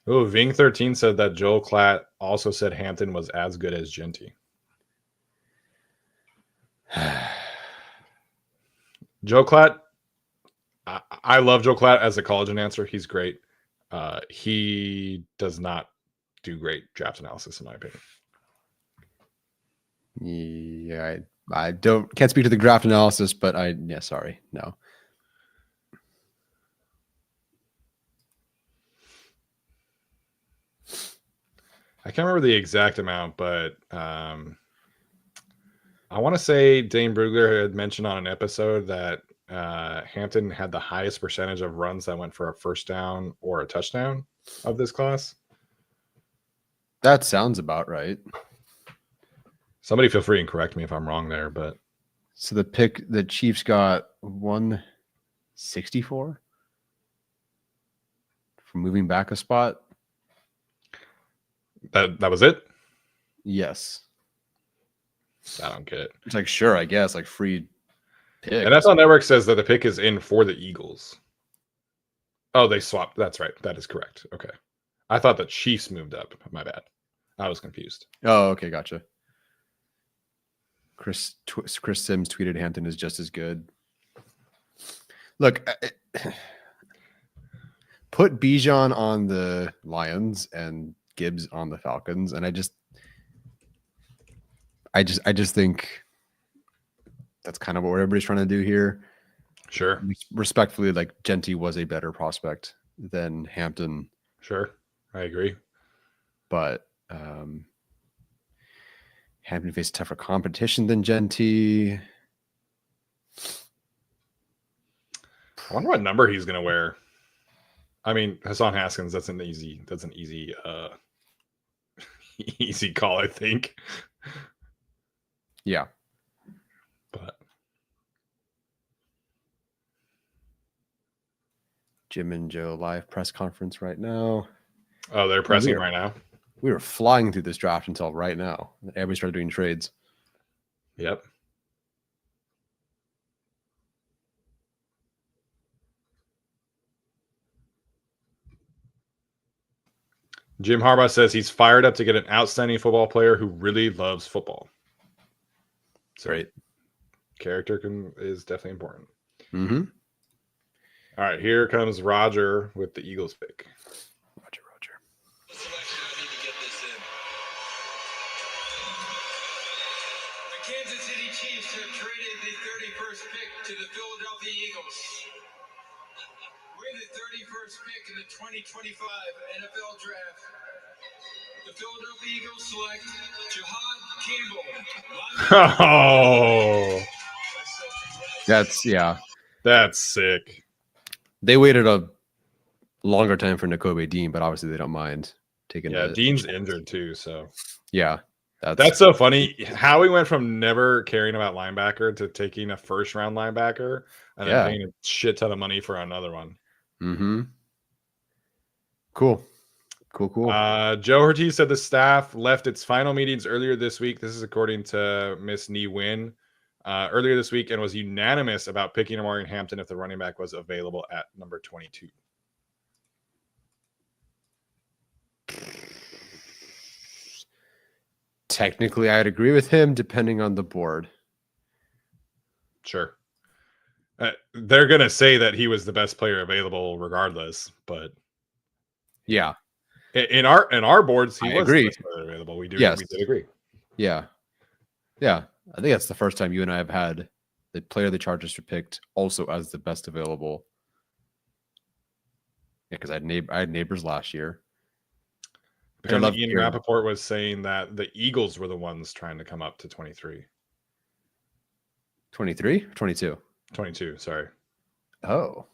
Oh, Ving13 said that Joel Klatt also said Hampton was as good as Genty. Joe Klatt, I love Joe Klatt as a college announcer. He's great. He does not do great draft analysis, in my opinion. Yeah, I can't speak to the draft analysis, but sorry, no. I can't remember the exact amount, but I I want to say Dane Brugler had mentioned on an episode that Hampton had the highest percentage of runs that went for a first down or a touchdown of this class. That sounds about right. Somebody feel free and correct me if I'm wrong there, but So the Chiefs got 164 for moving back a spot. that was it. Yes. I don't get it. It's like, sure, I guess, like free pick. NFL Network says that the pick is in for the Eagles. Oh, they swapped. That's right. That is correct. Okay. I thought the Chiefs moved up. My bad. I was confused. Oh, okay, gotcha. Chris Sims tweeted Hampton is just as good. Look, put Bijan on the Lions and Gibbs on the Falcons, and I just think that's kind of what everybody's trying to do here. Sure. Respectfully, like Genty was a better prospect than Hampton. Sure. I agree. But Hampton faced tougher competition than Genty. I wonder what number he's going to wear. I mean, Hassan Haskins, that's an easy easy call, I think. Yeah. But Jim and Joe live press conference right now. oh, they're pressing right now. We were flying through this draft until right now. Everybody started doing trades. Yep. Jim Harbaugh says he's fired up to get an outstanding football player who really loves football. So Great. Character is definitely important. Mm-hmm. All right, here comes Roger with the Eagles pick. Roger. Selection, I need to get this in. The Kansas City Chiefs have traded the 31st pick to the Philadelphia Eagles. With the 31st pick in the 2025 NFL Draft, the Philadelphia Eagles select Jihad Campbell. Oh, That's sick. They waited a longer time for Nakobe Dean, but obviously they don't mind taking. Yeah, Dean's injured too, so yeah, that's so funny. How we went from never caring about linebacker to taking a first round linebacker and then paying a shit ton of money for another one. Mm-hmm. Cool. Joe Ortiz said the staff left its final meetings earlier this week. This is according to Miss Nee Win. Earlier this week, and was unanimous about picking Omarion Hampton if the running back was available at number 22. Technically, I'd agree with him, depending on the board. Sure. They're going to say that he was the best player available regardless, but yeah. In our boards, he was agree. the best player available. We did agree. Yeah. I think that's the first time you and I have had the player the Chargers picked also as the best available. Yeah, because I had neighbors last year. Apparently, Ian Rappaport was saying that the Eagles were the ones trying to come up to 23. 23 or 22? 22, sorry. Oh.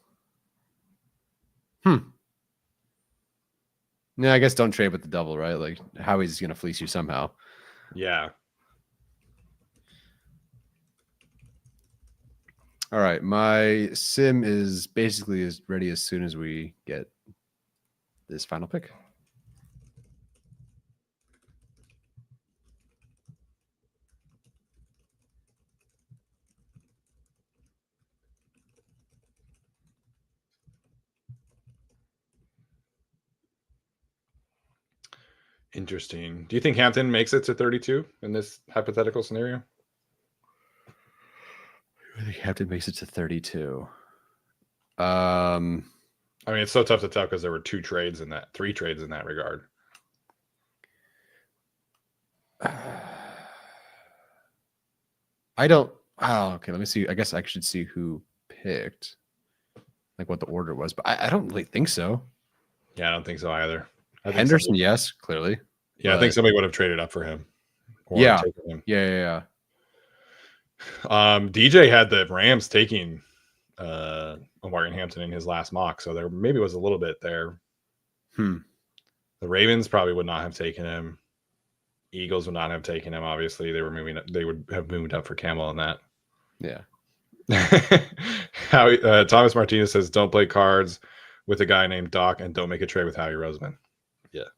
Yeah, I guess don't trade with the devil, right? Like Howie's going to fleece you somehow. Yeah. All right, my sim is basically as ready as soon as we get this final pick. Interesting. Do you think Hampton makes it to 32 in this hypothetical scenario? I think Hampton makes it to 32. I mean, it's so tough to tell because there were three trades in that regard. Okay, let me see. I guess I should see who picked, like what the order was, but I don't really think so. Yeah, I don't think so either. Henderson, yes, clearly. Yeah, I think somebody would have traded up for him. Yeah. DJ had the Rams taking Omarion Hampton in his last mock, so there maybe was a little bit there. The Ravens probably would not have taken him. Eagles would not have taken him. Obviously, they would have moved up for Campbell on that. Yeah. Thomas Martinez says, "Don't play cards with a guy named Doc, and don't make a trade with Howie Roseman." Yeah,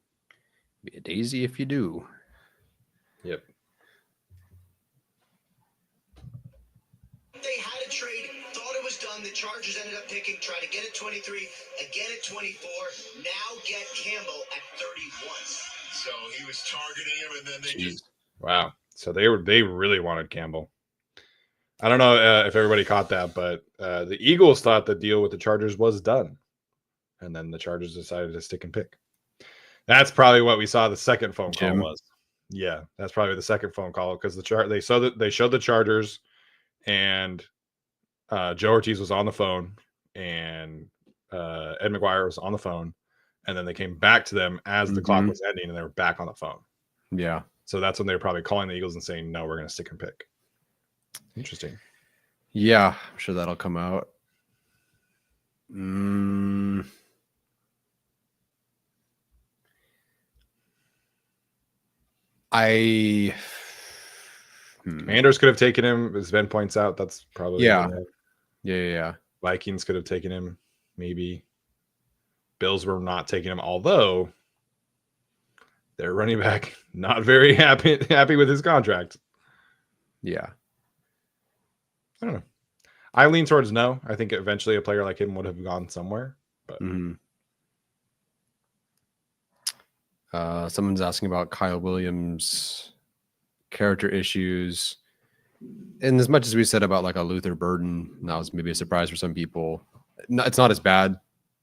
be a daisy if you do. Yep. They had a trade, thought it was done. The Chargers ended up picking, tried to get at 23, again at 24. Now get Campbell at 31. So he was targeting him, and then they just Wow. So they really wanted Campbell. I don't know if everybody caught that, but the Eagles thought the deal with the Chargers was done, and then the Chargers decided to stick and pick. That's probably what we saw the second phone call was. Yeah, that's probably the second phone call because they showed the Chargers, and Joe Ortiz was on the phone, and Ed McGuire was on the phone, and then they came back to them as the clock was ending, and they were back on the phone. Yeah. So that's when they were probably calling the Eagles and saying, "No, we're going to stick and pick." Interesting. Yeah, I'm sure that'll come out. Commanders could have taken him, as Ben points out. That's probably Yeah. Vikings could have taken him, maybe. Bills were not taking him, although their running back not very happy with his contract. Yeah. I don't know. I lean towards no. I think eventually a player like him would have gone somewhere. But someone's asking about Kyle Williams' character issues. And as much as we said about like a Luther Burden, that was maybe a surprise for some people. No, it's not as bad,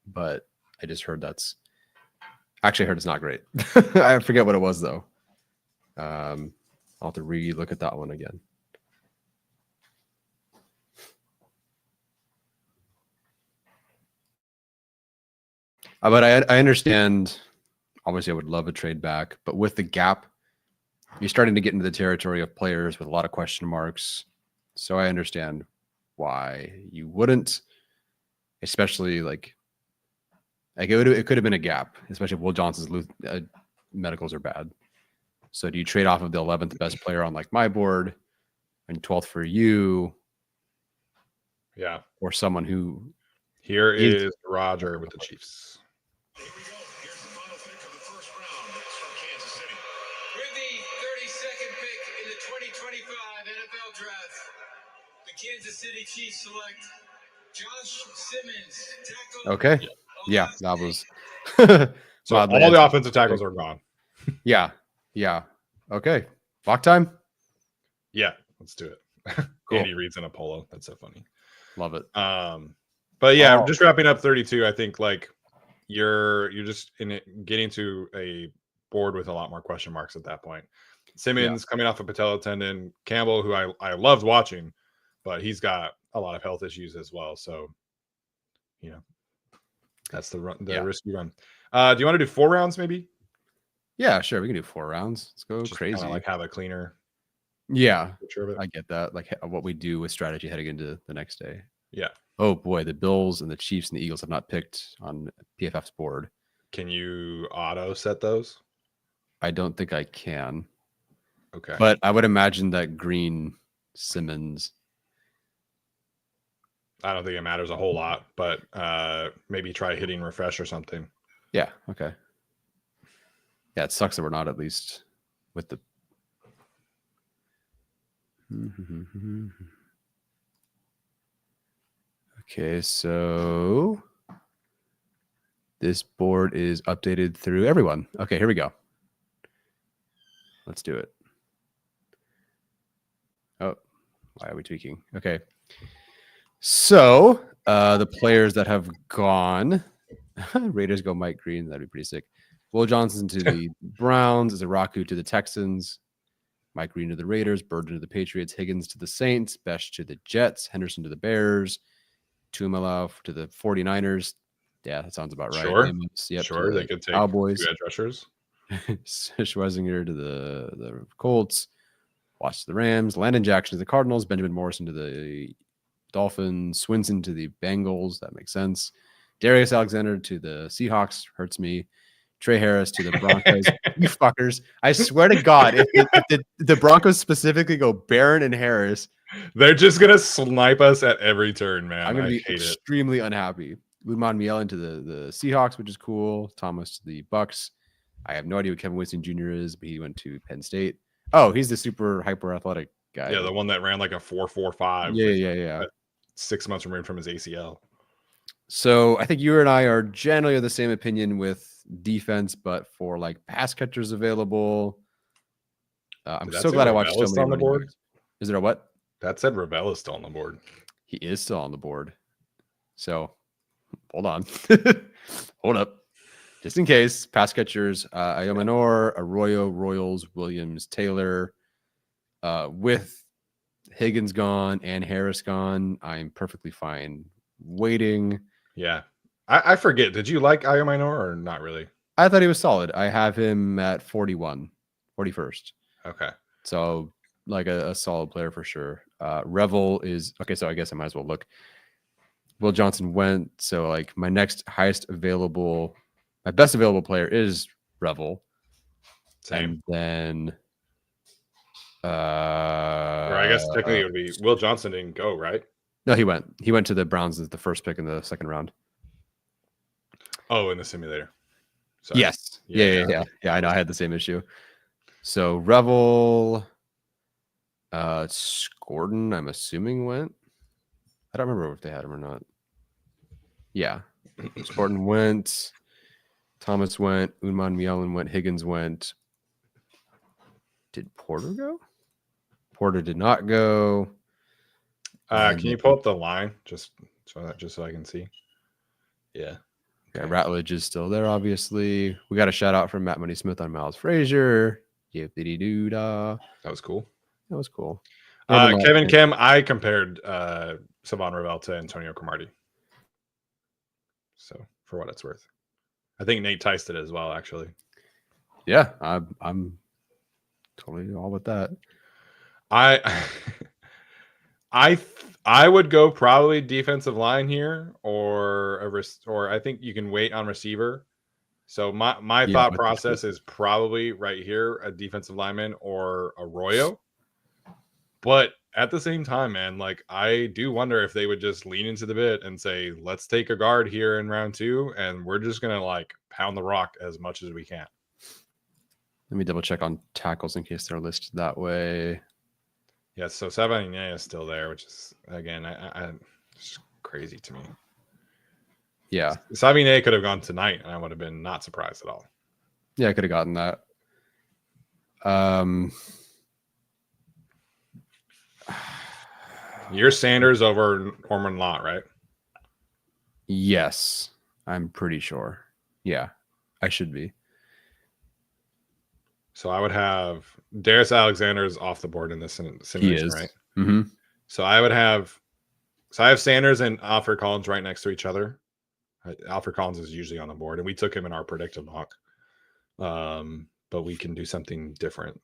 but I just heard it's not great. I forget what it was though. I'll have to re-look at that one again. But I understand. Obviously, I would love a trade back, but with the gap, you're starting to get into the territory of players with a lot of question marks. So I understand why you wouldn't, especially like it could have been a gap, especially if Will Johnson's medicals are bad. So do you trade off of the 11th best player on like my board and 12th for you? Yeah. Or someone who here is Roger with the Chiefs. Here we go. Here's the final pick of the first round. It's from Kansas City. With the 32nd pick in the 2025 NFL Draft, the Kansas City Chiefs select Josh Simmons, tackle. Okay. Yeah, that was. So all the offensive tackles are gone. Yeah. Okay. Lock time? Yeah, let's do it. Cool. Andy Reid's in a polo. That's so funny. Love it. But yeah, just wrapping up 32. I think like you're just in it, getting to a board with a lot more question marks at that point. Simmons coming off a patella tendon, Campbell, who I loved watching, but he's got a lot of health issues as well. So, that's the risk you run. Do you want to do 4 rounds maybe? Yeah, sure. We can do 4 rounds. Let's go Just crazy. like have a cleaner. Yeah, picture of it. I get that. Like what we do with strategy heading into the next day. Yeah. Oh boy, the Bills and the Chiefs and the Eagles have not picked on PFF's board. Can you auto set those? I don't think I can. Okay. But I would imagine that Green, Simmons. I don't think it matters a whole lot, but maybe try hitting refresh or something. Yeah. Okay. Yeah, it sucks that we're not at least with the. Okay, so this board is updated through everyone. Okay, here we go. Let's do it. Oh, why are we tweaking? Okay. So the players that have gone, Raiders go Mike Green. That'd be pretty sick. Will Johnson to the Browns, Zaraku to the Texans, Mike Green to the Raiders, Burden to the Patriots, Higgins to the Saints, Besh to the Jets, Henderson to the Bears, Tumalov to the 49ers. Yeah, that sounds about right. Sure. Yep, sure. They could take Cowboys. 2 edge rushers. Schwarzinger to the Colts. Watch the Rams. Landon Jackson to the Cardinals. Benjamin Morrison to the Dolphins. Swinson to the Bengals. That makes sense. Darius Alexander to the Seahawks. Hurts me. Trey Harris to the Broncos. You fuckers. I swear to God, if the Broncos specifically go Barron and Harris, they're just going to snipe us at every turn, man. I'm going to be extremely unhappy. Ludman Mielen to the Seahawks, which is cool. Thomas to the Bucks. I have no idea what Kevin Winston Jr. is, but he went to Penn State. Oh, he's the super hyper athletic guy. Yeah, the one that ran like a 4.45. Yeah. 6 months removed from his ACL. So I think you and I are generally of the same opinion with defense, but for like pass catchers available, I'm so glad I watched so many on the board. Backs. Is there a what? That said, Ravel is still on the board. He is still on the board. So hold on. Hold up. Just in case, pass catchers, Ayomanor, Arroyo, Royals, Williams, Taylor. With Higgins gone and Harris gone, I'm perfectly fine waiting. Yeah. I forget. Did you like Ayomanor or not really? I thought he was solid. I have him at 41st. Okay. So like a solid player for sure. Revel is okay. So I guess I might as well look. Will Johnson went. So like my best available player is Revel. Same. And then or I guess technically it would be Will Johnson didn't go, right? No, he went. He went to the Browns as the first pick in the second round. Oh, in the simulator. Sorry. Yes. Yeah. I know. I had the same issue. So Revel, Gordon, I'm assuming went. I don't remember if they had him or not. Yeah. Gordon went. Thomas went. Unman Mielen went. Higgins went. Did Porter go? Porter did not go. Can you pull up the line just so I can see? Yeah. Okay. Ratledge is still there, obviously. We got a shout out from Matt Money Smith on Miles Frazier. Yippity-doo-dah. That was cool. Kevin Kim, I compared Savon Revel to Antonio Cromartie. So for what it's worth. I think Nate Tice did as well, actually. Yeah, I'm totally all with that. I would go probably defensive line here, or I think you can wait on receiver. So my thought process is probably right here a defensive lineman or Arroyo. But at the same time, man, like I do wonder if they would just lean into the bit and say, let's take a guard here in round 2, and we're just gonna like pound the rock as much as we can. Let me double check on tackles in case they're listed that way. Yeah, so Savigny is still there, which is again, it's crazy to me. Yeah, Savigny could have gone tonight, and I would have been not surprised at all. Yeah, I could have gotten that. You're Sanders over Ormond Lott, right? Yes, I'm pretty sure. Yeah, I should be. So I would have Darius Alexander's off the board in this simulation, right? Mm-hmm. So I have Sanders and Alfred Collins right next to each other. Alfred Collins is usually on the board, and we took him in our predictive mock. But we can do something different.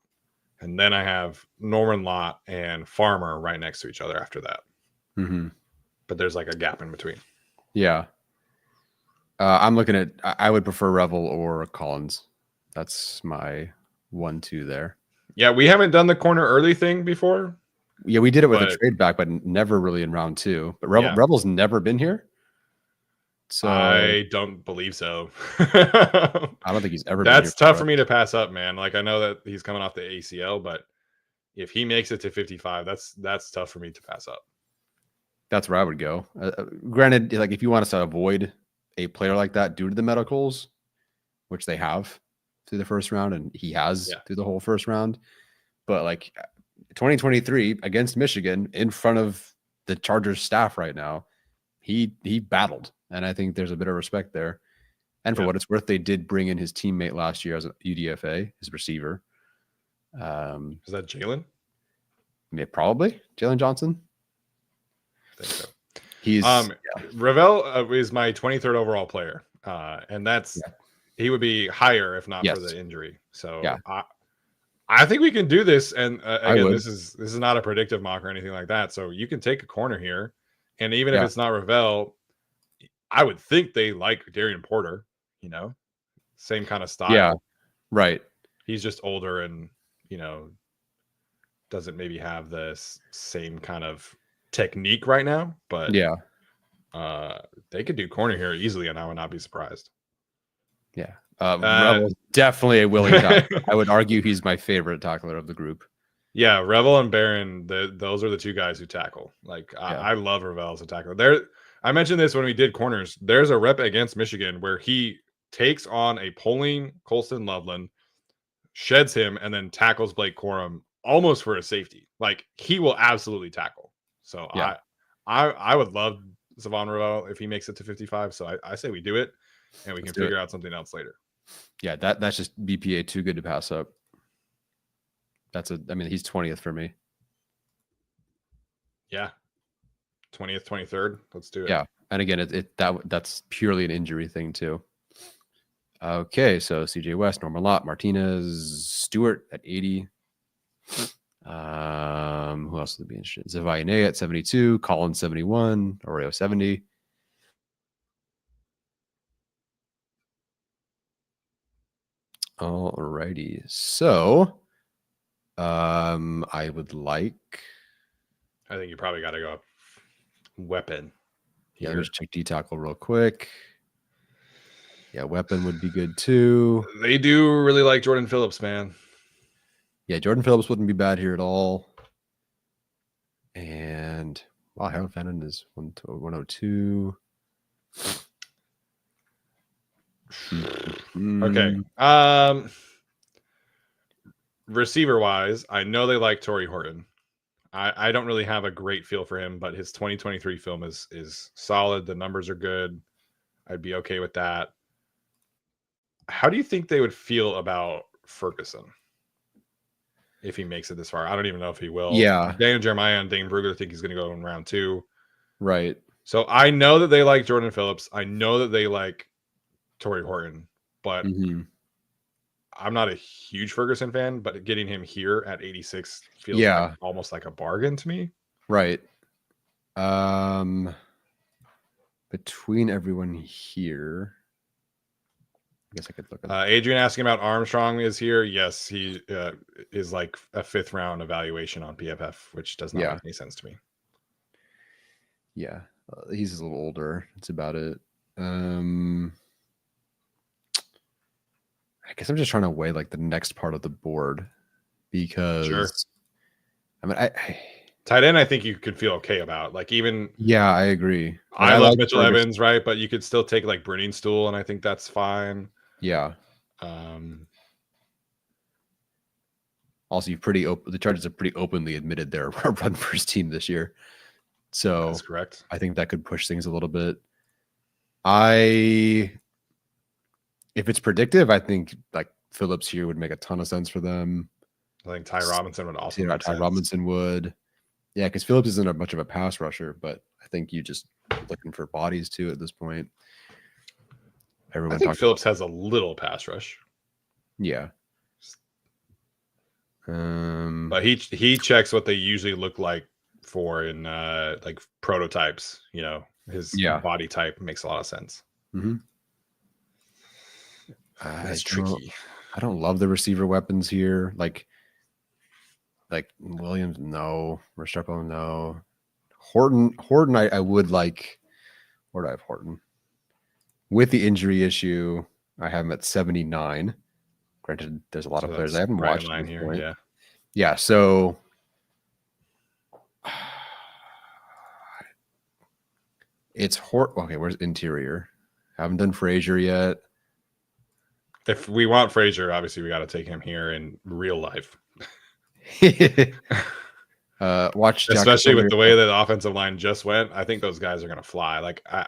And then I have Norman Lott and Farmer right next to each other after that. Mm-hmm. But there's like a gap in between. Yeah. I'm looking at, I would prefer Revel or Collins. That's my 1-2 there. Yeah, we haven't done the corner early thing before. Yeah, we did it with a trade back, but never really in round 2. But Revel's never been here. So I don't believe so. I don't think he's ever been That's here tough for me to pass up, man. Like I know that he's coming off the ACL, but if he makes it to 55, that's tough for me to pass up. That's where I would go. Granted, like if you want us to avoid a player like that due to the medicals, which they have through the first round, and he has through the whole first round. But like 2023 against Michigan in front of the Chargers staff right now, he battled. And I think there's a bit of respect there. And for what it's worth, they did bring in his teammate last year as a UDFA, his receiver. Is that Jalen? Probably Jalen Johnson. I think so. He's Revel is my 23rd overall player. And that's he would be higher if not for the injury. So I think we can do this. And again, would. this is not a predictive mock or anything like that. So you can take a corner here, and even if Yeah. it's not Ravel, I would think they like Darian Porter. You know, same kind of style. Yeah. Right. He's just older and doesn't maybe have the same kind of technique right now. But Yeah. they could do corner here easily, and I would not be surprised. Yeah. Rebel's definitely a willing tackler. I would argue he's my favorite tackler of the group. Yeah, Revel and Barron, those are the two guys who tackle. Like, I love Revel as a tackler. I mentioned this when we did corners. There's a rep against Michigan where he takes on a Poling Colston Loveland, sheds him, and then tackles Blake Corum almost for a safety. Like, he will absolutely tackle. So Yeah. I would love Savon Revel if he makes it to 55. So I say we do it, and we can figure out something else later. Yeah, that's just BPA too good to pass up. He's 20th for me. Yeah. 20th, 23rd. Let's do it. Yeah. And again, that's purely an injury thing too. Okay, so CJ West, Norman Lott, Martinez, Stewart at 80. Who else would be interested? Zavayane at 72, Collins 71, Oreo 70. Alrighty. So I would like. I think you probably got to go up weapon. Yeah, let me just check D tackle real quick. Yeah, weapon would be good too. They do really like Jordan Phillips, man. Yeah, Jordan Phillips wouldn't be bad here at all. And wow, Harold Fannin is 102. Okay. Receiver wise, I know they like Torrey Horton. I don't really have a great feel for him, but his 2023 film is solid. The numbers are good. I'd be okay with that. How do you think they would feel about Ferguson if he makes it this far? I don't even know if he will. Yeah. Daniel Jeremiah and Dane Brugler think he's going to go in round 2. Right. So I know that they like Jordan Phillips. I know that they like Torrey Horton, but I'm not a huge Ferguson fan, but getting him here at 86 feels like almost like a bargain to me. Right. Between everyone here, I guess I could look at Adrian asking about Armstrong is here. Yes, he is like a 5th round evaluation on PFF, which does not make any sense to me. Yeah. He's a little older. That's about it. I guess I'm just trying to weigh like the next part of the board because I tight end, I think you could feel okay about. Like even I agree. I love Mitchell Evans, right? But you could still take like Brenning Stool, and I think that's fine. Yeah. Also, the Chargers have pretty openly admitted they're a run first team this year. So that's correct. I think that could push things a little bit. If it's predictive, I think like Phillips here would make a ton of sense for them. I think Ty Robinson would also. Ty Robinson would. Yeah, because Phillips isn't much of a pass rusher, but I think you just looking for bodies too at this point. I think Phillips has a little pass rush. Yeah. But he checks what they usually look like for in like prototypes. You know, his body type makes a lot of sense. That's tricky. I don't love the receiver weapons here. Like Williams, no. Restrepo, no. Horton, I would like. Where do I have Horton? With the injury issue, I have him at 79. Granted, there's a lot of players I haven't watched. Line here, yeah. So it's Horton. Okay, where's interior? Haven't done Frazier yet. If we want Frazier, obviously we got to take him here in real life. Watch, especially with the way that the offensive line just went. I think those guys are going to fly. Like I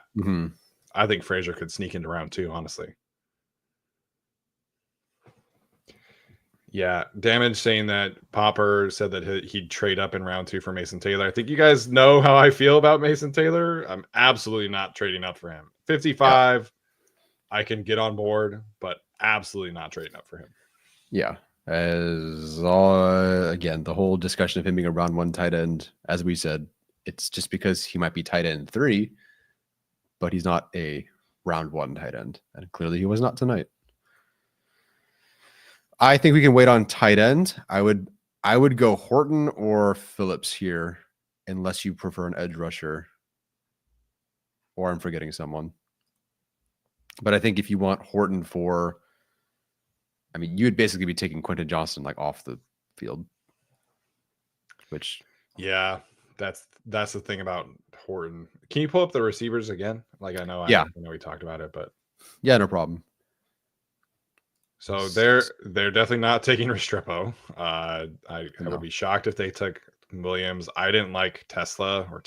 think Frazier could sneak into round 2. Honestly, yeah. Damage saying that Popper said that he'd trade up in round 2 for Mason Taylor. I think you guys know how I feel about Mason Taylor. I'm absolutely not trading up for him. 55, I can get on board, but absolutely not trading up for him. Yeah. Again, the whole discussion of him being a round 1 tight end, as we said, it's just because he might be tight end 3, but he's not a round 1 tight end, and clearly he was not tonight. I think we can wait on tight end. I would go Horton or Phillips here, unless you prefer an edge rusher, or I'm forgetting someone. But I think if you want Horton for, I mean, you would basically be taking Quentin Johnston like off the field, which Yeah, that's the thing about Horton. Can you pull up the receivers again? Like I know we talked about it, but yeah, no problem. So they're definitely not taking Restrepo. I would be shocked if they took Williams. I didn't like Tesla or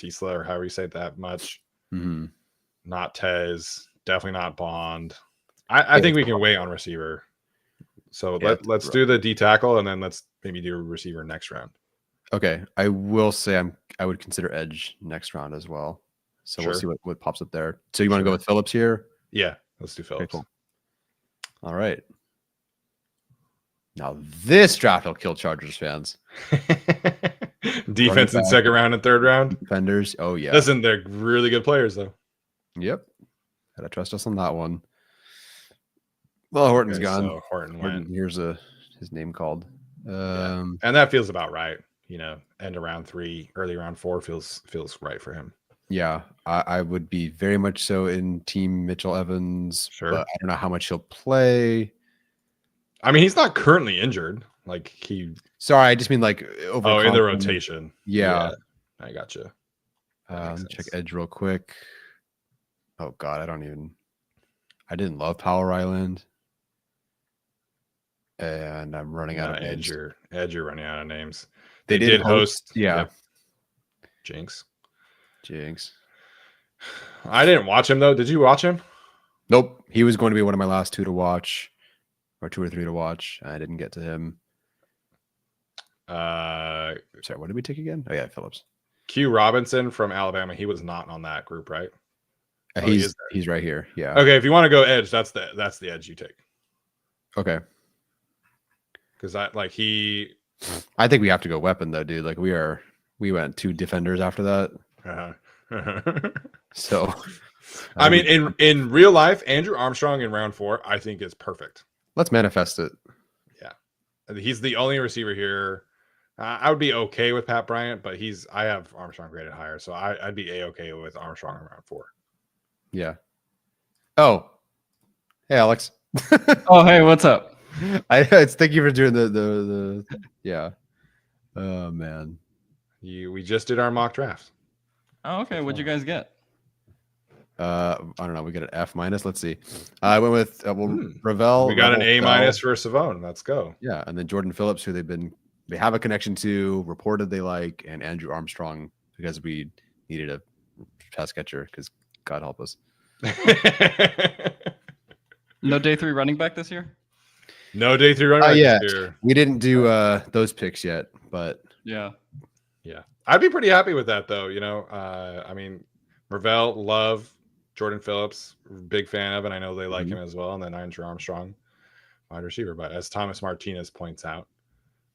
however you say it that much. Mm-hmm. Not Tez. Definitely not Bond. I think we can wait on receiver. So let's do the D tackle and then let's maybe do receiver next round. Okay, I will say I would consider edge next round as well. So we'll see what pops up there. So you want to go with Phillips here? Yeah, let's do Phillips. Okay, cool. All right. Now this draft will kill Chargers fans. Defense in second round and third round. Defenders. Oh yeah. Listen, they're really good players though. Yep. Gotta trust us on that one. Well, Horton's gone. So Horton went. Here's his name called. And that feels about right. You know, end of round 3, early round 4 feels right for him. Yeah, I would be very much so in team Mitchell Evans. Sure. But I don't know how much he'll play. I mean, he's not currently injured. Like he. Sorry, I just mean like over. Oh, in the rotation. Yeah. I gotcha. Check edge real quick. Oh God, I didn't love Power Island. And I'm running out of names. You're running out of names. They did host. Yeah. Yep. Jinx. I didn't watch him though. Did you watch him? Nope. He was going to be one of my last 2 to watch, or 2 or 3 to watch. I didn't get to him. Sorry, what did we take again? Oh yeah, Phillips. Q Robinson from Alabama. He was not on that group, right? He's right here. Yeah. Okay, if you want to go edge, that's the edge you take. Okay. Because I think we have to go weapon though, dude. Like we went 2 defenders after that. So I mean, in real life, Andrew Armstrong in round 4, I think is perfect. Let's manifest it. Yeah, he's the only receiver here. I would be okay with Pat Bryant, but I have Armstrong graded higher, so I'd be okay with Armstrong in round 4. Yeah. Oh, hey Alex. Oh hey, what's up? Thank you for doing the yeah. Oh man. We just did our mock draft. Oh, okay. What'd you guys get? I don't know. We got an F-. Let's see. I went with Ravel. We got an A- for Savone. Let's go. Yeah, and then Jordan Phillips, who they have a connection to, reported they like, and Andrew Armstrong because we needed a pass catcher. Because God help us. No day 3 running back this year. No day 3 running back this year. We didn't do those picks yet, but yeah. I'd be pretty happy with that though. You know, I mean, Ravel, love Jordan Phillips, big fan of, and I know they like him as well. And then Andrew Armstrong, wide receiver. But as Thomas Martinez points out,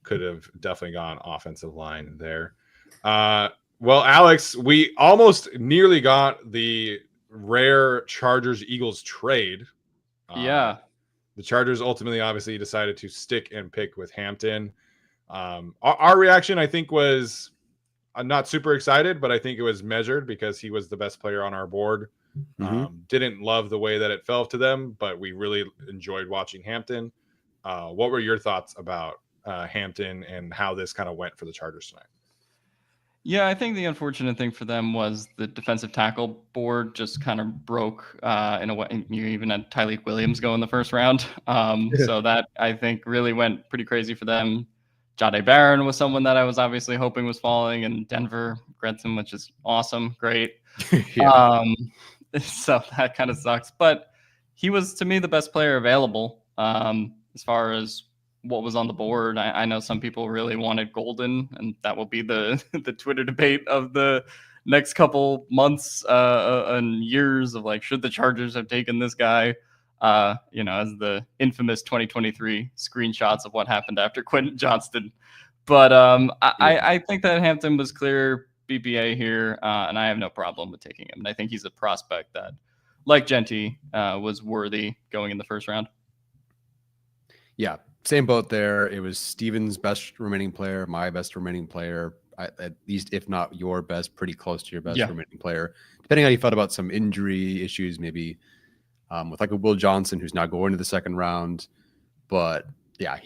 could have definitely gone offensive line there. Well, Alex, we almost nearly got the rare Chargers-Eagles trade. Yeah. The Chargers ultimately obviously decided to stick and pick with Hampton. Our reaction, I think, was I'm not super excited, but I think it was measured because he was the best player on our board. Didn't love the way that it fell to them, but we really enjoyed watching Hampton. What were your thoughts about Hampton and how this kind of went for the Chargers tonight? Yeah, I think the unfortunate thing for them was the defensive tackle board just kind of broke in a way. You even had Tyleik Williams go in the first round. So that I think really went pretty crazy for them. Jahdae Barron was someone that I was obviously hoping was falling, and Denver Gretson, which is awesome. Great. So that kind of sucks. But he was, to me, the best player available as far as what was on the board. I know some people really wanted Golden, and that will be the Twitter debate of the next couple months and years of like, should the Chargers have taken this guy? as the infamous 2023 screenshots of what happened after Quentin Johnston. But I think that Hampton was clear BPA here, and I have no problem with taking him. And I think he's a prospect that, like Genty, was worthy going in the first round. Yeah, same boat there. It was Steven's best remaining player, my best remaining player, at least if not your best, pretty close to your best remaining player. Depending on how you felt about some injury issues, maybe with like a Will Johnson who's now going to the second round. But yeah,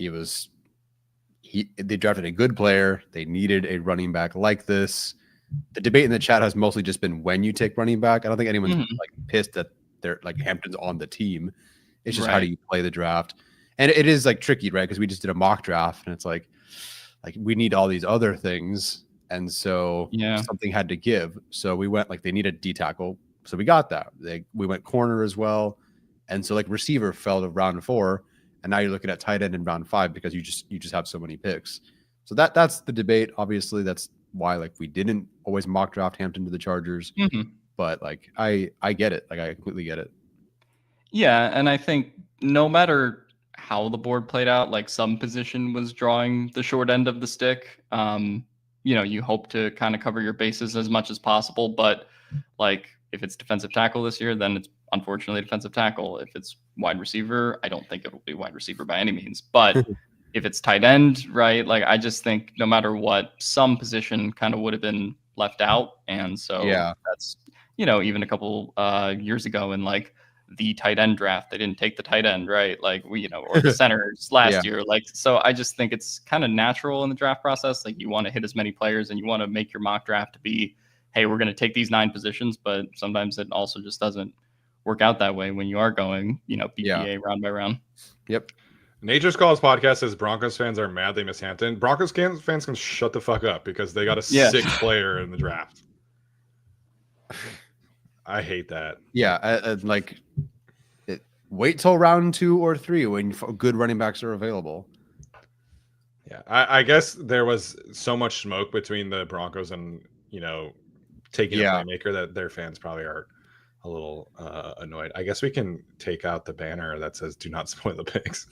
they drafted a good player. They needed a running back like this. The debate in the chat has mostly just been when you take running back. I don't think anyone's like pissed that they're like Hampton's on the team. It's just how do you play the draft? And it is like tricky, right? Because we just did a mock draft and it's like we need all these other things. And so something had to give. So we went like they needed D tackle. So we got that. We went corner as well. And so like receiver fell to round 4. And now you're looking at tight end in round 5 because you just have so many picks. So that's the debate. Obviously, that's why like we didn't always mock draft Hampton to the Chargers. But like I get it. Like I completely get it. Yeah, and I think no matter how the board played out, like some position was drawing the short end of the stick. You hope to kind of cover your bases as much as possible, but like if it's defensive tackle this year, then it's unfortunately defensive tackle. If it's wide receiver, I don't think it will be wide receiver by any means, but if it's tight end, right? Like I just think no matter what, some position kind of would have been left out. And so that's, even a couple years ago in like the tight end draft, they didn't take the tight end, right? Like or the centers last year. Like, so I just think it's kind of natural in the draft process. Like you want to hit as many players and you want to make your mock draft to be, hey, we're going to take these 9 positions, but sometimes it also just doesn't work out that way when you are going, BPA round by round. Yep. Nature's Calls podcast says Broncos fans are mad they miss Hampton. Broncos fans can shut the fuck up because they got a 6th player in the draft. I hate that. Yeah, wait till round 2 or 3 when good running backs are available. Yeah, I guess there was so much smoke between the Broncos and taking a playmaker that their fans probably are a little annoyed. I guess we can take out the banner that says "Do not spoil the picks."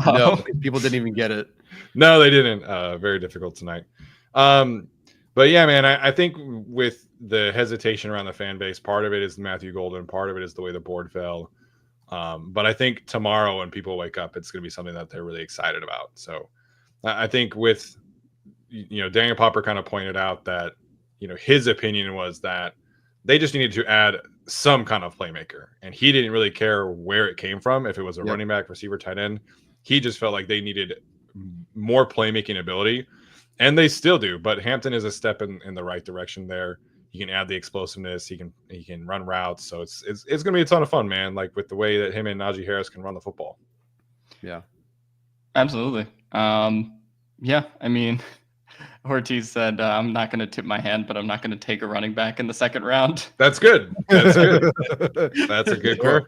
No, people didn't even get it. No, they didn't. Very difficult tonight. But yeah, man, I think with the hesitation around the fan base, part of it is Matthew Golden, part of it is the way the board fell. But I think tomorrow when people wake up, it's going to be something that they're really excited about. So I think with, Daniel Popper kind of pointed out that, his opinion was that they just needed to add some kind of playmaker. And he didn't really care where it came from, if it was a running back, receiver, tight end. He just felt like they needed more playmaking ability. And they still do, but Hampton is a step in the right direction there. He can add the explosiveness. He can run routes. So it's going to be a ton of fun, man. Like with the way that him and Najee Harris can run the football. Yeah, absolutely. Yeah, I mean, Ortiz said, "I'm not going to tip my hand, but I'm not going to take a running back in the second round." That's good. That's good. That's a good quote.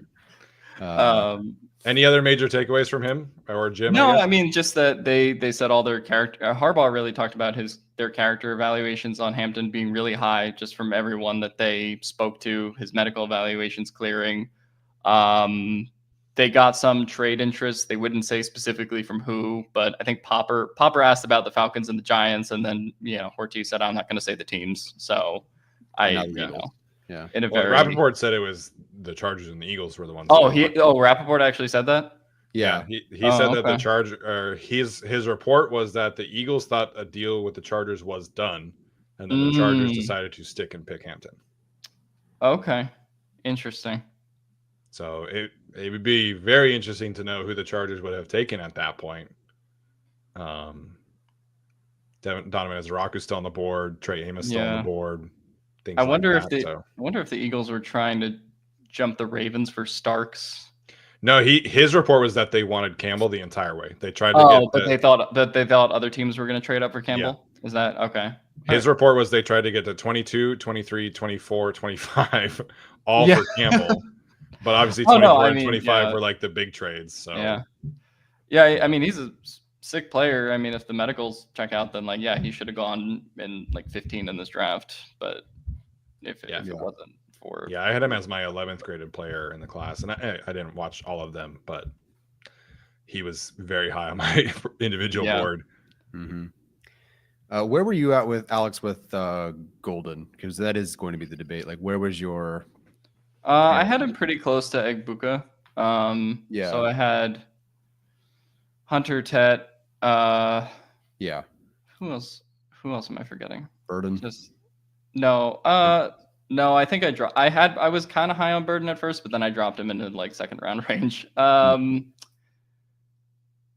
Any other major takeaways from him or Jim? No, I mean just that they said all their character. Harbaugh really talked about their character evaluations on Hampton being really high, just from everyone that they spoke to. His medical evaluations clearing. They got some trade interest. They wouldn't say specifically from who, but I think Popper asked about the Falcons and the Giants, and then Ortiz said, "I'm not going to say the teams." So Yeah. In a very Rappaport said it was the Chargers and the Eagles were the ones. Rappaport actually said that. Yeah, he said that the Chargers, his report was that the Eagles thought a deal with the Chargers was done, and then the Chargers decided to stick and pick Hampton. Okay, interesting. So it would be very interesting to know who the Chargers would have taken at that point. Donovan Ezraku still on the board, Trey Amos still on the board. I wonder if the Eagles were trying to jump the Ravens for Starks. No, his report was that they wanted Campbell the entire way. They tried to they thought other teams were going to trade up for Campbell. Yeah. Is that okay? His report was they tried to get to 22, 23, 24, 25 all for Campbell. But obviously 24 and 25 were like the big trades. So yeah. I mean, he's a sick player. I mean, if the medicals check out, then he should have gone in like 15 in this draft. But if it wasn't for. Yeah, I had him as my 11th graded player in the class, and I didn't watch all of them, but he was very high on my individual board. Mm-hmm. Where were you at with Alex with Golden? Because that is going to be the debate. Like, where was your? I had him pretty close to Egbuka. Yeah. So I had Hunter, Tet. Yeah. Who else? Who else am I forgetting? Burden. No. No. I think I was kind of high on Burden at first, but then I dropped him into like second round range.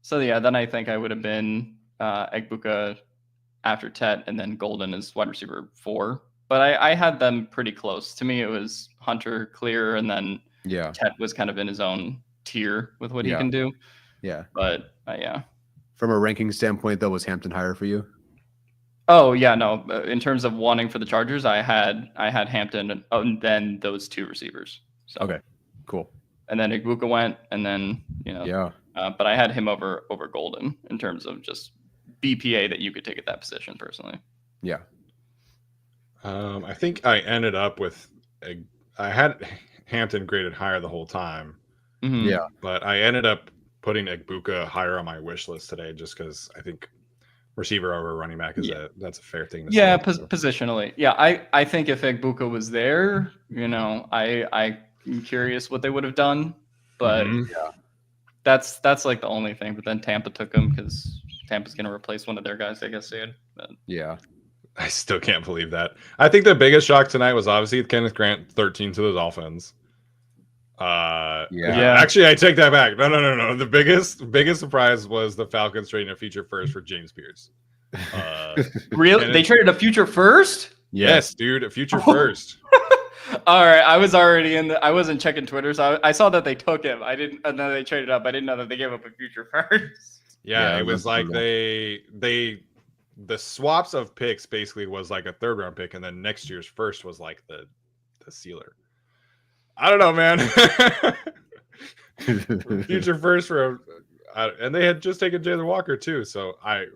So yeah, then I think I would have been Egbuka after Tet, and then Golden as wide receiver 4. But I had them pretty close. To me, it was Hunter clear, and then Tet was kind of in his own tier with what he can do. Yeah. But yeah. From a ranking standpoint, though, was Hampton higher for you? Oh yeah, no. In terms of wanting for the Chargers, I had Hampton and then those 2 receivers. So. Okay, cool. And then Egbuka went, and then but I had him over Golden in terms of just BPA that you could take at that position personally. Yeah. I think I ended up with I had Hampton graded higher the whole time. Mm-hmm. Yeah. But I ended up putting Egbuka higher on my wish list today just because I think receiver over running back is that's a fair thing to say. Positionally. Yeah, I think if Egbuka was there, I'm curious what they would have done. But that's like the only thing. But then Tampa took him because Tampa's going to replace one of their guys, I guess, soon. But yeah. I still can't believe that. I think the biggest shock tonight was obviously Kenneth Grant 13 to the Dolphins. Actually, I take that back. No. The biggest surprise was the Falcons trading a future first for James Pierce. Really? They traded a future first? Yes, dude, a future first. All right, I was already I wasn't checking Twitter, so I saw that they took him. And then they traded up. I didn't know that they gave up a future first. Yeah, it was like the swaps of picks basically was like a 3rd round pick, and then next year's first was like the sealer. I don't know, man. Future first for and they had just taken Jalen Walker too, so I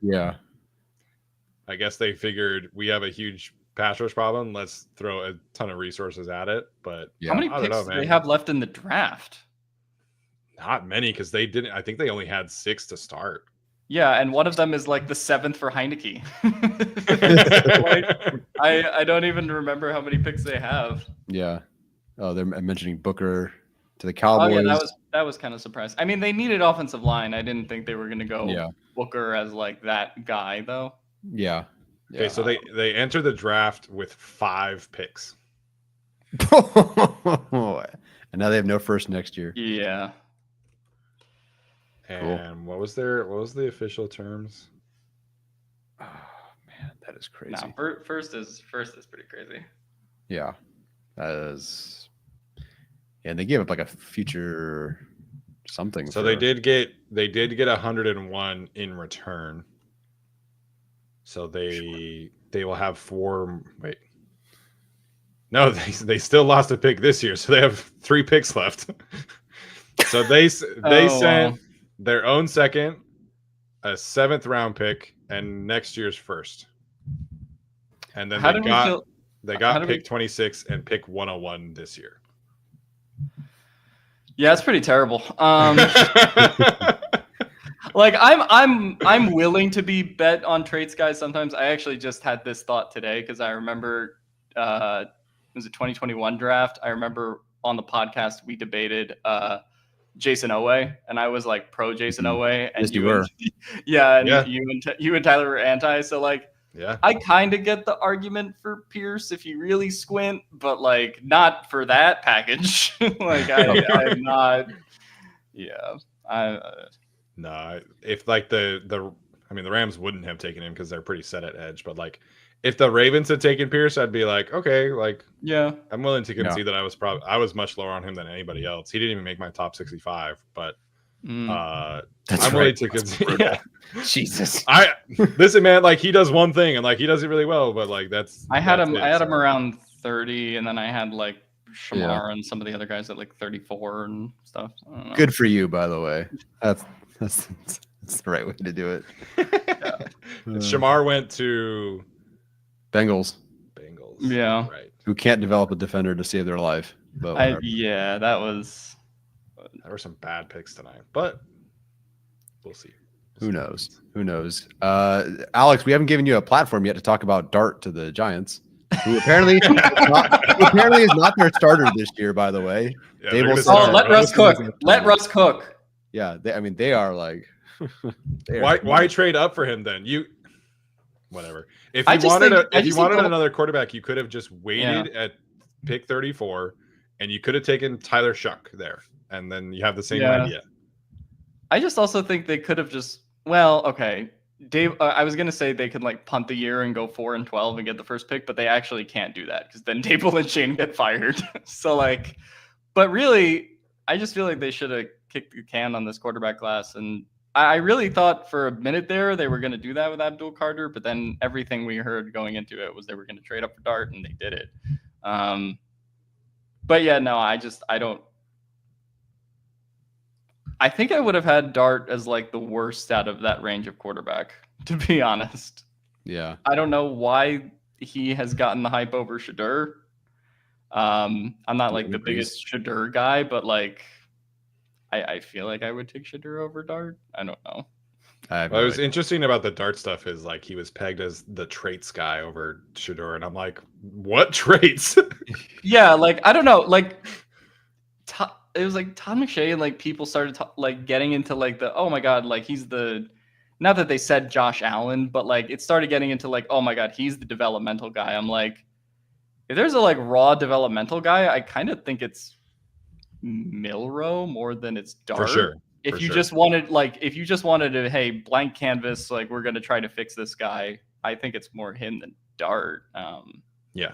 guess they figured we have a huge pass rush problem. Let's throw a ton of resources at it. But how many picks do they have left in the draft? Not many, because they didn't. I think they only had 6 to start. Yeah, and one of them is like the 7th for Heineke. I don't even remember how many picks they have. Yeah. Oh, they're mentioning Booker to the Cowboys. Oh yeah, that was kind of surprising. I mean, they needed offensive line. I didn't think they were going to go Booker as like that guy though. Yeah. Okay, so they enter the draft with 5 picks. And now they have no first next year. Yeah. And what was the official terms? Oh man, that is crazy. No, first is pretty crazy. Yeah. That is. And they gave up like a future something. So they did get 101 in return. So they will have 4. Wait. No, they still lost a pick this year, so they have 3 picks left. So they sent their own second, a 7th round pick, and next year's first. And then they got pick 26 and pick 101 this year. Yeah, it's pretty terrible. Like I'm willing to be bet on traits, guys. Sometimes I actually just had this thought today because I remember it was a 2021 draft. I remember on the podcast we debated Jason Oweh, and I was like pro Jason Oweh, and yes, you were. You and Tyler were anti. So like, yeah, I kind of get the argument for Pierce if you really squint, but like not for that package. Like I'm not. Yeah, No, if like the Rams wouldn't have taken him because they're pretty set at edge, but like if the Ravens had taken Pierce, I'd be like, okay, like I'm willing to concede that I was much lower on him than anybody else. He didn't even make my top 65, but I'm willing to concede. Yeah. Jesus, listen, man, like he does one thing and like he does it really well, but like I had him around 30, and then I had like Shamar and some of the other guys at like 34 and stuff. I don't know. Good for you, by the way. That's the right way to do it. Shamar went to Bengals. Eagles. Yeah. Right. Who can't develop a defender to save their life. But whatever. Yeah, that was. There were some bad picks tonight, but we'll see. Who knows? Who knows? Alex, we haven't given you a platform yet to talk about Dart to the Giants, who apparently is not their starter this year, by the way. Yeah, They they're will gonna start- Oh, start let Russ cook. Let Russ cook. Yeah, they are like. Why trade up for him then? Whatever. If I you just wanted think- I if you just think wanted the- another quarterback, you could have just waited at pick 34, and you could have taken Tyler Shuck there, and then you have the same idea. I just also think they could have just. Well, okay. Dave, I was gonna say they could like punt the year and go 4-12 and get the first pick, but they actually can't do that because then Dable and Shane get fired. So like, but really, I just feel like they should have kicked the can on this quarterback class. And I really thought for a minute there they were gonna do that with Abdul Carter, but then everything we heard going into it was they were gonna trade up for Dart, and they did it. But yeah, no, I don't. I think I would have had Dart as like the worst out of that range of quarterback, to be honest. Yeah. I don't know why he has gotten the hype over Shadur. I'm not like the biggest Shadur guy, but like I feel like I would take Shadur over Dart. I don't know. What was interesting about the Dart stuff is like he was pegged as the traits guy over Shadur, and I'm like, what traits? Yeah, like I don't know, like it was like Todd McShay and like people started like getting into like the oh my god, like he's the not that they said Josh Allen, but like it started getting into like oh my god, he's the developmental guy. I'm like, if there's a like raw developmental guy, I kind of think it's Milrow more than it's Dart. For sure. If you just wanted to, hey, blank canvas, like we're gonna try to fix this guy, I think it's more him than Dart. Yeah.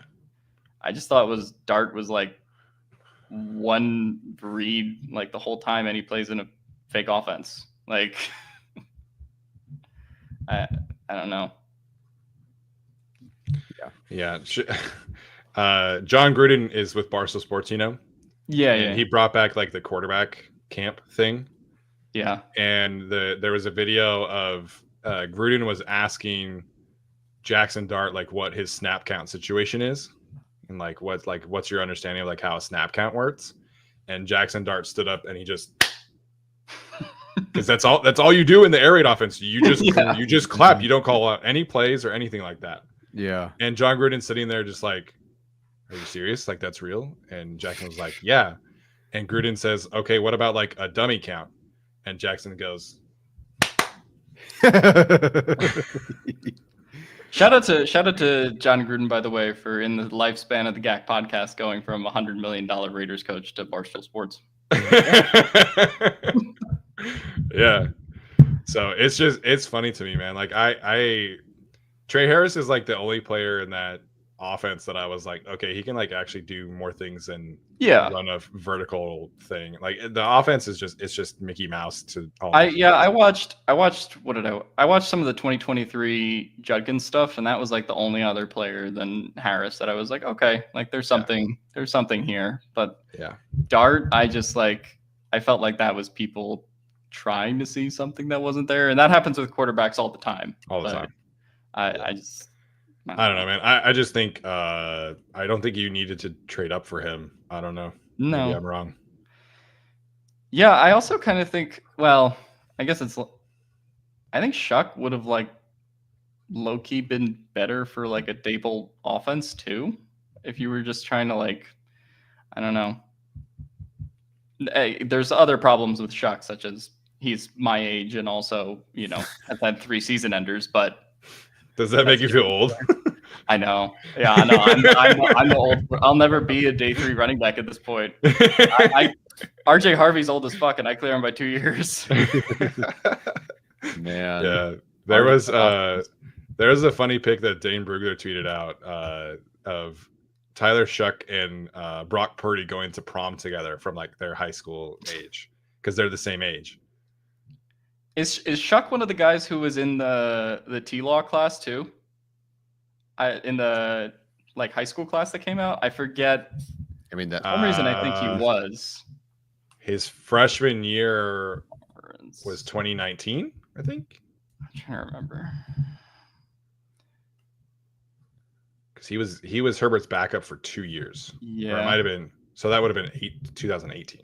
I just thought Dart was like one read like the whole time, and he plays in a fake offense. Like I don't know. Yeah. John Gruden is with Barstool Sports, you know? Yeah, and he brought back like the quarterback camp thing. Yeah. And there was a video of Gruden was asking Jackson Dart like what his snap count situation is, and like what's your understanding of like how a snap count works. And Jackson Dart stood up and he just because that's all you do in the air raid offense. You just you just clap. You don't call out any plays or anything like that. Yeah. And John Gruden sitting there just like, are you serious? Like that's real? And Jackson was like, yeah. And Gruden says, okay, what about like a dummy count? And Jackson goes. Shout out to John Gruden, by the way, for in the lifespan of the GAC podcast going from $100 million Raiders coach to Barstool Sports. Yeah. So it's funny to me, man. Like Trey Harris is like the only player in that offense that I was like, okay, he can like actually do more things than run a vertical thing. Like the offense is just Mickey Mouse to all. I watched I watched some of the 2023 Judkins stuff, and that was like the only other player than Harris that I was like, okay, like there's something here. But yeah, Dart, I felt like that was people trying to see something that wasn't there, and that happens with quarterbacks all the time. I don't know, man. I just think I don't think you needed to trade up for him. I don't know. No, maybe I'm wrong. Yeah, I also kind of think. Well, I think Shuck would have like low key been better for like a Dable offense too, if you were just trying to like, I don't know. There's other problems with Shuck, such as he's my age and also has had 3 season enders, but. Does that make you feel old? I know. Yeah, I know. I'm the old. I'll never be a day 3 running back at this point. RJ Harvey's old as fuck, and I clear him by 2 years. Man. Yeah, there was a funny pic that Dane Brugler tweeted out of Tyler Shuck and Brock Purdy going to prom together from like their high school age because they're the same age. Is Shuck one of the guys who was in the T-Law class too? In the like high school class that came out? I forget. I mean, for some reason I think he was. His freshman year was 2019, I think. I'm trying to remember. because he was Herbert's backup for 2 years. Or it Yeah. might have been. So that would have been 2018.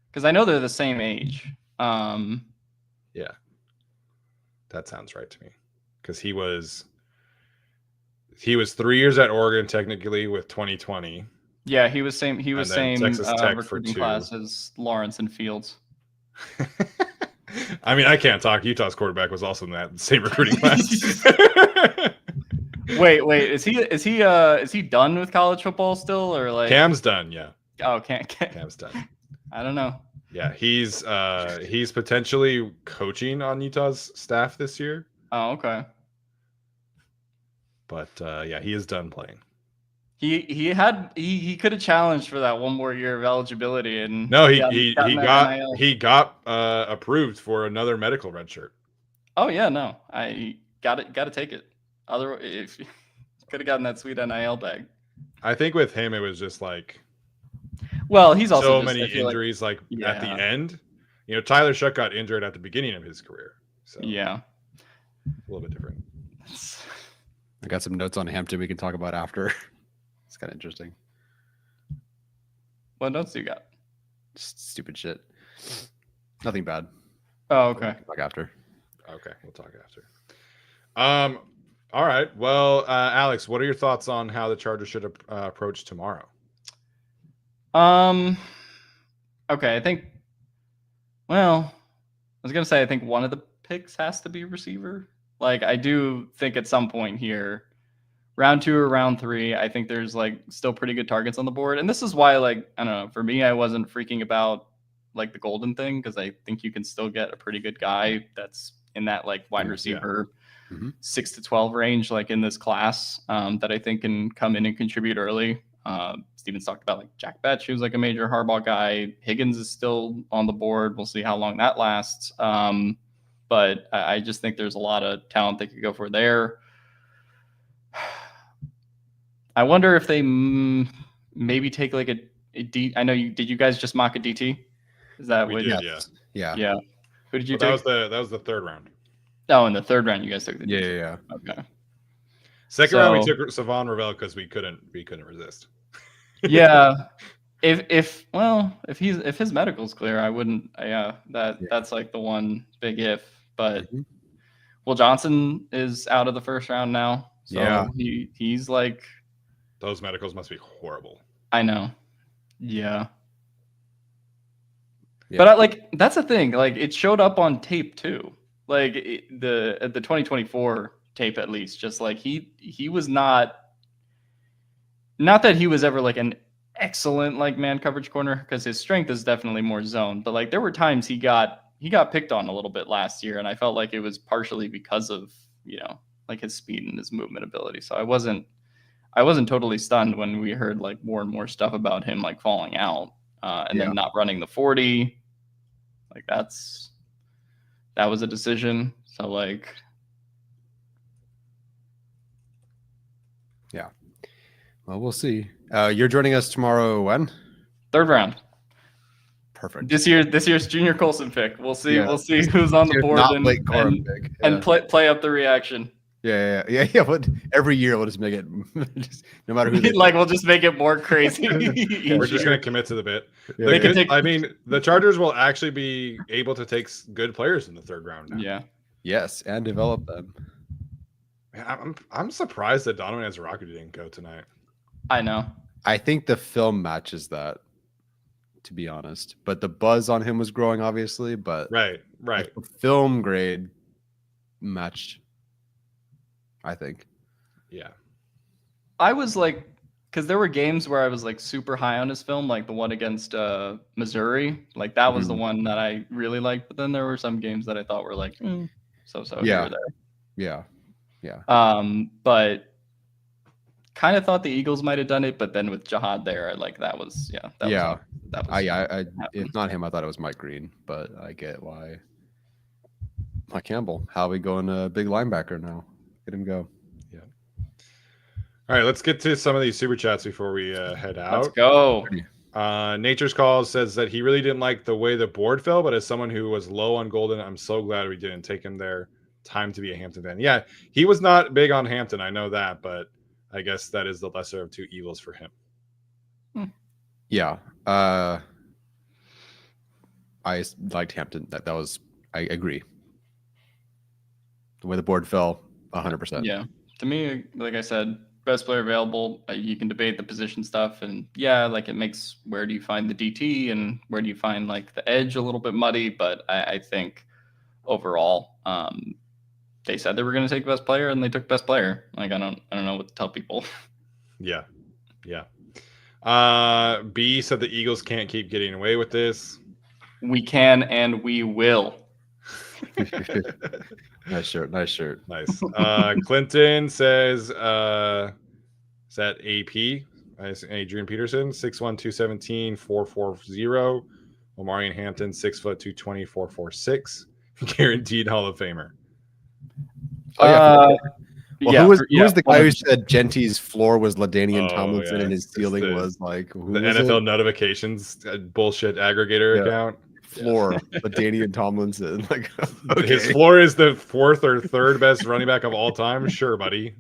Because I know they're the same age. Yeah, that sounds right to me. Because he was 3 years at Oregon technically with 2020. Yeah, he was same. He was And then same Texas Tech for recruiting 2. class as Lawrence and Fields. I mean, I can't talk. Utah's quarterback was also in that same recruiting class. Wait, is he done with college football still, or like Cam's done, yeah. Oh, Cam's done. I don't know. Yeah, he's potentially coaching on Utah's staff this year. Oh, okay. But yeah, he is done playing. He could have challenged for that one more year of eligibility, and no, he got approved for another medical red shirt. Oh yeah, no, I got to take it. Otherwise, if could have gotten that sweet NIL bag. I think with him it was just like, well, he's also so many injuries at the end. You know, Tyler Shuck got injured at the beginning of his career, so yeah, a little bit different. I got some notes on Hampton we can talk about after. It's kind of interesting. What notes do you got? Just stupid shit. Nothing bad. Oh, okay. Talk after. Okay, we'll talk after. All right. Well, Alex, what are your thoughts on how the Chargers should approach tomorrow? Okay, I think. Well, I was gonna say I think one of the picks has to be receiver. Like I do think at some point here, round 2 or round 3, I think there's like still pretty good targets on the board, and this is why like I don't know. For me, I wasn't freaking about like the golden thing because I think you can still get a pretty good guy that's in that like wide receiver 6 to 12 range, like in this class, that I think can come in and contribute early. Steven's talked about like Jack Betch, who's like a major Harbaugh guy. Higgins is still on the board. We'll see how long that lasts. But I just think there's a lot of talent they could go for there. I wonder if they maybe take like a D. I know did you guys just mock a DT? Is that what? Yeah. Who did you take? That was the third round. Oh, in the third round, you guys took the DT. Yeah. Okay. Second round, we took Savon Ravel because we couldn't resist. Yeah. If his medical's clear, I wouldn't. That's like the one big if. But Will Johnson is out of the first round now, so he's like. Those medicals must be horrible. I know. Yeah. But that's the thing. Like it showed up on tape too. Like the 2024 tape, at least, just like he was not that he was ever like an excellent like man coverage corner, because his strength is definitely more zone. But like there were times he got picked on a little bit last year, and I felt like it was partially because of like his speed and his movement ability. So I wasn't totally stunned when we heard like more and more stuff about him like falling out and then not running the 40. Like that was a decision. So like, yeah. Well, we'll see. You're joining us tomorrow when? Third round. Perfect. This year's Junior Colson pick. We'll see. We'll see who's on the board and play up the reaction. Yeah. But every year we'll just make it, no matter who. We'll just make it more crazy. We're just gonna commit to the bit. The Chargers will actually be able to take good players in the third round now. Yeah. Yes, and develop them. I'm surprised that Donovan Ezraku didn't go tonight. I know. I think the film matches that, to be honest. But the buzz on him was growing, obviously. But right. The film grade matched, I think. Yeah. I was like, because there were games where I was like super high on his film, like the one against Missouri. Like that was the one that I really liked. But then there were some games that I thought were like, so here or there. Yeah. But kind of thought the Eagles might have done it, but then with Jihad there, that was. If not him, I thought it was Mike Green, but I get why. Mike Campbell, how we going a big linebacker now? Get him go. Yeah. All right, let's get to some of these super chats before we head out. Let's go. Nature's Call says that he really didn't like the way the board fell, but as someone who was low on Golden, I'm so glad we didn't take him there. Time to be a Hampton fan. Yeah, he was not big on Hampton. I know that, but I guess that is the lesser of two evils for him. Yeah. I liked Hampton. That was, I agree. The way the board fell, 100%. Yeah. To me, like I said, best player available. You can debate the position stuff, and yeah, like it makes where do you find the DT and where do you find like the edge a little bit muddy. But I think overall, they said they were going to take best player, and they took best player. Like I don't know what to tell people. Yeah. B said the Eagles can't keep getting away with this. We can and we will. Nice shirt. Nice. Clinton says, is that AP? Adrian Peterson, 6'1", 217, 440. Omarion Hampton, 6', 220, 446. Guaranteed Hall of Famer. Well, yeah, who was the guy who 100%. said Genti's floor was LaDainian Oh, Tomlinson yeah. and his ceiling was like who The was NFL it? notifications bullshit aggregator account. Floor, LaDainian Tomlinson. Like, okay. His floor is the fourth or third best running back of all time. Sure, buddy.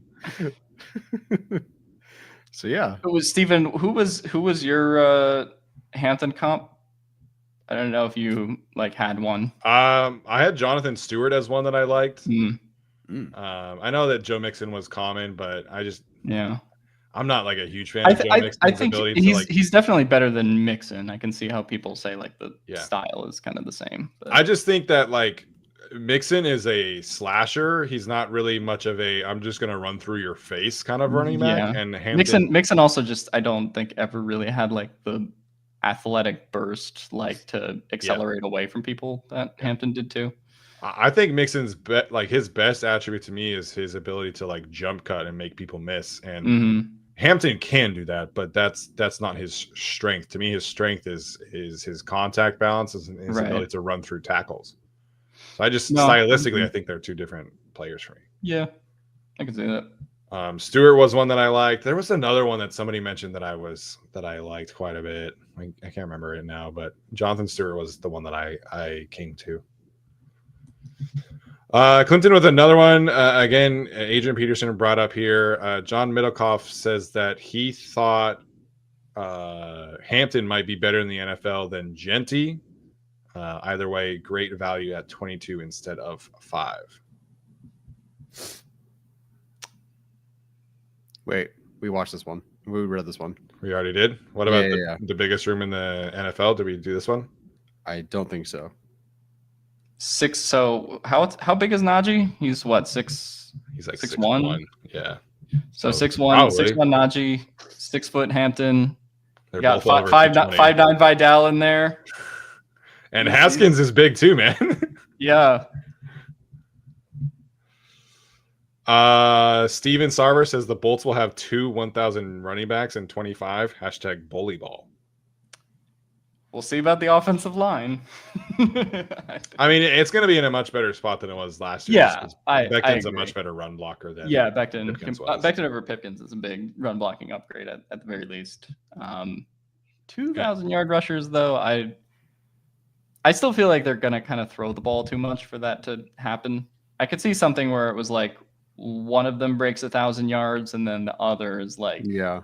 So yeah, It was Steven. Who was your Hampton comp? I don't know if you like had one. I had Jonathan Stewart as one that I liked. Mm, I know that Joe Mixon was common, but yeah. I'm not like a huge fan of Joe Mixon's I think ability to like. he's definitely better than Mixon. I can see how people say like the Yeah. style is kind of the same. But I just think that like Mixon is a slasher. He's not really much of a I'm just gonna run through your face kind of running back. Yeah. And Hampton, Mixon also just I don't think ever really had like the athletic burst like to accelerate away from people that Hampton did too. I think Mixon's like his best attribute to me is his ability to like jump cut and make people miss. And Hampton can do that, but that's not his strength. To me, his strength is his contact balance and his ability to run through tackles. So I just stylistically, I think they're two different players for me. Yeah, I can see that. Stewart was one that I liked. There was another one that somebody mentioned that I liked quite a bit. I can't remember it now, but Jonathan Stewart was the one that I came to. Clinton with another one. Again, Adrian Peterson brought up here. John Middlecoff says that he thought Hampton might be better in the NFL than Genty. Either way, great value at 22 instead of 5. wait, we watched this one. We read this one. We already did. What about Yeah. the biggest room in the NFL? Did we do this one? I don't think so. 6. So how big is Najee? He's what 6? He's like 6'1". 6'1". Yeah. So So 6'1", probably. 6'1" Najee, 6 foot Hampton. They're You got both over 5'9" 220. Vidal in there. And Haskins is big too, man. Yeah. Steven Sarver says the Bolts will have 2 1,000 running backs in 25. # bully ball. We'll see about the offensive line. I mean, it's going to be in a much better spot than it was last year. Yeah, I Becton's a agree. much better run blocker than Becton. Pipkins was. Becton over Pipkins is a big run blocking upgrade at the very least. 2,000 yard rushers, though, I still feel like they're going to kind of throw the ball too much for that to happen. I could see something where it was like one of them breaks 1,000 yards and then the other is like Yeah.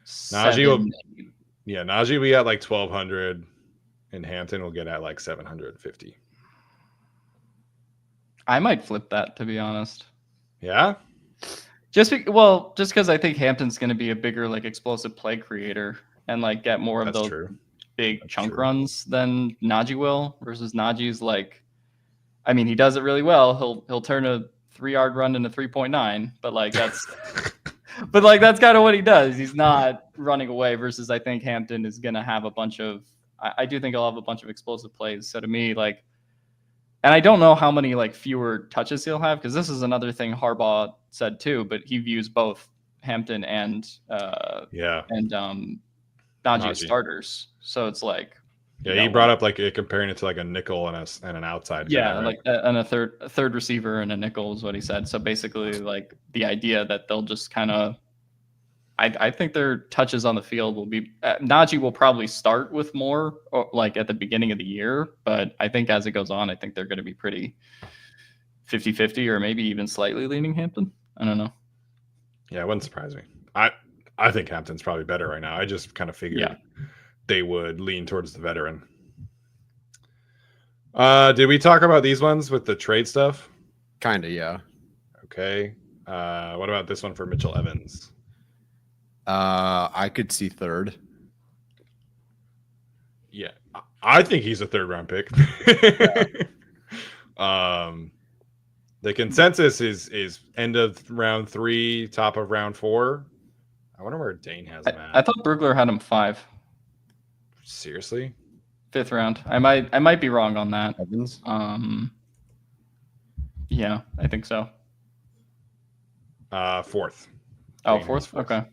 Najee will be at like 1,200 and Hampton will get at like 750. I might flip that, to be honest. Yeah? Just because I think Hampton's going to be a bigger like explosive play creator and like get more of That's those true. big That's chunk true. runs than Najee will, versus Najee's like, I mean, he does it really well. He'll turn a 3-yard run into 3.9, but like that's kind of what he does. He's not running away. Versus I think Hampton is going to have a bunch of. I do think he'll have a bunch of explosive plays. So to me, like, and I don't know how many like fewer touches he'll have, because this is another thing Harbaugh said too. But he views both Hampton and Najee as starters. So it's like. He brought up like comparing it to like a nickel and an outside. Yeah, guy, right? like and a third receiver and a nickel is what he said. So basically, like the idea that they'll just kind of, I think their touches on the field will be. Najee will probably start with more, like at the beginning of the year, but I think as it goes on, I think they're going to be pretty 50-50 or maybe even slightly leaning Hampton. I don't know. Yeah, it wouldn't surprise me. I think Hampton's probably better right now. I just kind of figured they would lean towards the veteran. Did we talk about these ones with the trade stuff? Kind of, yeah. Okay. What about this one for Mitchell Evans? I could see third. Yeah, I think he's a third round pick. The consensus is end of round 3, top of round 4. I wonder where Dane has him at. I thought Brugler had him 5. Seriously? 5th round. I might be wrong on that. Evans. Yeah, I think so. 4th. Oh, Dane 4th? has 4th.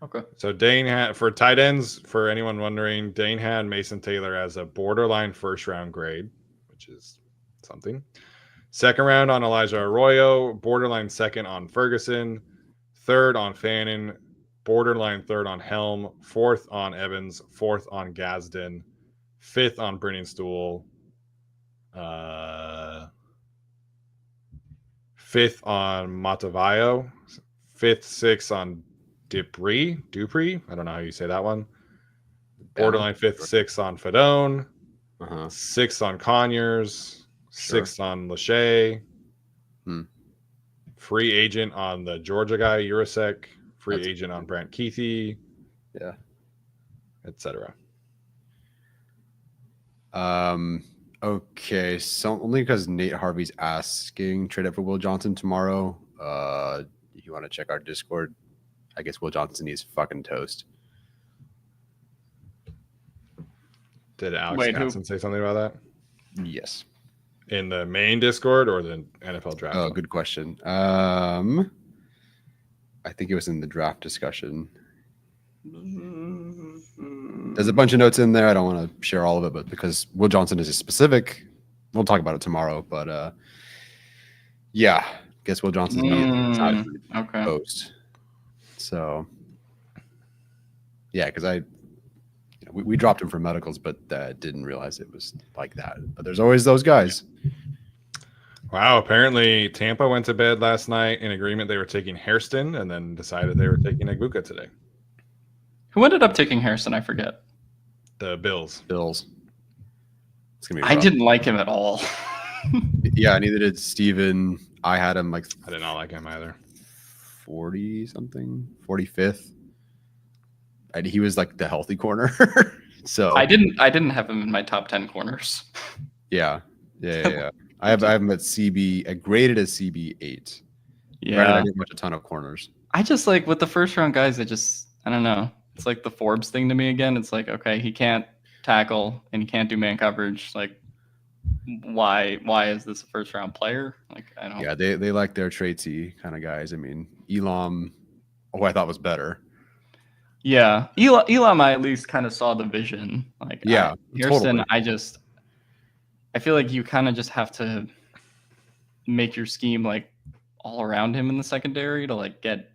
Okay. So Dane had, for tight ends, for anyone wondering, Dane had Mason Taylor as a borderline first round grade, which is something. 2nd round on Elijah Arroyo, borderline 2nd on Ferguson, 3rd on Fannin, borderline 3rd on Helm, 4th on Evans, 4th on Gadsden, 5th on Brenningstool, 5th on Matavayo, 5th, 6th on Dupree. I don't know how you say that one. Borderline 5th, 6th on Fedone, 6th on Conyers, 6th on Lachey. Free agent on the Georgia guy, Urasek. Free agent on Brant Keithy. Yeah. Etc. Okay, so only because Nate Harvey's asking trade up for Will Johnson tomorrow. If you want to check our Discord, I guess Will Johnson needs fucking toast. Did Alex Katzen say something about that? Yes. In the main Discord or the NFL draft? Oh, good question. I think it was in the draft discussion. There's a bunch of notes in there. I don't want to share all of it, but because Will Johnson is a specific, we'll talk about it tomorrow. But yeah, guess Will Johnson needs okay. post. So yeah, because we dropped him for medicals, but didn't realize it was like that. But there's always those guys. Wow, apparently Tampa went to bed last night in agreement they were taking Hairston and then decided they were taking Egbuka today. Who ended up taking Harrison? I forget. The Bills. It's gonna be I rough. didn't like him at all. Yeah, neither did Steven. I had him like I did not like him either. 40 something, 45th. And he was like the healthy corner. So I didn't have him in my top 10 corners. Yeah. I have him at CB. I graded as CB8. Yeah. Granted, I didn't watch a ton of corners. I just like with the first round guys, I don't know. It's like the Forbes thing to me again. It's like, okay, he can't tackle and he can't do man coverage. Like, why is this a first round player? Like, I don't. Yeah, they like their tradesy kind of guys. I mean, Elam, who I thought was better. Yeah, Elam, I at least kind of saw the vision. Like, yeah, Hairston, totally. I feel like you kind of just have to make your scheme like all around him in the secondary to like get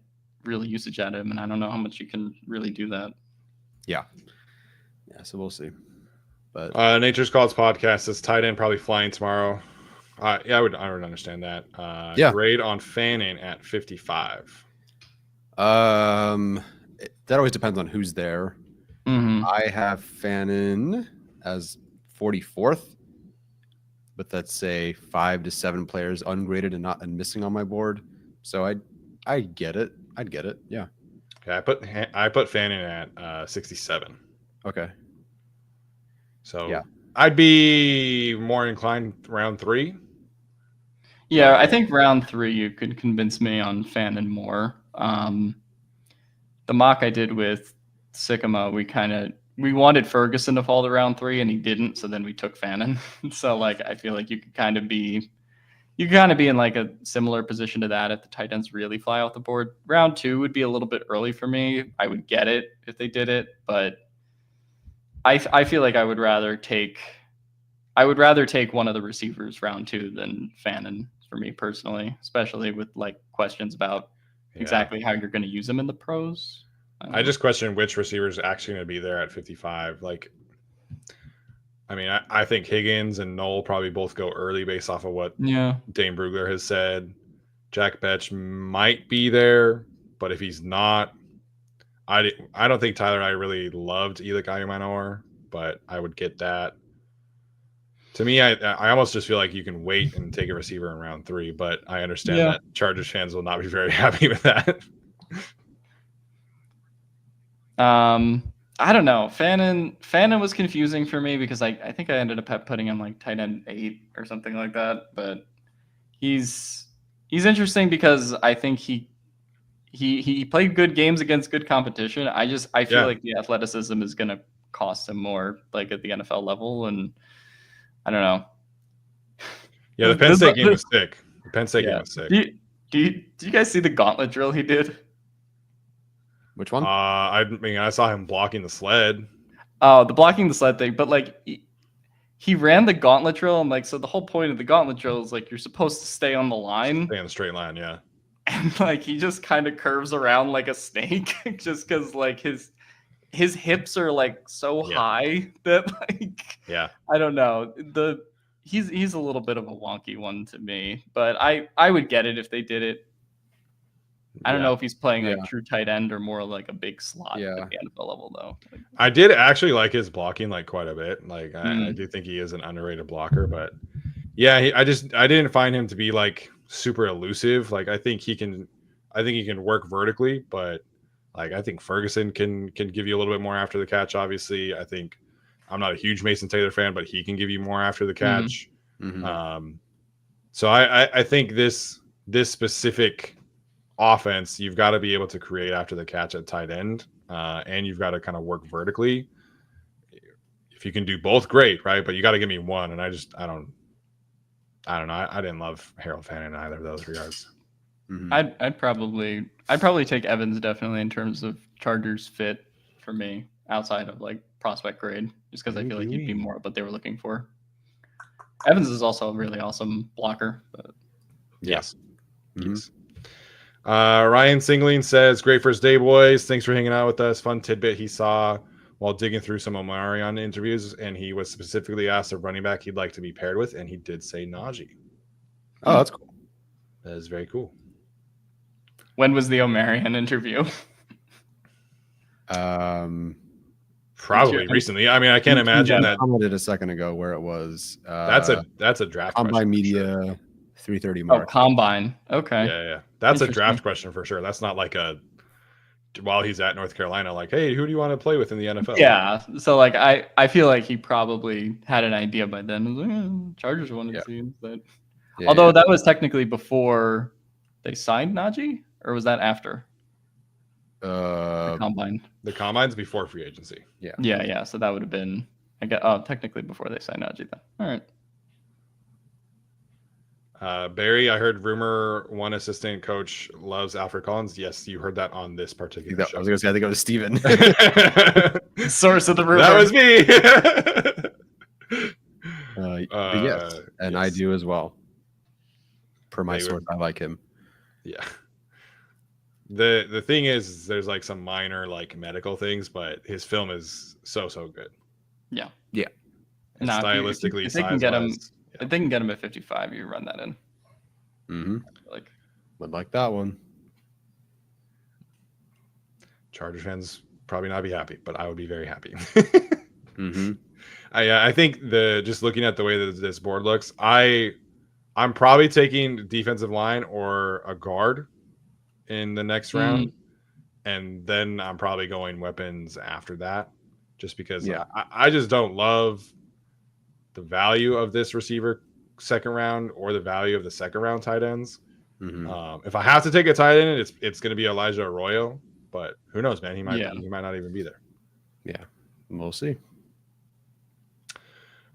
real usage out of him, and I don't know how much you can really do that. Yeah, so we'll see. But Nature's Calls podcast says tight end probably flying tomorrow. I would understand that. Grade on Fanning at 55. That always depends on who's there. Mm-hmm. I have Fannin as 44th, but that's say 5 to 7 players ungraded and missing on my board. So I get it. I'd get it. Yeah. Okay, I put Fannin at 67. Okay. So yeah, I'd be more inclined round 3. Yeah, I think round 3 you could convince me on Fannin more. The mock I did with Sycamore, we wanted Ferguson to fall to round 3 and he didn't, so then we took Fannin. So like I feel like you could kind of be in like a similar position to that if the tight ends really fly off the board. Round 2 would be a little bit early for me. I would get it if they did it, but I feel like I would rather take one of the receivers round 2 than Fannin for me personally, especially with like questions about exactly how you're going to use them in the pros. I just question which receiver is actually going to be there at 55. Like, I mean, I think Higgins and Knoll probably both go early based off of what Dane Brugler has said. Jack Betch might be there. but if he's not, I don't think Tyler and I really loved Elik Ayumanor, but I would get that. To me, I almost just feel like you can wait and take a receiver in round 3, but I understand that Chargers fans will not be very happy with that. I don't know. Fannin was confusing for me because I think I ended up putting him like tight end 8 or something like that. But he's interesting because I think he played good games against good competition. I feel like the athleticism is going to cost him more, like at the NFL level, and I don't know. Yeah, the Penn State game was sick. The Penn State game was sick. Do you guys see the gauntlet drill he did? Which one? I mean, I saw him blocking the sled. Oh, the blocking the sled thing, but like he ran the gauntlet drill. I'm like, so the whole point of the gauntlet drill is like you're supposed to stay on the line. Stay on the straight line, yeah. And like he just kind of curves around like a snake just because like his hips are like so high that like I don't know. He's a little bit of a wonky one to me, but I would get it if they did it. I don't know if he's playing like true tight end or more like a big slot at the NFL level though. Like, I did actually like his blocking like quite a bit. Like I do think he is an underrated blocker, but yeah, I didn't find him to be like super elusive. Like I think he can work vertically, but like I think Ferguson can give you a little bit more after the catch. Obviously, I think I'm not a huge Mason Taylor fan, but he can give you more after the catch. So I think this specific offense, you've got to be able to create after the catch at tight end, and you've got to kind of work vertically. If you can do both, great, right? But you got to give me one, and I don't know. I didn't love Harold Fannin in either of those regards. I'd probably take Evans definitely in terms of Chargers fit for me outside of like prospect grade, just because I feel like he'd be more of what they were looking for. Evans is also a really awesome blocker, but yes. Ryan Singling says, "Great first day, boys. Thanks for hanging out with us. Fun tidbit he saw while digging through some Omarion interviews, and he was specifically asked a running back he'd like to be paired with, and he did say Najee. Oh, that's cool. That is very cool. When was the Omarion interview? Probably recently. I mean, I can't imagine that. I commented a second ago where it was. That's a draft Combine Media 3:30 mark. Oh, Combine. Okay. Yeah. That's a draft question for sure. That's not like a while he's at North Carolina, like, hey, who do you want to play with in the NFL? Yeah. So like I feel like he probably had an idea by then. It was like, Chargers wanted to see him, but although that was technically before they signed Najee, or was that after? The Combine. The Combine's before free agency. Yeah. So that would have been, I guess, technically before they signed Najee then. All right. Barry, I heard rumor one assistant coach loves Alfred Collins. Yes, you heard that on this particular show. I was going to say, I think it was Steven. Source of the rumor. That was me. Yes, and I do as well. Per my source, I like him. Yeah. The thing is, there's like some minor like medical things, but his film is so good. Yeah. And stylistically, if they can get him, if they can get him at 55, you run that in. Like, would like that one. Chargers fans probably not be happy, but I would be very happy. I think just looking at the way that this board looks, I'm probably taking defensive line or a guard in the next round, and then I'm probably going weapons after that, just because I just don't love the value of this receiver second round or the value of the second round tight ends. If I have to take a tight end, it's going to be Elijah Arroyo, but who knows, man? He might not even be there. Yeah, we'll see.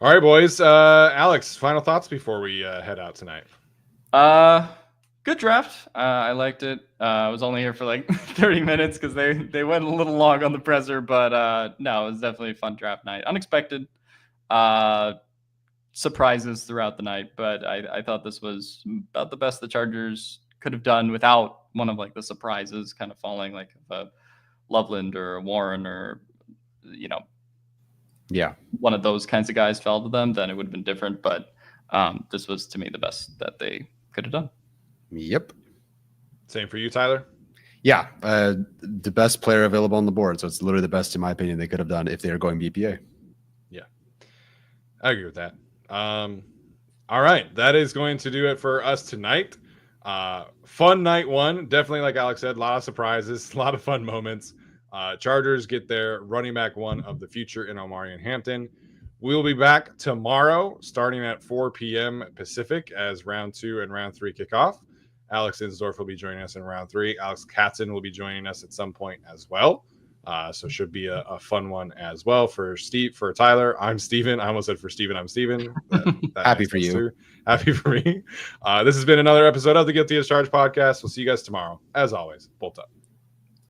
All right, boys. Alex, final thoughts before we head out tonight. Good draft. I liked it. I was only here for like 30 minutes because they went a little long on the presser, but no, it was definitely a fun draft night. Unexpected surprises throughout the night, but I thought this was about the best the Chargers could have done without one of like the surprises kind of falling, like a Loveland or a Warren or one of those kinds of guys fell to them, then it would have been different. But this was, to me, the best that they could have done. Yep. Same for you, Tyler? Yeah, the best player available on the board. So it's literally the best, in my opinion, they could have done if they were going BPA. Yeah, I agree with that. All right, that is going to do it for us tonight. Fun night one. Definitely, like Alex said, a lot of surprises, a lot of fun moments. Chargers get their running back one of the future in Omarion Hampton. We'll be back tomorrow starting at 4 p.m. Pacific as round 2 and round 3 kick off. Alex Insdorf will be joining us in round 3. Alex Katzen will be joining us at some point as well. So should be a fun one as well for Tyler. I'm Steven. I almost said for Steven. I'm Steven. That Happy for you. Too. Happy for me. This has been another episode of the Guilty as Charged podcast. We'll see you guys tomorrow. As always, bolt up.